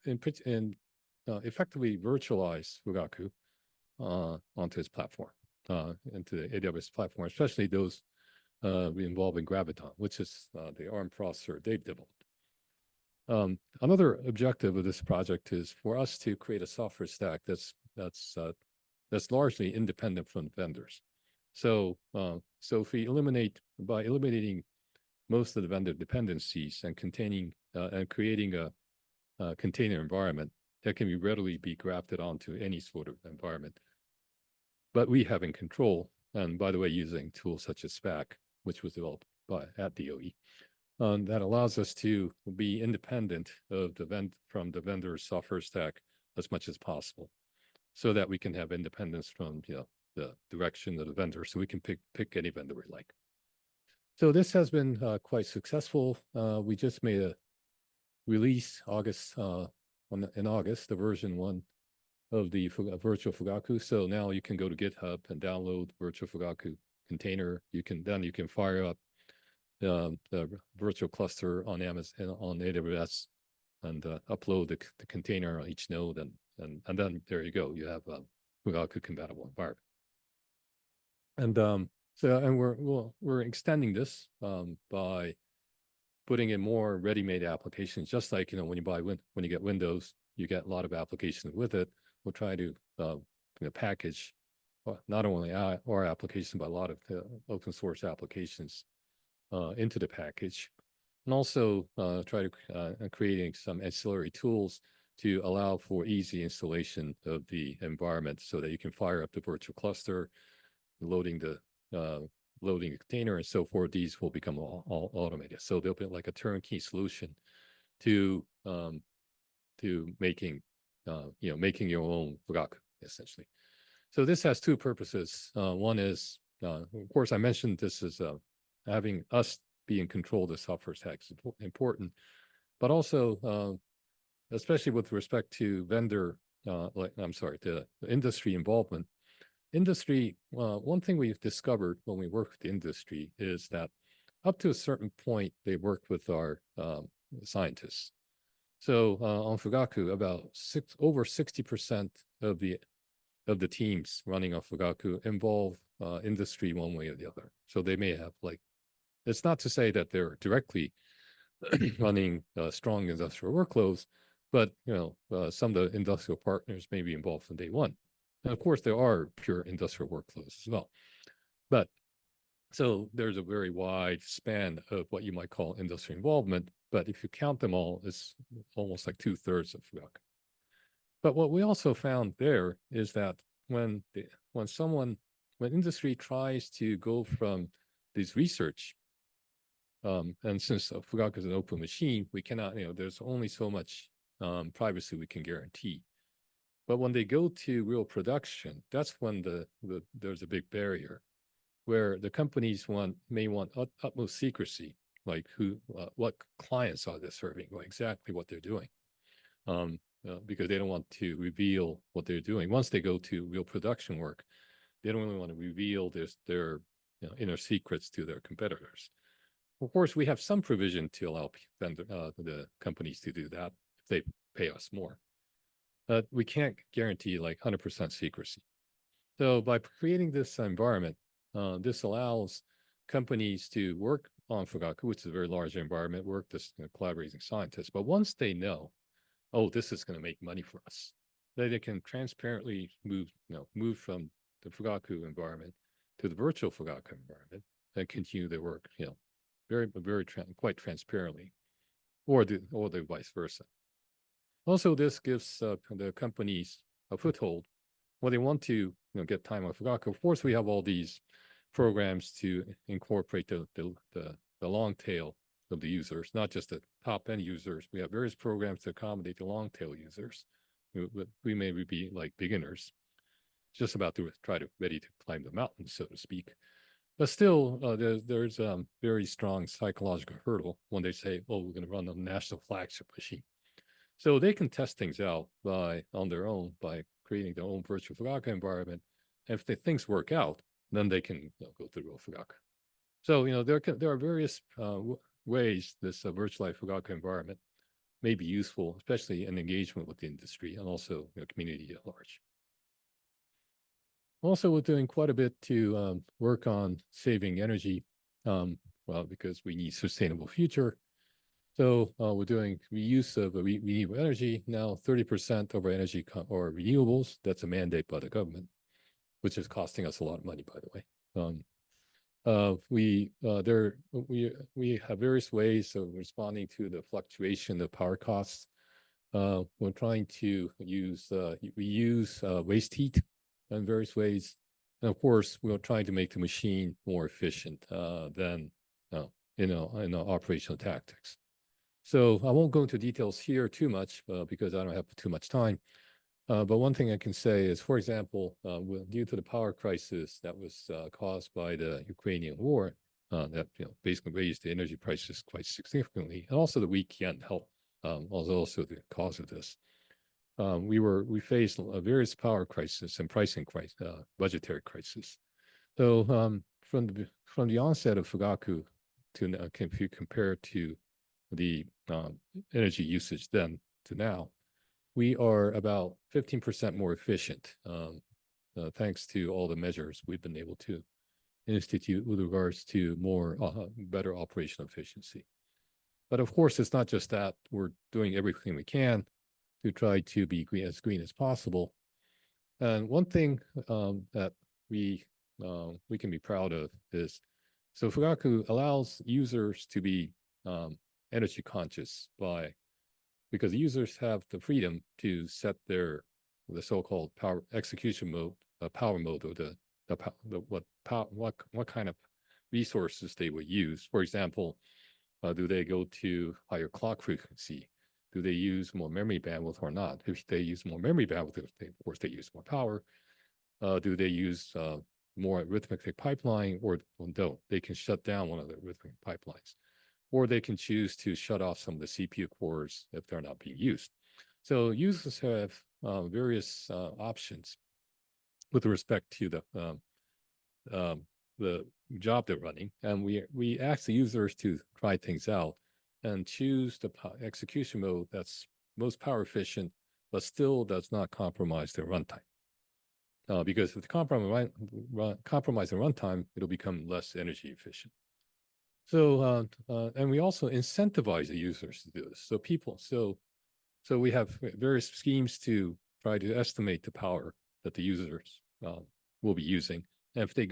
effectively virtualize Fugaku onto its platform, into the AWS platform, especially those involving Graviton, which is the ARM processor they've developed. Another objective of this project is for us to create a software stack that's largely independent from vendors. So if we by eliminating most of the vendor dependencies and creating a container environment that can readily be grafted onto any sort of environment, but we have in control, and by the way, using tools such as SPAC, which was developed at DOE. That allows us to be independent of from the vendor's software stack as much as possible, so that we can have independence from the direction of the vendor, so we can pick any vendor we like. So this has been quite successful. We just made a release in August, the version 1 of the virtual Fugaku. So now you can go to GitHub and download virtual Fugaku container. You can fire up the virtual cluster on Amazon, on AWS, and upload the container on each node, and then there you go. You have a Fugaku compatible environment. And we're extending this by putting in more ready-made applications. Just like when you get Windows, you get a lot of applications with it. We'll try to package not only our application, but a lot of open source applications into the package, and also try to creating some ancillary tools to allow for easy installation of the environment so that you can fire up the virtual cluster, loading the container and so forth. These will become all automated. So they'll be like a turnkey solution to making making your own Fugaku essentially. So this has two purposes. One is, of course, I mentioned this is having us be in control of the software stack is important, but also especially with respect to vendor, the industry involvement. Industry, one thing we've discovered when we work with the industry is that up to a certain point, they work with our scientists. So on Fugaku, about over 60% of the teams running on Fugaku involve industry one way or the other. So they may have it's not to say that they're directly running strong industrial workloads, but some of the industrial partners may be involved from day one. And of course, there are pure industrial workloads as well. But so there's a very wide span of what you might call industry involvement. But if you count them all, it's almost like 2/3 of Fugaku. But what we also found there is that when industry tries to go from this research, and since Fugaku is an open machine, we cannot, there's only so much privacy we can guarantee. But when they go to real production, that's when there's a big barrier, where the companies may want utmost secrecy, like what clients are they serving, or exactly what they're doing, because they don't want to reveal what they're doing. Once they go to real production work, they don't really want to reveal their inner secrets to their competitors. Of course, we have some provision to allow the companies to do that if they pay us more. But we can't guarantee 100% secrecy. So by creating this environment, this allows companies to work on Fugaku, which is a very large environment, work this collaborating scientists. But once they know, oh, this is going to make money for us, they can transparently move from the Fugaku environment to the virtual Fugaku environment and continue their work, quite transparently, or the vice versa. Also, this gives the companies a foothold when they want to get time on Fugaku. Of course, we have all these programs to incorporate the long tail of the users, not just the top end users. We have various programs to accommodate the long tail users. We may be like beginners, just about to ready to climb the mountain, so to speak. But still, there's a very strong psychological hurdle when they say, "Oh, we're going to run a national flagship machine." So they can test things out on their own by creating their own virtual Fugaku environment. And if the things work out, then they can go to real Fugaku. So there are various ways this virtualized Fugaku environment may be useful, especially in engagement with the industry and also community at large. Also, we're doing quite a bit to work on saving energy, because we need sustainable future. So we're doing reuse of renewable energy. Now 30% of our energy or renewables. That's a mandate by the government, which is costing us a lot of money, by the way. We have various ways of responding to the fluctuation of power costs. We're trying to reuse waste heat in various ways, and of course, we're trying to make the machine more efficient than in operational tactics. So I won't go into details here too much because I don't have too much time. But one thing I can say is, for example, due to the power crisis that was caused by the Ukrainian war, that basically raised the energy prices quite significantly, and also the weak yen helped was also the cause of this. We faced various power crises and pricing crisis, budgetary crisis. So from the onset of Fugaku to if you compare to the energy usage then to now, we are about 15% more efficient, thanks to all the measures we've been able to institute with regards to better operational efficiency. But of course, it's not just that. We're doing everything we can to try to be as green as possible. And one thing that we can be proud of is, so Fugaku allows users to be energy conscious because users have the freedom to set the so-called power execution mode, power mode, or what kind of resources they would use. For example, do they go to higher clock frequency? Do they use more memory bandwidth or not? If they use more memory bandwidth, of course they use more power. Do they use more arithmetic pipeline or don't? They can shut down one of the arithmetic pipelines, or they can choose to shut off some of the CPU cores if they're not being used. So users have various options with respect to the job they're running, and we ask the users to try things out and choose the execution mode that's most power efficient, but still does not compromise their runtime. Because if the compromise the runtime, it'll become less energy efficient. So and we also incentivize the users to do this. So we have various schemes to try to estimate the power that the users will be using. And if they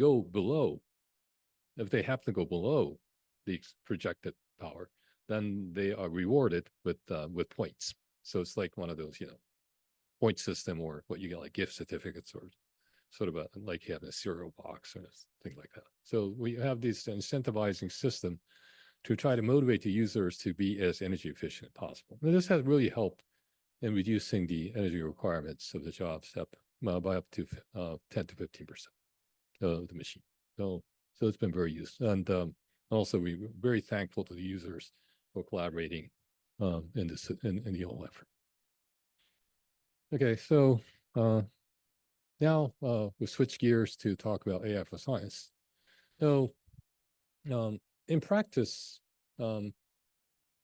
happen to go below the projected power, then they are rewarded with points. So it's like one of those, point system, or what you get like gift certificates, or sort of like you have a cereal box or things like that. So we have this incentivizing system to try to motivate the users to be as energy efficient as possible. And this has really helped in reducing the energy requirements of the jobs by up to 10 to 15% of the machine. So it's been very useful. And also we're very thankful to the users for collaborating in the whole effort. Okay, so now we switch gears to talk about AI for science. So in practice, the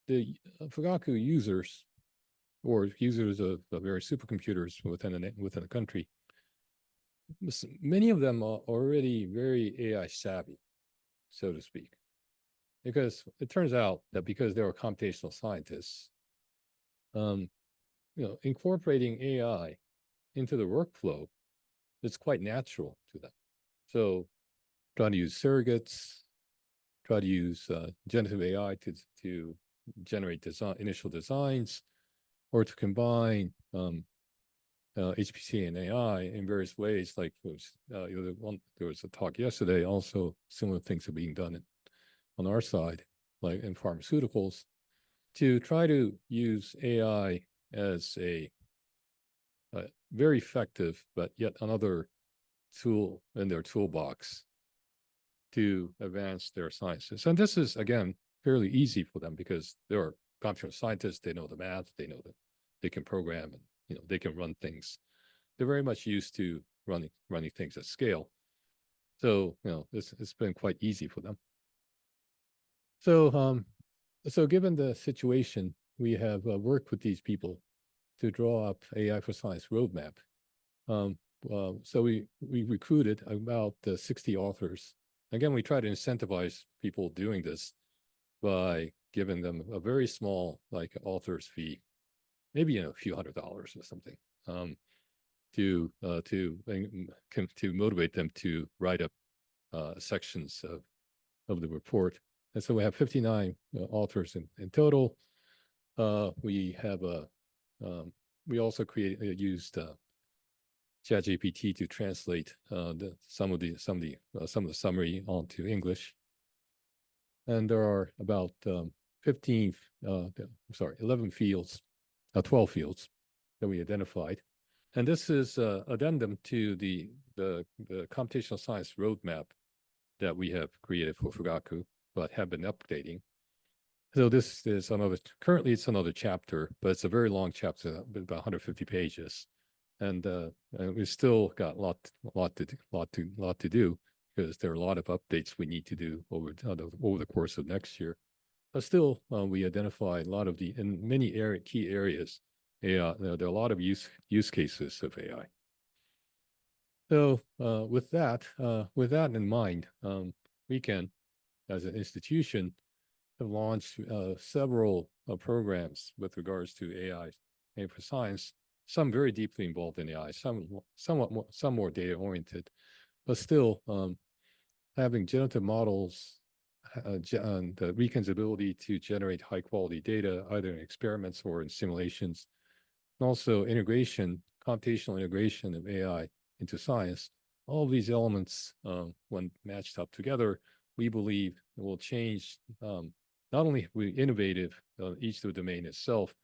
Fugaku users, or users of various supercomputers within the country, many of them are already very AI savvy, so to speak, because it turns out that because they are computational scientists, incorporating AI into the workflow, it's quite natural to them. So try to use surrogates, try to use generative AI to generate initial designs, or to combine HPC and AI in various ways. Like there was a talk yesterday, also similar things are being done on our side, like in pharmaceuticals, to try to use AI as a very effective, but yet another tool in their toolbox to advance their sciences. And this is, again, fairly easy for them because they're computational scientists. They know the math, they know that they can program, and they can run things. They're very much used to running things at scale. So it's been quite easy for them. So so given the situation, we have worked with these people to draw up AI for Science roadmap. So we recruited about 60 authors. Again, we try to incentivize people doing this by giving them a very small, like, author's fee, maybe a few $100s or something, to motivate them to write up sections of the report. And so we have 59 authors in total. We have we also used ChatGPT to translate some of the summary onto English. And there are about 11 fields, 12 fields that we identified. And this is addendum to the computational science roadmap that we have created for Fugaku, but have been updating. So this is currently it's another chapter, but it's a very long chapter, about 150 pages. And we still got a lot to do, because there are a lot of updates we need to do over the course of next year. But still, we identify a lot of in many key areas. There are a lot of use cases of AI. So with that in mind, we can, as an institution, have launched several programs with regards to AI for science. Some very deeply involved in AI, some more data oriented, but still having generative models the Weekend's ability to generate high quality data, either in experiments or in simulations. And also integration, computational integration of AI into science. All of these elements, when matched up together, we believe will change, not only we innovative, each of the domain itself,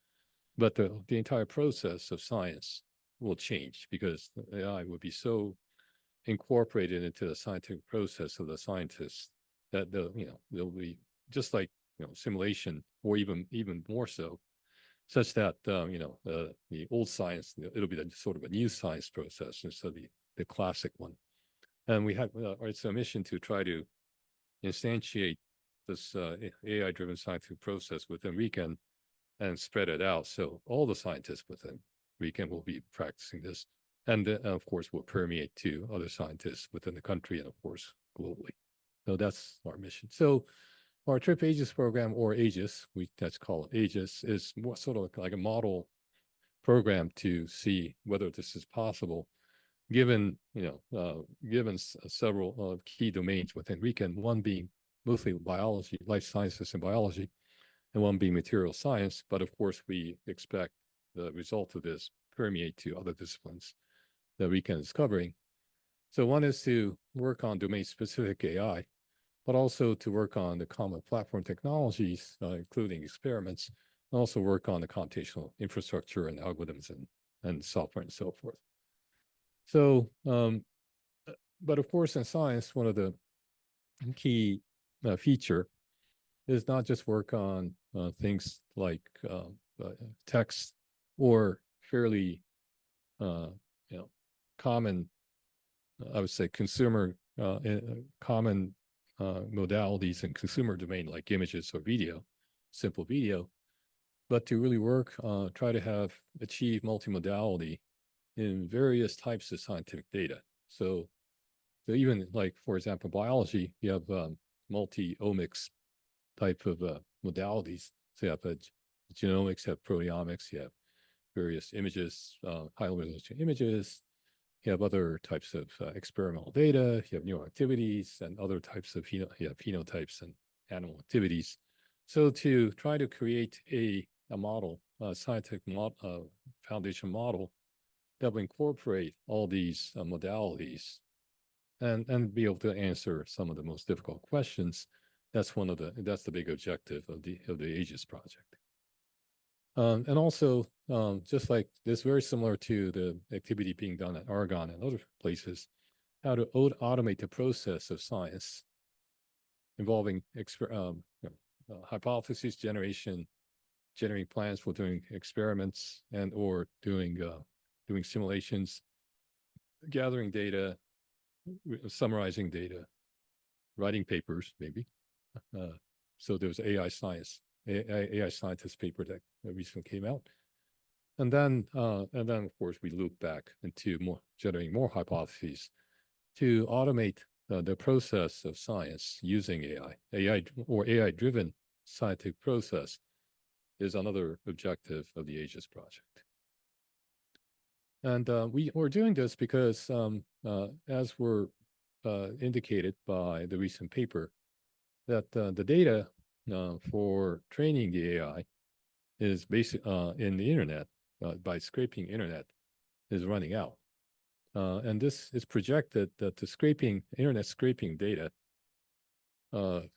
but the entire process of science will change because AI would be so incorporated into the scientific process of the scientists that they'll be just like simulation, or even more so, such that the old science, it'll be sort of a new science process instead of the classic one. And we have it's a mission to try to instantiate this AI-driven scientific process within Weekend and spread it out, so all the scientists within Weekend will be practicing this, and of course will permeate to other scientists within the country and of course globally. So that's our mission. So our TRIP AGIS program, or AGIS, that's called AGIS, is more sort of like a model program to see whether this is possible, given several key domains within Weekend, one being mostly biology, life sciences and biology, and one being material science. But of course, we expect the result of this permeate to other disciplines that Weekend is covering. So one is to work on domain-specific AI, but also to work on the common platform technologies, including experiments, and also work on the computational infrastructure and algorithms and software and so forth. So, but of course, in science, one of the key feature is not just work on things like text or fairly, common, I would say, consumer common modalities in consumer domain like images or video, simple video, but to really work, try to achieve multimodality in various types of scientific data. So even like, for example, biology, you have multi-omics type of modalities. So you have genomics, you have proteomics, you have various images, high resolution images. You have other types of experimental data. You have neural activities and other types of phenotypes and animal activities. So to try to create a model, a scientific foundation model that will incorporate all these modalities and be able to answer some of the most difficult questions. That's the big objective of the AGIS project. And also, just like this, very similar to the activity being done at Argonne and other places, how to automate the process of science involving hypothesis generation, generating plans for doing experiments and or doing simulations, gathering data, summarizing data, writing papers, maybe. So there was AI scientist paper that recently came out. And then of course, we loop back into generating more hypotheses to automate the process of science using AI-driven scientific process is another objective of the AGIS project. And we're doing this because, as were indicated by the recent paper, that the data for training the AI is basic in the internet, by scraping internet, is running out. And this is projected that the internet scraping data, those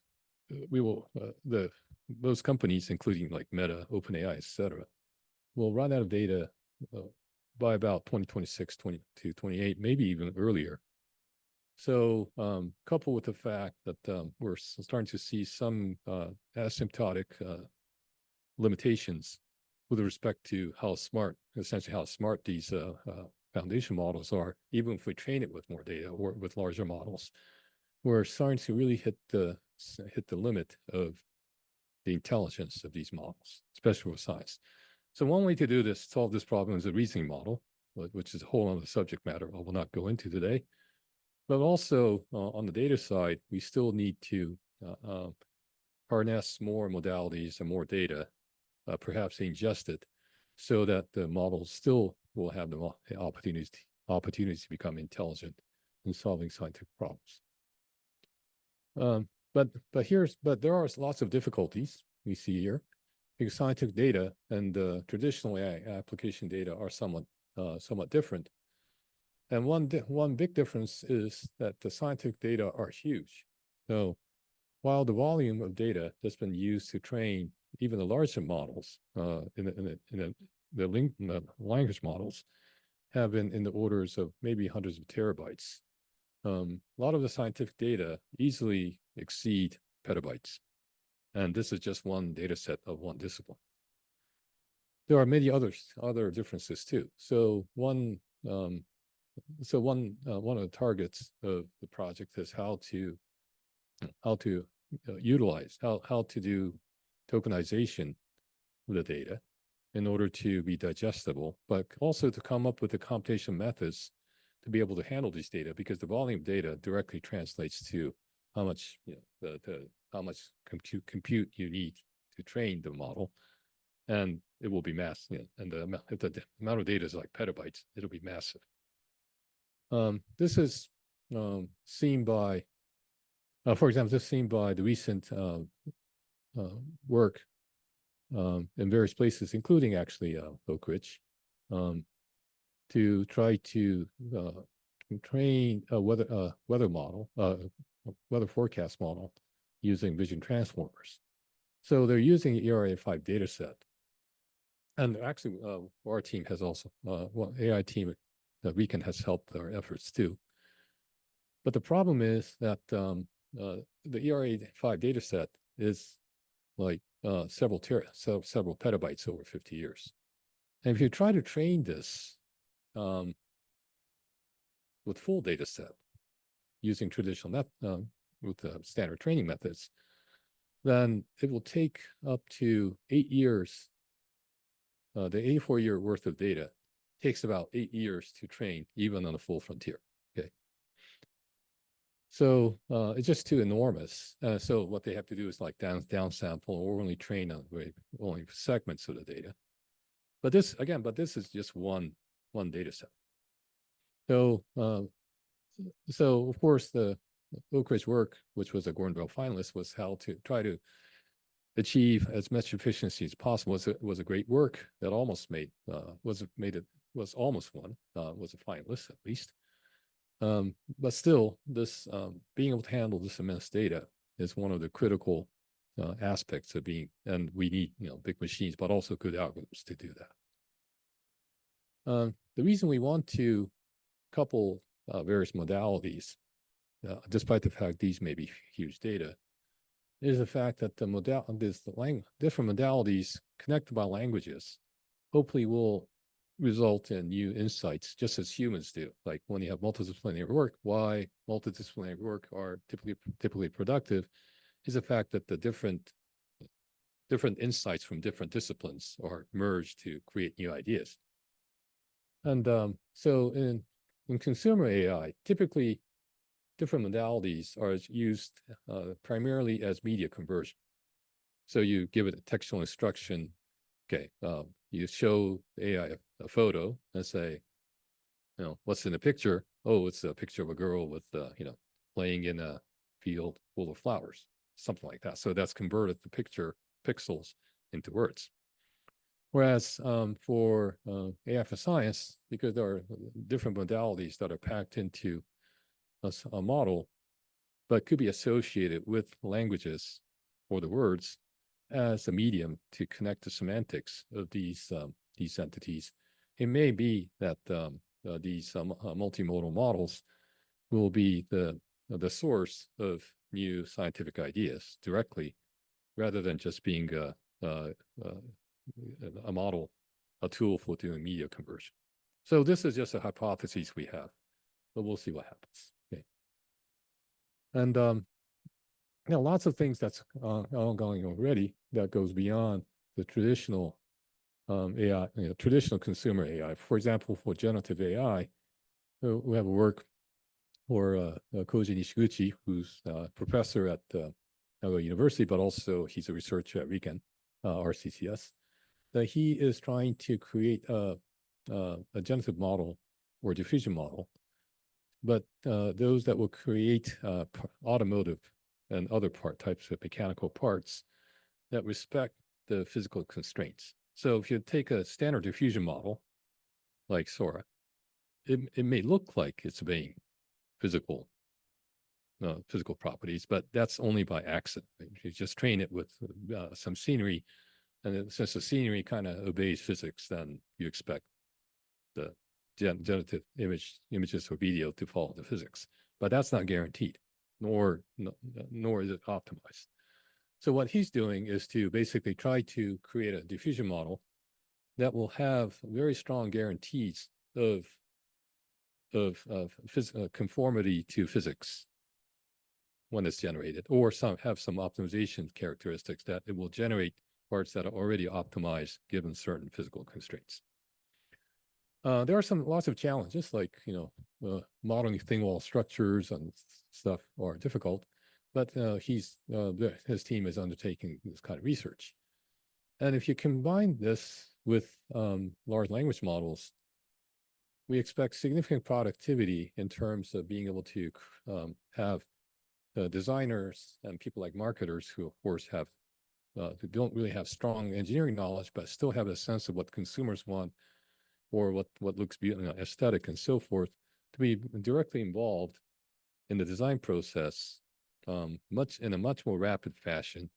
companies, including like Meta, OpenAI, etc., will run out of data by about 2026, 2028, maybe even earlier. So coupled with the fact that we're starting to see some asymptotic limitations with respect to essentially how smart these foundation models are, even if we train it with more data or with larger models, we're starting to really hit the limit of the intelligence of these models, especially with science. So one way to solve this problem is a reasoning model, which is a whole other subject matter I will not go into today. But also on the data side, we still need to harness more modalities and more data, perhaps ingest it, so that the models still will have the opportunities to become intelligent in solving scientific problems. but there are lots of difficulties we see here because scientific data and traditional AI application data are somewhat different. And one big difference is that the scientific data are huge. So while the volume of data that's been used to train even the larger models in the language models have been in the orders of maybe hundreds of terabytes. A lot of the scientific data easily exceed petabytes. And this is just one data set of one discipline. There are many other differences too. So one of the targets of the project is how to utilize, how to do tokenization of the data in order to be digestible, but also to come up with the computational methods to be able to handle these data, because the volume of data directly translates to how much how much compute you need to train the model, and it will be massive. And if the amount of data is like petabytes, it'll be massive. This is seen by, for example, this is seen by the recent work in various places, including actually Oak Ridge, to try to train a weather model, weather forecast model using vision transformers. So they're using the ERA5 data set. And actually, our team has also, AI team at Recon has helped our efforts too. But the problem is that the ERA5 data set is like several petabytes over 50 years. And if you try to train this with full data set using traditional with standard training methods, then it will take up to 8 years. The 84-year worth of data takes about 8 years to train, even on a full frontier. Okay. So it's just too enormous. So what they have to do is like downsample or only train on only segments of the data. But this is just one data set. So so of course the Oak Ridge work, which was a Gordon Bell finalist, was how to try to achieve as much efficiency as possible. It was a great work that almost was almost won, was a finalist at least. But still, this being able to handle this immense data is one of the critical aspects of being, and we need big machines, but also good algorithms to do that. The reason we want to couple various modalities, despite the fact these may be huge data, is the fact that different modalities connected by languages hopefully will result in new insights, just as humans do. Like when you have multidisciplinary work, why multidisciplinary work are typically productive is the fact that the different insights from different disciplines are merged to create new ideas. And so in consumer AI, typically different modalities are used primarily as media conversion. So you give it a textual instruction. Okay, you show AI a photo and say, what's in the picture? Oh, it's a picture of a girl with, playing in a field full of flowers, something like that. So that's converted the picture pixels into words. Whereas for AI for science, because there are different modalities that are packed into a model, but could be associated with languages or the words as a medium to connect the semantics of these entities, it may be that these multimodal models will be the source of new scientific ideas directly, rather than just being a model, a tool for doing media conversion. So this is just a hypothesis we have, but we'll see what happens. Okay. And lots of things that's ongoing already that goes beyond the traditional AI, traditional consumer AI. For example, for generative AI, we have a work for Koji Nishiguchi, who's a professor at Nagoya University, but also he's a researcher at Riken, RCCS. That he is trying to create a generative model or diffusion model, but those that will create automotive and other types of mechanical parts that respect the physical constraints. So if you take a standard diffusion model like Sora, it may look like it's obeying physical properties, but that's only by accident. You just train it with some scenery, and then since the scenery kind of obeys physics, then you expect the generative images or video to follow the physics. But that's not guaranteed, nor is it optimized. So what he's doing is to basically try to create a diffusion model that will have very strong guarantees of conformity to physics when it's generated, or have some optimization characteristics that it will generate parts that are already optimized given certain physical constraints. There are lots of challenges, like modeling thin wall structures and stuff are difficult, but his team is undertaking this kind of research. And if you combine this with large language models, we expect significant productivity in terms of being able to have designers and people like marketers who, of course, who don't really have strong engineering knowledge, but still have a sense of what consumers want or what looks beautiful, aesthetic and so forth, to be directly involved in the design process in a much more rapid fashion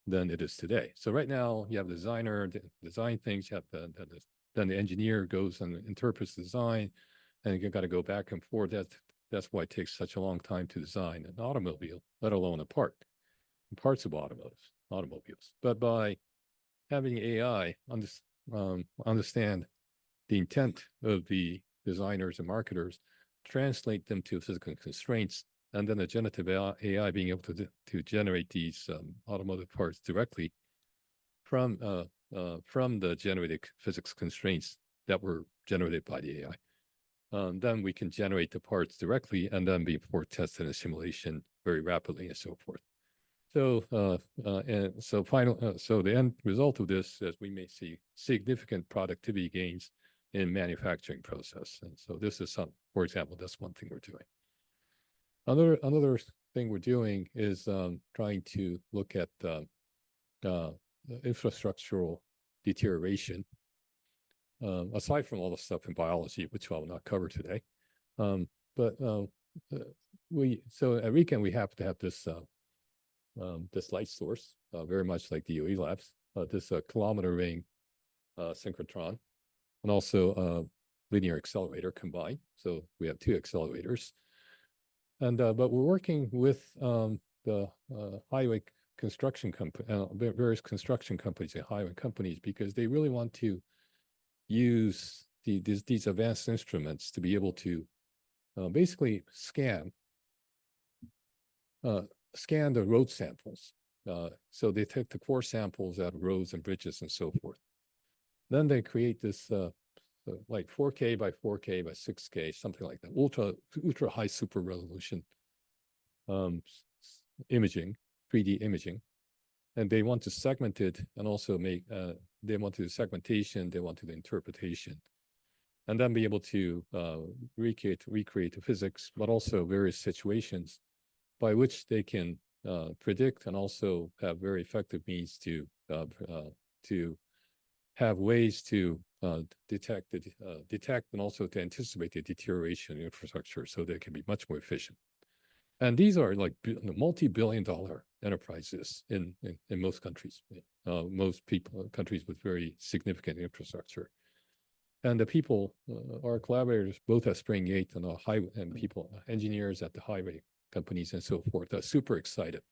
than it is today. So right now you have the designer design things, you have then the engineer goes and interprets the design, and you got to go back and forth. That's why it takes such a long time to design an automobile, let alone parts of automobiles. But by having AI understand the intent of the designers and marketers, translate them to physical constraints, and then the generative AI being able to generate these automotive parts directly from the generated physics constraints that were generated by the AI. Then we can generate the parts directly and then be tested in a simulation very rapidly and so forth. So so the end result of this is we may see significant productivity gains in manufacturing process. And so this is for example, that's one thing we're doing. Another thing we're doing is trying to look at infrastructural deterioration, aside from all the stuff in biology, which I will not cover today. But so at RECAN, we happen to have this light source, very much like DOE labs, this kilometer ring synchrotron, and also linear accelerator combined. So we have two accelerators. And but we're working with the highway construction company, various construction companies and highway companies, because they really want to use these advanced instruments to be able to basically scan the road samples. So they take the core samples out of roads and bridges and so forth. Then they create this like 4K by 4K by 6K, something like that, ultra high super resolution imaging, 3D imaging. And they want to segment it and also make, they want to do segmentation, they want to do interpretation, and then be able to recreate the physics, but also various situations by which they can predict and also have very effective means to have ways to detect and also to anticipate the deterioration in infrastructure so they can be much more efficient. And these are like multi-billion-dollar enterprises in most countries, countries with very significant infrastructure. And the people, our collaborators, both at Spring 8 and engineers at the highway companies and so forth, are super excited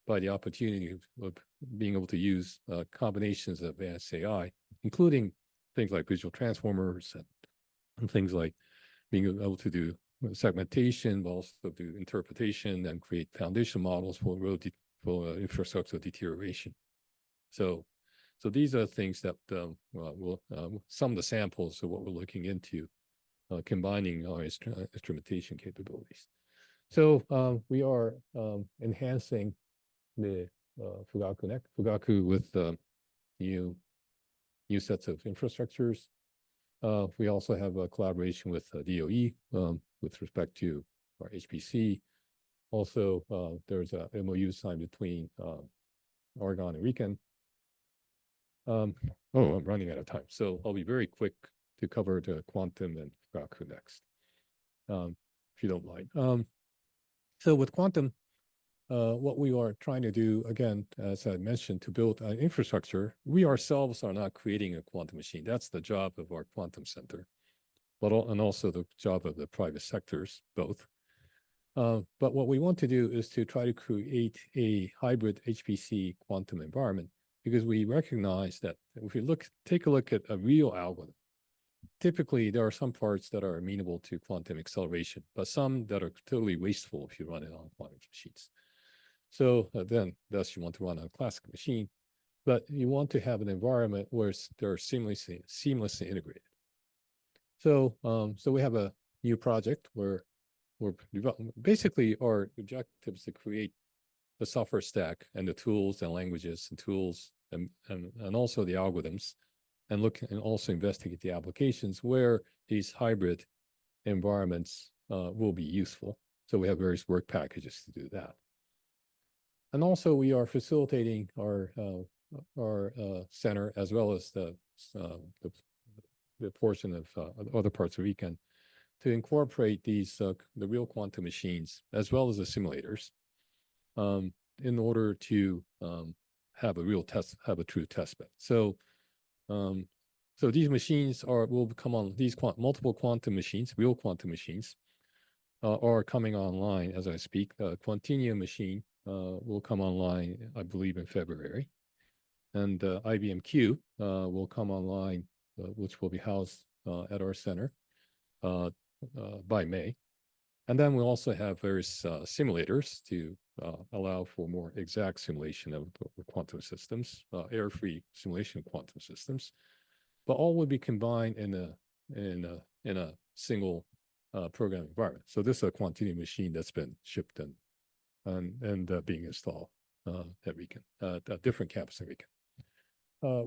by the opportunity of being able to use combinations of advanced AI, including things like visual transformers and things like being able to do segmentation, but also do interpretation and create foundation models for infrastructure deterioration. So these are things that some of the samples of what we're looking into, combining our instrumentation capabilities. So we are enhancing the Fugaku with new sets of infrastructures. We also have a collaboration with DOE with respect to our HPC Also, there's a MOU signed between Argonne and RIKEN. I'm running out of time, so I'll be very quick to cover the quantum and Fugaku next, if you don't mind. So with quantum, what we are trying to do, again, as I mentioned, to build an infrastructure, we ourselves are not creating a quantum machine. That's the job of our quantum center, and also the job of the private sectors, both. But what we want to do is to try to create a hybrid HPC quantum environment, because we recognize that if we take a look at a real algorithm, typically there are some parts that are amenable to quantum acceleration, but some that are totally wasteful if you run it on quantum machines. So then thus you want to run on a classical machine, but you want to have an environment where they're seamlessly integrated. So, so we have a new project where we're basically our objective is to create the software stack and the tools and languages and tools and also the algorithms, and look and also investigate the applications where these hybrid environments will be useful. So we have various work packages to do that. And also we are facilitating our center, as well as the portion of other parts of RIKEN, to incorporate these the real quantum machines as well as the simulators, in order to have a true test bed. So so these machines will come on, these multiple quantum machines, real quantum machines, are coming online as I speak. The Quantinuum machine will come online, I believe, in February. And IBM Q will come online, which will be housed at our center by May. And then we'll also have various simulators to allow for more exact simulation of quantum systems, error-free simulation of quantum systems. But all will be combined in a single programming environment. So this is a Quantinuum machine that's been shipped and being installed at RIKEN, at different campuses at RIKEN.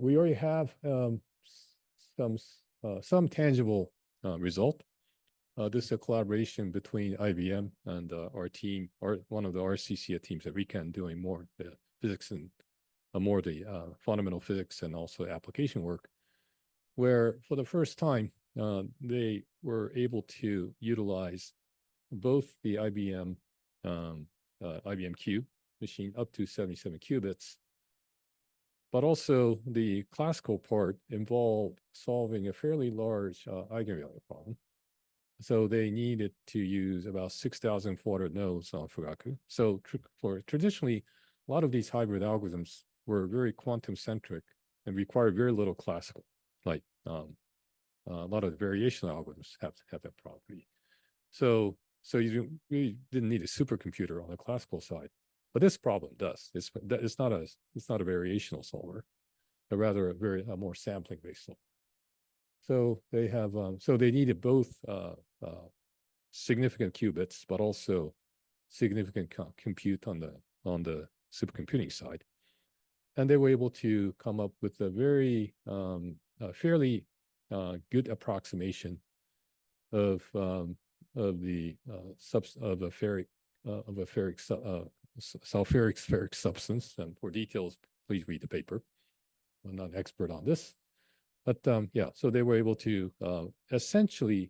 We already have some tangible result. This is a collaboration between IBM and our team, or one of the RCC teams at RIKEN, doing more the physics and more the fundamental physics and also application work, where for the first time they were able to utilize both the IBM Q machine up to 77 qubits, but also the classical part involved solving a fairly large eigenvalue problem. So they needed to use about 6,400 nodes on Fugaku. So traditionally, a lot of these hybrid algorithms were very quantum centric and required very little classical. Like a lot of the variational algorithms have that property. So you really didn't need a supercomputer on the classical side, but this problem does. It's not a variational solver, but rather a more sampling based solver. So they have so they needed both significant qubits, but also significant compute on the supercomputing side, and they were able to come up with a very fairly good approximation of a sulfuric spheric substance. And for details, please read the paper. I'm not an expert on this. But yeah, so they were able to essentially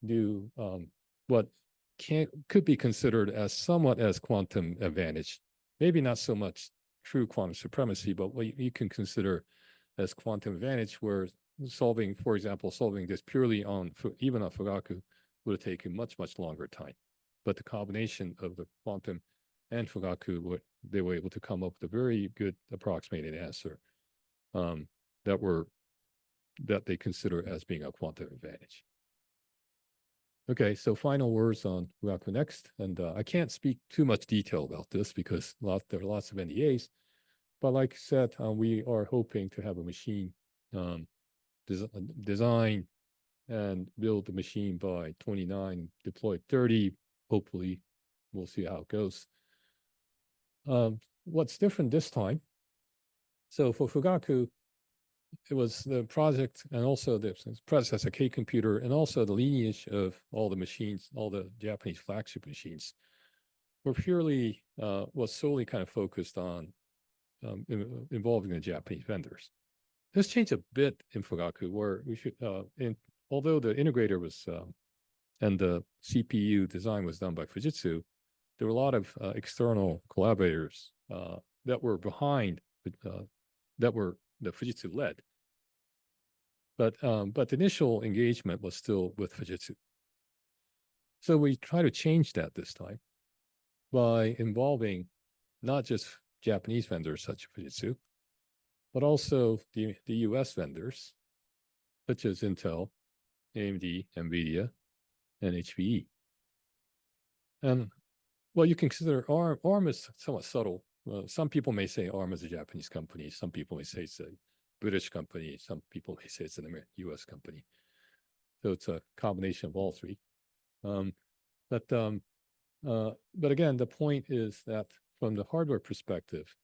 do what could be considered as somewhat as quantum advantage. Maybe not so much true quantum supremacy, but what you can consider as quantum advantage, where solving, for example, solving this purely even on Fugaku would have taken much, much longer time. But the combination of the quantum and Fugaku, they were able to come up with a very good approximated answer that they consider as being a quantum advantage. Okay, so final words on Fugaku Next, and I can't speak too much detail about this because there are lots of NDAs, but like I said, we are hoping to have a machine design and build the machine by 29, deploy 30, hopefully. We'll see how it goes. What's different this time? So for Fugaku, it was the project and also the predecessor K computer and also the lineage of all the machines, all the Japanese flagship machines, were purely, was solely kind of focused on involving the Japanese vendors. This changed a bit in Fugaku, where we should, although the integrator was, and the CPU design was done by Fujitsu, there were a lot of external collaborators that were behind, that Fujitsu led. But the initial engagement was still with Fujitsu. So we try to change that this time by involving not just Japanese vendors such as Fujitsu, but also the US vendors, such as Intel, AMD, NVIDIA, and HPE. And well, you can consider ARM is somewhat subtle. Some people may say ARM is a Japanese company. Some people may say it's a British company. Some people may say it's an US company. So it's a combination of all three. But again, the point is that from the hardware perspective,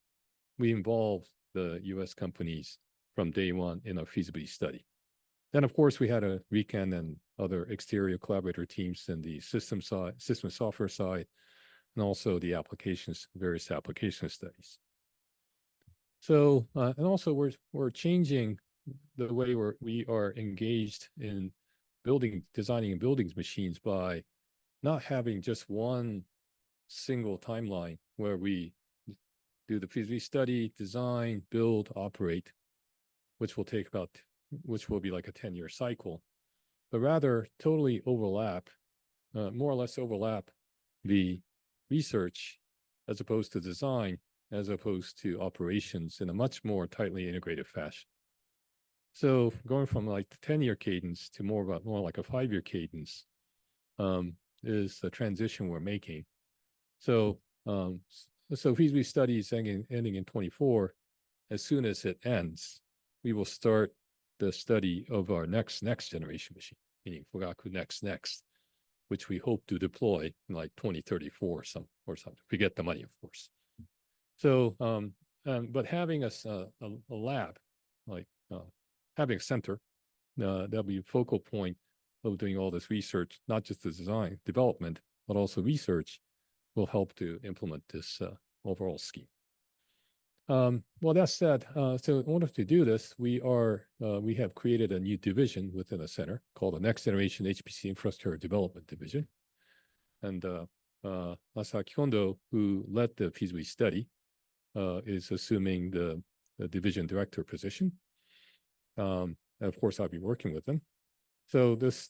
we involved the US companies from day one in our feasibility study. Then, of course, we had a RIKEN and other exterior collaborator teams in the system side, system and software side, and also the applications, various application studies. So, and also we're changing the way we are engaged in designing and building machines by not having just one single timeline where we do the feasibility study, design, build, operate, which will be like a 10-year cycle, but rather totally overlap, more or less overlap the research as opposed to design, as opposed to operations in a much more tightly integrated fashion. So going from like the 10-year cadence to more like a 5-year cadence is the transition we're making. So feasibility study is ending in 24. As soon as it ends, we will start the study of our next generation machine, meaning Fugaku next, which we hope to deploy in like 2034 or something, if we get the money, of course. So, but having a lab, like having a center that'll be a focal point of doing all this research, not just the design, development, but also research, will help to implement this overall scheme. Well, that said, so in order to do this, we have created a new division within the center called the Next Generation HPC Infrastructure Development Division. And Masaki Kondo, who led the feasibility study, is assuming the division director position. And of course, I'll be working with them. So this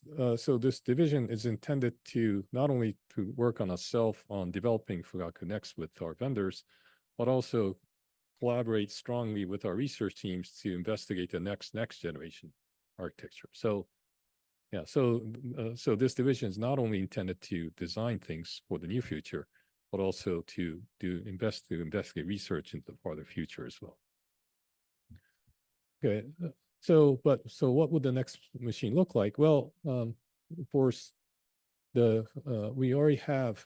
division is intended to not only to work on developing Fugaku Next with our vendors, but also collaborate strongly with our research teams to investigate the next generation architecture. So yeah, so this division is not only intended to design things for the near future, but also to investigate research into the farther future as well. Okay, so what would the next machine look like? Well, of course, we already have,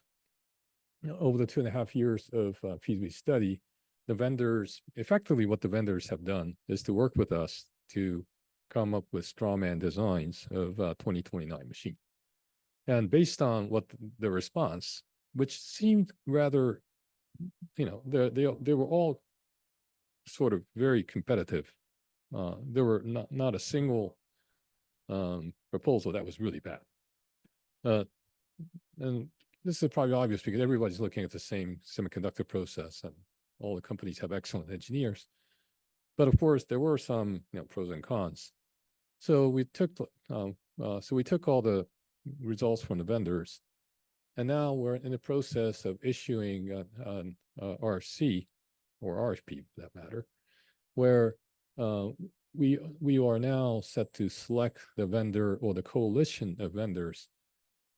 over the 2.5 years of feasibility study, the vendors, effectively what the vendors have done is to work with us to come up with strawman designs of 2029 machine. And based on what the response, which seemed rather, they were all sort of very competitive. There were not a single proposal that was really bad. And this is probably obvious because everybody's looking at the same semiconductor process and all the companies have excellent engineers. But of course, there were some pros and cons. So we took all the results from the vendors, and now we're in the process of issuing an RFC or RFP for that matter, where we are now set to select the vendor or the coalition of vendors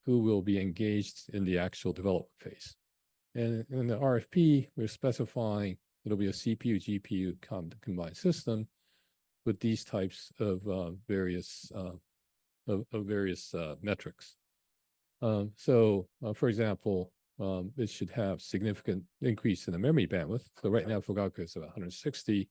who will be engaged in the actual development phase. And in the RFP, we're specifying it'll be a CPU, GPU combined system with these types of various metrics. For example, it should have significant increase in the memory bandwidth. So right now, Fugaku is about 160.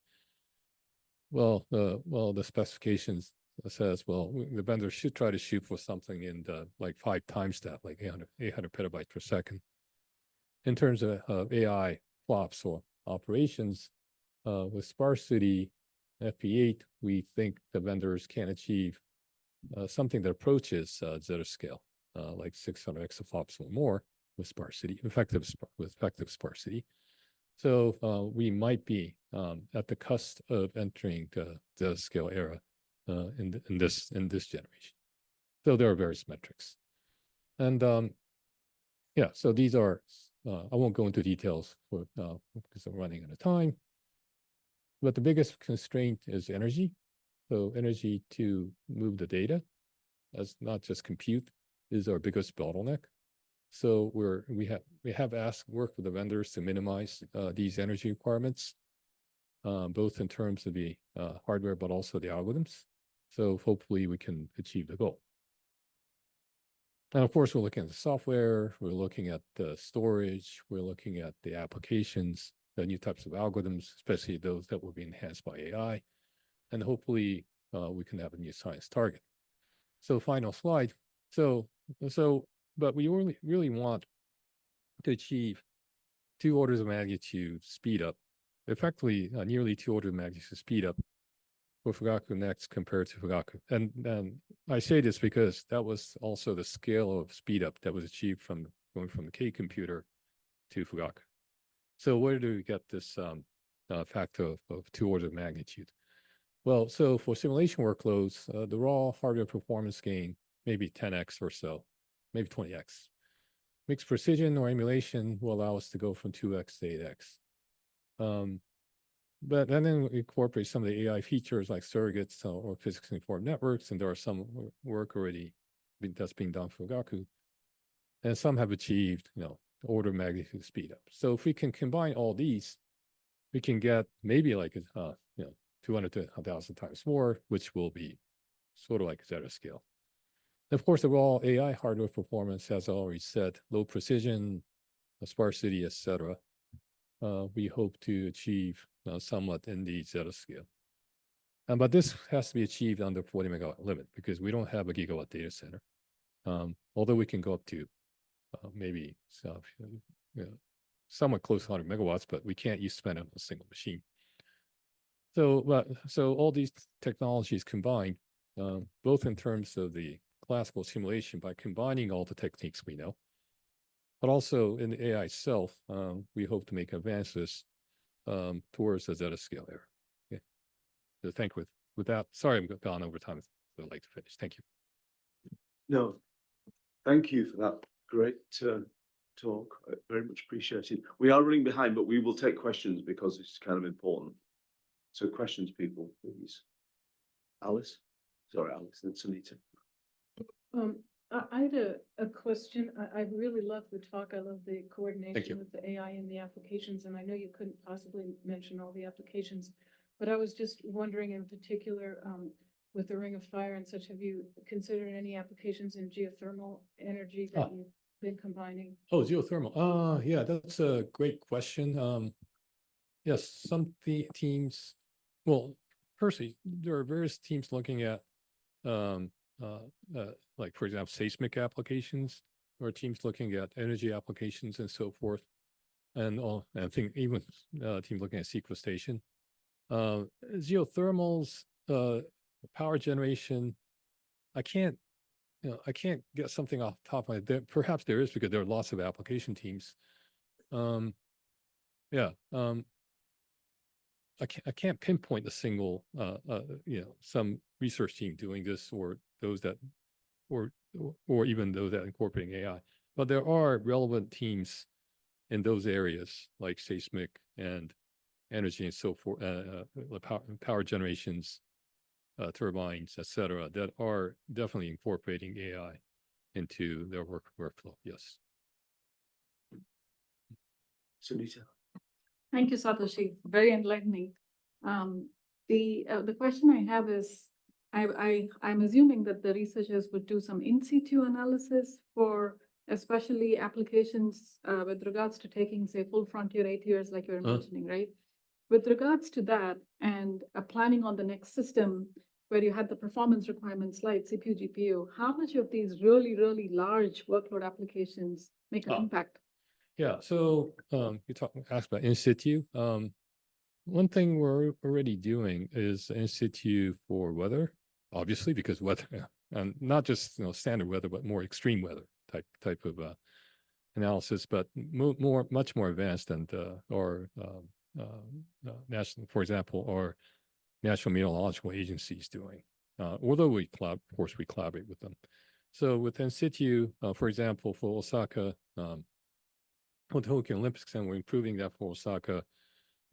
Well, the specifications says, the vendor should try to shoot for something in the like 5 times that, like 800 petabytes per second. in terms of AI flops or operations, with sparsity FP8, we think the vendors can achieve something that approaches zettascale, like 600 exaflops or more with sparsity, effective sparsity. So we might be at the cusp of entering the zettascale era in this generation. So there are various metrics, and yeah. So these are. I won't go into details because I'm running out of time. But the biggest constraint is energy. So energy to move the data, as not just compute, is our biggest bottleneck. So we have worked with the vendors to minimize these energy requirements, both in terms of the hardware, but also the algorithms. So hopefully we can achieve the goal. And of course, we're looking at the software, we're looking at the storage, we're looking at the applications, the new types of algorithms, especially those that will be enhanced by AI. And hopefully we can have a new science target. So final slide. But we really want to achieve 2 orders of magnitude speed up, effectively nearly 2 orders of magnitude speed up for Fugaku Next compared to Fugaku. And I say this because that was also the scale of speed up that was achieved from going from the K computer to Fugaku. So where do we get this factor of 2 orders of magnitude? Well, so for simulation workloads, the raw hardware performance gain, maybe 10x or so, maybe 20x. Mixed precision or emulation will allow us to go from 2x to 8x. But then we incorporate some of the AI features like surrogates or physics-informed networks, and there are some work already that's being done for Fugaku. And some have achieved, order of magnitude speed up. So if we can combine all these, we can get maybe like 200 to 1,000 times more, which will be sort of like zettascale. Of course, the raw AI hardware performance, as I already said, low precision, sparsity, etc. We hope to achieve somewhat in the zettascale. But this has to be achieved under 40 megawatt limit because we don't have a gigawatt data center. Although we can go up to maybe somewhat close to 100 megawatts, but we can't spend it on a single machine. So all these technologies combined, both in terms of the classical simulation by combining all the techniques we know, but also in the AI itself, we hope to make advances towards the zettascale era. Okay. So with that, sorry I've gone over time, so I'd like to finish. Thank you. No, thank you for that great talk. Very much appreciated. We are running behind, but we will take questions because it's kind of important. So questions, people, please. Alice? Sorry, Alice, and Sunita. I had a question. I really love the talk. I love the coordination with the AI and the applications. And I know you couldn't possibly mention all the applications, but I was just wondering in particular, with the Ring of Fire and such, have you considered any applications in geothermal energy that you've been combining? Oh, geothermal. Yeah, that's a great question. Yes, some teams, well, firstly, there are various teams looking at like, for example, seismic applications, or teams looking at energy applications and so forth. And I think even teams looking at sequestration. Geothermals, power generation, I can't get something off the top of my head. Perhaps there is because there are lots of application teams. I can't pinpoint a single, some research team doing this or those that, or even those that incorporating AI. But there are relevant teams in those areas like seismic and energy and so forth, power generations, turbines, etc., that are definitely incorporating AI into their workflow. Yes. Sunita. Thank you, Satoshi. Very enlightening. The question I have is, I'm assuming that the researchers would do some in situ analysis for especially applications with regards to taking, say, full frontier 8 years, like you're mentioning, right? With regards to that and planning on the next system where you had the performance requirements like CPU, GPU, how much of these really, really large workload applications make an impact? Yeah, so asked about in situ. One thing we're already doing is in situ for weather, obviously, because weather, and not just standard weather, but more extreme weather type of analysis, but much more advanced than national, for example, or National Meteorological Agency is doing. Although of course, we collaborate with them. So with in situ, for example, for Osaka, with the Tokyo Olympics, and we're improving that for Osaka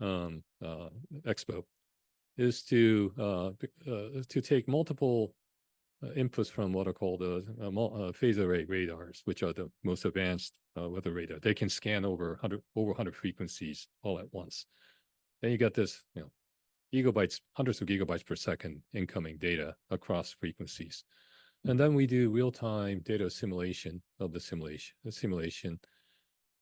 Expo, is to take multiple inputs from what are called phase array radars, which are the most advanced weather radar. They can scan over 100 frequencies all at once. Then you got this, gigabytes, hundreds of gigabytes per second incoming data across frequencies. And then we do real-time data assimilation of the simulation,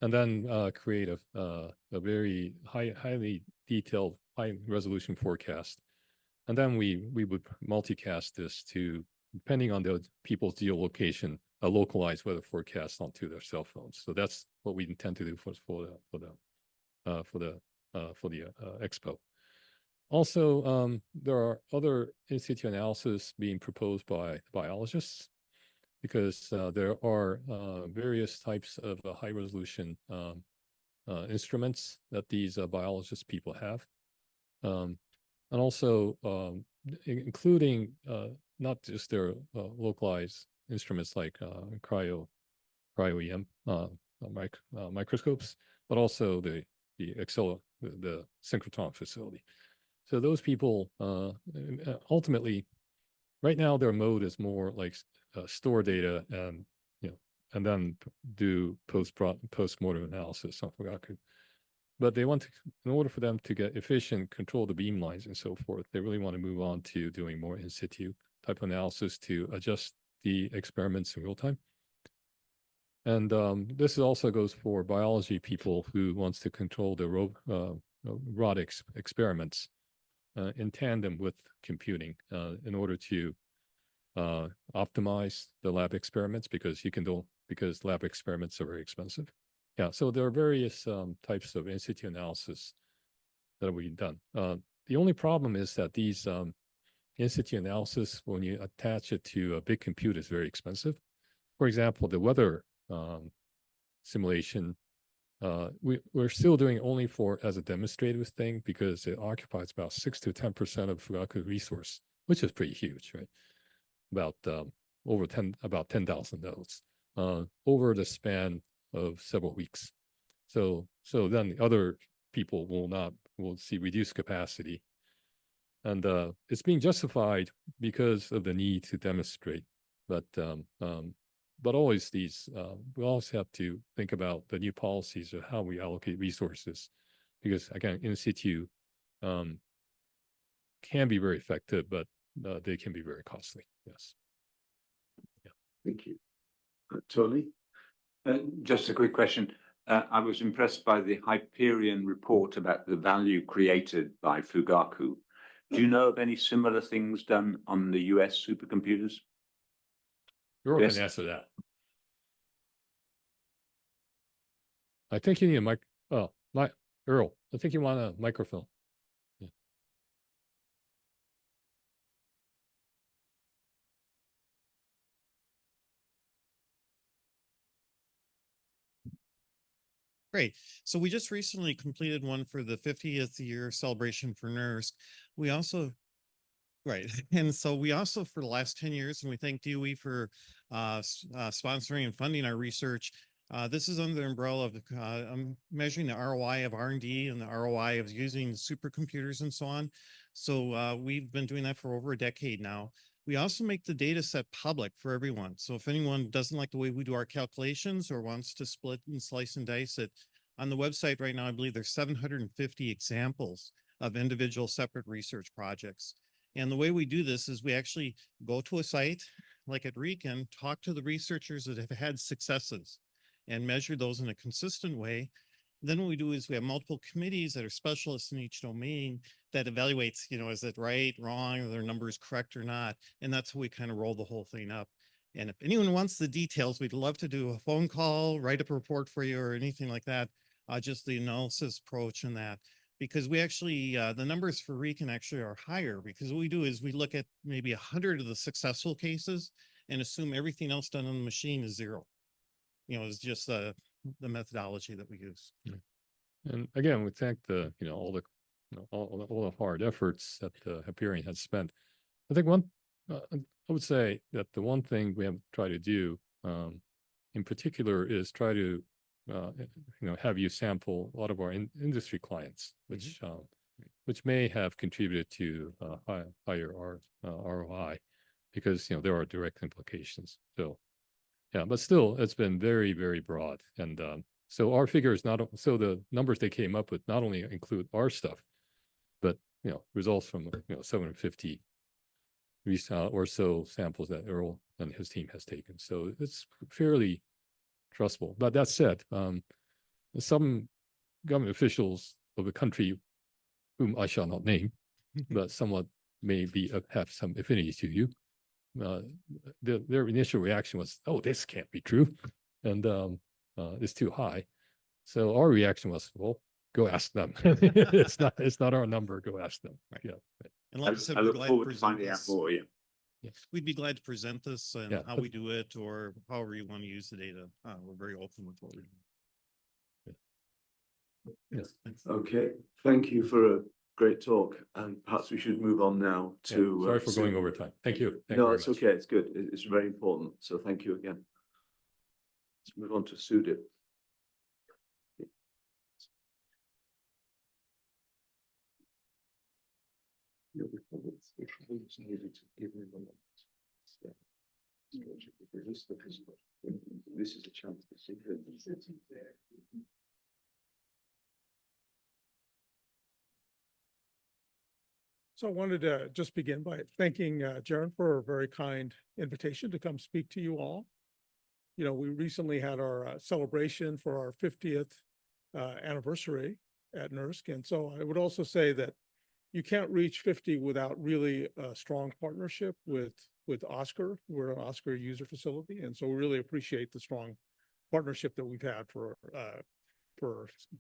and then create a very highly detailed, high-resolution forecast. And then we would multicast this to, depending on the people's geolocation, a localized weather forecast onto their cell phones. So that's what we intend to do for the expo. Also, there are other in situ analysis being proposed by biologists, because there are various types of high resolution instruments that these biologist people have. And also including not just their localized instruments like cryo-EM microscopes, but also the synchrotron facility. So those people ultimately, right now their mode is more like store data and and then do post-mortem analysis on Fugaku. But they want to, in order for them to get efficient, control the beam lines and so forth, they really want to move on to doing more in situ type of analysis to adjust the experiments in real time. And this also goes for biology people who wants to control the robotics experiments in tandem with computing in order to optimize the lab experiments, because lab experiments are very expensive. Yeah, so there are various types of in situ analysis that are being done. The only problem is that these in situ analysis, when you attach it to a big compute, is very expensive. For example, the weather simulation, we're still doing only as a demonstrative thing, because it occupies about 6 to 10% of Fugaku resource, which is pretty huge, right? About 10,000 nodes over the span of several weeks. So then the other people will see reduced capacity, and it's being justified because of the need to demonstrate. But always we always have to think about the new policies of how we allocate resources, because again, in situ can be very effective, but they can be very costly. Yes. Yeah. Thank you. Tony? Just a quick question. I was impressed by the Hyperion report about the value created by Fugaku. Do you know of any similar things done on the US supercomputers? Earl Yes. can answer that. I think you need a mic. Oh, Earl, I think you want a microphone. Yeah. Great. So we just recently completed one for the 50th year celebration for NERSC. We also, right. And so we also, for the last 10 years, and we thank DOE for sponsoring and funding our research. This is under the umbrella of measuring the ROI of R&D and the ROI of using supercomputers and so on. So we've been doing that for over a decade now. We also make the data set public for everyone. So if anyone doesn't like the way we do our calculations or wants to split and slice and dice it, on the website right now, I believe there's 750 examples of individual separate research projects. And the way we do this is we actually go to a site like at RECON, talk to the researchers that have had successes and measure those in a consistent way. Then what we do is we have multiple committees that are specialists in each domain that evaluates, is it right, wrong, are their numbers correct or not? And that's how we kind of roll the whole thing up. And if anyone wants the details, we'd love to do a phone call, write up a report for you or anything like that. Just the analysis approach and that, because we actually, the numbers for Recon actually are higher, because what we do is we look at maybe 100 of the successful cases and assume everything else done on the machine is zero. It's just the methodology that we use. Yeah. And again, we thank the, all the, all the hard efforts that Hyperion has spent. I think I would say that the one thing we have tried to do, in particular, is try to, have you sample a lot of our industry clients, which may have contributed to higher ROI, because there are direct implications. So, yeah, but still, it's been very, very broad, and so our figures so the numbers they came up with not only include our stuff, but results from 750 or so samples that Earl and his team has taken. So it's fairly trustable. But that said, some government officials of the country, whom I shall not name, but somewhat have some affinities to you, their initial reaction was, "Oh, this can't be true," and it's too high. So our reaction was, "Well, go ask them. It's not our number. Go ask them." Right. Yeah. And like I said, I we're look glad forward to to finding out present more. Yeah. this. We'd be glad to present this and Yeah, how we do it, or however you want to use the data. We're very open with what we do. Yes. Okay. Thank you for a great talk, and perhaps we should move on now to. Sorry for going over time. Thank you. Thank you No, very it's much. okay. It's good. It's very important. So thank you again. Let's move on to Sudip. This is a chance to see. So I wanted to just begin by thanking Jaren for a very kind invitation to come speak to you all. We recently had our celebration for our 50th anniversary at NERSC. And so I would also say that you can't reach 50 without really a strong partnership with Oscar. We're an Oscar user facility. And so we really appreciate the strong partnership that we've had for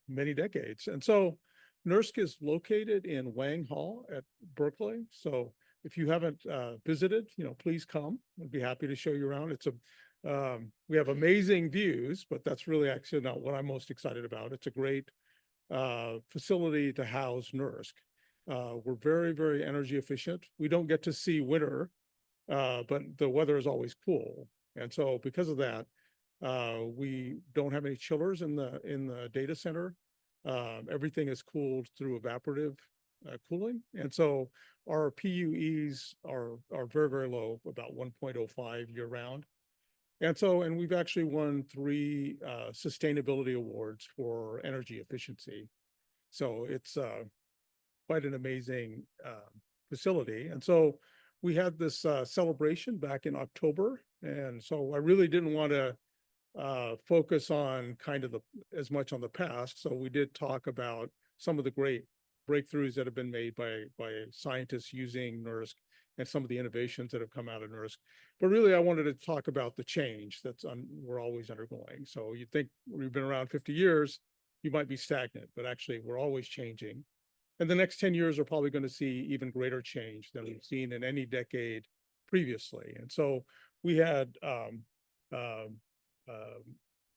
many decades. And so NERSC is located in Wang Hall at Berkeley. So if you haven't visited, please come. I'd be happy to show you around. We have amazing views, but that's really actually not what I'm most excited about. It's a great facility to house NERSC. We're very, very energy efficient. We don't get to see winter, but the weather is always cool. And so because of that, we don't have any chillers in the data center. Everything is cooled through evaporative cooling. And so our PUEs are very, very low, about 1.05 year round. And we've actually won 3 sustainability awards for energy efficiency. So it's quite an amazing facility. And so we had this celebration back in October. And so I really didn't want to focus on kind of as much on the past. So we did talk about some of the great breakthroughs that have been made by scientists using NERSC and some of the innovations that have come out of NERSC. But really, I wanted to talk about the change we're always undergoing. So you think we've been around 50 years, you might be stagnant, but actually we're always changing. And the next 10 years are probably going to see even greater change than we've seen in any decade previously. And so we had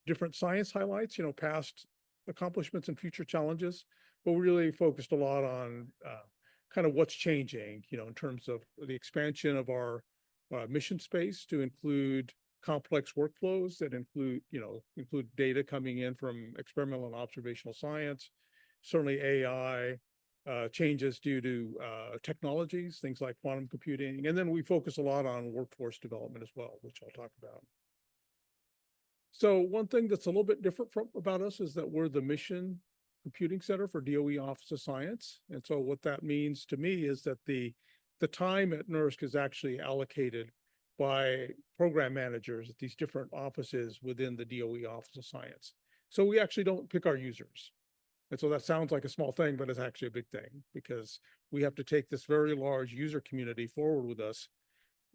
different science highlights, past accomplishments and future challenges, but we really focused a lot on kind of what's changing, in terms of the expansion of our mission space to include complex workflows that include data coming in from experimental and observational science, certainly AI, changes due to technologies, things like quantum computing. And then we focus a lot on workforce development as well, which I'll talk about. So one thing that's a little bit different about us is that we're the Mission Computing Center for DOE Office of Science. And so what that means to me is that the time at NERSC is actually allocated by program managers at these different offices within the DOE Office of Science. So we actually don't pick our users. And so that sounds like a small thing, but it's actually a big thing, because we have to take this very large user community forward with us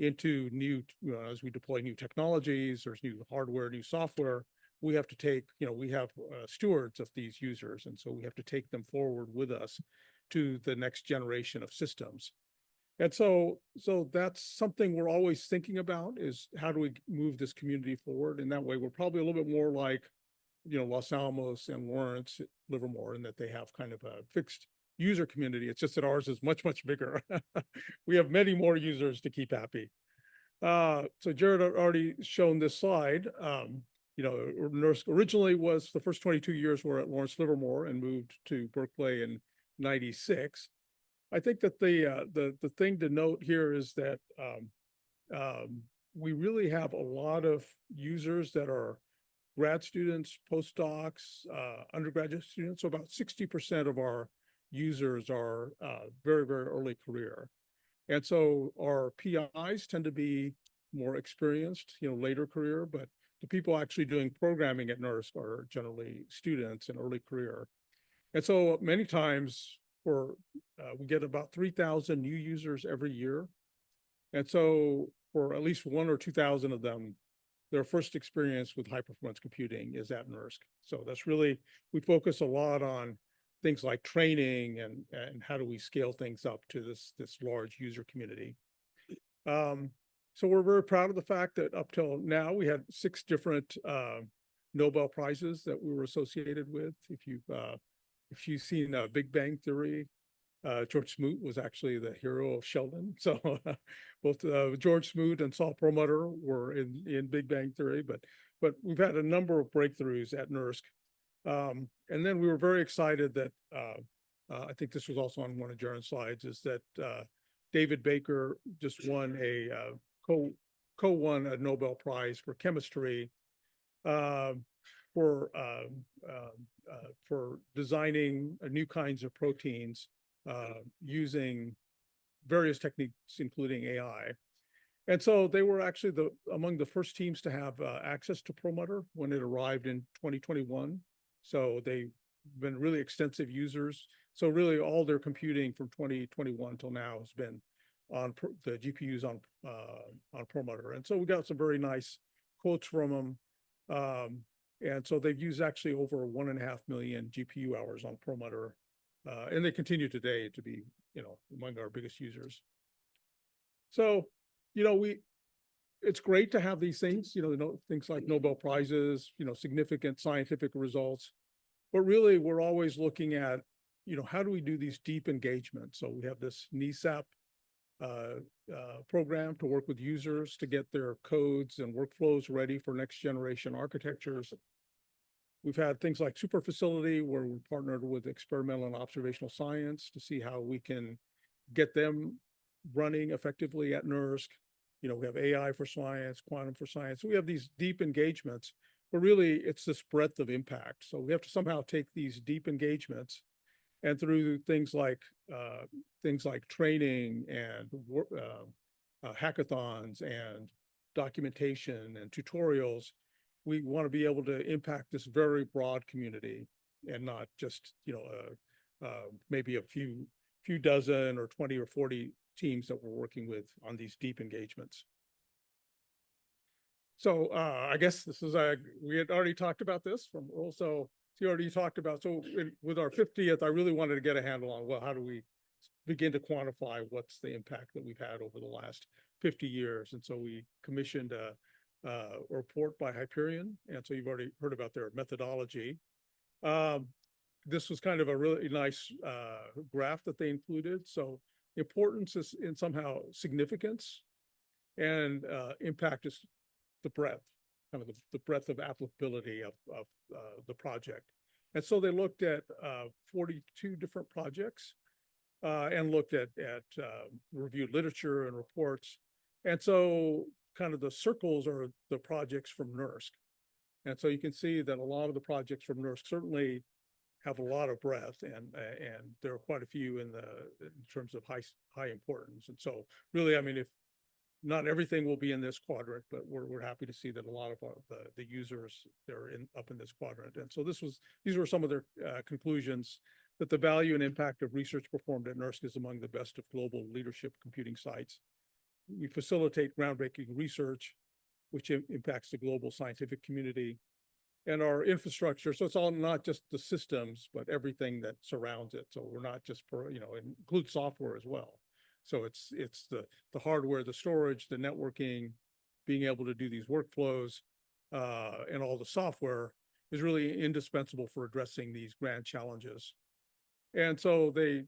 into new, as we deploy new technologies, there's new hardware, new software, we have to take, we have stewards of these users. And so we have to take them forward with us to the next generation of systems. And so that's something we're always thinking about, is how do we move this community forward? And that way, we're probably a little bit more like, Los Alamos and Lawrence, Livermore, in that they have kind of a fixed user community. It's just that ours is much, much bigger. We have many more users to keep happy. So Jared already shown this slide. NERSC originally was, the first 22 years were at Lawrence Livermore and moved to Berkeley in 96. I think that the thing to note here is that we really have a lot of users that are grad students, postdocs, undergraduate students. So about 60% of our users are very, very early career. And so our PIs tend to be more experienced, later career, but the people actually doing programming at NERSC are generally students in early career. And so many times we get about 3,000 new users every year. And so for at least 1,000 or 2,000 of them, their first experience with high performance computing is at NERSC. So that's really, we focus a lot on things like training and how do we scale things up to this large user community. So we're very proud of the fact that up till now we had 6 different Nobel Prizes that we were associated with. If you've seen Big Bang Theory, George Smoot was actually the hero of Sheldon. So both George Smoot and Saul Perlmutter were in Big Bang Theory, but we've had a number of breakthroughs at NERSC. And then we were very excited that I think this was also on one of Jaren's slides, is that David Baker just won co-won a Nobel Prize for chemistry for designing new kinds of proteins using various techniques, including AI. And so they were actually among the first teams to have access to Perlmutter when it arrived in 2021. So they've been really extensive users. So really all their computing from 2021 till now has been on the GPUs on Perlmutter. And so we got some very nice quotes from them. And so they've used actually over 1.5 million GPU hours on Perlmutter. And they continue today to be, among our biggest users. So, it's great to have these things, things like Nobel Prizes, significant scientific results. But really, we're always looking at, how do we do these deep engagements? So we have this NESAP program to work with users to get their codes and workflows ready for next generation architectures. We've had things like Super Facility, where we partnered with experimental and observational science to see how we can get them running effectively at NERSC. We have AI for science, quantum for science. So we have these deep engagements, but really it's this breadth of impact. So we have to somehow take these deep engagements and through things like training and hackathons and documentation and tutorials, we want to be able to impact this very broad community and not just, maybe a few dozen or 20 or 40 teams that we're working with on these deep engagements. So I guess this is, we had already talked about this from Earl, so he already talked about, so with our 50th, I really wanted to get a handle on, well, how do we begin to quantify what's the impact that we've had over the last 50 years? And so we commissioned a report by Hyperion. And so you've already heard about their methodology. This was kind of a really nice graph that they included. So importance is in somehow significance, and impact is the breadth, kind of the breadth of applicability of the project. And so they looked at 42 different projects and looked at reviewed literature and reports. And so kind of the circles are the projects from NERSC. And so you can see that a lot of the projects from NERSC certainly have a lot of breadth, and there are quite a few in terms of high importance. And so really, I mean, if not everything will be in this quadrant, but we're happy to see that a lot of the users, they're up in this quadrant. And so these were some of their conclusions, that the value and impact of research performed at NERSC is among the best of global leadership computing sites. we facilitate groundbreaking research, which impacts the global scientific community. And our infrastructure, so it's all not just the systems, but everything that surrounds it. So we're not just, it includes software as well. So it's the hardware, the storage, the networking, being able to do these workflows, and all the software is really indispensable for addressing these grand challenges. And so they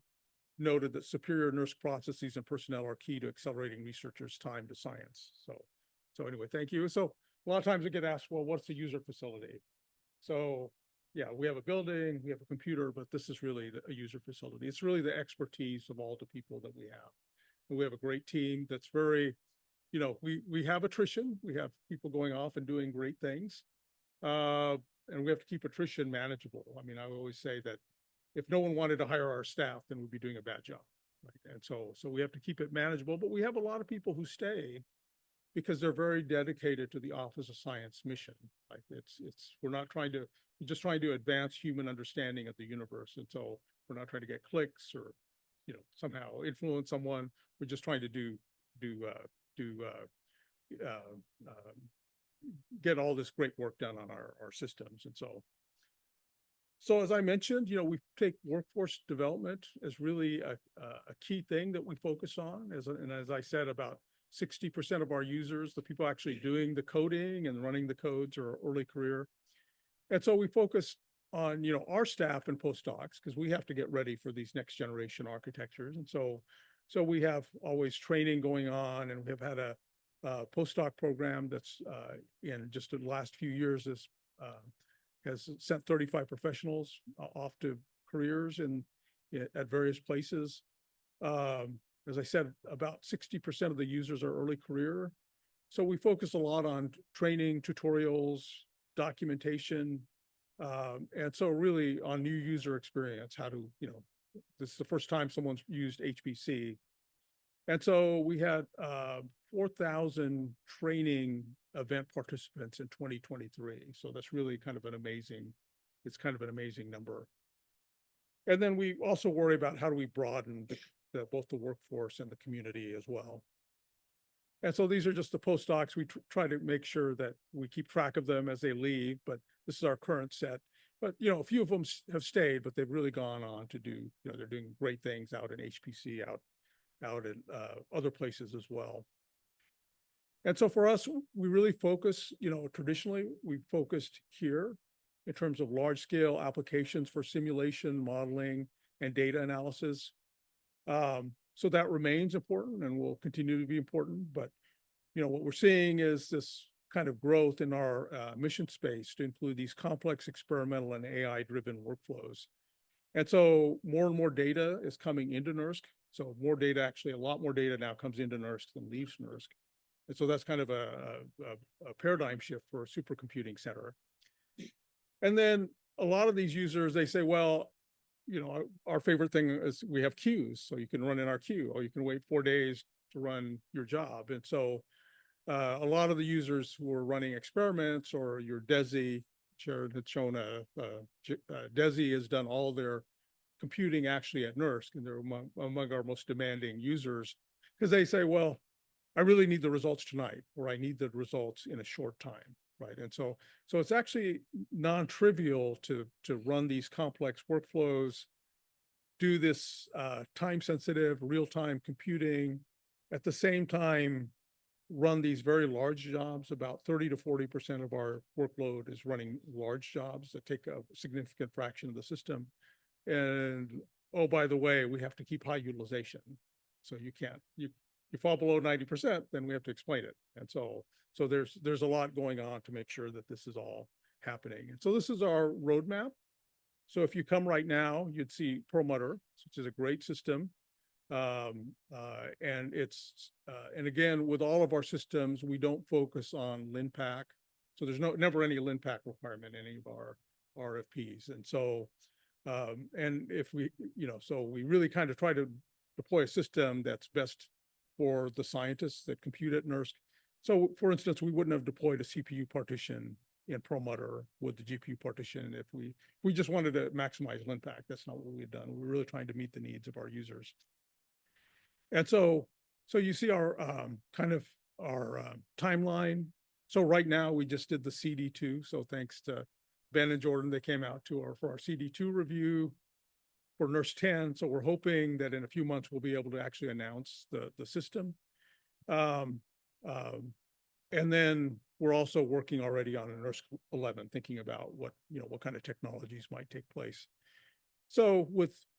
noted that superior NERSC processes and personnel are key to accelerating researchers' time to science. So anyway, thank you. So a lot of times we get asked, well, what's the user facility? So yeah, we have a building, we have a computer, but this is really a user facility. It's really the expertise of all the people that we have. And we have a great team that's very, we have attrition. We have people going off and doing great things. And we have to keep attrition manageable. I mean, I always say that if no one wanted to hire our staff, then we'd be doing a bad job. Right? And so we have to keep it manageable, but we have a lot of people who stay because they're very dedicated to the Office of Science mission. Like we're just trying to advance human understanding of the universe. And so we're not trying to get clicks or, somehow influence someone. We're just trying to get all this great work done on our systems. And so as I mentioned, we take workforce development as really a key thing that we focus on. And as I said, about 60% of our users, the people actually doing the coding and running the codes, are early career. And so we focus on, our staff and postdocs, because we have to get ready for these next generation architectures. And so we have always training going on, and we've had a postdoc program that's in just the last few years has sent 35 professionals off to careers at various places. As I said, about 60% of the users are early career. So we focus a lot on training, tutorials, documentation, and so really on new user experience, how to, this is the first time someone's used HPC. And so we had 4,000 training event participants in 2023. So that's really kind of an amazing number. And then we also worry about how do we broaden both the workforce and the community as well. And so these are just the postdocs. We try to make sure that we keep track of them as they leave, but this is our current set. But, a few of them have stayed, but they've really gone on to do, they're doing great things out in HPC, out in other places as well. And so for us, we really focus, traditionally we focused here in terms of large scale applications for simulation, modeling, and data analysis. So that remains important and will continue to be important. But, what we're seeing is this kind of growth in our mission space to include these complex experimental and AI-driven workflows. And so more and more data is coming into NERSC. So more data, actually a lot more data now comes into NERSC than leaves NERSC. And so that's kind of a paradigm shift for a supercomputing center. And then a lot of these users, they say, well, our favorite thing is we have queues, so you can run in our queue, or you can wait 4 days to run your job. And so a lot of the users who are running experiments, or your DESI, Sharon had shown DESI has done all their computing actually at NERSC, and they're among our most demanding users, because they say, well, I really need the results tonight, or I need the results in a short time. Right. And so it's actually non-trivial to run these complex workflows, do this time-sensitive, real-time computing, at the same time, run these very large jobs. About 30 to 40% of our workload is running large jobs that take a significant fraction of the system. And, oh, by the way, we have to keep high utilization. So you fall below 90%, then we have to explain it. And so there's a lot going on to make sure that this is all happening. And so this is our roadmap. So if you come right now, you'd see Perlmutter, which is a great system. And again, with all of our systems, we don't focus on LinPack. So there's never any LinPack requirement in any of our RFPs. And so, and if we, so we really kind of try to deploy a system that's best for the scientists that compute at NERSC. So for instance, we wouldn't have deployed a CPU partition in Perlmutter with the GPU partition if we just wanted to maximize LinPack. That's not what we had done. We were really trying to meet the needs of our users. And so So you see our timeline. So right now we just did the CD2. So thanks to Ben and Jordan, they came out for our CD2 review for Nurse 10. So we're hoping that in a few months we'll be able to actually announce the system. And then we're also working already on a Nurse 11, thinking about what kind of technologies might take place. So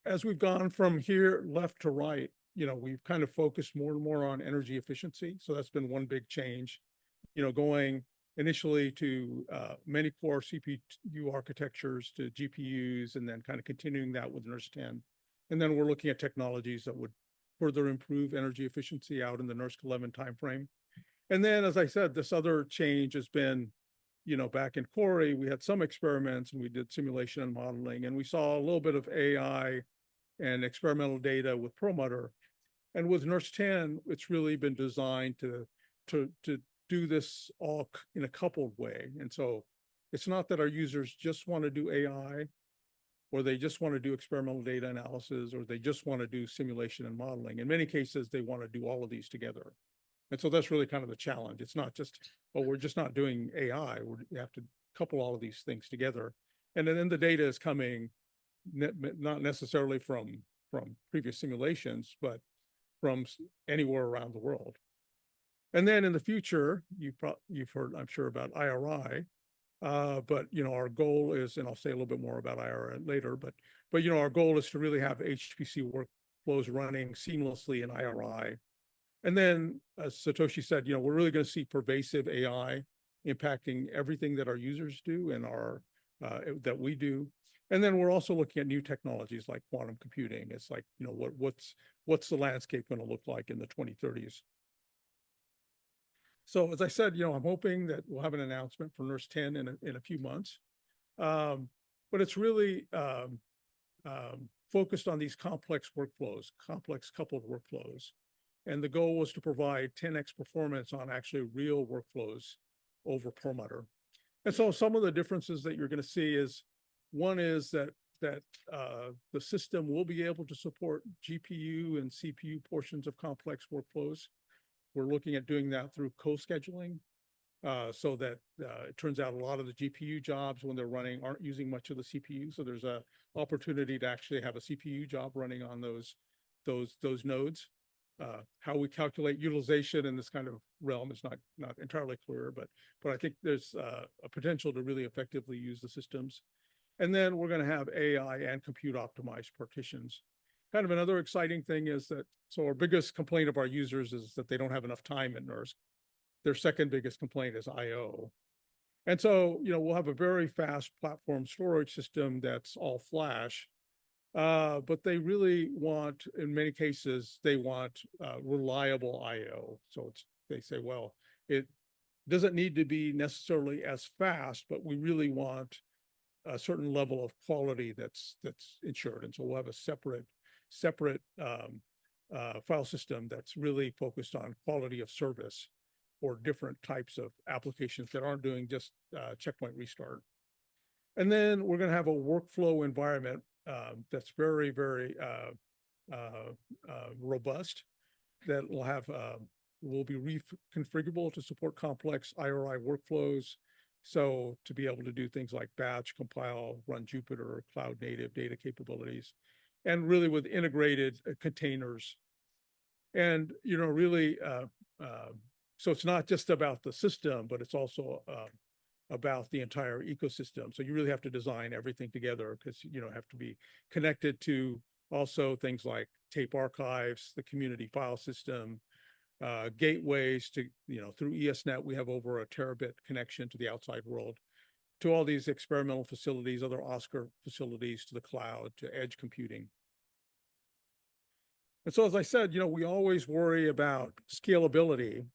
as we've gone from here left to right, we've kind of focused more and more on energy efficiency. So that's been one big change, going initially to many core CPU architectures to GPUs, and then kind of continuing that with Nurse 10. And then we're looking at technologies that would further improve energy efficiency out in the Nurse 11 timeframe. And then, as I said, this other change has been, back in Corey, we had some experiments and we did simulation and modeling, and we saw a little bit of AI and experimental data with Perlmutter. And with Nurse 10, it's really been designed to do this all in a coupled way. And so it's not that our users just want to do AI, or they just want to do experimental data analysis, or they just want to do simulation and modeling. In many cases, they want to do all of these together. And so that's really kind of the challenge. It's not just, we're just not doing AI. We have to couple all of these things together. And then the data is coming not necessarily from previous simulations, but from anywhere around the world. And then in the future, you've heard, I'm sure, about IRI. But our goal is, and I'll say a little bit more about IRI later, but our goal is to really have HPC workflows running seamlessly in IRI. And then, as Satoshi said, we're really going to see pervasive AI impacting everything that our users do and that we do. And then we're also looking at new technologies like quantum computing. It's like, what's the landscape going to look like in the 2030s? So as I said, I'm hoping that we'll have an announcement for Nurse 10 in a few months. But it's really focused on these complex workflows, complex coupled workflows. And the goal was to provide 10x performance on actually real workflows over Perlmutter. And so some of the differences that you're going to see is, one is that the system will be able to support GPU and CPU portions of complex workflows. We're looking at doing that through co-scheduling, so that it turns out a lot of the GPU jobs when they're running aren't using much of the CPU. So there's a opportunity to actually have a CPU job running on those nodes. How we calculate utilization in this kind of realm is not entirely clear, but I think there's a potential to really effectively use the systems. And then we're going to have AI and compute optimized partitions. Kind of another exciting thing is that, so our biggest complaint of our users is that they don't have enough time in NERSC. Their second biggest complaint is IO. And so, we'll have a very fast platform storage system that's all flash. But they really want, in many cases, they want reliable IO. So they say, well, it doesn't need to be necessarily as fast, but we really want a certain level of quality that's ensured. And so we'll have a separate file system that's really focused on quality of service for different types of applications that aren't doing just checkpoint restart. And then we're going to have a workflow environment that's very, very robust, that will be reconfigurable to support complex IRI workflows. So to be able to do things like batch, compile, run Jupyter, cloud native data capabilities, and really with integrated containers. And, really, so it's not just about the system, but it's also about the entire ecosystem. So you really have to design everything together, because have to be connected to also things like tape archives, the community file system, gateways to, through ESNet, we have over a terabit connection to the outside world, to all these experimental facilities, other ASCAC facilities, to the cloud, to edge computing. And so, as I said, we always worry about scalability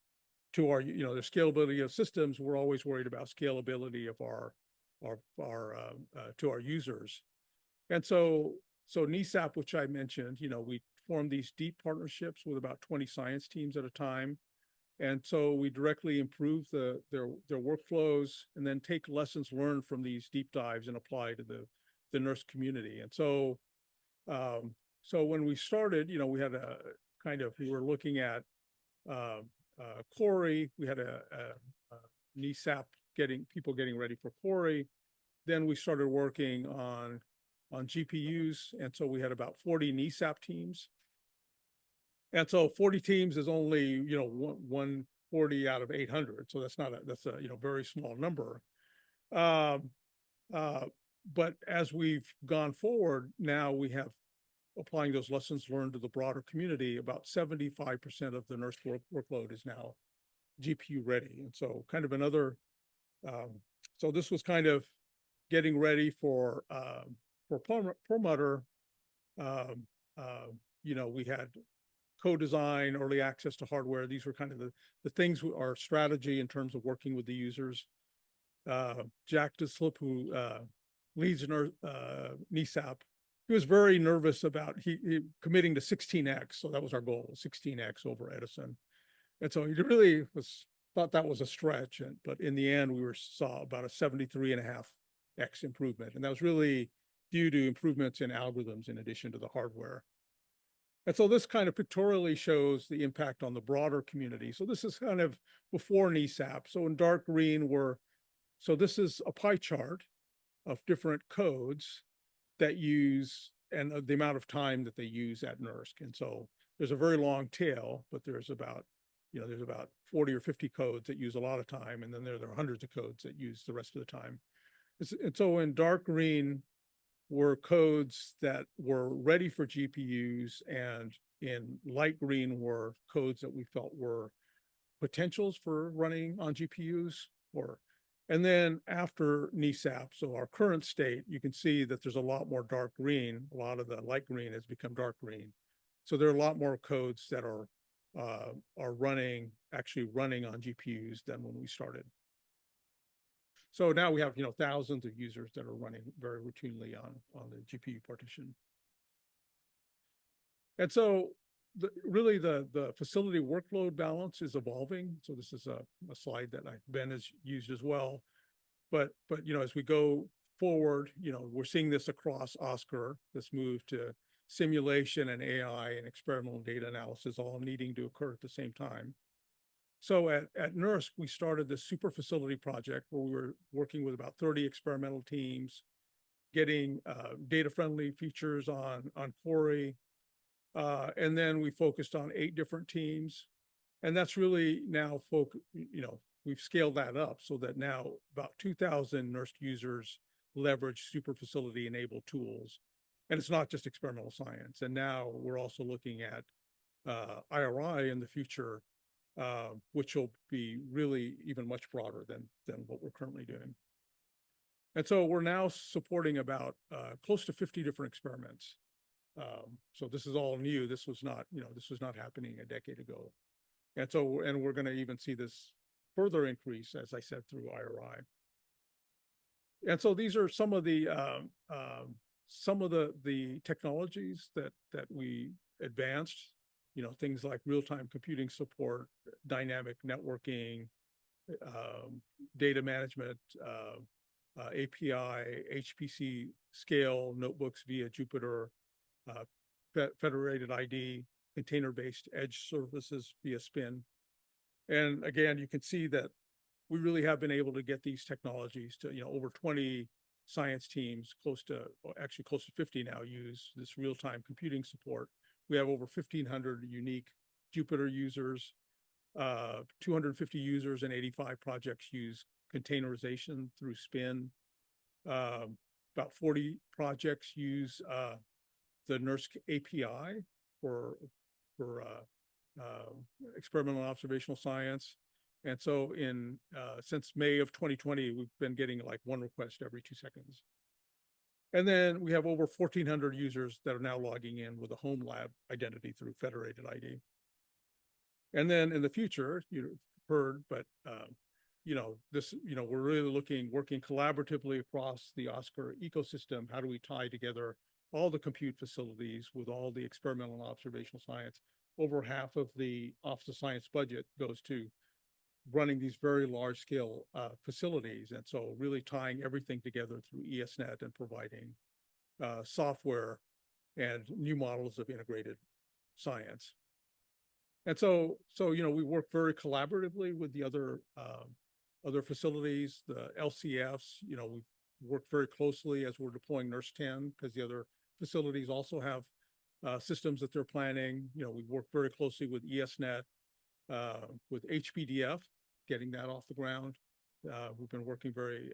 to our, the scalability of systems. We're always worried about scalability of to our users. And so NESAP, which I mentioned, we formed these deep partnerships with about 20 science teams at a time. And so we directly improve their workflows, and then take lessons learned from these deep dives and apply to the nurse community. And so when we started, we had we were looking at Corey. We had a NESAP people getting ready for Corey. Then we started working on GPUs, and so we had about 40 NESAP teams. And so 40 teams is only, you know, 140 out of 800. So that's a you know, very small number. But as we've gone forward, now we have applying those lessons learned to the broader community. About 75% of the nurse workload is now GPU ready. And so kind of another, so this was kind of getting ready for Perlmutter. You know, we had co-design, early access to hardware. These were kind of the things, our strategy in terms of working with the users. Jack Dislip, who leads NESAP, he was very nervous about he committing to 16x. So that was our goal, 16x over Edison. And so he really thought that was a stretch. But in the end, we saw about a 73.5x improvement. And that was really due to improvements in algorithms in addition to the hardware. And so this kind of pictorially shows the impact on the broader community. So this is kind of before NESAP. So in dark green so this is a pie chart of different codes that use and the amount of time that they use at NERSC. And so there's a very long tail, but there's about 40 or 50 codes that use a lot of time. And then there are hundreds of codes that use the rest of the time. And so in dark green were codes that were ready for GPUs, and in light green were codes that we felt were potentials for running on GPUs. And then after NESAP, so our current state, you can see that there's a lot more dark green. A lot of the light green has become dark green. So there are a lot more codes that are actually running on GPUs than when we started. So now we have, you know, thousands of users that are running very routinely on the GPU partition. And so really the facility workload balance is evolving. So this is a slide that Ben has used as well. But you know, as we go forward, you know, we're seeing this across ASCAC, this move to simulation and AI and experimental data analysis all needing to occur at the same time. So at NERSC, we started this super facility project where we were working with about 30 experimental teams, getting data-friendly features on Corey. And then we focused on 8 different teams. And that's really now, you know, we've scaled that up so that now about 2,000 NERSC users leverage super facility enabled tools. And it's not just experimental science. And now we're also looking at IRI in the future, which will be really even much broader than what we're currently doing. And so we're now supporting about close to 50 different experiments. So this is all new. This was not, you know, this was not happening a decade ago. And so, and we're going to even see this further increase, as I said, through IRI. And so these are some of the technologies that we advanced, you know, things like real-time computing support, dynamic networking, data management, API, HPC scale notebooks via Jupyter, federated ID, container-based edge services via Spin. And again, you can see that we really have been able to get these technologies to, you know, over 20 science teams, actually close to 50 now use this real-time computing support. We have over 1,500 unique Jupyter users, 250 users and 85 projects use containerization through Spin. About 40 projects use the NERSC API for experimental and observational science. And so since May of 2020, we've been getting like 1 request every 2 seconds. And then we have over 1,400 users that are now logging in with a home lab identity through federated ID. And then in the future, you heard, but you know, we're really working collaboratively across the ASCAC ecosystem. How do we tie together all the compute facilities with all the experimental and observational science? Over half of the Office of Science budget goes to running these very large scale facilities. And so really tying everything together through ESNet and providing software and new models of integrated science. And so, we work very collaboratively with the other facilities, the LCFs, we work very closely as we're deploying Nurse 10 because the other facilities also have systems that they're planning. We work very closely with ESNet, with HPDF, getting that off the ground. We've been working very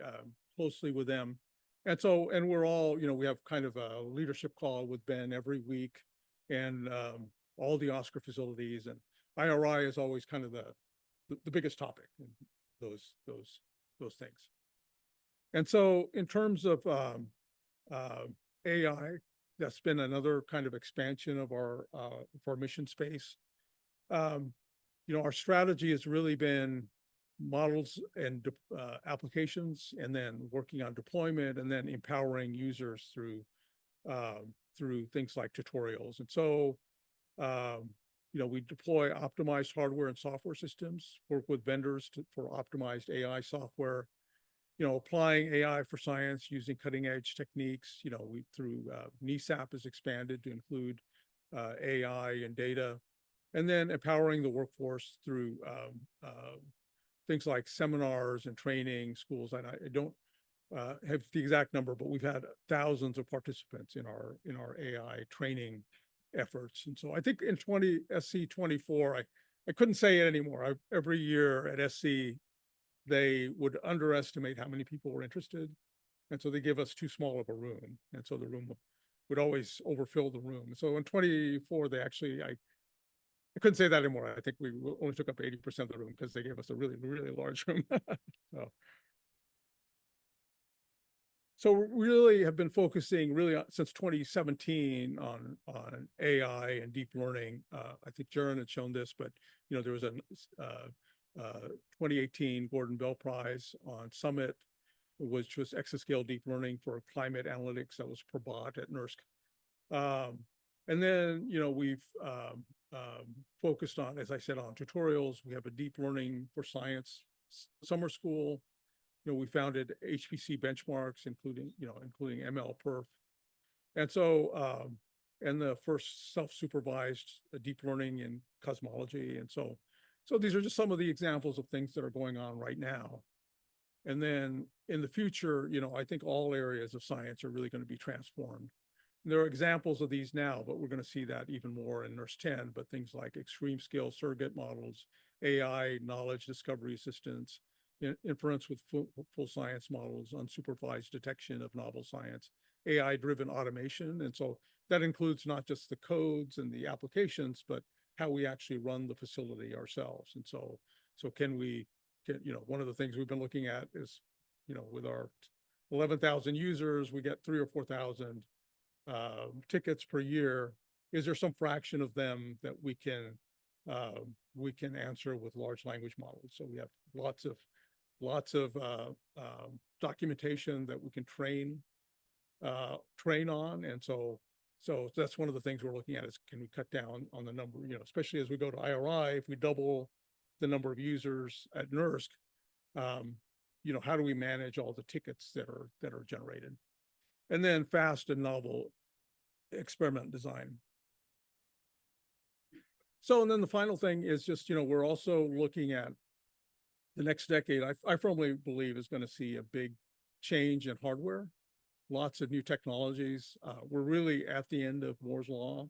closely with them. And we're all, we have kind of a leadership call with Ben every week, and all the Oscar facilities, and IRI is always kind of the biggest topic in those things. And so in terms of AI, that's been another kind of expansion of our mission space. Our strategy has really been models and applications, and then working on deployment, and then empowering users through things like tutorials. And so, we deploy optimized hardware and software systems, work with vendors for optimized AI software, applying AI for science using cutting edge techniques. Through NESAP has expanded to include AI and data, and then empowering the workforce through things like seminars and training schools. And I don't have the exact number, but we've had thousands of participants in our AI training efforts. And so I think in SC 24, I couldn't say it anymore. Every year at SC, they would underestimate how many people were interested. And so they give us too small of a room. And so the room would always overfill the room. So in 24, they actually, I couldn't say that anymore. I think we only took up 80% of the room because they gave us a really, really large room. So we really have been focusing since 2017 on AI and deep learning. I think Jaron had shown this, but there was a 2018 Gordon Bell Prize on Summit, which was exascale deep learning for climate analytics. That was per bot at NERSC. And then, we've focused on, as I said, on tutorials. We have a deep learning for science summer school. We founded HPC benchmarks, including ML Perf. And so, and the first self-supervised deep learning in cosmology. And so these are just some of the examples of things that are going on right now. And then in the future, I think all areas of science are really going to be transformed. And there are examples of these now, but we're going to see that even more in Nurse 10, but things like extreme scale surrogate models, AI, knowledge discovery assistance, inference with full science models, unsupervised detection of novel science, AI-driven automation. And so that includes not just the codes and the applications, but how we actually run the facility ourselves. And so can we get, one of the things we've been looking at is, with our 11,000 users, we get 3,000 or 4,000 tickets per year. Is there some fraction of them that we can answer with large language models? So we have lots of documentation that we can train on. And so that's one of the things we're looking at is, can we cut down on the number, especially as we go to IRI, if we double the number of users at NERSC, how do we manage all the tickets that are generated? And then fast and novel experiment design. So, and then the final thing is just, we're also looking at the next decade. I firmly believe is going to see a big change in hardware, lots of new technologies. We're really at the end of Moore's Law.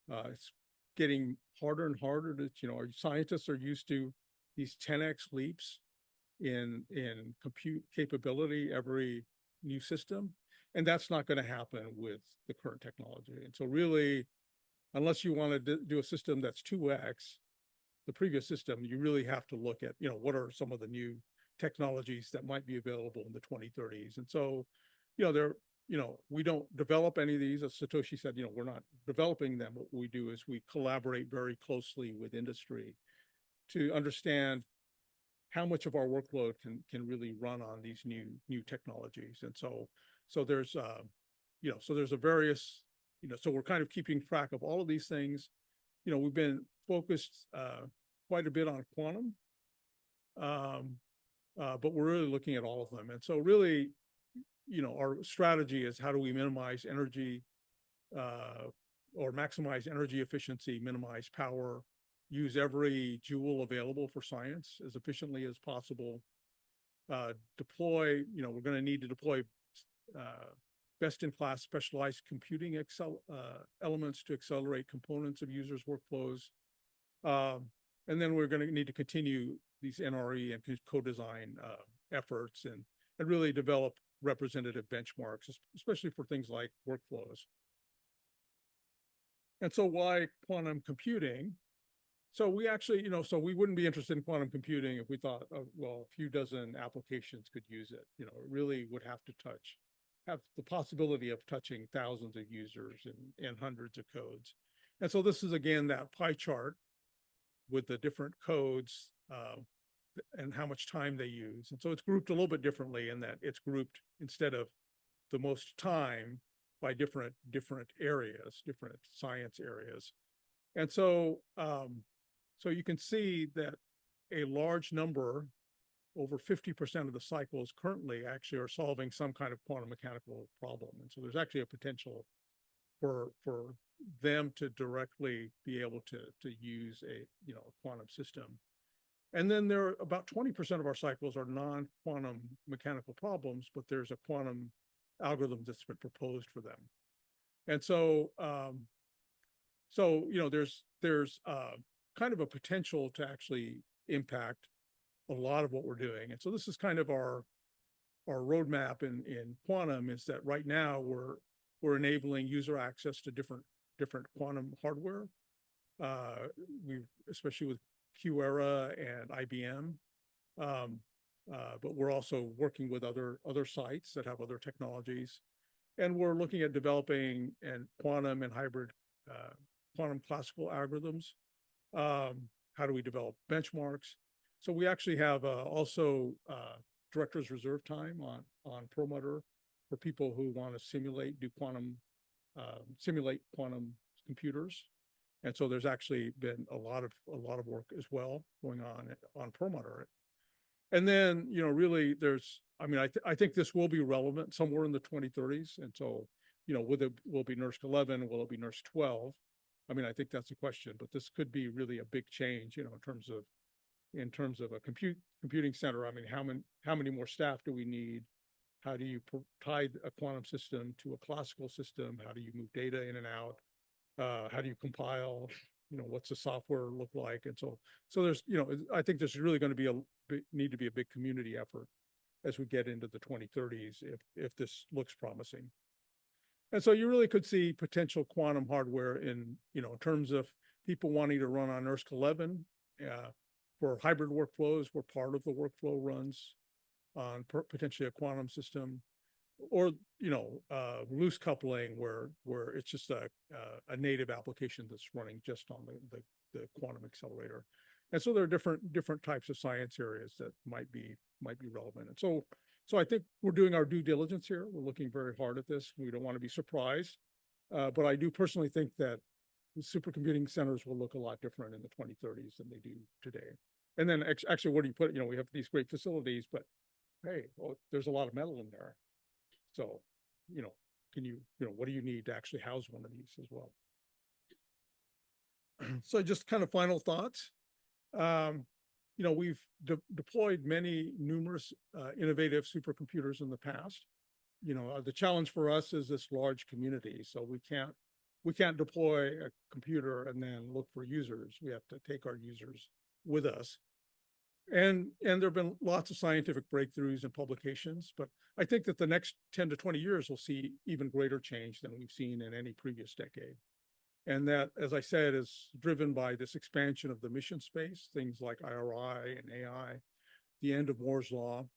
It's getting harder and harder to, our scientists are used to these 10x leaps in compute capability every new system. And that's not going to happen with the current technology. And so really, unless you want to do a system that's 2x the previous system, you really have to look at, what are some of the new technologies that might be available in the 2030s. And so, we don't develop any of these. As Satoshi said, we're not developing them. What we do is we collaborate very closely with industry to understand how much of our workload can really run on these new technologies. And so there's there's a various, so we're kind of keeping track of all of these things. We've been focused quite a bit on quantum, but we're really looking at all of them. And so really, our strategy is how do we minimize energy or maximize energy efficiency, minimize power, use every joule available for science as efficiently as possible. Deploy, we're going to need to deploy best-in-class specialized computing elements to accelerate components of users' workflows. And then we're going to need to continue these NRE and co-design efforts and really develop representative benchmarks, especially for things like workflows. And so why quantum computing? So we actually, so we wouldn't be interested in quantum computing if we thought, well, a few dozen applications could use it. It really would have to have the possibility of touching thousands of users and hundreds of codes. And so this is, again, that pie chart with the different codes and how much time they use. And so it's grouped a little bit differently in that it's grouped, instead of the most time, by different areas, different science areas. And so, so you can see that a large number, over 50% of the cycles currently actually are solving some kind of quantum mechanical problem. And so there's actually a potential for them to directly be able to use a quantum system. And then there are about 20% of our cycles are non-quantum mechanical problems, but there's a quantum algorithm that's been proposed for them. And so, there's kind of a potential to actually impact a lot of what we're doing. And so this is kind of our roadmap in quantum, is that right now we're enabling user access to different quantum hardware. Especially with QEra and IBM. But we're also working with other sites that have other technologies. And we're looking at developing quantum and hybrid quantum classical algorithms. How do we develop benchmarks? So we actually have also director's reserve time on Perlmutter for people who want to simulate quantum computers. And so there's actually been a lot of work as well going on Perlmutter. And then, really I think this will be relevant somewhere in the 2030s. And so, will it be NERSC 11? Will it be NERSC 12? I think that's a question, but this could be really a big change, in terms of a computing center. How many more staff do we need? How do you tie a quantum system to a classical system? How do you move data in and out? How do you compile? What's the software look like? And so there's, I think there's really going to need to be a big community effort as we get into the 2030s if this looks promising. And so you really could see potential quantum hardware in terms of people wanting to run on NERSC 11 for hybrid workflows, where part of the workflow runs on potentially a quantum system, or loose coupling where it's just a native application that's running just on the quantum accelerator. And so there are different types of science areas that might be relevant. And so I think we're doing our due diligence here. We're looking very hard at this. We don't want to be surprised, but I do personally think that the supercomputing centers will look a lot different in the 2030s than they do today. And then actually, where do you put it? We have these great facilities, but hey, there's a lot of metal in there. So, what do you need to actually house one of these as well? So just kind of final thoughts. We've deployed numerous innovative supercomputers in the past. The challenge for us is this large community. So we can't deploy a computer and then look for users. We have to take our users with us. And there have been lots of scientific breakthroughs and publications, but I think that the next 10 to 20 years will see even greater change than we've seen in any previous decade. And that, as I said, is driven by this expansion of the mission space, things like IRI and AI, the end of Moore's Law,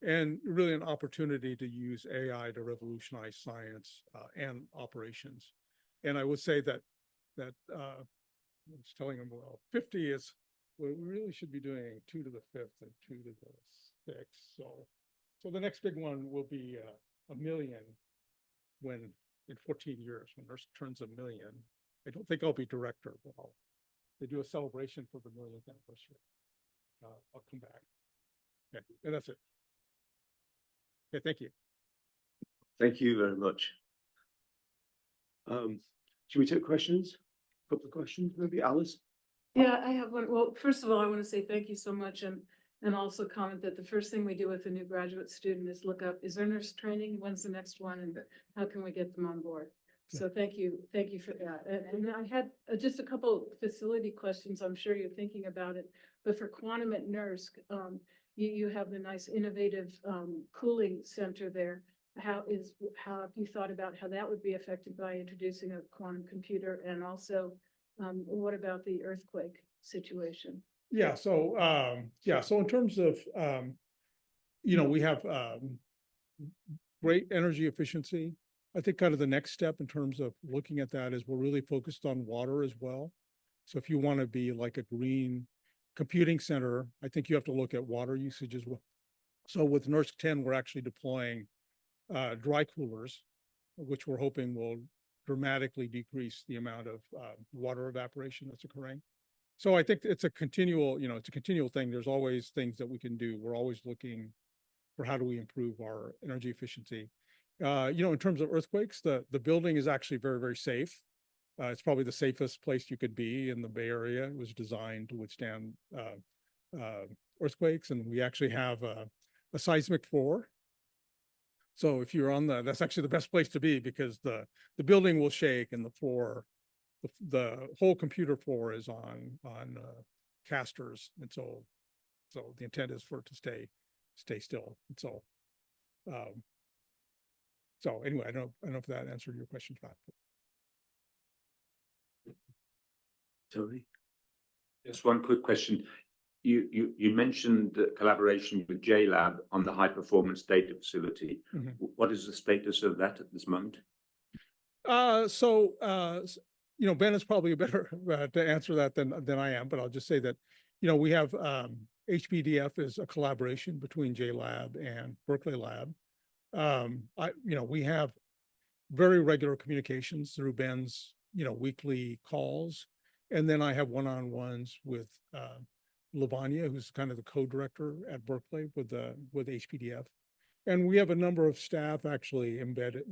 and really an opportunity to use AI to revolutionize science and operations. And I would say that I was telling them, well, 50 is, we really should be doing 2 to the 5th and 2 to the 6th. So the next big one will be 1 million in 14 years, when NERSC turns 1 million. I don't think I'll be director, but they do a celebration for the 1,000th anniversary. I'll come back. Okay, and that's it. Okay, thank you. Thank you very much. Should we take questions? A couple of questions, maybe, Alice? Yeah, I have one. Well, first of all, I want to say thank you so much and also comment that the first thing we do with a new graduate student is look up, is there nurse training? When's the next one? And how can we get them on board? So thank you for that. And I had just a couple facility questions. I'm sure you're thinking about it, but for Quantum at NERSC, you have the nice innovative cooling center there. How have you thought about how that would be affected by introducing a quantum computer? And also, what about the earthquake situation? Yeah, so in terms of we have great energy efficiency. I think kind of the next step in terms of looking at that is we're really focused on water as well. So if you want to be like a green computing center, I think you have to look at water usage as well. So with NERSC 10, we're actually deploying dry coolers, which we're hoping will dramatically decrease the amount of water evaporation that's occurring. So I think it's a continual thing. There's always things that we can do. We're always looking for how do we improve our energy efficiency. In terms of earthquakes, the building is actually very, very safe. It's probably the safest place you could be in the Bay Area. It was designed to withstand earthquakes, and we actually have a seismic floor. So if you're on that's actually the best place to be, because the building will shake and the floor, the whole computer floor is on casters, and so the intent is for it to stay still. And so anyway, I don't know if that answered your question, Pat. Tony? Just one quick question. You mentioned the collaboration with JLab on the high performance data facility. What is the status of that at this moment? Ben is probably better to answer that than I am, but I'll just say that, we have HPDF is a collaboration between JLab and Berkeley Lab. We have very regular communications through Ben's, weekly calls. And then I have one-on-ones with Lavanya, who's kind of the co-director at Berkeley with HPDF. And we have a number of staff actually embedded,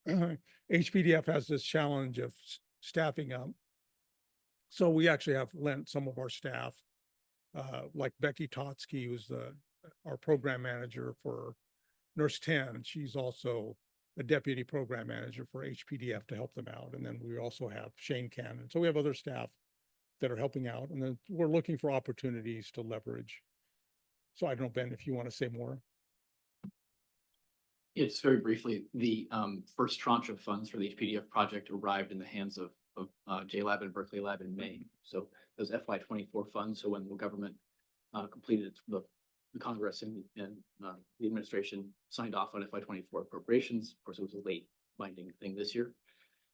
HPDF has this challenge of staffing up. So we actually have lent some of our staff, like Becky Totsky, who's our program manager for NERSC 10. She's also a deputy program manager for HPDF to help them out. And then we also have Shane Cannon. So we have other staff that are helping out. And then we're looking for opportunities to leverage. So I don't know, Ben, if you want to say more. It's very briefly, the first tranche of funds for the HPDF project arrived in the hands of JLab and Berkeley Lab in May. So those FY24 funds. So when the government completed the Congress and the administration signed off on FY24 appropriations, of course, it was a late binding thing this year.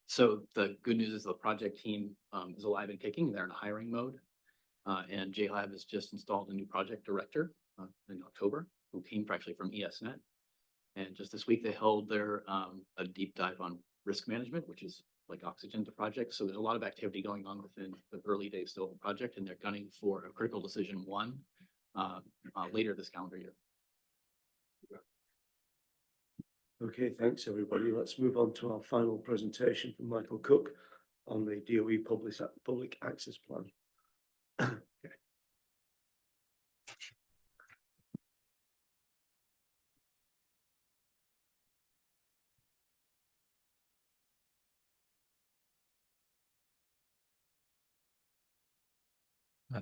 So the good news is the project team is alive and kicking. They're in a hiring mode. And JLab has just installed a new project director in October, who came actually from ESNet. And just this week, they held their a deep dive on risk management, which is like oxygen to projects. So there's a lot of activity going on within the early days still of the project, and they're gunning for a critical decision one later this calendar year. Okay, thanks everybody. Let's move on to our final presentation from Michael Cook on the DOE Public Access Plan. Okay.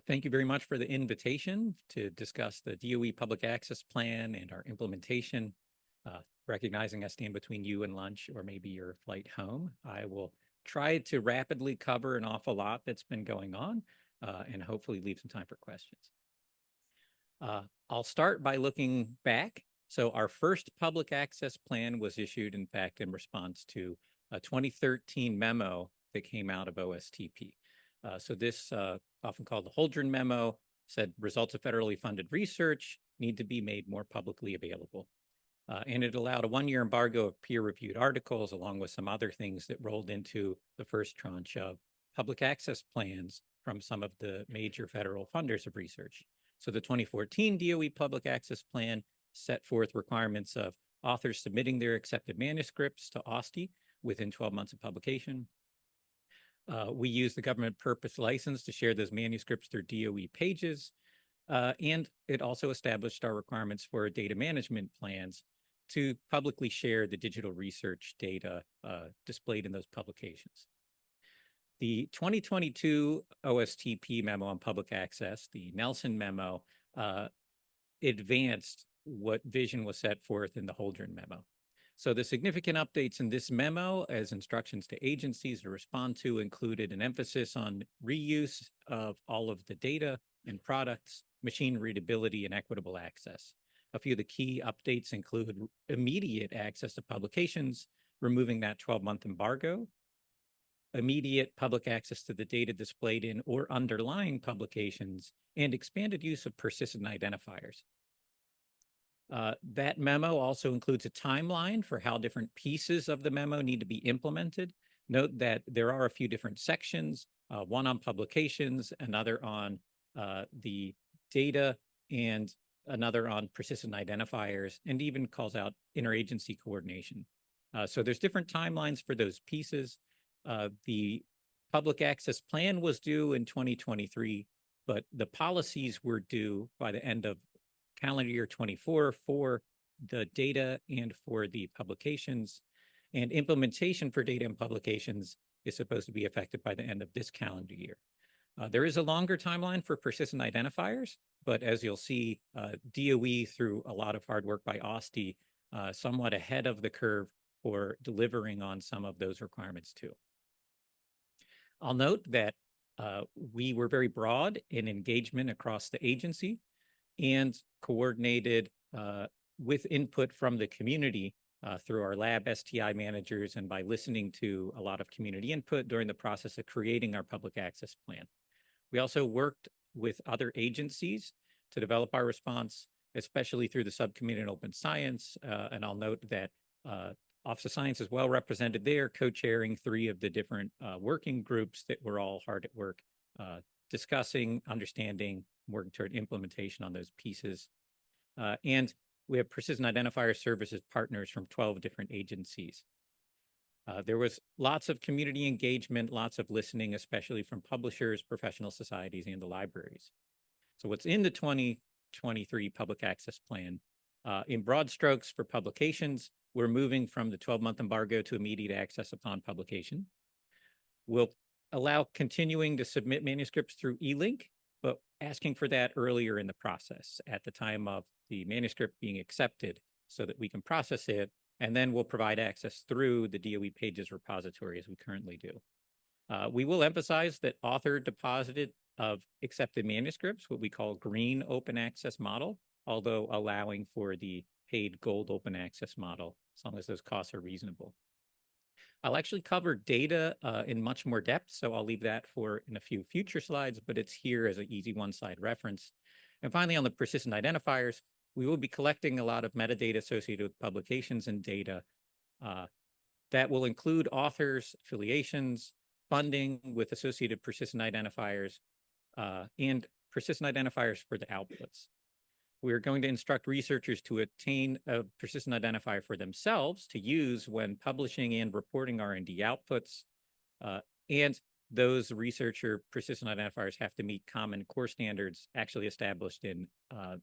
Thank you very much for the invitation to discuss the DOE Public Access Plan and our implementation. Recognizing I stand between you and lunch or maybe your flight home, I will try to rapidly cover an awful lot that's been going on and hopefully leave some time for questions. I'll start by looking back. So our first public access plan was issued, in fact, in response to a 2013 memo that came out of OSTP. So this, often called the Holdren memo, said results of federally funded research need to be made more publicly available. And it allowed a one-year embargo of peer-reviewed articles, along with some other things that rolled into the first tranche of public access plans from some of the major federal funders of research. So the 2014 DOE Public Access Plan set forth requirements of authors submitting their accepted manuscripts to OSTI within 12 months of publication. We use the government purpose license to share those manuscripts through DOE pages. And it also established our requirements for data management plans to publicly share the digital research data displayed in those publications. The 2022 OSTP memo on public access, the Nelson memo, advanced what vision was set forth in the Holdren memo. So the significant updates in this memo as instructions to agencies to respond to included an emphasis on reuse of all of the data and products, machine readability, and equitable access. A few of the key updates include immediate access to publications, removing that 12-month embargo, immediate public access to the data displayed in or underlying publications, and expanded use of persistent identifiers. That memo also includes a timeline for how different pieces of the memo need to be implemented. Note that there are a few different sections, one on publications, another on the data, and another on persistent identifiers, and even calls out interagency coordination. So there's different timelines for those pieces. The public access plan was due in 2023, but the policies were due by the end of calendar year 24 for the data and for the publications. And implementation for data and publications is supposed to be effective by the end of this calendar year. There is a longer timeline for persistent identifiers, but as you'll see, DOE, through a lot of hard work by OSTI, somewhat ahead of the curve for delivering on some of those requirements too. I'll note that we were very broad in engagement across the agency and coordinated with input from the community through our lab STI managers and by listening to a lot of community input during the process of creating our public access plan. We also worked with other agencies to develop our response, especially through the subcommittee on open science. And I'll note that Office of Science is well represented there, co-chairing 3 of the different working groups that were all hard at work discussing, understanding, working toward implementation on those pieces. And we have persistent identifier services partners from 12 different agencies. There was lots of community engagement, lots of listening, especially from publishers, professional societies, and the libraries. So what's in the 2023 public access plan? In broad strokes for publications, we're moving from the 12-month embargo to immediate access upon publication. We'll allow continuing to submit manuscripts through eLink, but asking for that earlier in the process at the time of the manuscript being accepted so that we can process it, and then we'll provide access through the DOE Pages repository as we currently do. We will emphasize that author deposited of accepted manuscripts, what we call green open access model, although allowing for the paid gold open access model, as long as those costs are reasonable. I'll actually cover data in much more depth, so I'll leave that for in a few future slides, but it's here as an easy one-slide reference. And finally, on the persistent identifiers, we will be collecting a lot of metadata associated with publications and data that will include authors, affiliations, funding with associated persistent identifiers, and persistent identifiers for the outputs. We're going to instruct researchers to obtain a persistent identifier for themselves to use when publishing and reporting R&D outputs. And those researcher persistent identifiers have to meet common core standards actually established in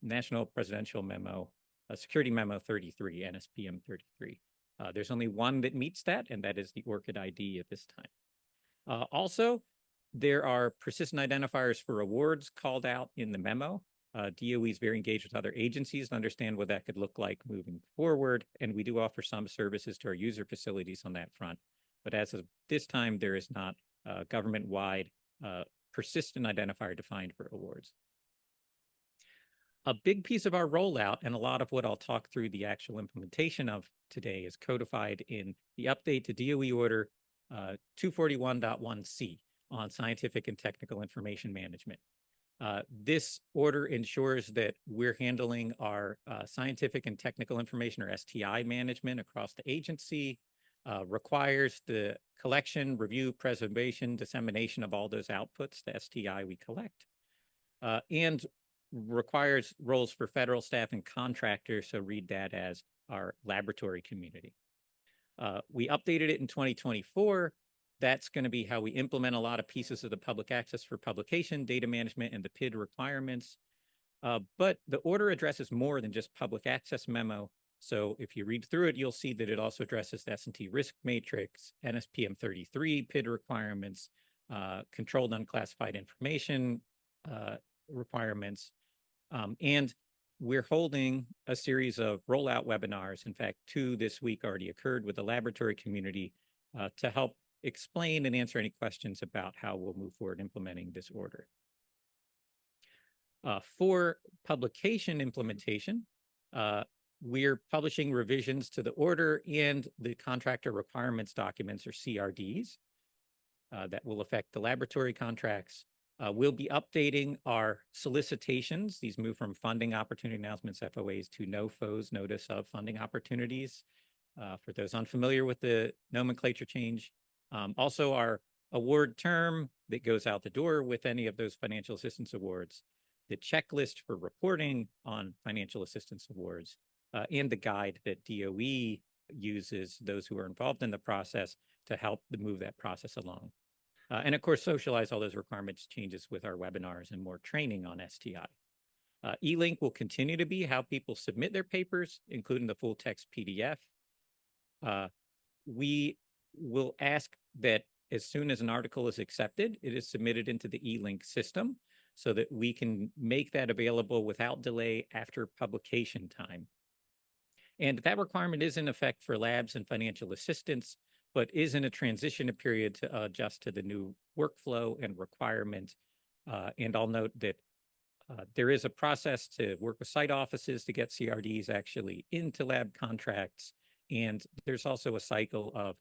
National Presidential Memo, Security Memo 33, NSPM 33. There's only one that meets that, and that is the ORCID ID at this time. Also, there are persistent identifiers for awards called out in the memo. DOE is very engaged with other agencies to understand what that could look like moving forward, and we do offer some services to our user facilities on that front. But as of this time, there is not a government-wide persistent identifier defined for awards. A big piece of our rollout, and a lot of what I'll talk through the actual implementation of today, is codified in the update to DOE Order 241.1c on scientific and technical information management. This order ensures that we're handling our scientific and technical information, or STI management, across the agency, requires the collection, review, preservation, dissemination of all those outputs, the STI we collect, and requires roles for federal staff and contractors, so read that as our laboratory community. We updated it in 2024 that's going to be how we implement a lot of pieces of the public access for publication, data management, and the PID requirements. But the order addresses more than just public access memo. So if you read through it, you'll see that it also addresses the S&T risk matrix, NSPM 33 PID requirements, controlled unclassified information requirements. And we're holding a series of rollout webinars. In fact, 2 this week already occurred with the laboratory community to help explain and answer any questions about how we'll move forward implementing this order. For publication implementation, we're publishing revisions to the order and the contractor requirements documents, or CRDs, that will affect the laboratory contracts. We'll be updating our solicitations. These move from funding opportunity announcements, FOAs, to NOFOs, notice of funding opportunities. For those unfamiliar with the nomenclature change, also our award term that goes out the door with any of those financial assistance awards, the checklist for reporting on financial assistance awards, and the guide that DOE uses those who are involved in the process to help move that process along. And of course, socialize all those requirements changes with our webinars and more training on STI. E-Link will continue to be how people submit their papers, including the full text PDF. We will ask that as soon as an article is accepted, it is submitted into the E-Link system so that we can make that available without delay after publication time. And that requirement is in effect for labs and financial assistance, but is in a transition period to adjust to the new workflow and requirement. And I'll note that there is a process to work with site offices to get CRDs actually into lab contracts. And there's also a cycle of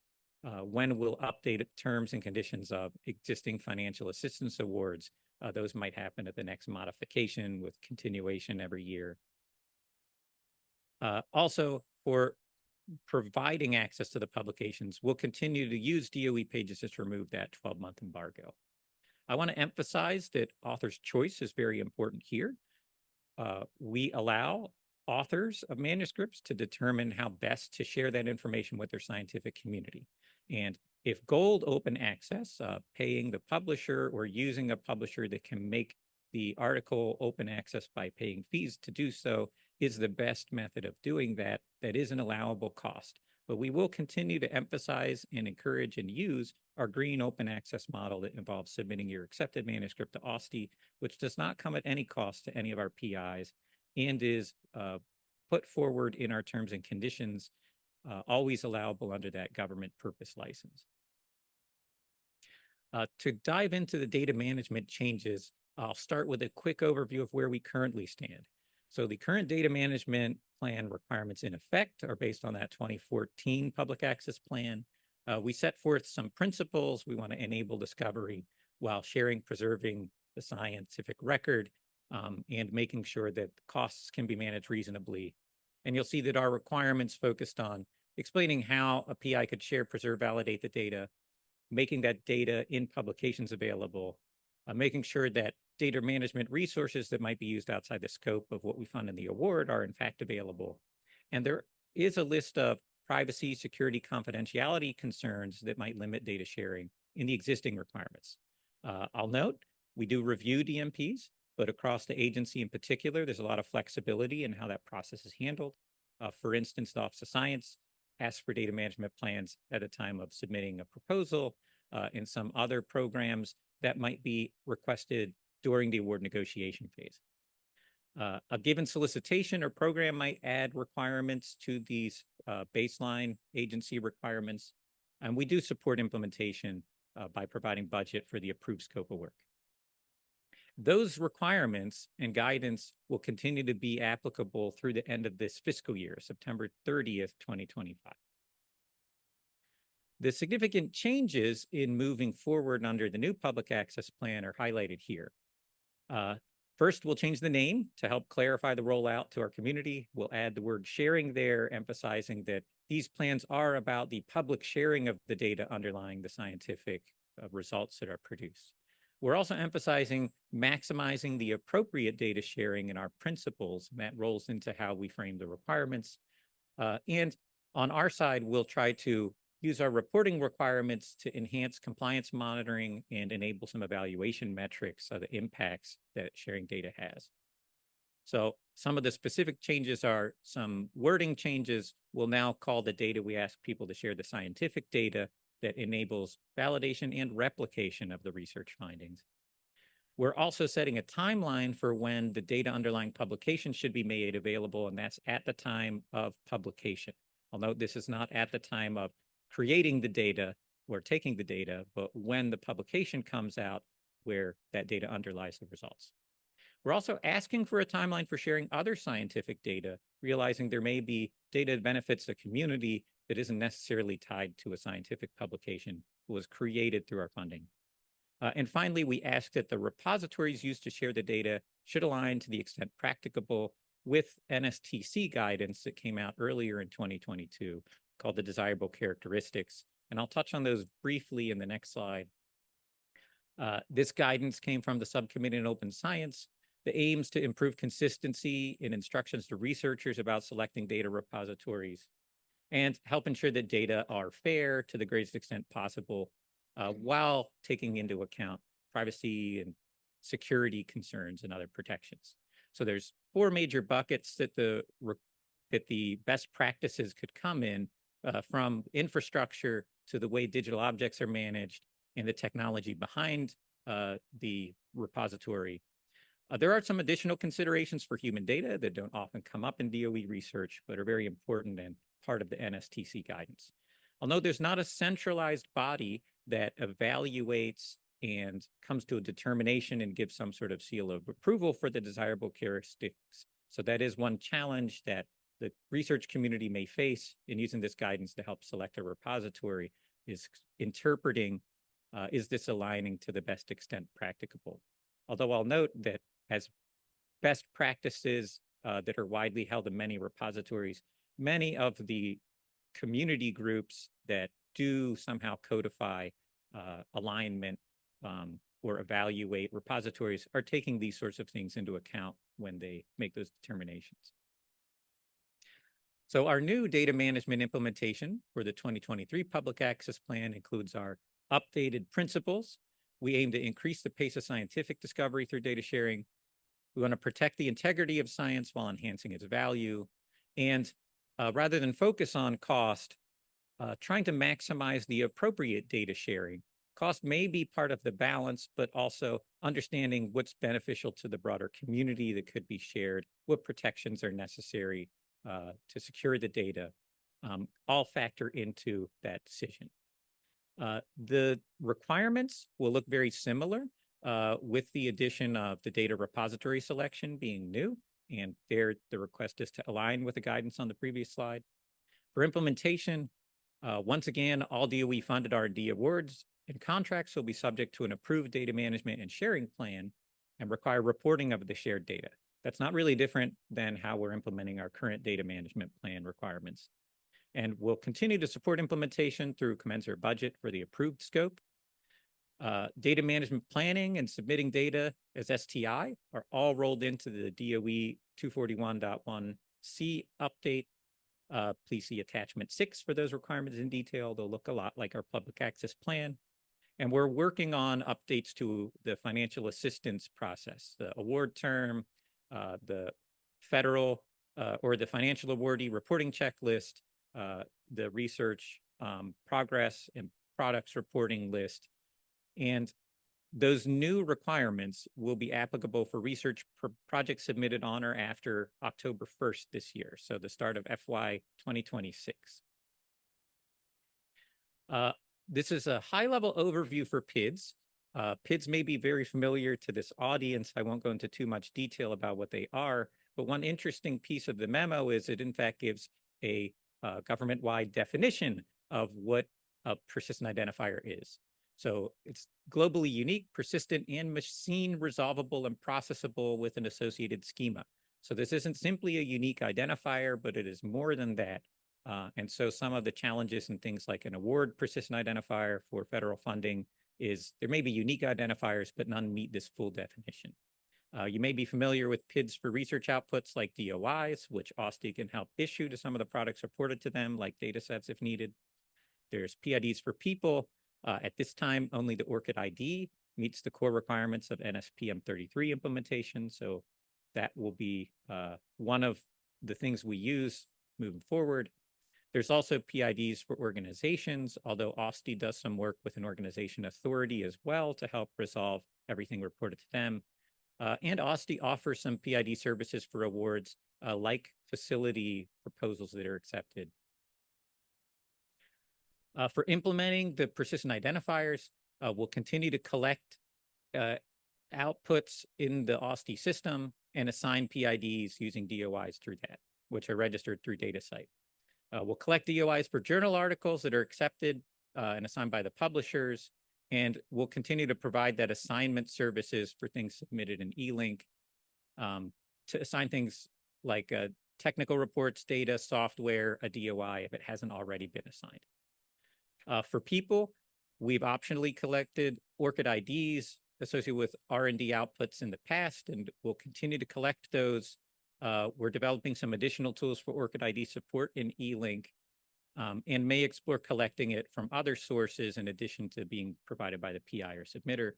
when we'll update terms and conditions of existing financial assistance awards. Those might happen at the next modification with continuation every year. Also, for providing access to the publications, we'll continue to use DOE pages to remove that 12-month embargo. I want to emphasize that author's choice is very important here. We allow authors of manuscripts to determine how best to share that information with their scientific community. And if gold open access, paying the publisher or using a publisher that can make the article open access by paying fees to do so is the best method of doing that, that is an allowable cost. But we will continue to emphasize and encourage and use our green open access model that involves submitting your accepted manuscript to AUSTI, which does not come at any cost to any of our PIs and is put forward in our terms and conditions, always allowable under that government purpose license. To dive into the data management changes, I'll start with a quick overview of where we currently stand. So the current data management plan requirements in effect are based on that 2014 public access plan. We set forth some principles. We want to enable discovery while sharing, preserving the scientific record, and making sure that costs can be managed reasonably. And you'll see that our requirements focused on explaining how a PI could share, preserve, validate the data, making that data in publications available, making sure that data management resources that might be used outside the scope of what we fund in the award are in fact available. And there is a list of privacy, security, confidentiality concerns that might limit data sharing in the existing requirements. I'll note, we do review DMPs, but across the agency in particular, there's a lot of flexibility in how that process is handled. For instance, the Office of Science asks for data management plans at a time of submitting a proposal. In some other programs that might be requested during the award negotiation phase. A given solicitation or program might add requirements to these baseline agency requirements, and we do support implementation by providing budget for the approved scope of work. Those requirements and guidance will continue to be applicable through the end of this fiscal year, September 30th, 2025. The significant changes in moving forward under the new public access plan are highlighted here. First, we'll change the name to help clarify the rollout to our community. We'll add the word sharing there, emphasizing that these plans are about the public sharing of the data underlying the scientific results that are produced. We're also emphasizing maximizing the appropriate data sharing in our principles, and that rolls into how we frame the requirements. And on our side, we'll try to use our reporting requirements to enhance compliance monitoring and enable some evaluation metrics of the impacts that sharing data has. So some of the specific changes are some wording changes. We'll now call the data we ask people to share the scientific data that enables validation and replication of the research findings. We're also setting a timeline for when the data underlying publication should be made available, and that's at the time of publication. I'll note this is not at the time of creating the data or taking the data, but when the publication comes out where that data underlies the results. We're also asking for a timeline for sharing other scientific data, realizing there may be data that benefits the community that isn't necessarily tied to a scientific publication that was created through our funding. And finally, we ask that the repositories used to share the data should align to the extent practicable with NSTC guidance that came out earlier in 2022 called the desirable characteristics. And I'll touch on those briefly in the next slide. This guidance came from the Subcommittee on Open Science that aims to improve consistency in instructions to researchers about selecting data repositories and help ensure that data are fair to the greatest extent possible while taking into account privacy and security concerns and other protections. So there's 4 major buckets that the best practices could come in, from infrastructure to the way digital objects are managed and the technology behind the repository. There are some additional considerations for human data that don't often come up in DOE research, but are very important and part of the NSTC guidance. I'll note there's not a centralized body that evaluates and comes to a determination and gives some sort of seal of approval for the desirable characteristics. So that is one challenge that the research community may face in using this guidance to help select a repository, is interpreting, is this aligning to the best extent practicable? Although I'll note that as best practices that are widely held in many repositories, many of the community groups that do somehow codify alignment or evaluate repositories are taking these sorts of things into account when they make those determinations. So our new data management implementation for the 2023 Public Access Plan includes our updated principles. We aim to increase the pace of scientific discovery through data sharing. We want to protect the integrity of science while enhancing its value. And rather than focus on cost, trying to maximize the appropriate data sharing. Cost may be part of the balance, but also understanding what's beneficial to the broader community that could be shared, what protections are necessary to secure the data, all factor into that decision. The requirements will look very similar with the addition of the data repository selection being new, and there the request is to align with the guidance on the previous slide. For implementation, once again, all DOE funded R&D awards and contracts will be subject to an approved data management and sharing plan and require reporting of the shared data. That's not really different than how we're implementing our current data management plan requirements. And we'll continue to support implementation through commensurate budget for the approved scope. Data management planning and submitting data as STI are all rolled into the DOE 241.1C update. Please see attachment 6 for those requirements in detail. They'll look a lot like our public access plan. And we're working on updates to the financial assistance process, the award term, the federal or the financial awardee reporting checklist, the research progress and products reporting list. And those new requirements will be applicable for research projects submitted on or after October 1st this year, so the start of FY 2026. This is a high-level overview for PIDs. PIDs may be very familiar to this audience. I won't go into too much detail about what they are, but one interesting piece of the memo is it in fact gives a government-wide definition of what a persistent identifier is. So it's globally unique, persistent, and machine resolvable and processable with an associated schema. So this isn't simply a unique identifier, but it is more than that. And so some of the challenges and things like an award persistent identifier for federal funding is there may be unique identifiers, but none meet this full definition. You may be familiar with PIDs for research outputs like DOIs, which OSTI can help issue to some of the products reported to them, like data sets if needed. There's PIDs for people. At this time, only the ORCID ID meets the core requirements of NSPM 33 implementation. So that will be one of the things we use moving forward. There's also PIDs for organizations, although OSTI does some work with an organization authority as well to help resolve everything reported to them. And OSTI offers some PID services for awards like facility proposals that are accepted. For implementing the persistent identifiers, we'll continue to collect outputs in the OSTI system and assign PIDs using DOIs through that, which are registered through DataCite. We'll collect DOIs for journal articles that are accepted and assigned by the publishers, and we'll continue to provide that assignment services for things submitted in eLink to assign things like technical reports, data, software, a DOI if it hasn't already been assigned. For people, we've optionally collected ORCID IDs associated with R&D outputs in the past, and we'll continue to collect those. We're developing some additional tools for ORCID ID support in eLink and may explore collecting it from other sources in addition to being provided by the PI or submitter.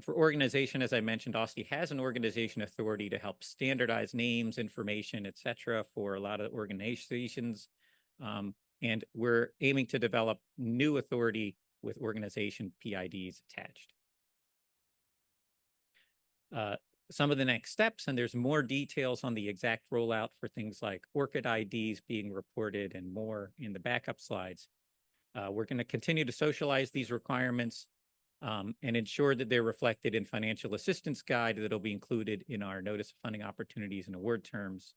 For organization, as I mentioned, OSTI has an organization authority to help standardize names, information, et cetera, for a lot of organizations. And we're aiming to develop new authority with organization PIDs attached. Some of the next steps, and there's more details on the exact rollout for things like ORCID IDs being reported and more in the backup slides. We're going to continue to socialize these requirements and ensure that they're reflected in financial assistance guide that'll be included in our notice of funding opportunities and award terms.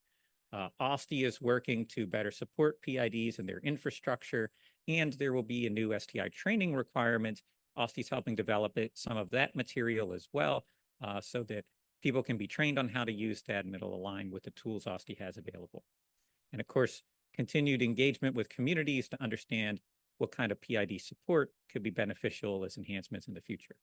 OSTI is working to better support PIDs and their infrastructure, and there will be a new STI training requirement. OSTI is helping develop some of that material as well, so that people can be trained on how to use that, and it'll align with the tools OSTI has available. And of course, continued engagement with communities to understand what kind of PID support could be beneficial as enhancements in the future.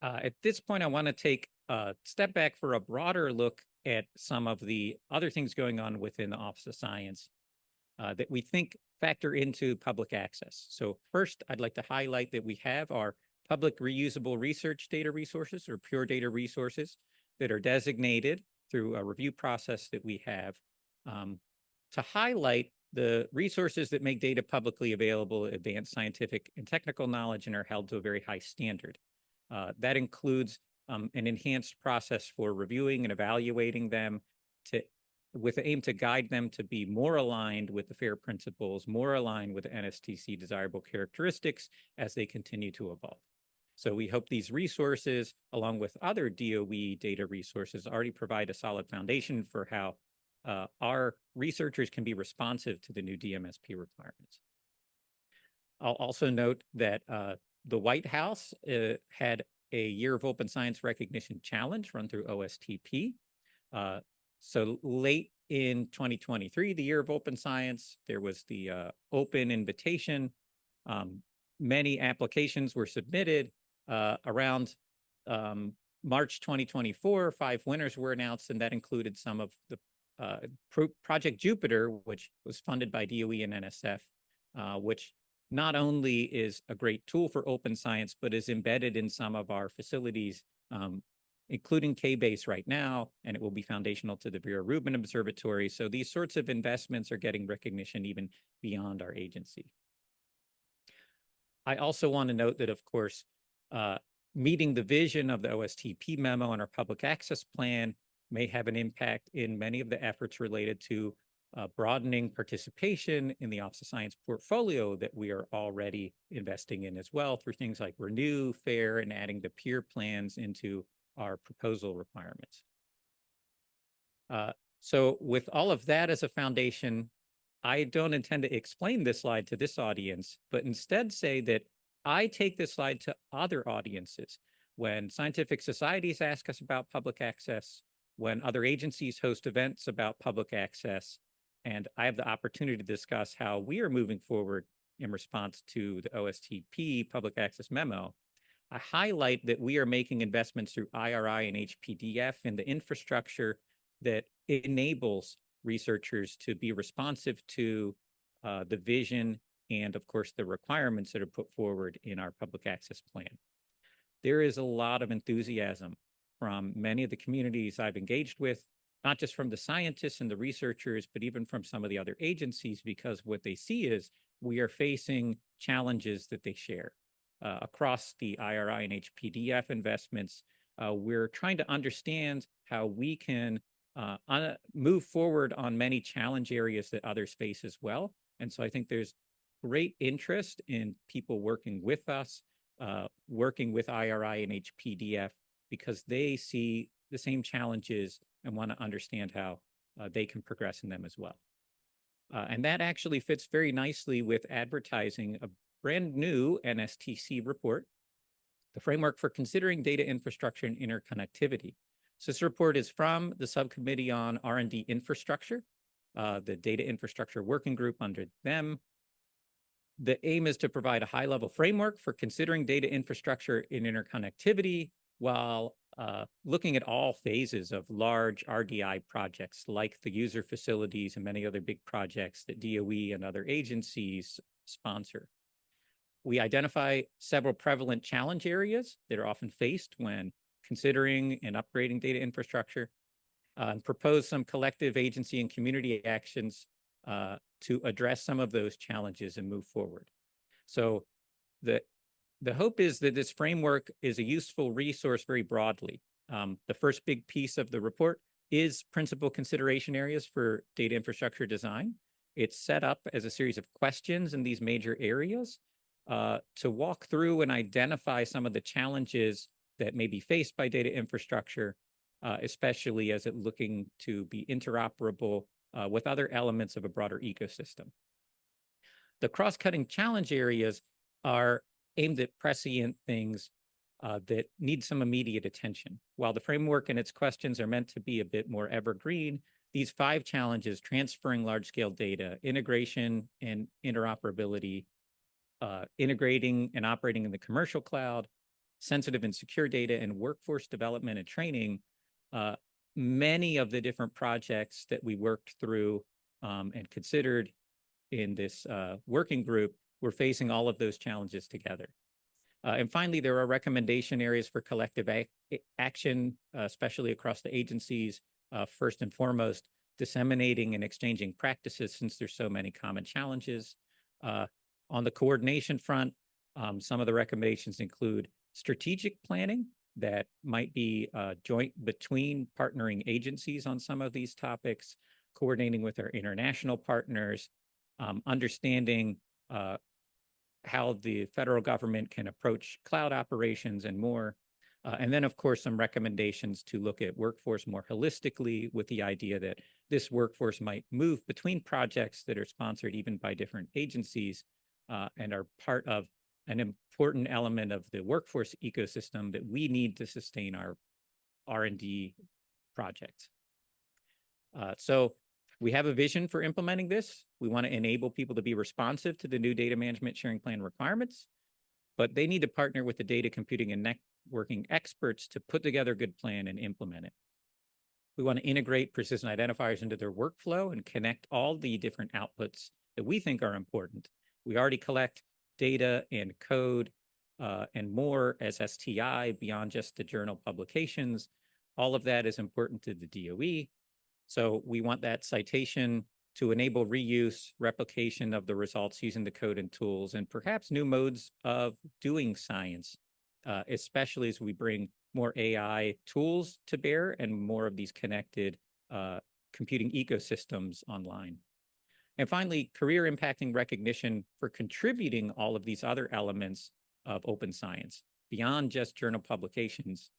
At this point, I want to take a step back for a broader look at some of the other things going on within the Office of Science that we think factor into public access. So first, I'd like to highlight that we have our public reusable research data resources, or pure data resources, that are designated through a review process that we have to highlight the resources that make data publicly available, advance scientific and technical knowledge, and are held to a very high standard. That includes an enhanced process for reviewing and evaluating them with the aim to guide them to be more aligned with the FAIR principles, more aligned with NSTC desirable characteristics as they continue to evolve. So we hope these resources, along with other DOE data resources, already provide a solid foundation for how our researchers can be responsive to the new DMSP requirements. I'll also note that the White House had a Year of Open Science Recognition Challenge run through OSTP. So late in 2023, the Year of Open Science, there was the open invitation. Many applications were submitted. Around March 2024, 5 winners were announced, and that included some of the Project Jupiter, which was funded by DOE and NSF, which not only is a great tool for open science, but is embedded in some of our facilities, including K-Base right now, and it will be foundational to the Vera Rubin Observatory. So these sorts of investments are getting recognition even beyond our agency. I also want to note that, of course, meeting the vision of the OSTP memo and our public access plan may have an impact in many of the efforts related to broadening participation in the Office of Science portfolio that we are already investing in as well through things like Renew, FAIR, and adding the peer plans into our proposal requirements. So with all of that as a foundation, I don't intend to explain this slide to this audience, but instead say that I take this slide to other audiences. When scientific societies ask us about public access, when other agencies host events about public access, and I have the opportunity to discuss how we are moving forward in response to the OSTP public access memo, I highlight that we are making investments through IRI and HPDF in the infrastructure that enables researchers to be responsive to the vision, and of course, the requirements that are put forward in our public access plan. There is a lot of enthusiasm from many of the communities I've engaged with, not just from the scientists and the researchers, but even from some of the other agencies, because what they see is we are facing challenges that they share. Across the IRI and HPDF investments, we're trying to understand how we can move forward on many challenge areas that others face as well. And so I think there's great interest in people working with us, working with IRI and HPDF, because they see the same challenges and want to understand how they can progress in them as well. And that actually fits very nicely with advertising a brand new NSTC report, the Framework for Considering Data Infrastructure and Interconnectivity. So this report is from the Subcommittee on R&D Infrastructure, the Data Infrastructure Working Group under them. The aim is to provide a high-level framework for considering data infrastructure and interconnectivity while looking at all phases of large RDI projects like the user facilities and many other big projects that DOE and other agencies sponsor. We identify several prevalent challenge areas that are often faced when considering and upgrading data infrastructure, and propose some collective agency and community actions to address some of those challenges and move forward. So the hope is that this framework is a useful resource very broadly. The first big piece of the report is principal consideration areas for data infrastructure design. It's set up as a series of questions in these major areas to walk through and identify some of the challenges that may be faced by data infrastructure, especially as it looking to be interoperable with other elements of a broader ecosystem. The cross-cutting challenge areas are aimed at prescient things that need some immediate attention. While the framework and its questions are meant to be a bit more evergreen, these 5 challenges, transferring large-scale data, integration and interoperability, integrating and operating in the commercial cloud, sensitive and secure data, and workforce development and training, many of the different projects that we worked through and considered in this working group, we're facing all of those challenges together. And finally, there are recommendation areas for collective action, especially across the agencies. First and foremost, disseminating and exchanging practices since there's so many common challenges. On the coordination front, some of the recommendations include strategic planning that might be joint between partnering agencies on some of these topics, coordinating with our international partners, understanding how the federal government can approach cloud operations and more. And then, of course, some recommendations to look at workforce more holistically with the idea that this workforce might move between projects that are sponsored even by different agencies and are part of an important element of the workforce ecosystem that we need to sustain our R&D projects. So we have a vision for implementing this. We want to enable people to be responsive to the new data management sharing plan requirements, but they need to partner with the data computing and networking experts to put together a good plan and implement it. We want to integrate persistent identifiers into their workflow and connect all the different outputs that we think are important. We already collect data and code and more as STI beyond just the journal publications. All of that is important to the DOE. So we want that citation to enable reuse, replication of the results using the code and tools, and perhaps new modes of doing science, especially as we bring more AI tools to bear and more of these connected computing ecosystems online. And finally, career impacting recognition for contributing all of these other elements of open science beyond just journal publications.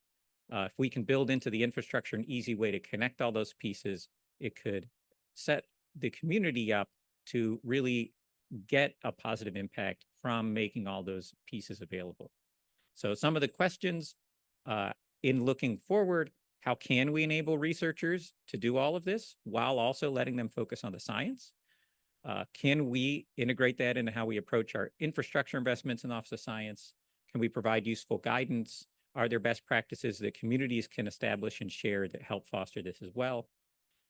If we can build into the infrastructure an easy way to connect all those pieces, it could set the community up to really get a positive impact from making all those pieces available. So some of the questions in looking forward, how can we enable researchers to do all of this while also letting them focus on the science? Can we integrate that into how we approach our infrastructure investments in the Office of Science? Can we provide useful guidance? Are there best practices that communities can establish and share that help foster this as well?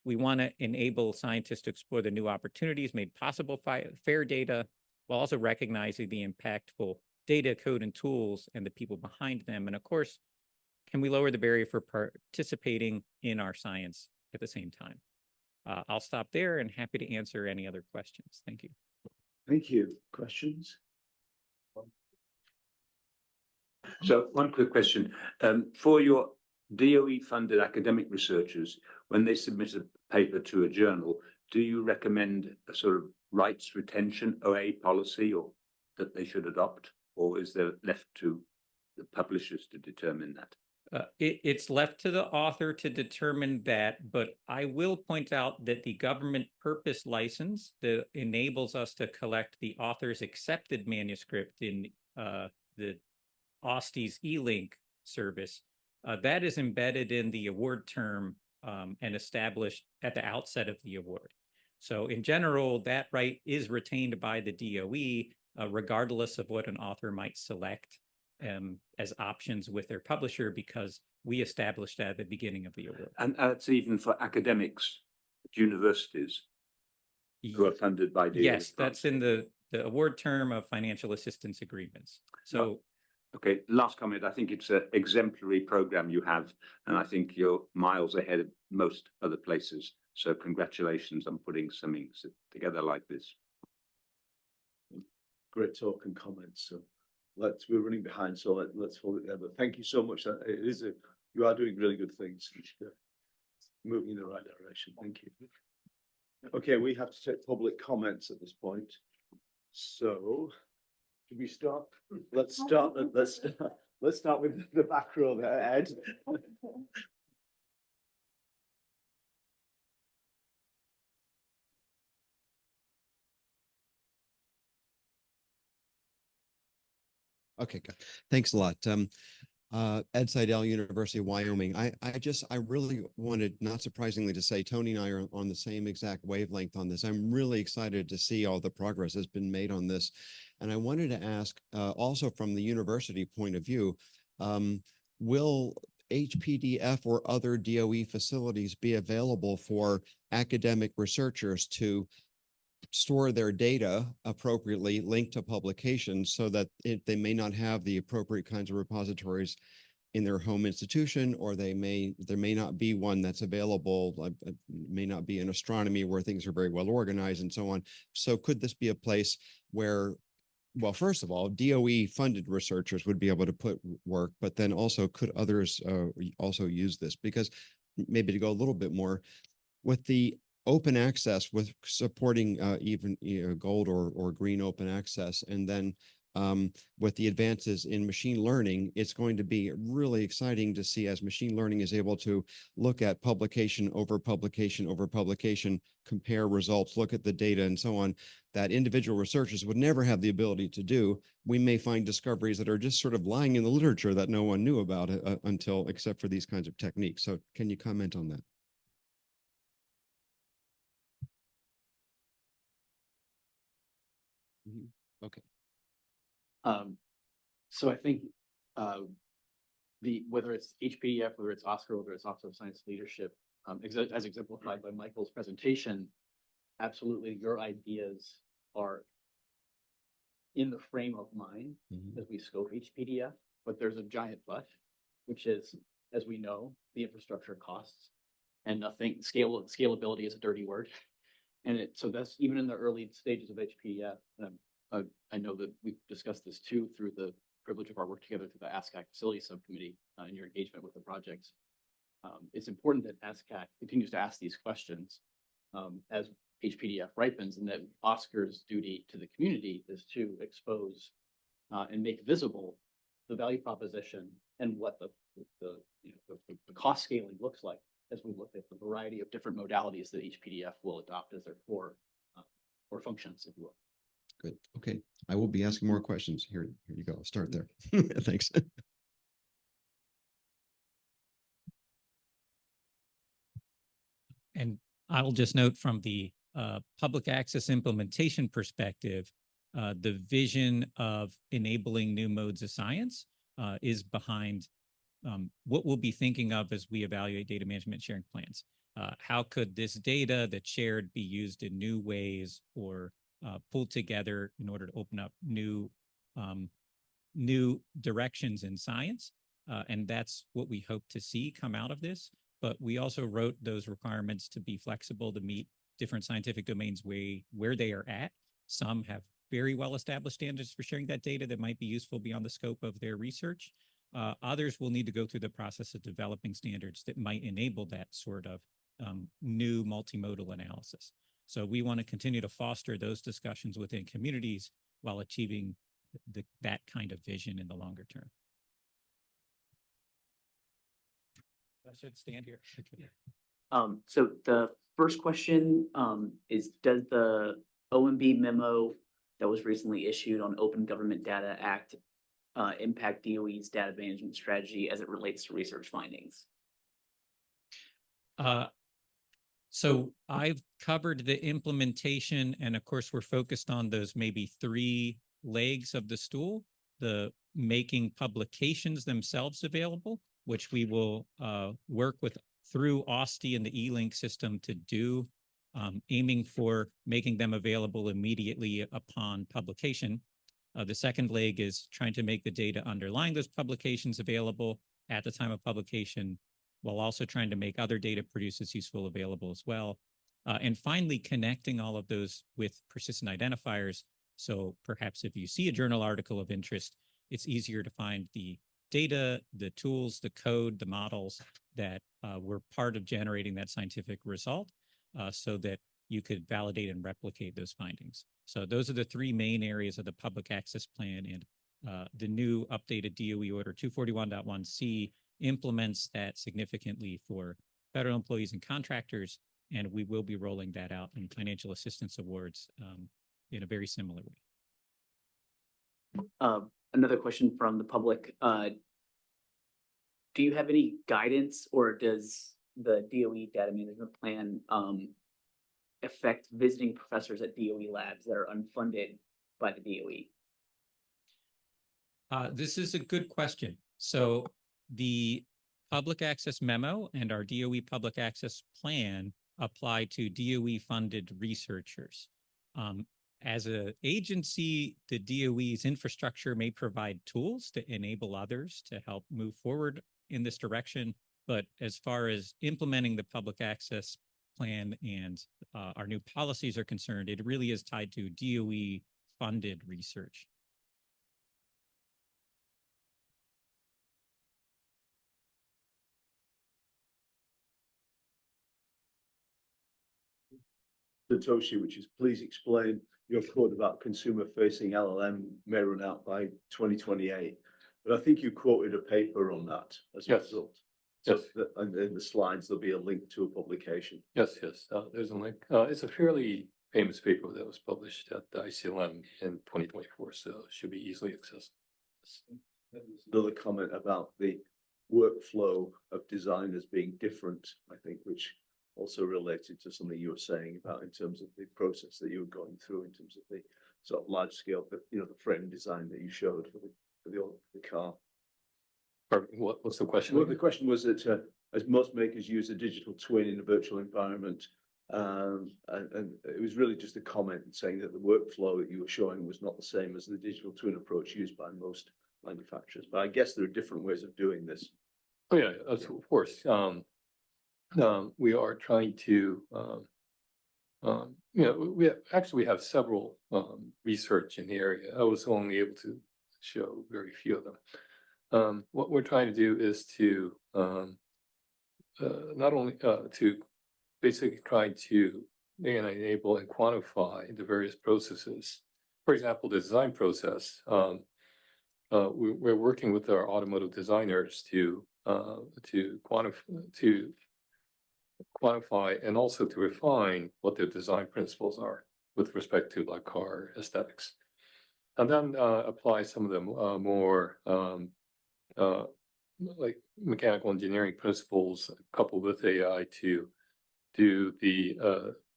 we want to enable scientists to explore the new opportunities made possible by fair data, while also recognizing the impactful data, code, and tools and the people behind them. And of course, can we lower the barrier for participating in our science at the same time? I'll stop there and happy to answer any other questions. Thank you. Thank you. Questions? So one quick question. For your DOE-funded academic researchers, when they submit a paper to a journal, do you recommend a sort of rights retention OA policy or that they should adopt? Or is there left to the publishers to determine that? It's left to the author to determine that, but I will point out that the government purpose license that enables us to collect the author's accepted manuscript in the AUSTI's eLink service, that is embedded in the award term and established at the outset of the award. So in general, that right is retained by the DOE, regardless of what an author might select as options with their publisher, because we established that at the beginning of the award. And that's even for academics at universities who are funded by DOE? Yes, that's in the award term of financial assistance agreements. So, okay, last comment. I think it's an exemplary program you have, and I think you're miles ahead of most other places. So congratulations on putting something together like this. Great talk and comments. So we're running behind, so let's hold it there. But thank you so much. You are doing really good things. Moving in the right direction. Thank you. Okay, we have to take public comments at this point. So, do we start? Let's start with the back row there, Ed. Okay, good. Thanks a lot. Ed Seidel, University of Wyoming. I really wanted, not surprisingly to say, Tony and I are on the same exact wavelength on this. I'm really excited to see all the progress that's been made on this. And I wanted to ask, also from the university point of view, will HPDF or other DOE facilities be available for academic researchers to store their data appropriately, linked to publications, so that they may not have the appropriate kinds of repositories in their home institution, or there may not be one that's available, may not be in astronomy where things are very well organized and so on. So could this be a place where, well, first of all, DOE funded researchers would be able to put work, but then also could others also use this? Because maybe to go a little bit more with the open access, with supporting even gold or green open access, and then with the advances in machine learning, it's going to be really exciting to see, as machine learning is able to look at publication over publication over publication, compare results, look at the data and so on, that individual researchers would never have the ability to do. We may find discoveries that are just sort of lying in the literature that no one knew about except for these kinds of techniques. So can you comment on that? Okay. So I think whether it's HPDF, whether it's OSCAR, whether it's Office of Science Leadership, as exemplified by Michael's presentation, absolutely your ideas are in the frame of mind as we scope HPDF, but there's a giant but, which is, as we know, the infrastructure costs, and scalability is a dirty word. And so that's even in the early stages of HPDF. I know that we've discussed this too through the privilege of our work together through the ASCAC Facility Subcommittee and your engagement with the projects. It's important that ASCAC continues to ask these questions as HPDF ripens, and that OSCAR's duty to the community is to expose and make visible the value proposition and what the cost scaling looks like as we look at the variety of different modalities that HPDF will adopt as their core functions, if you will. Good. Okay. I will be asking more questions. Here you go. I'll start there. Thanks. And I'll just note from the public access implementation perspective, the vision of enabling new modes of science is behind what we'll be thinking of as we evaluate data management sharing plans. how could this data that's shared be used in new ways or pulled together in order to open up new directions in science? And that's what we hope to see come out of this. But we also wrote those requirements to be flexible to meet different scientific domains where they are at. Some have very well-established standards for sharing that data that might be useful beyond the scope of their research. Others will need to go through the process of developing standards that might enable that sort of new multimodal analysis. So we want to continue to foster those discussions within communities while achieving that kind of vision in the longer term. I should stand here. So the first question is, does the OMB memo that was recently issued on Open Government Data Act impact DOE's data management strategy as it relates to research findings? So I've covered the implementation, and of course, we're focused on those maybe 3 legs of the stool: the making publications themselves available, which we will work with through OSTI and the eLink system to do, aiming for making them available immediately upon publication. The second leg is trying to make the data underlying those publications available at the time of publication, while also trying to make other data producers useful available as well. And finally, connecting all of those with persistent identifiers. So perhaps if you see a journal article of interest, it's easier to find the data, the tools, the code, the models that were part of generating that scientific result, so that you could validate and replicate those findings. So those are the 3 main areas of the public access plan, and the new updated DOE Order 241.1c implements that significantly for federal employees and contractors, and we will be rolling that out in financial assistance awards in a very similar way. Another question from the public. Do you have any guidance, or does the DOE data management plan affect visiting professors at DOE labs that are unfunded by the DOE? This is a good question. So the public access memo and our DOE public access plan apply to DOE-funded researchers. As an agency, the DOE's infrastructure may provide tools to enable others to help move forward in this direction. But as far as implementing the public access plan and our new policies are concerned, it really is tied to DOE-funded research. Satoshi, which is, please explain your quote about consumer-facing LLM may run out by 2028. But I think you quoted a paper on that as a result. So and in the slides, there'll be a link to a publication. Yes, there's a link. It's a fairly famous paper that was published at the ICLM in 2024, so it should be easily accessible. Another comment about the workflow of designers being different, I think, which also related to something you were saying about in terms of the process that you were going through in terms of the sort of large scale, but the frame design that you showed for the car. What's the question? Well, the question was that as most makers use a digital twin in a virtual environment, and it was really just a comment saying that the workflow that you were showing was not the same as the digital twin approach used by most manufacturers. But I guess there are different ways of doing this. Oh yeah, of course. We are trying to, we have several research in the area. I was only able to show very few of them. What we're trying to do is to not only to basically try to enable and quantify the various processes. For example, the design process. We're working with our automotive designers to quantify and also to refine what their design principles are with respect to like car aesthetics, and then apply some of them more like mechanical engineering principles coupled with AI to do the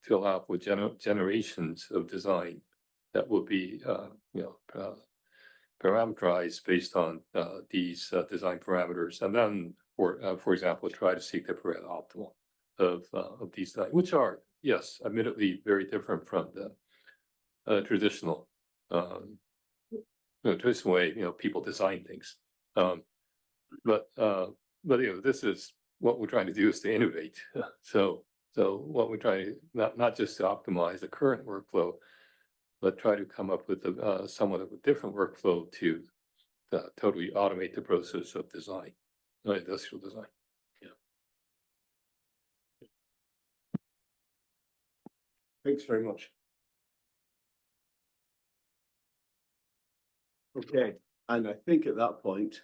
to allow for generations of design that will be parameterized based on these design parameters, and then for example try to seek the Pareto optimal. of these things, which are, yes, admittedly very different from the traditional traditional way people design things. But this is what we're trying to do, is to innovate. So what we're trying not just to optimize the current workflow, but try to come up with somewhat of a different workflow to totally automate the process of design, industrial design. Thanks very much. Okay, and I think at that point,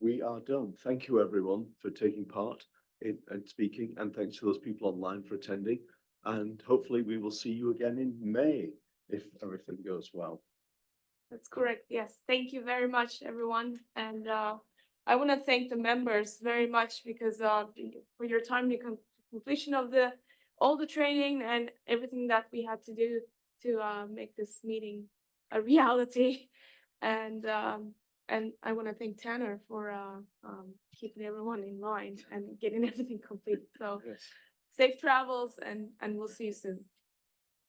we are done. Thank you, everyone, for taking part in and speaking, and thanks to those people online for attending. And hopefully we will see you again in May, if everything goes well. That's correct. Yes. Thank you very much, everyone. And I want to thank the members very much, because for your timely completion of all the training and everything that we had to do to make this meeting a reality. And I want to thank Tanner for keeping everyone in line and getting everything complete. So yes. Safe travels, and we'll see you soon.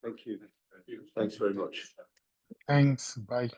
Thank you. Thanks very much. Thanks. Bye.